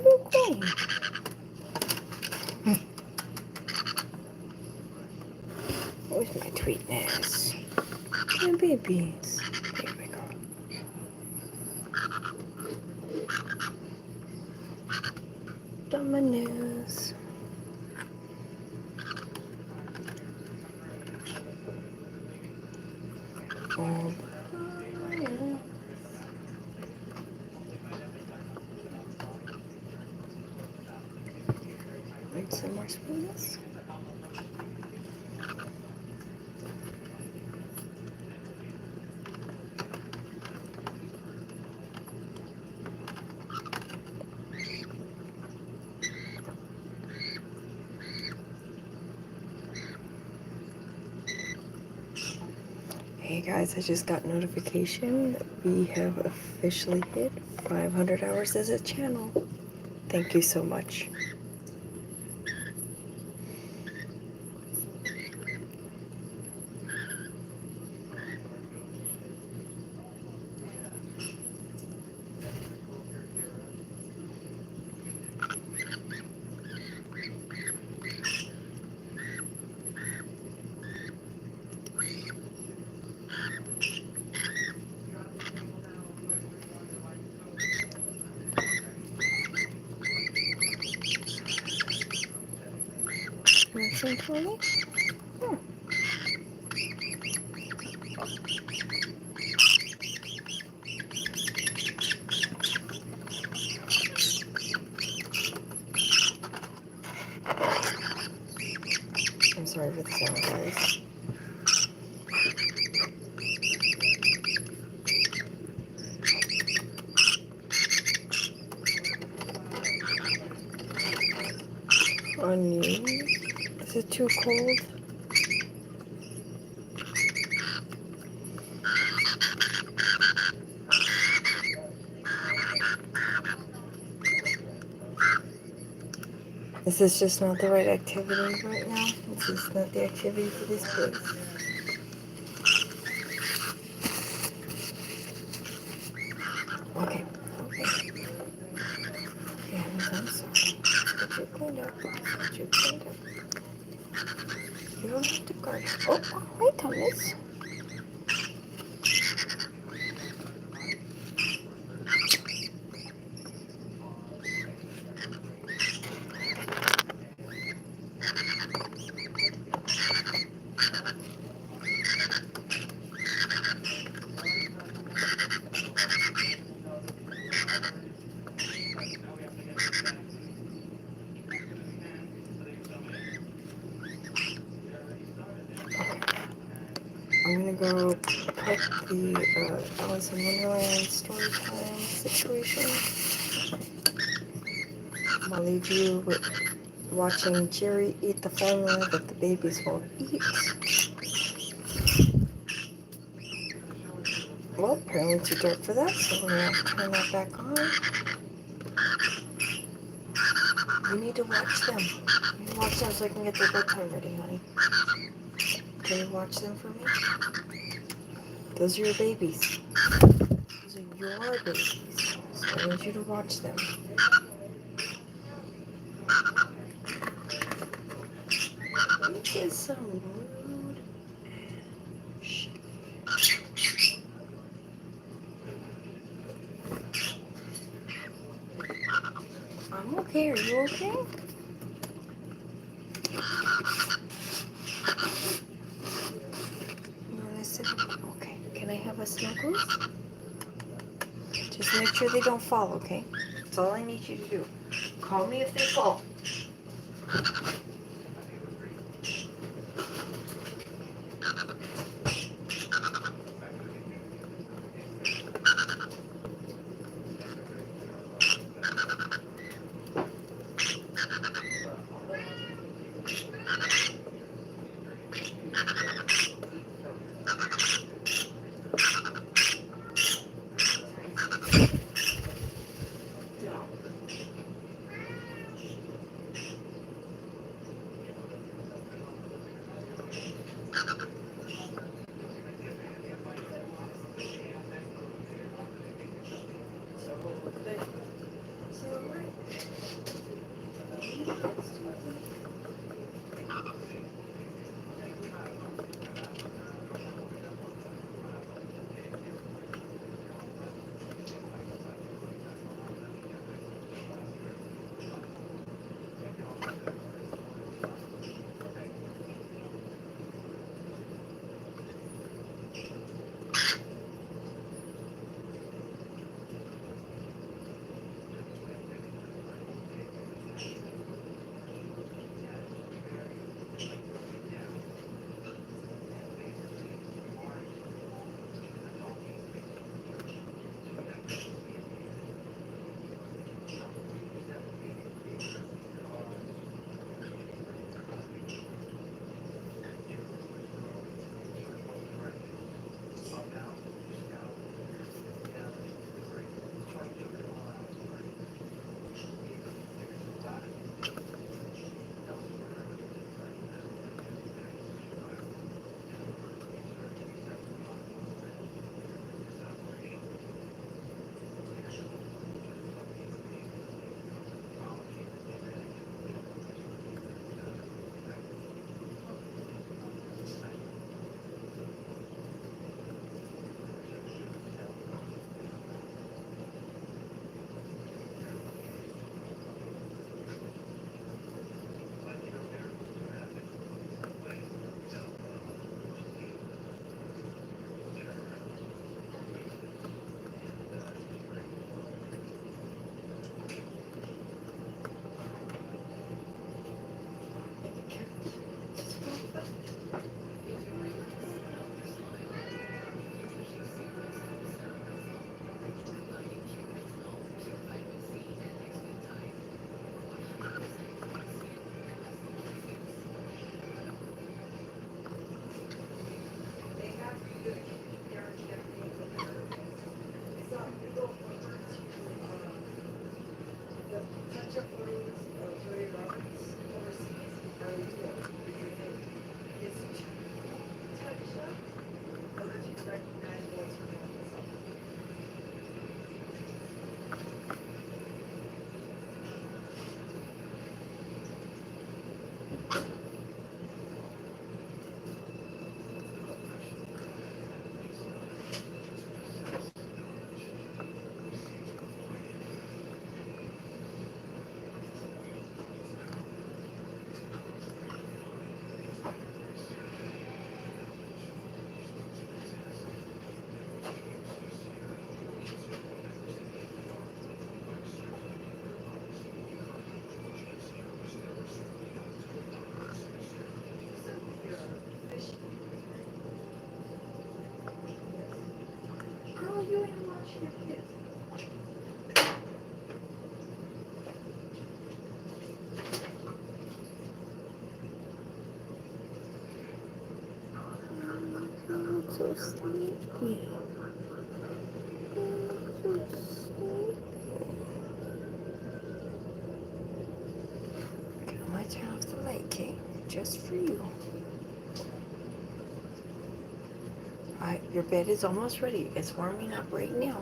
Speaker 1: Okay. Where's my sweetness? My babies. There we go. Dominoes. Oh, yeah. Need some more spoons. Hey guys, I just got notification that we have officially hit 500 hours as a channel. Thank you so much. Some Tony? Hmm. I'm sorry for the sound, guys. Onion. Is it too cold? This is just not the right activity right now. This is not the activity for this place. Okay. Okay. Yeah, I'm sorry. Let's get you cleaned up. Let's get you cleaned up. You don't have to guard. Oh, alright, Thomas. I'm gonna go pick the Alice in Wonderland story time situation. I'll leave you with watching Gerry eat the formula that the babies won't eat. Well, apparently too dark for that, so we're gonna have to turn that back on. You need to watch them. You need to watch them so I can get their bedtime ready, honey. Can you watch them for me? Those are your babies. Those are your babies. So I need you to watch them. This is so rude. Shh. I'm okay. Are you okay? You wanna sit? Okay. Can I have a snuggle? Just make sure they don't fall, okay? That's all I need you to do. Call me if they fall. So sleepy. Okay, I might turn off the light, okay? Just for you. Alright, your bed is almost ready. It's warming up right now.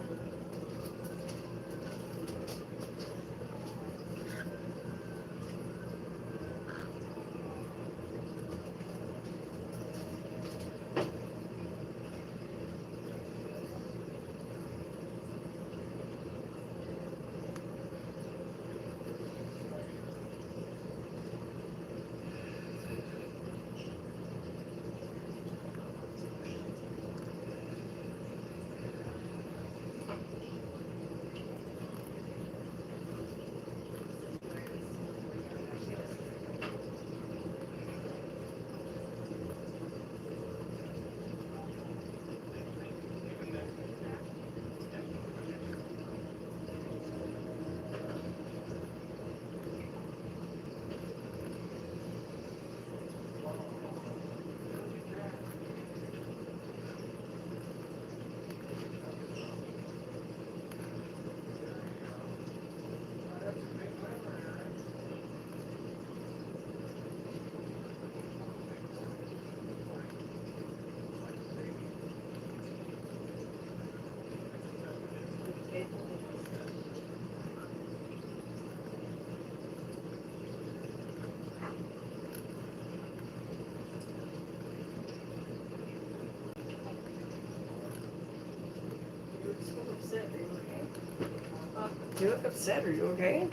Speaker 1: You look upset. Are you okay?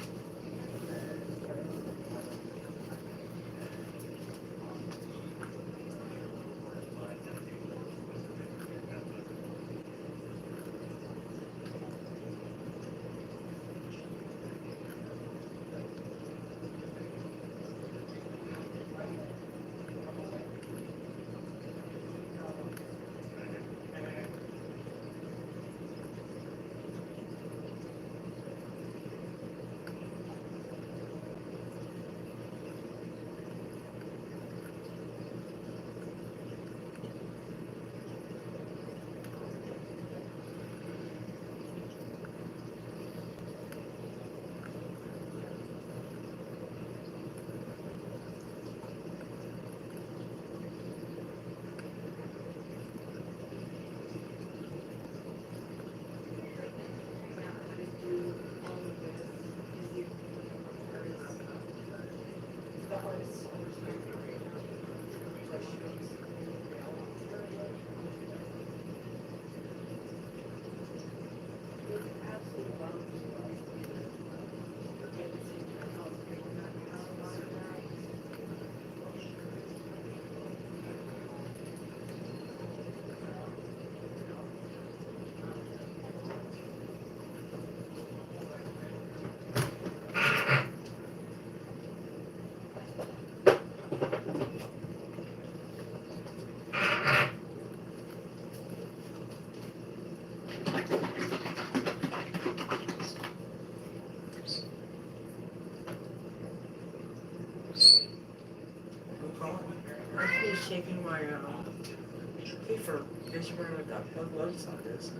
Speaker 1: He's shaking my kefir. Because you're wearing like a gloves on this.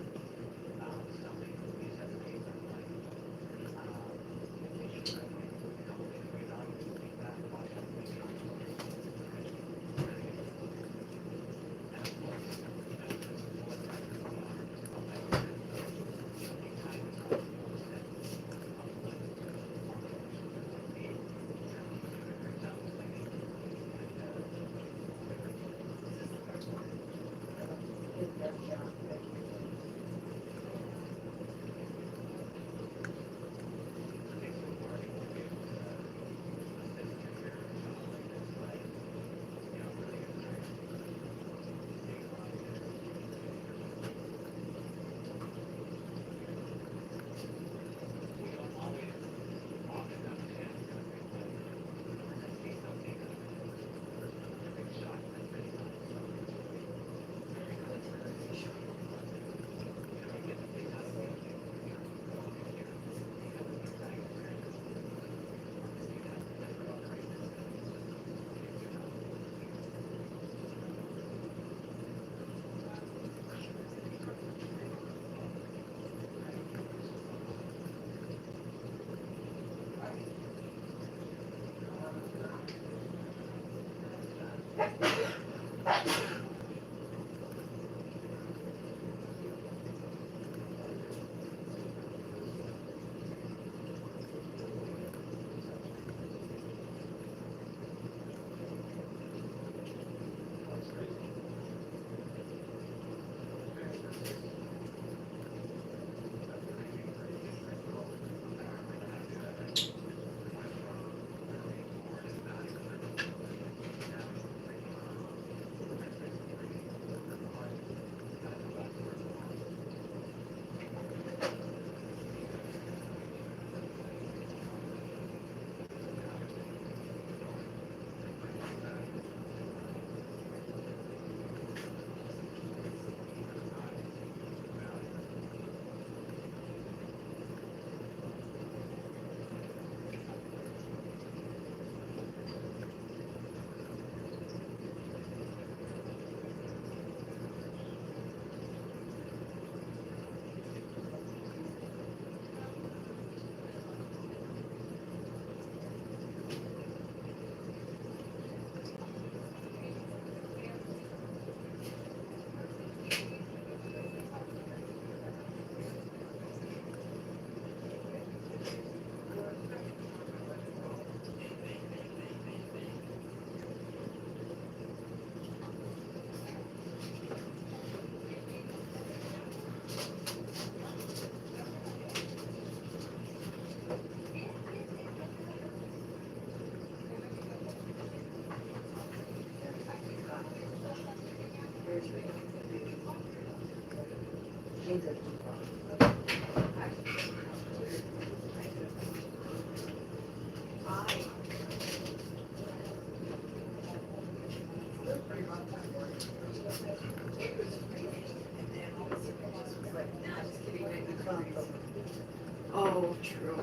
Speaker 2: Oh, true.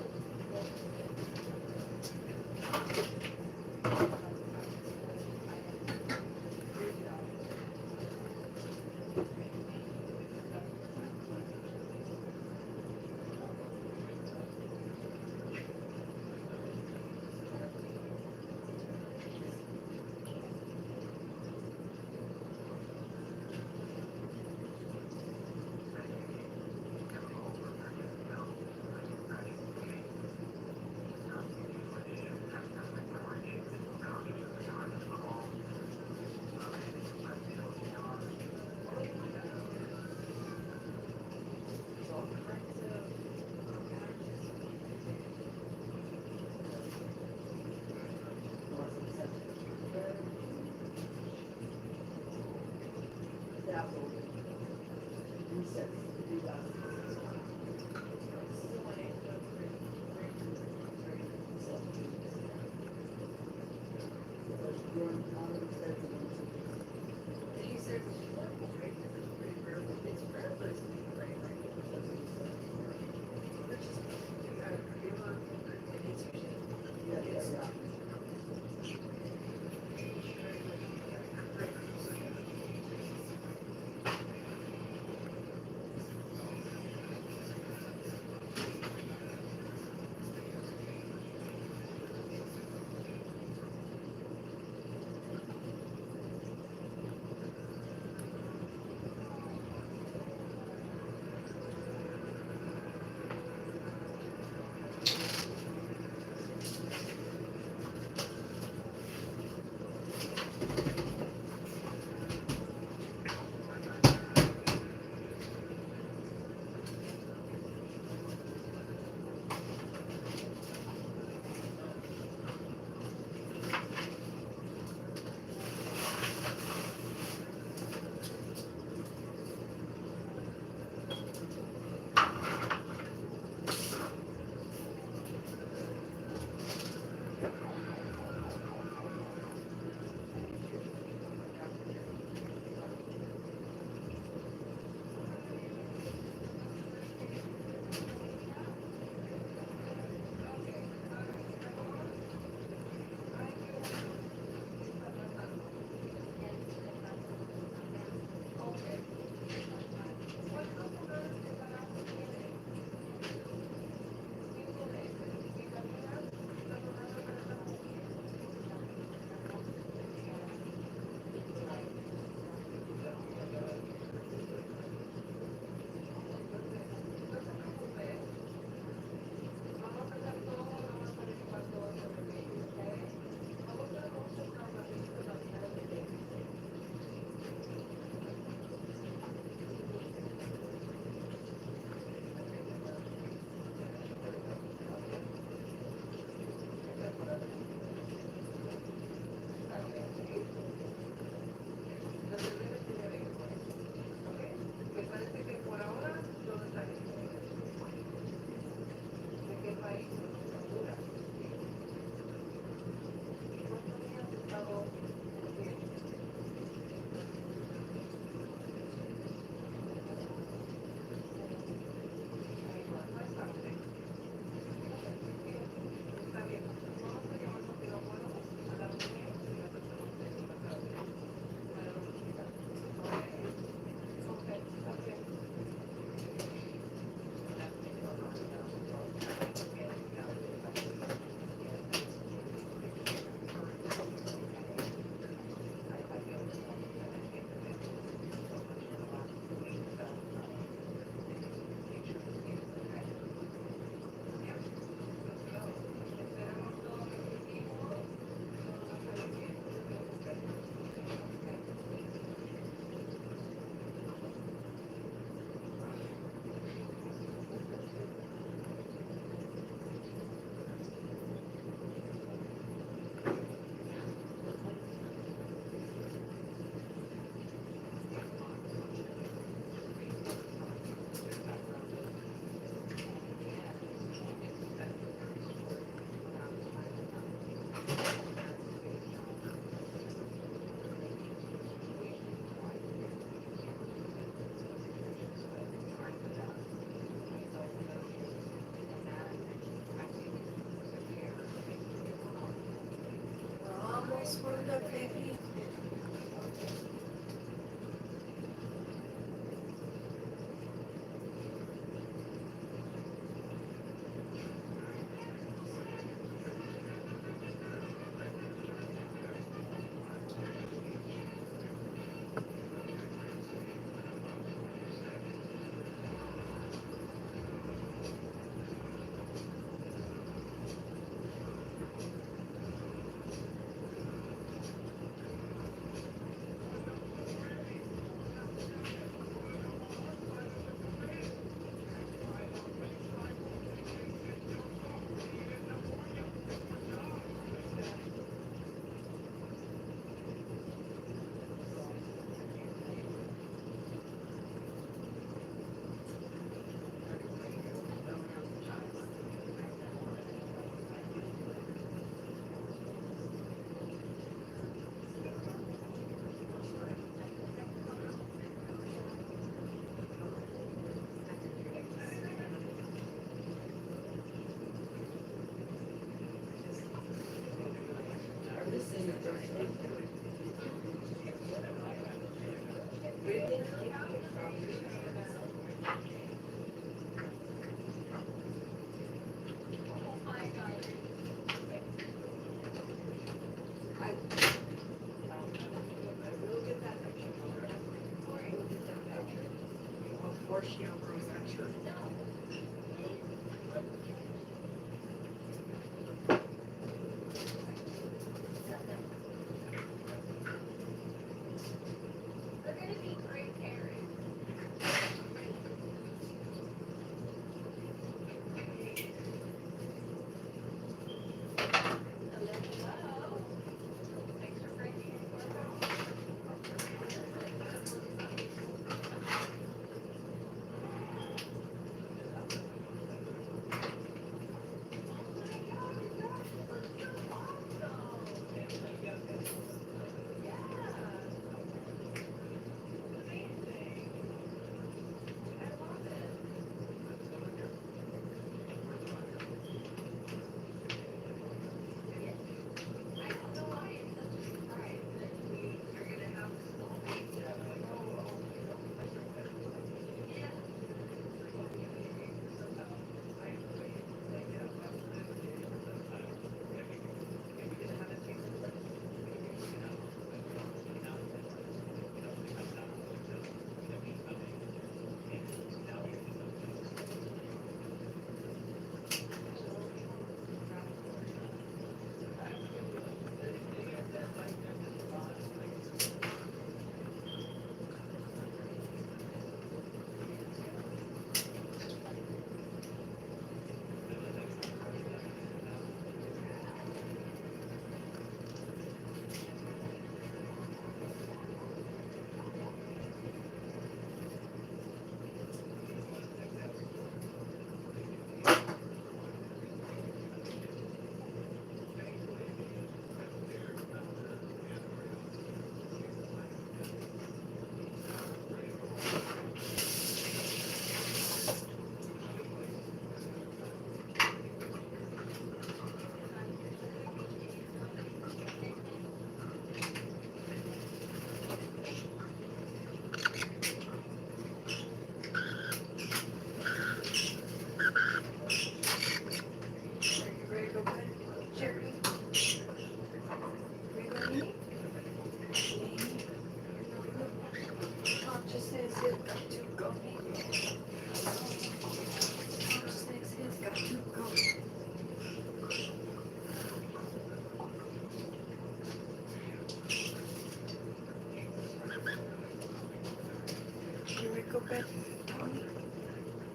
Speaker 1: Go bed, Tony.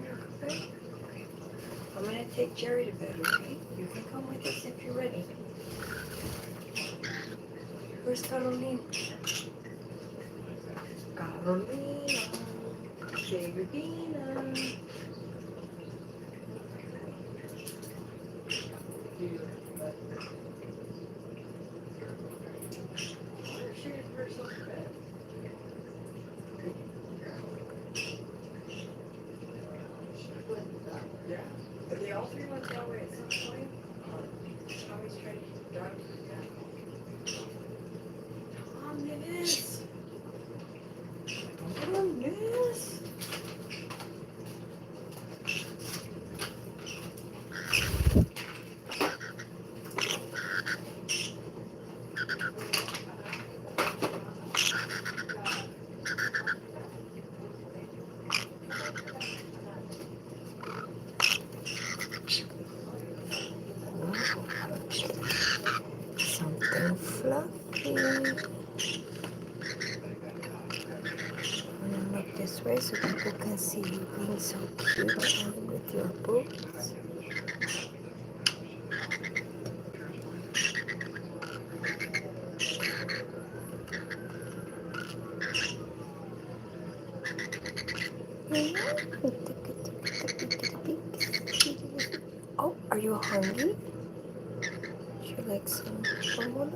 Speaker 1: You go bed. I'm gonna take Gerry to bed, okay? You can come with us if you're ready. Where's Carolina? Carolina, Geraldina. Where's her bed? Yeah. But they all three went that way at some point. Tommy's trying to keep the dog down. Thomas! Thomas! Something fluffy. I'm gonna look this way so people can see you being so cute with your books. Oh, are you hungry? Would you like some formula?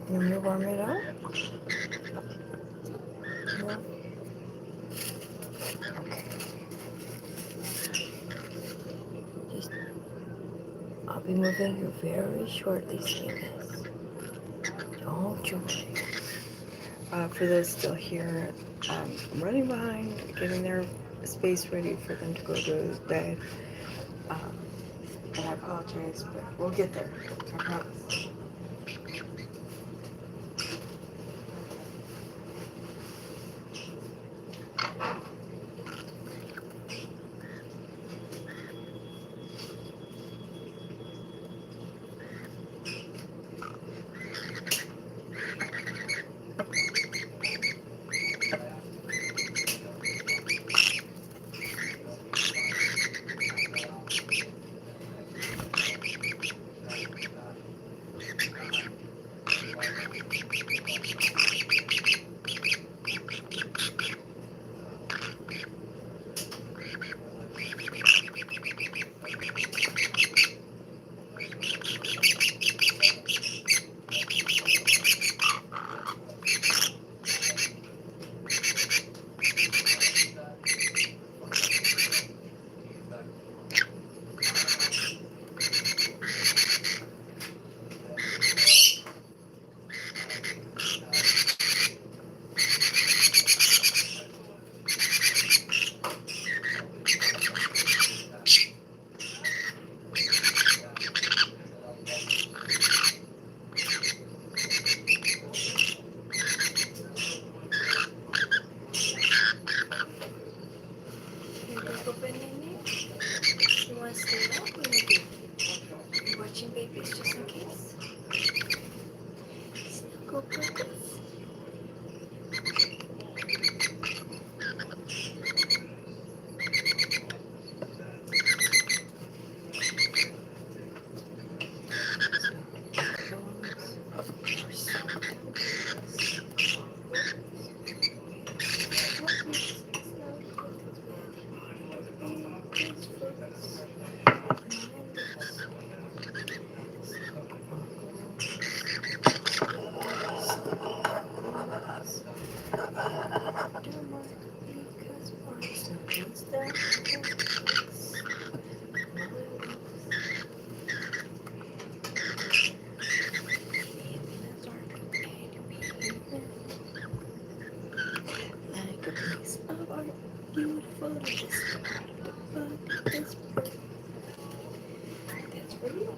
Speaker 1: You want me to warm it up? No? Okay. Just I'll be moving here very shortly, Seamus. Don't you worry. For those still here, I'm running behind, getting their space ready for them to go to bed. And I apologize, but we'll get there. I promise. You want to stay up? Are you watching babies just in case? Snuggle puppets. Like a piece of art, beautiful to this but this part. That's for you.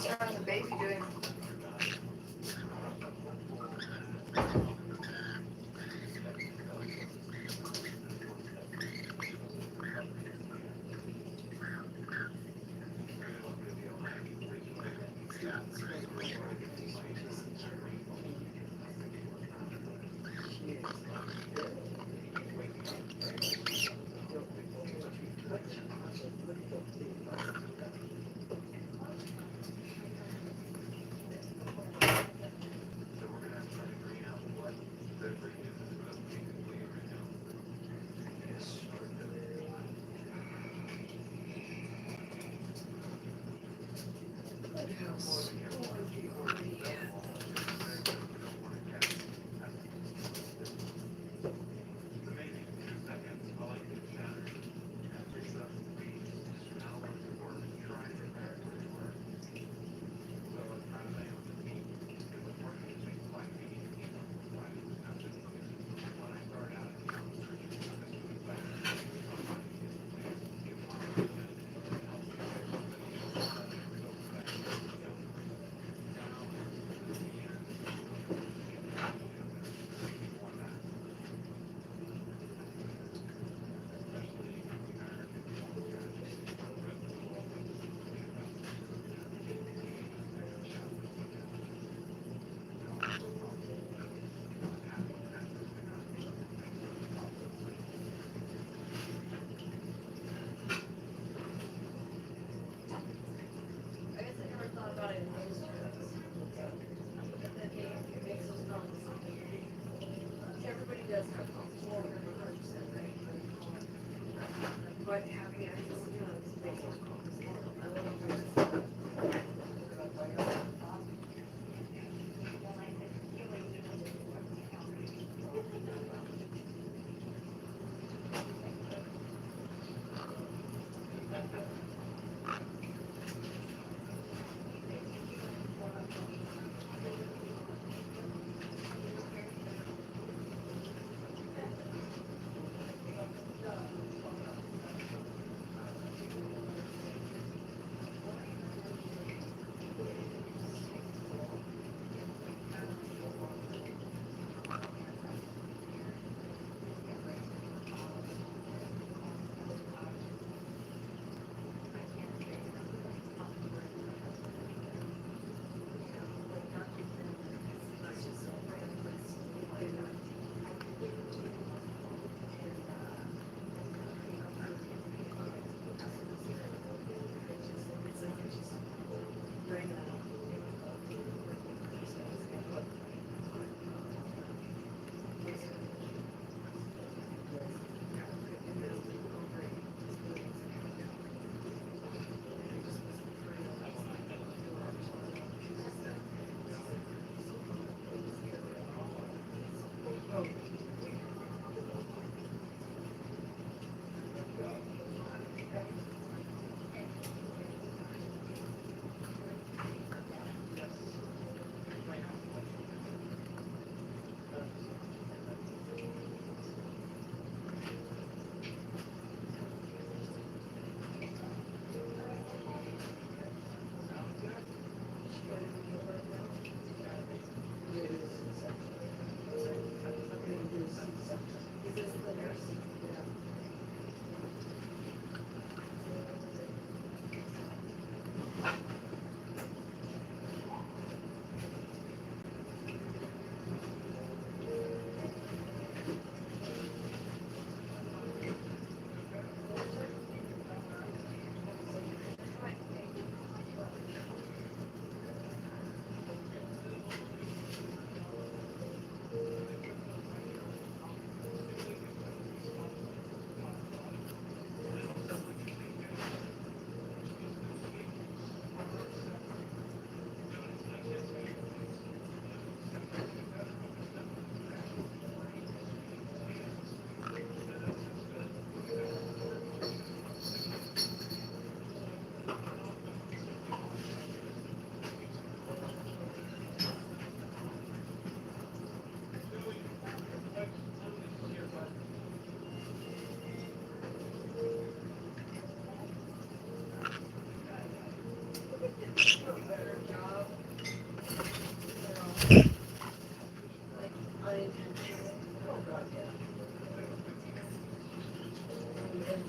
Speaker 2: How's the baby doing?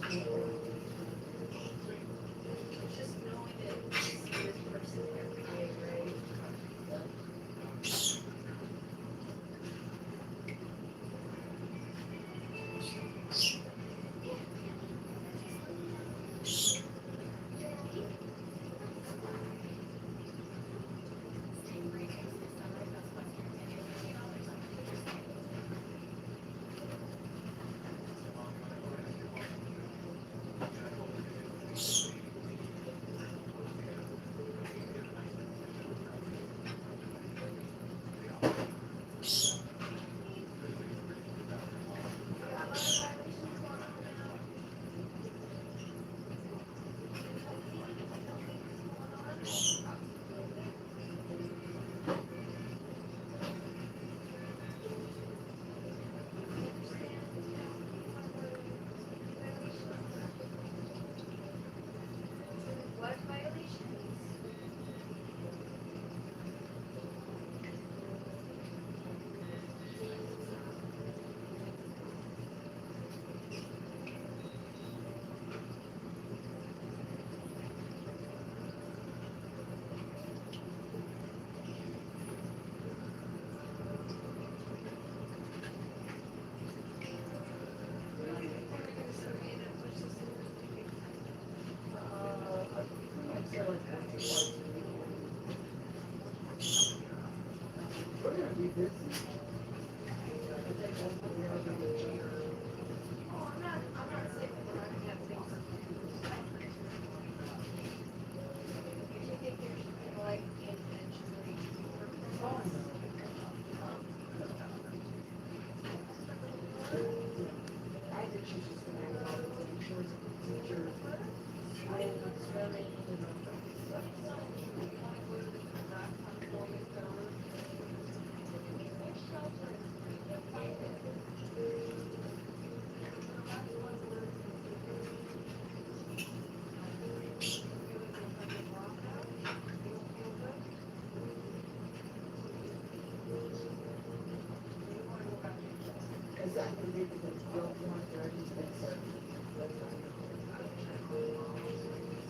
Speaker 14: Just knowing that you see this person every day, right? What violations?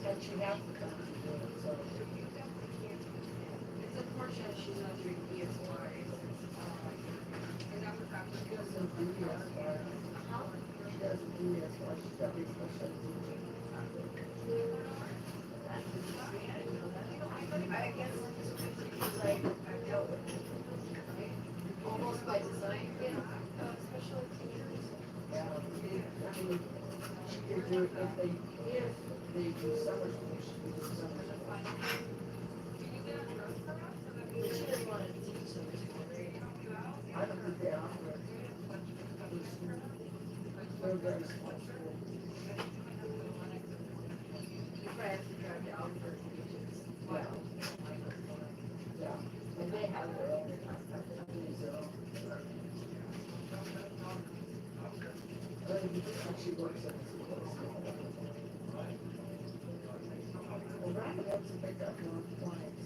Speaker 14: But you have to come to do it, so. It's unfortunate she's not doing ESY. She doesn't do ESY. She doesn't do ESY, she's got these special I guess it's like I've dealt with it, right? Almost by design, special teachers. Yeah, I mean, if they do summer school, she can do summer school. She doesn't want to teach summer school, right? I don't think they offer it. They're very small school. You probably have to drive to Albuquerque teachers. Yeah. Yeah, and they have their own. She works at the school. Well, Randy has to pick up more clients.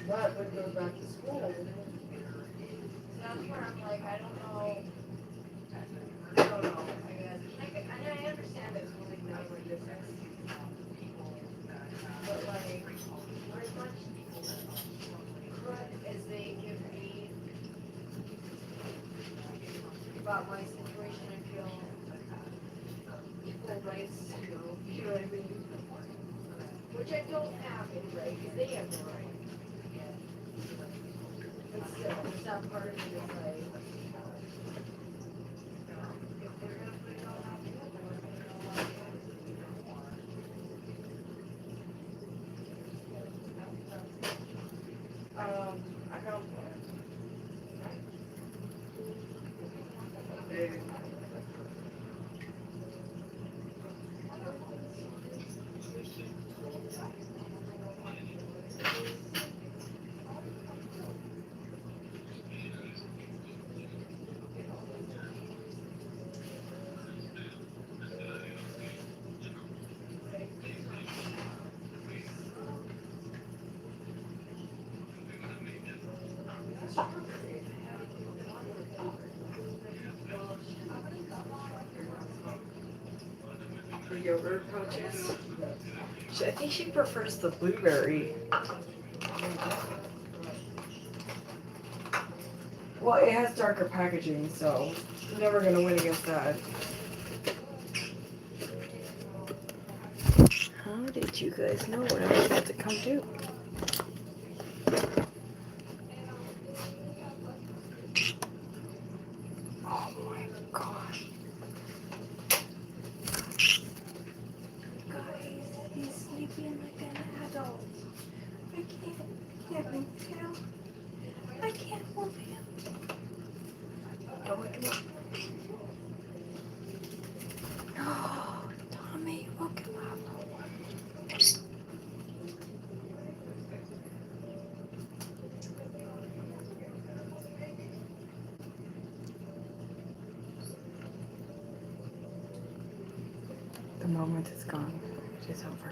Speaker 14: But when he goes back to school, that's where I'm like, I don't know. I don't know, I guess. I understand it's really not really different. But like, as much crud as they give me about my situation, I feel equal rights to go, you know what I mean? Which I don't have any right, because they have no right. But still, there's that part of me that's like, if they're gonna put it all out there, I don't know.
Speaker 1: the yogurt pouches. I think she prefers the blueberry. Well, it has darker packaging, so I'm never gonna win against that. How did you guys know what I was about to come do? Oh my god. Guys, he's sleeping like an adult. I can't move him. I can't move him. Don't wake him up. No, Tommy, woke him up. The moment is gone. It is over.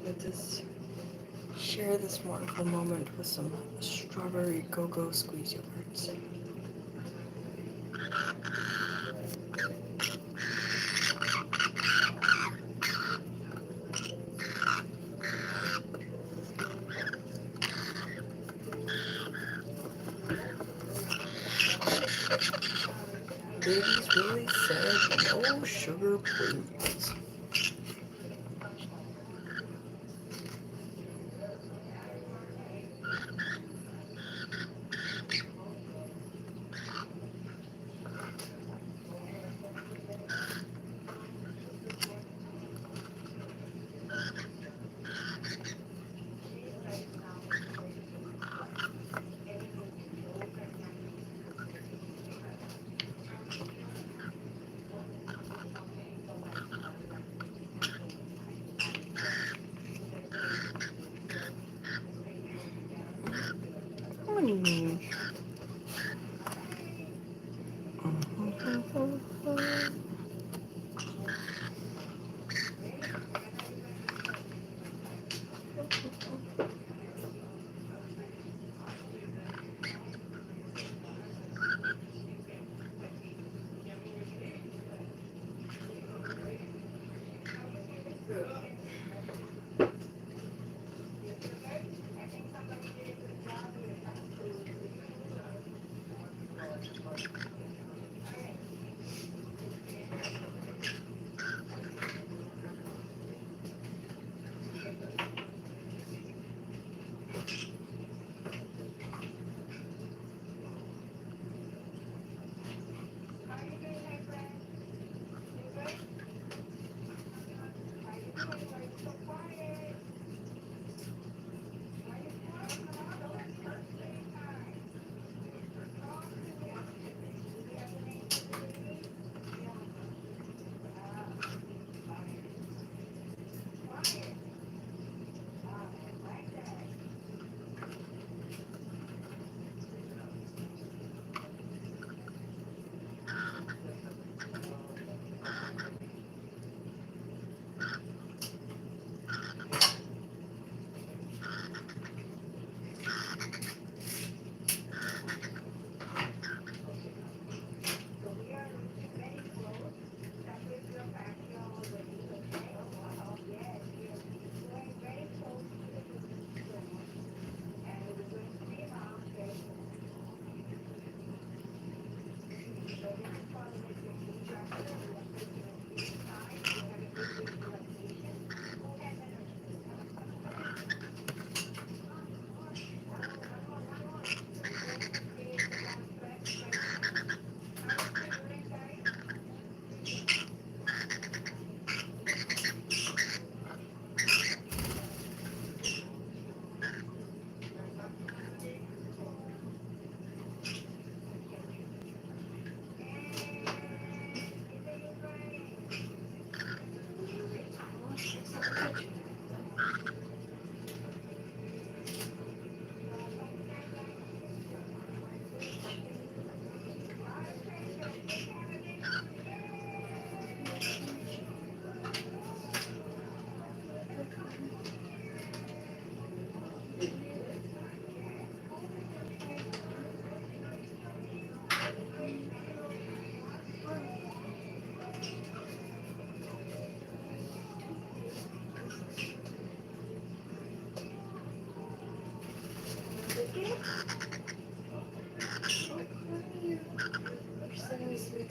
Speaker 1: Let us share this wonderful moment with some strawberry go-go squeeze yogurts. Babies really said no sugar, please.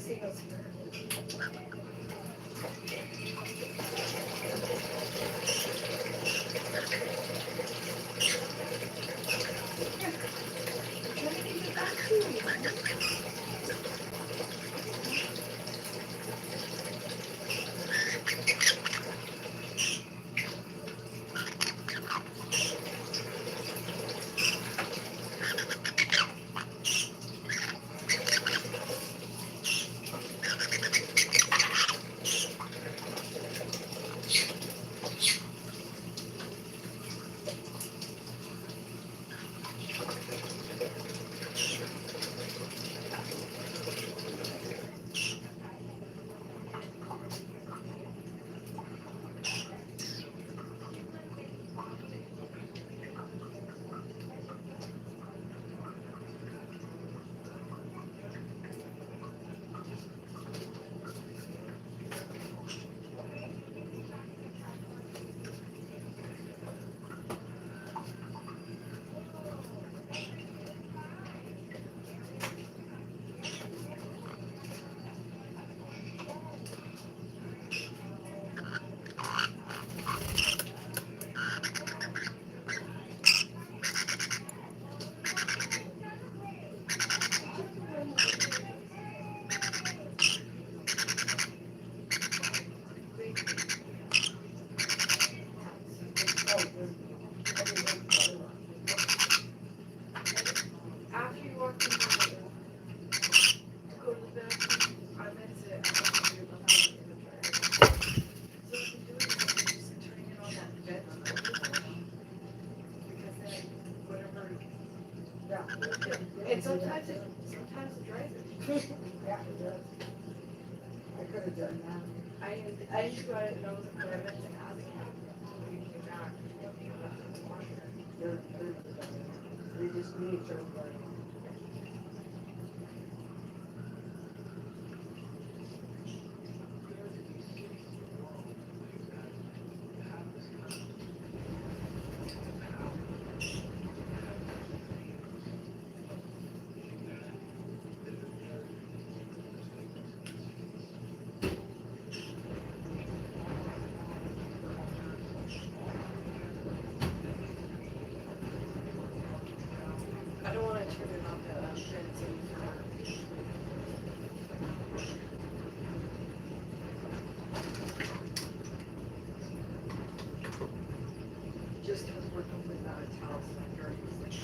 Speaker 14: Signals here. Trying to keep it back to you. After you walk in the door, go to the bathroom. That's it. I don't know about the dryer. So what you do is just turn it on that bed because then whatever. Yeah. And sometimes it dries it. Yeah, it does. I could have done that. I used to go out and know that I meant to ask him when he came back. They just need to. I don't want to turn it on the fence anymore. Just because we're completely out of towels, my Gerry was like,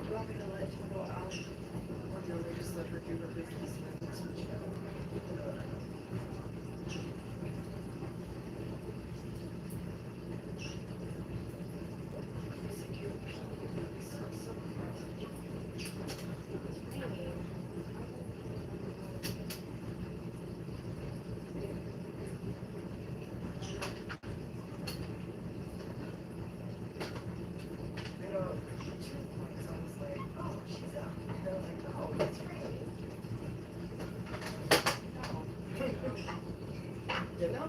Speaker 14: do you want me to let him go out? Or do you want me to just let her do her business and then switch it out? You know?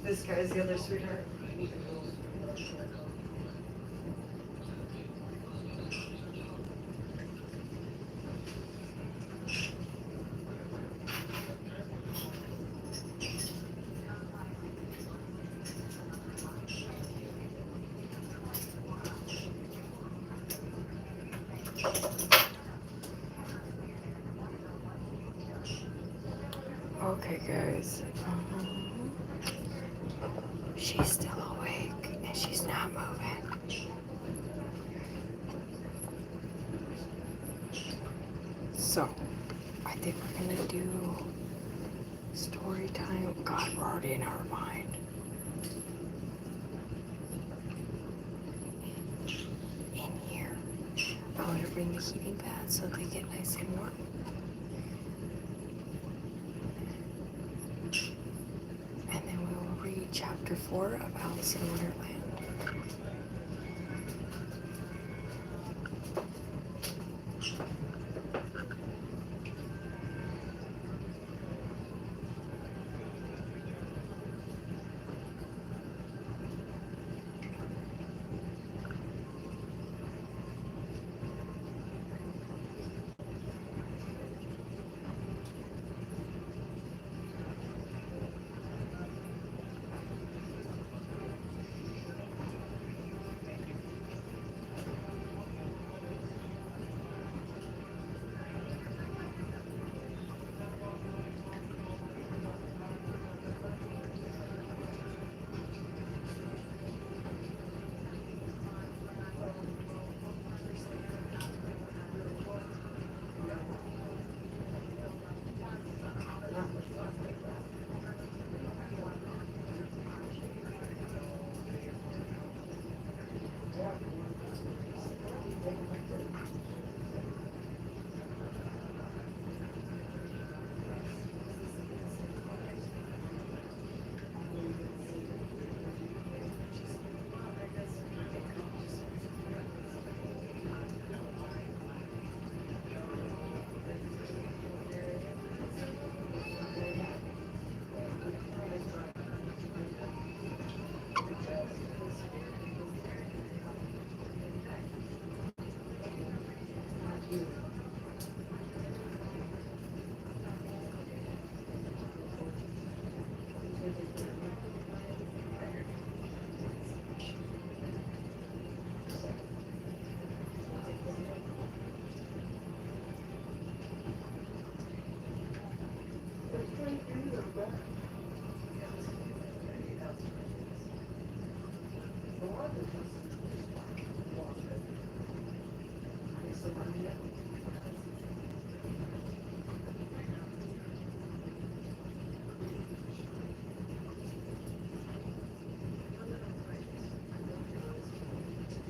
Speaker 14: This guy is the other sweetheart.
Speaker 1: Okay, guys. She's still awake and she's not moving. So, I think we're gonna do story time. God, we're already an hour behind. In here, I want to bring the heating pad so they get nice and warm. And then Chapter 4 of Alice in Wonderland.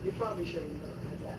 Speaker 14: You probably shouldn't have done that.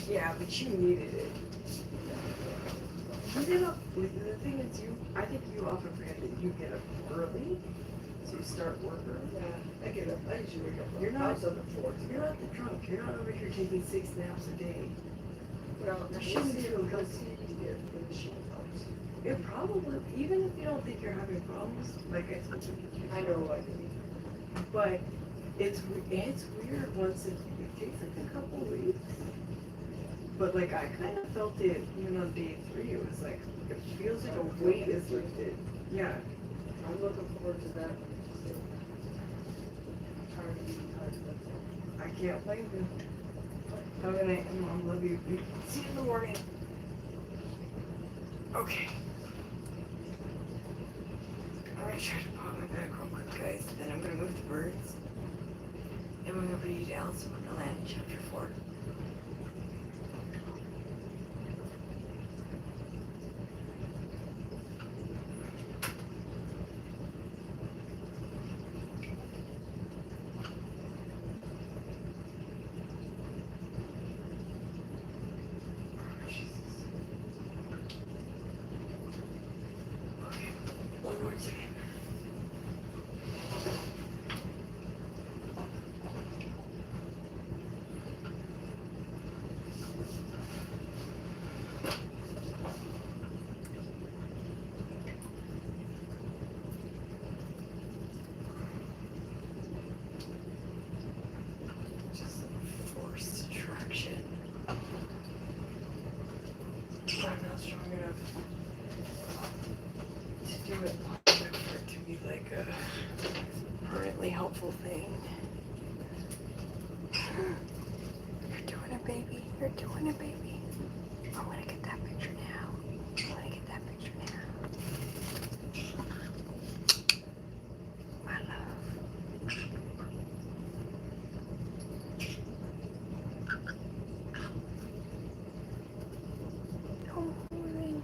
Speaker 1: Yeah, but you needed it. get up. The thing is, I think you often forget that you get up early, so you start work early.
Speaker 2: Yeah, I get up. I usually wake up.
Speaker 1: You're not.
Speaker 2: I was up at 4.
Speaker 1: You're not the drunk. You're not over here taking 6 naps a day.
Speaker 2: Well,
Speaker 1: You shouldn't be able to
Speaker 2: because you get the machine helps.
Speaker 1: It probably, even if you don't think you're having problems, like I told you.
Speaker 2: I know I do.
Speaker 1: But it's weird once it takes like a couple weeks. But like I kind of felt it even on day 3. It was like it feels like a weight is lifted. Yeah.
Speaker 2: I'm looking forward to that.
Speaker 1: I can't blame you. Have a night, and Mom, love you. See you in the morning. Okay. I'm gonna try to pop my back real quick, guys. Then I'm gonna move the birds. And we're gonna read Alice in Wonderland, chapter 4. One more time. Just forced attraction. I'm not strong enough to do it long enough for it to be like a permanently helpful thing. You're doing it, baby. You're doing it, baby. I'm gonna get that picture now. I'm gonna get that picture now. My love. Don't moving.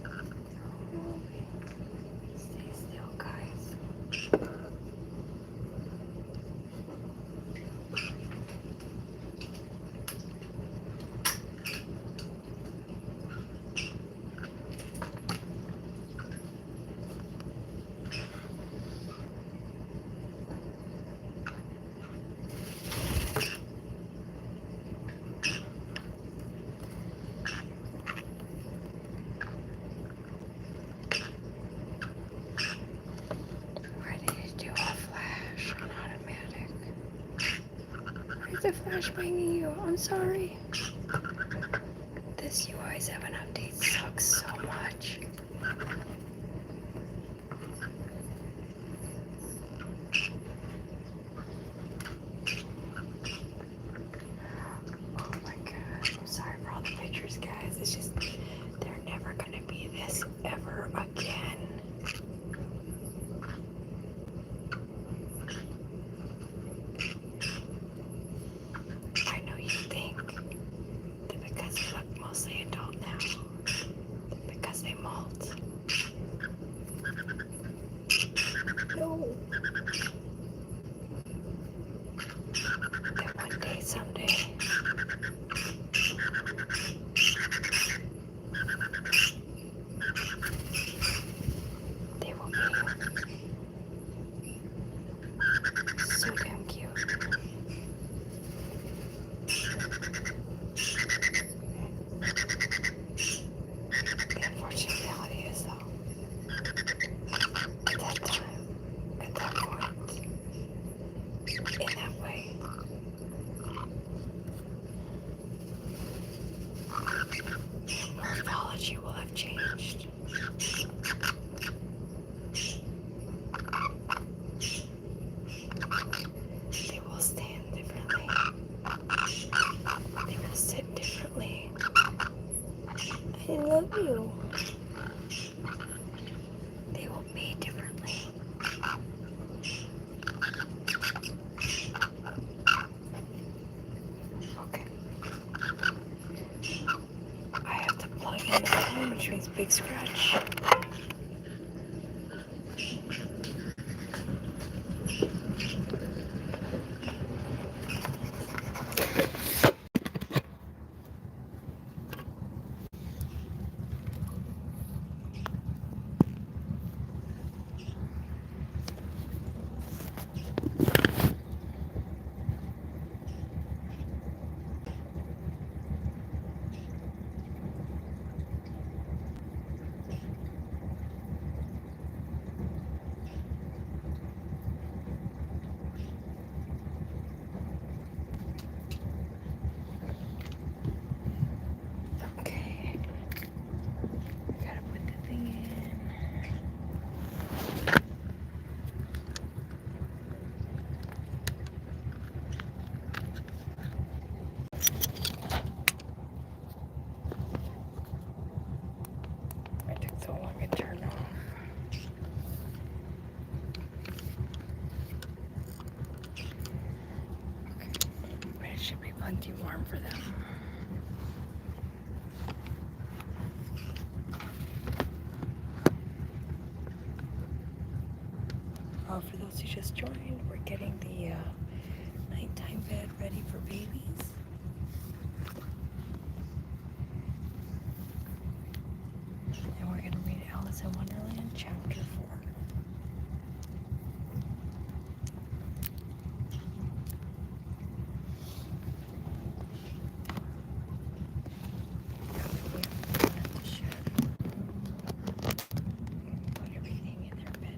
Speaker 1: Don't moving. Stay still, guys. Ready to do a flash on automatic. Where's the flash banging you? I'm sorry. This UI 7 update sucks so much. Oh my god, I'm sorry for all the pictures, guys. It's just, they're never gonna be this ever again. I know you think that because they look mostly adult now, that because they molt. No. That one day, someday, they will be so damn cute. The unfortunate reality is, though, at that time, at that point, in that way, morphology will have changed. They will stand differently. They will sit differently. I love you. They will be differently. Okay. I have to plug in the phone, which means big scratch. joined. We're getting the nighttime bed ready for babies. And we're going to read Alice in Wonderland, Chapter 4. Put everything in their bed.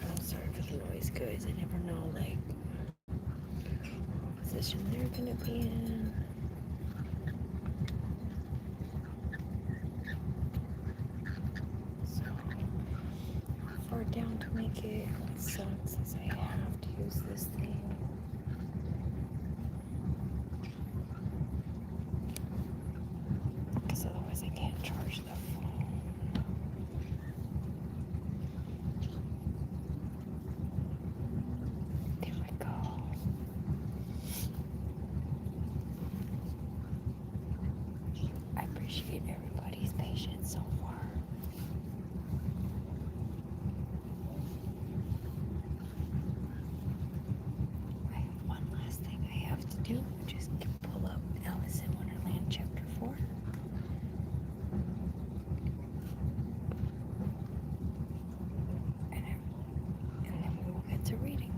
Speaker 1: I'm sorry for the noise, guys. I never know, like, what position they're gonna be in. So, how far down to make it? What sucks is I have to use this thing. Because otherwise I can't charge the phone. There we go. I appreciate everybody's patience so far. I have one last thing I have to do, which is pull up Alice in Wonderland Chapter 4. And then we will get to reading.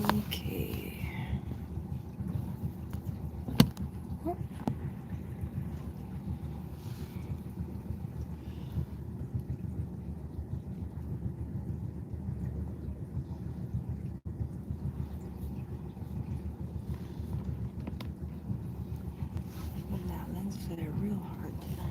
Speaker 1: Okay. Oh. That lens fit real hard tonight.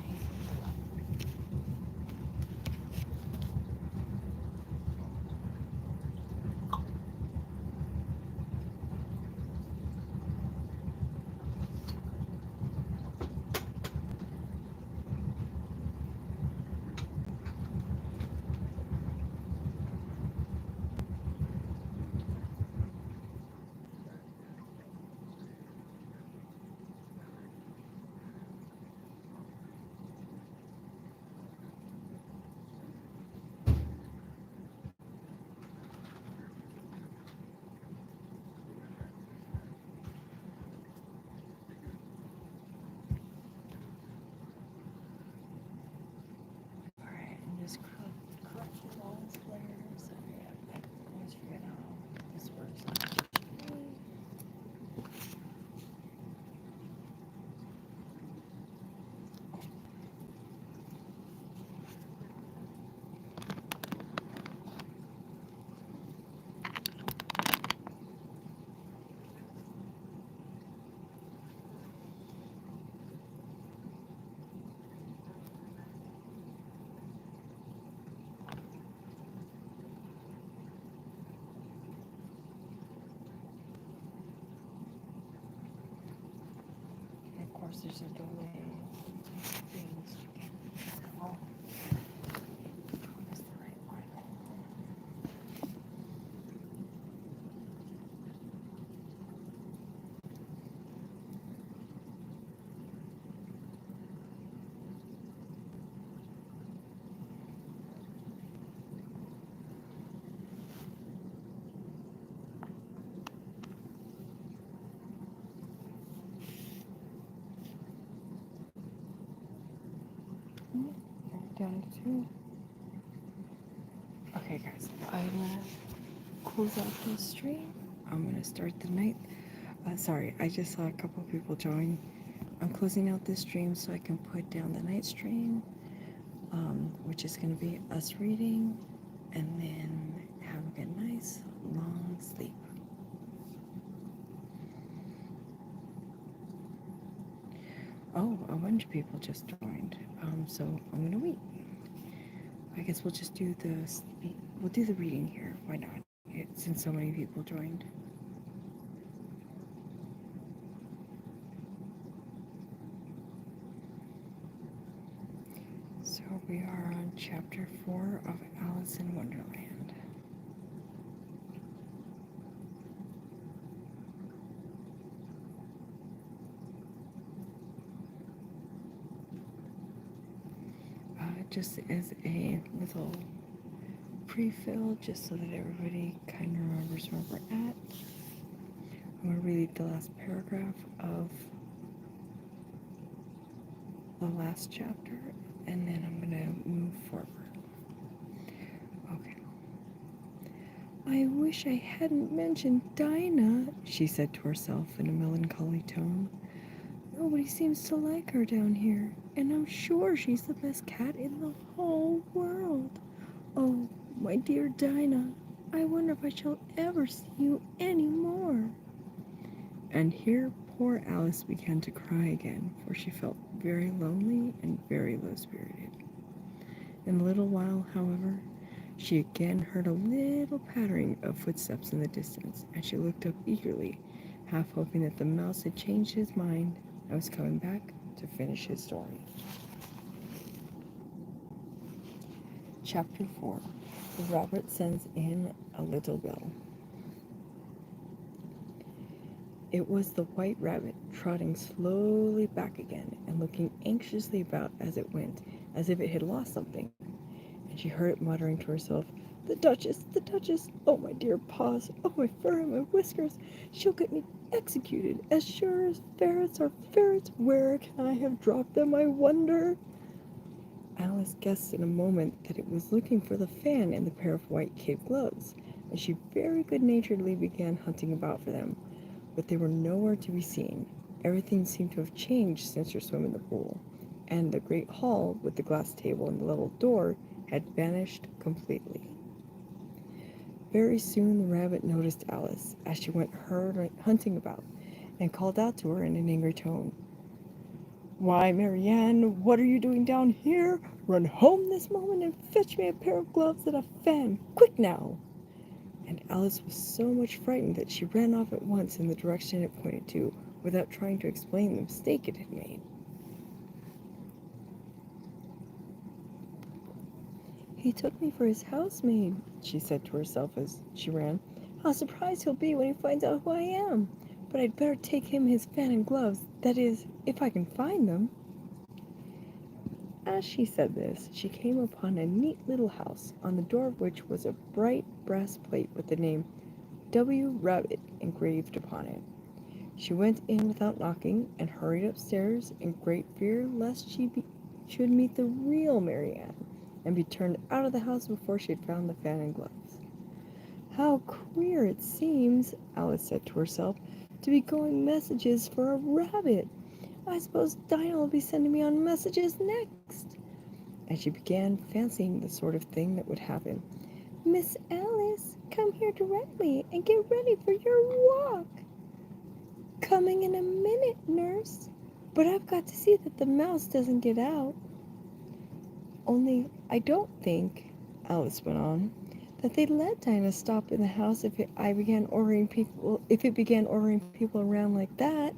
Speaker 1: Alright, I'm just correcting all these layers. I always forget how this works. And of course, there's a delay. Things. Oh. Which one is the right one? Down to 2. Okay, guys, I'm gonna close out this stream. I'm gonna start the night. Sorry, I just saw a couple people join. I'm closing out this stream so I can put down the night stream, which is gonna be us reading, and then having a nice long sleep. Oh, a bunch of people just joined. So I'm gonna wait. I guess we'll just do we'll do the reading here. Why not? Since so many people joined. So we are on chapter 4 of Alice in Wonderland. Just as a little pre-fill, just so that everybody kind of remembers where we're at. I'm going to read the last paragraph of the last chapter, and then I'm going to move forward. Okay. I wish I hadn't mentioned Dinah, she said to herself in a melancholy tone. Nobody seems to like her down here, and I'm sure she's the best cat in the whole world. Oh, my dear Dinah, I wonder if I shall ever see you any more. And here poor Alice began to cry again, for she felt very lonely and very low-spirited. In a little while, however, she again heard a little pattering of footsteps in the distance, and she looked up eagerly, half hoping that the mouse had changed his mind and was coming back to finish his story. Chapter 4. Robert Sends in a Little Bill. It was the white rabbit, trotting slowly back again and looking anxiously about as it went, as if it had lost something. And she heard it muttering to herself, the Duchess, oh my dear paws, oh my fur and my whiskers, she'll get me executed, as sure as ferrets are ferrets. Where can I have dropped them, I wonder? Alice guessed in a moment that it was looking for the fan and the pair of white kid gloves, and she very good-naturedly began hunting about for them, but they were nowhere to be seen. Everything seemed to have changed since her swim in the pool, and the great hall with the glass table and the little door had vanished completely. Very soon the rabbit noticed Alice as she went hunting about, and called out to her in an angry tone, "Why, Marianne, what are you doing down here? Run home this moment and fetch me a pair of gloves and a fan, quick now!" And Alice was so much frightened that she ran off at once in the direction it pointed to, without trying to explain the mistake it had made. "He took me for his housemaid," she said to herself as she ran. "How surprised he'll be when he finds out who I am! But I'd better take him his fan and gloves, that is, if I can find them." As she said this, she came upon a neat little house, on the door of which was a bright brass plate with the name W. Rabbit engraved upon it. She went in without knocking, and hurried upstairs in great fear lest she should meet the real Marianne, and be turned out of the house before she had found the fan and gloves. "How queer it seems," Alice said to herself, "to be going messages for a rabbit. I suppose Dinah will be sending me on messages next." And she began fancying the sort of thing that would happen. "Miss Alice, come here directly and get ready for your walk." "Coming in a minute, nurse. But I've got to see that the mouse doesn't get out." "Only I don't think," Alice went on, "that they'd let Dinah stop in the house if it began ordering people around like that."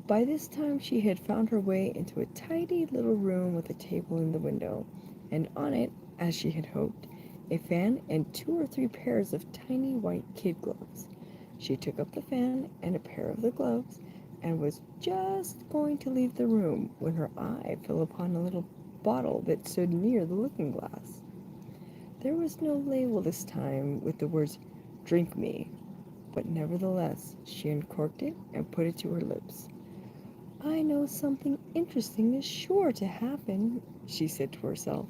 Speaker 1: By this time she had found her way into a tidy little room with a table in the window, and on it, as she had hoped, a fan and 2 or 3 pairs of tiny white kid gloves. She took up the fan and a pair of the gloves, and was just going to leave the room when her eye fell upon a little bottle that stood near the looking-glass. There was no label this time with the words "Drink me," but nevertheless she uncorked it and put it to her lips. "I know something interesting is sure to happen," she said to herself,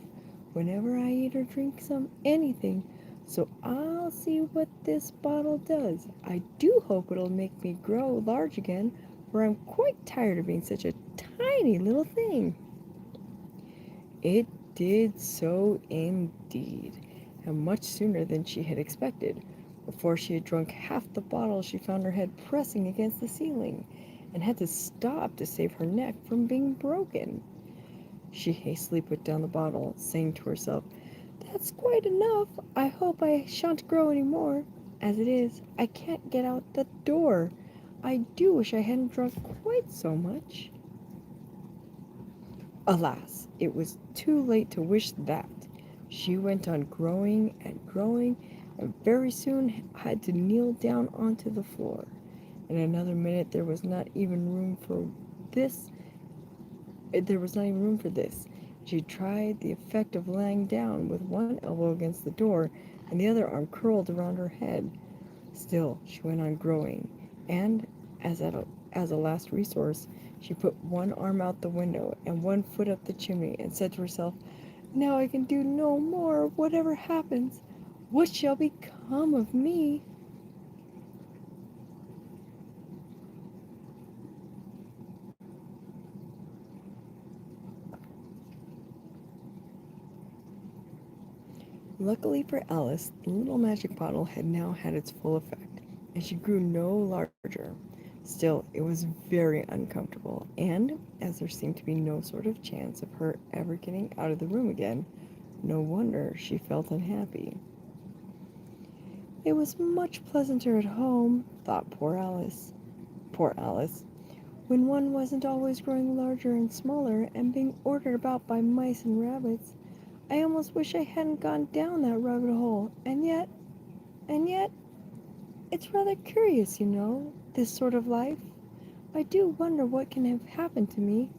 Speaker 1: "whenever I eat or drink anything, so I'll see what this bottle does. I do hope it'll make me grow large again, for I'm quite tired of being such a tiny little thing." It did so indeed, and much sooner than she had expected. Before she had drunk half the bottle, she found her head pressing against the ceiling, and had to stop to save her neck from being broken. She hastily put down the bottle, saying to herself, "That's quite enough. I hope I shan't grow any more. As it is, I can't get out the door. I do wish I hadn't drunk quite so much." Alas, it was too late to wish that. She went on growing, and very soon had to kneel down onto the floor. In another minute there was not even room for this. She tried the effect of lying down with one elbow against the door and the other arm curled around her head. Still she went on growing, and as a last resource, she put one arm out the window and one foot up the chimney, and said to herself, "Now I can do no more, whatever happens. What shall become of me?" Luckily for Alice, the little magic bottle had now had its full effect, and she grew no larger. Still, it was very uncomfortable, and as there seemed to be no sort of chance of her ever getting out of the room again, no wonder she felt unhappy. It was much pleasanter at home, thought poor Alice. Poor Alice! When one wasn't always growing larger and smaller, and being ordered about by mice and rabbits. I almost wish I hadn't gone down that rabbit hole, and yet, it's rather curious, you know, this sort of life. I do wonder what can have happened to me.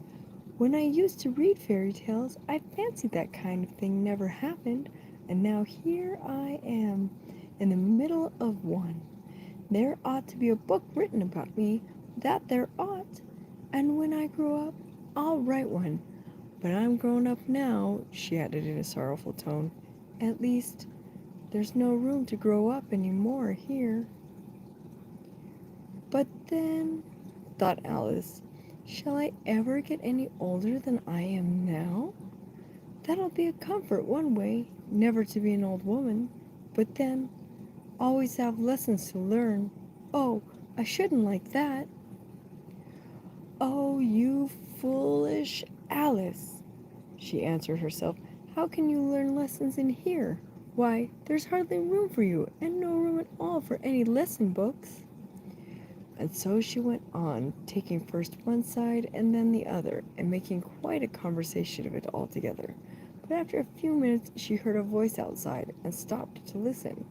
Speaker 1: When I used to read fairy tales, I fancied that kind of thing never happened, and now here I am, in the middle of one. There ought to be a book written about me, that there ought, and when I grow up, I'll write one. But I'm grown up now," she added in a sorrowful tone, At least, there's no room to grow up anymore here. But then, thought Alice, shall I ever get any older than I am now? That'll be a comfort one way, never to be an old woman, but then always have lessons to learn. Oh, I shouldn't like that. Oh, you foolish Alice, she answered herself. How can you learn lessons in here? Why, there's hardly room for you, and no room at all for any lesson books. And so she went on, taking first one side and then the other, and making quite a conversation of it altogether. But after a few minutes she heard a voice outside, and stopped to listen.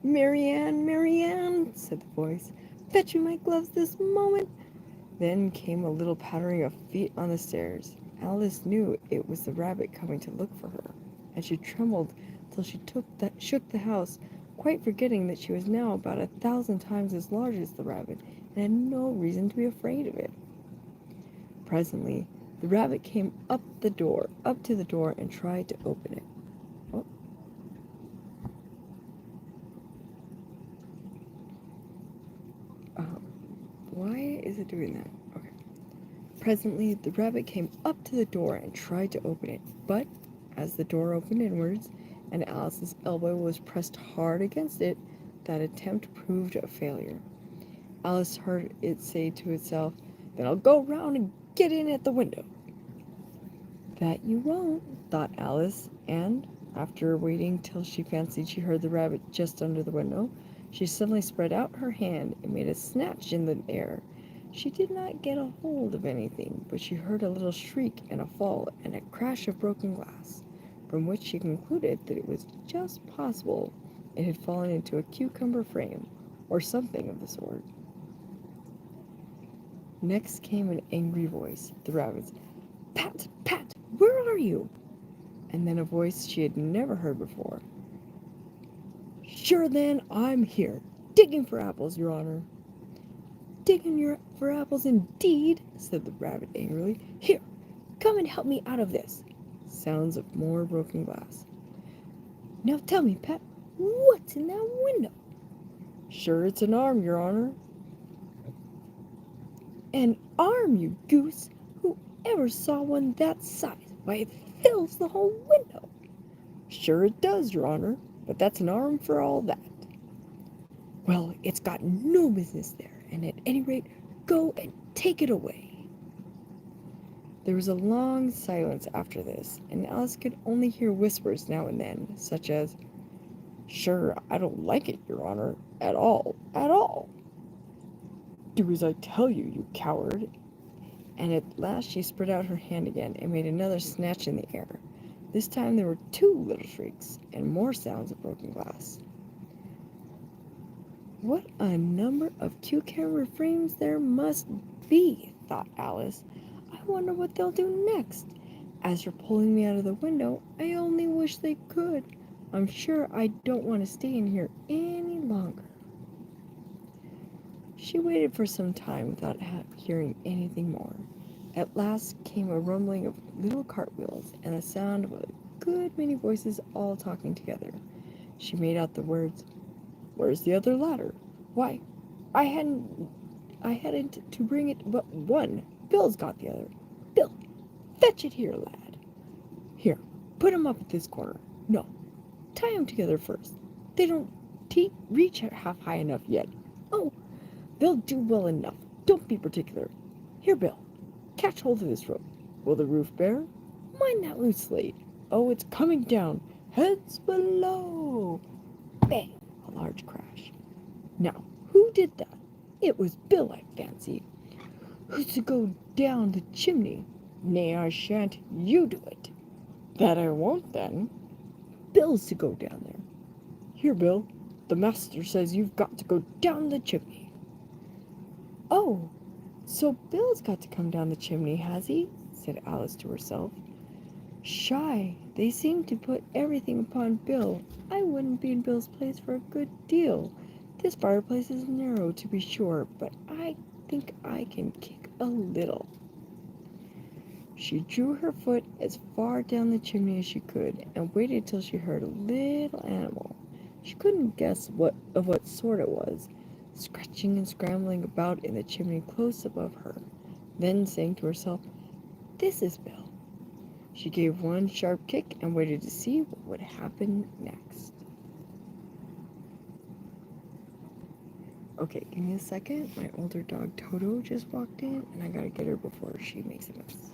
Speaker 1: "Marianne, Marianne," said the voice, "fetch me my gloves this moment." Then came a little pattering of feet on the stairs. Alice knew it was the rabbit coming to look for her, and she trembled till she shook the house, quite forgetting that she was now about 1,000 times as large as the rabbit, and had no reason to be afraid of it. Presently, the rabbit came up to the door, and tried to open it. Oh. Why is it doing that? Okay. Presently, the rabbit came up to the door and tried to open it, but as the door opened inwards, and Alice's elbow was pressed hard against it, that attempt proved a failure. Alice heard it say to itself, "Then I'll go round and get in at the window." That you won't, thought Alice, and, after waiting till she fancied she heard the rabbit just under the window, she suddenly spread out her hand and made a snatch in the air. She did not get a hold of anything, but she heard a little shriek and a fall and a crash of broken glass, from which she concluded that it was just possible it had fallen into a cucumber frame, or something of the sort. Next came an angry voice, the rabbit's. "Pat, Pat, where are you?" And then a voice she had never heard before. "Sure then, I'm here, digging for apples, Your Honor." "Digging for apples indeed," said the rabbit angrily. "Here, come and help me out of this." Sounds of more broken glass. "Now tell me, Pat, what's in that window?" "Sure, it's an arm, Your Honor." "An arm, you goose! Who ever saw one that size? Why, it fills the whole window." "Sure it does, Your Honor, but that's an arm for all that." "Well, it's got no business there, and at any rate, go and take it away." There was a long silence after this, and Alice could only hear whispers now and then, such as, "Sure, I don't like it, Your Honor, at all, at all." "Do as I tell you, you coward." And at last she spread out her hand again and made another snatch in the air. This time there were 2 little shrieks, and more sounds of broken glass. "What a number of cucumber frames there must be," thought Alice. "I wonder what they'll do next. As for pulling me out of the window, I only wish they could. I'm sure I don't want to stay in here any longer." She waited for some time without hearing anything more. At last came a rumbling of little cartwheels and the sound of a good many voices all talking together. She made out the words, "Where's the other ladder? Why, I hadn't to bring it but one. Bill's got the other. Bill, fetch it here, lad. Here, put 'em up at this corner. No, tie 'em together first. They don't reach half high enough yet. Oh, they'll do well enough. Don't be particular. Here, Bill, catch hold of this rope. Will the roof bear? Mind that loose slate. Oh, it's coming down. Heads below." Bang! A large crash. "Now, who did that? It was Bill, I fancy. Who's to go down the chimney? Nay, I shan't. You do it." "That I won't, then." "Bill's to go down there. Here, Bill, the master says you've got to go down the chimney." "Oh, so Bill's got to come down the chimney, has he?" said Alice to herself. "Shy, they seem to put everything upon Bill. I wouldn't be in Bill's place for a good deal. This fireplace is narrow, to be sure, but I think I can kick a little." She drew her foot as far down the chimney as she could and waited till she heard a little animal. She couldn't guess what sort it was, scratching and scrambling about in the chimney close above her. Then saying to herself, "This is Bill." She gave one sharp kick and waited to see what would happen next. Okay, give me a second. My older dog Toto just walked in, and I gotta get her before she makes a mess.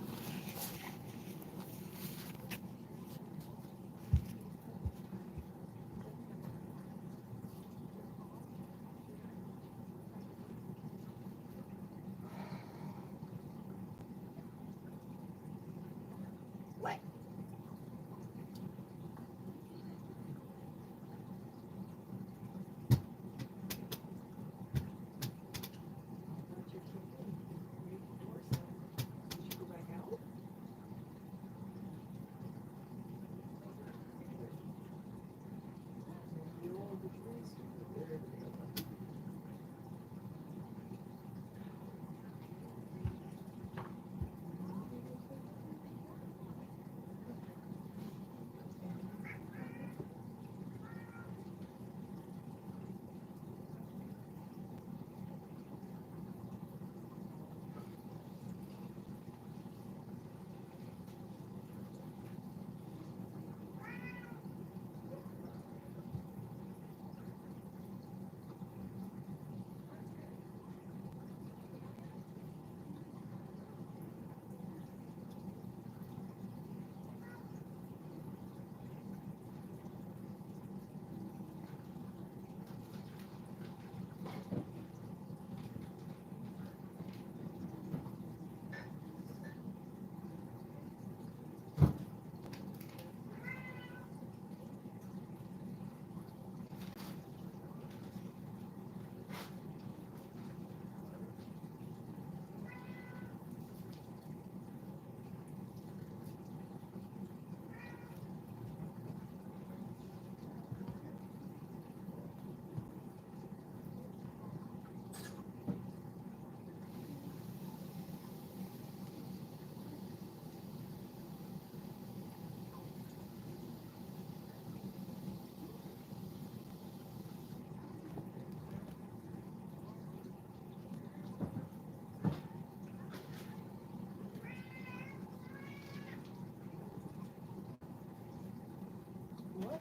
Speaker 1: What?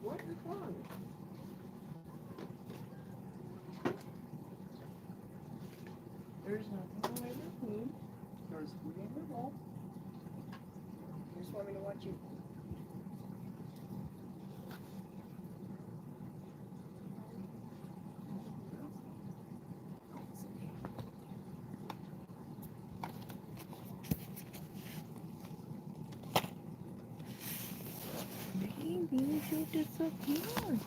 Speaker 1: What is wrong? There's nothing wrong with me. There's food in the bowl. You just want me to watch you. Maybe you disappeared.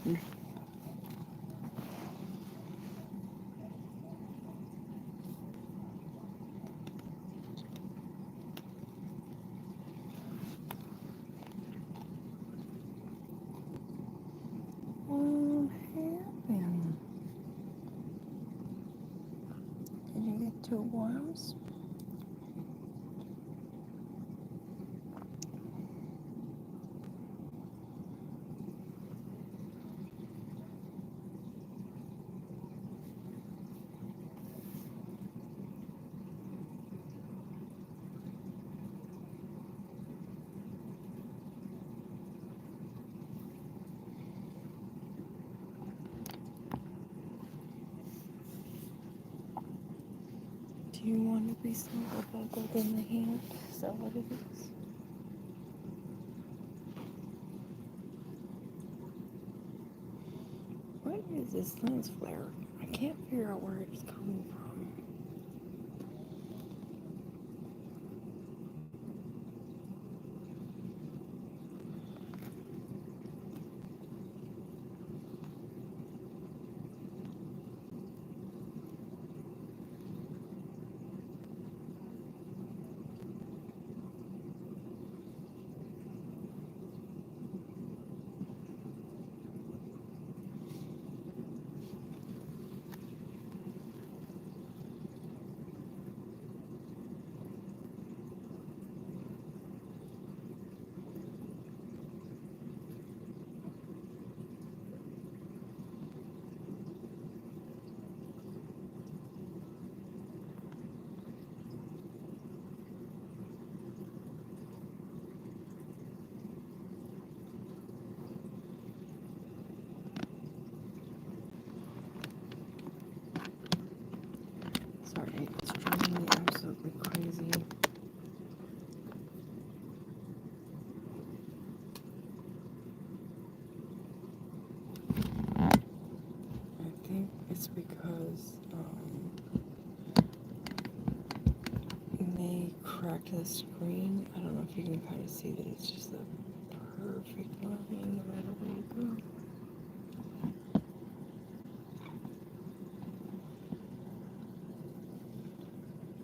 Speaker 1: What happened? Did you get two worms? Do you want to be snuggled in the hand? Is that what it is? What is this lens flare? I can't figure out where it's coming from. look like crazy. I think it's because they cracked the screen. I don't know if you can kind of see that it's just a perfect line no matter where you go.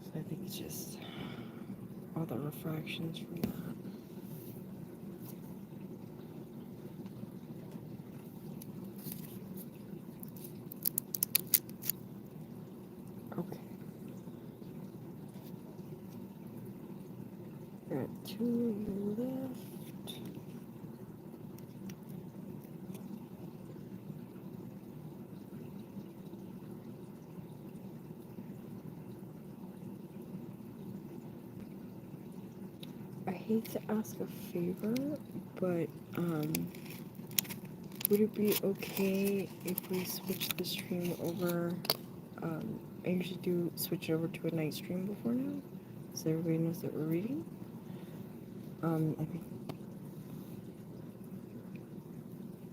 Speaker 1: So I think it's just all the refractions from that. Okay. Got 2 left. I hate to ask a favor, but would it be okay if we switch the stream over? I usually do switch it over to a night stream before now, so everybody knows that we're reading. I think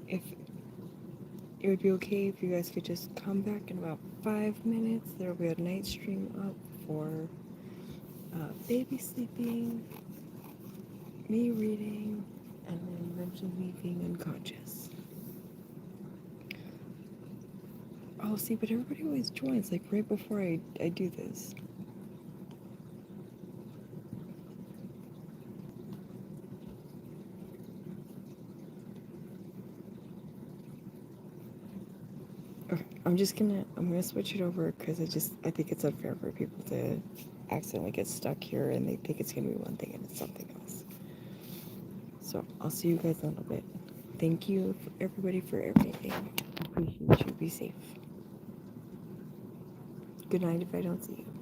Speaker 1: if it would be okay if you guys could just come back in about 5 minutes. There will be a night stream up for baby sleeping, me reading, and then eventually me being unconscious. Oh, see, but everybody always joins, like, right before I do this. Okay, I'm gonna switch it over because I think it's unfair for people to accidentally get stuck here and they think it's gonna be one thing and it's something else. So I'll see you guys in a little bit. Thank you everybody for everything. Appreciate you. Be safe. Good night if I don't see you.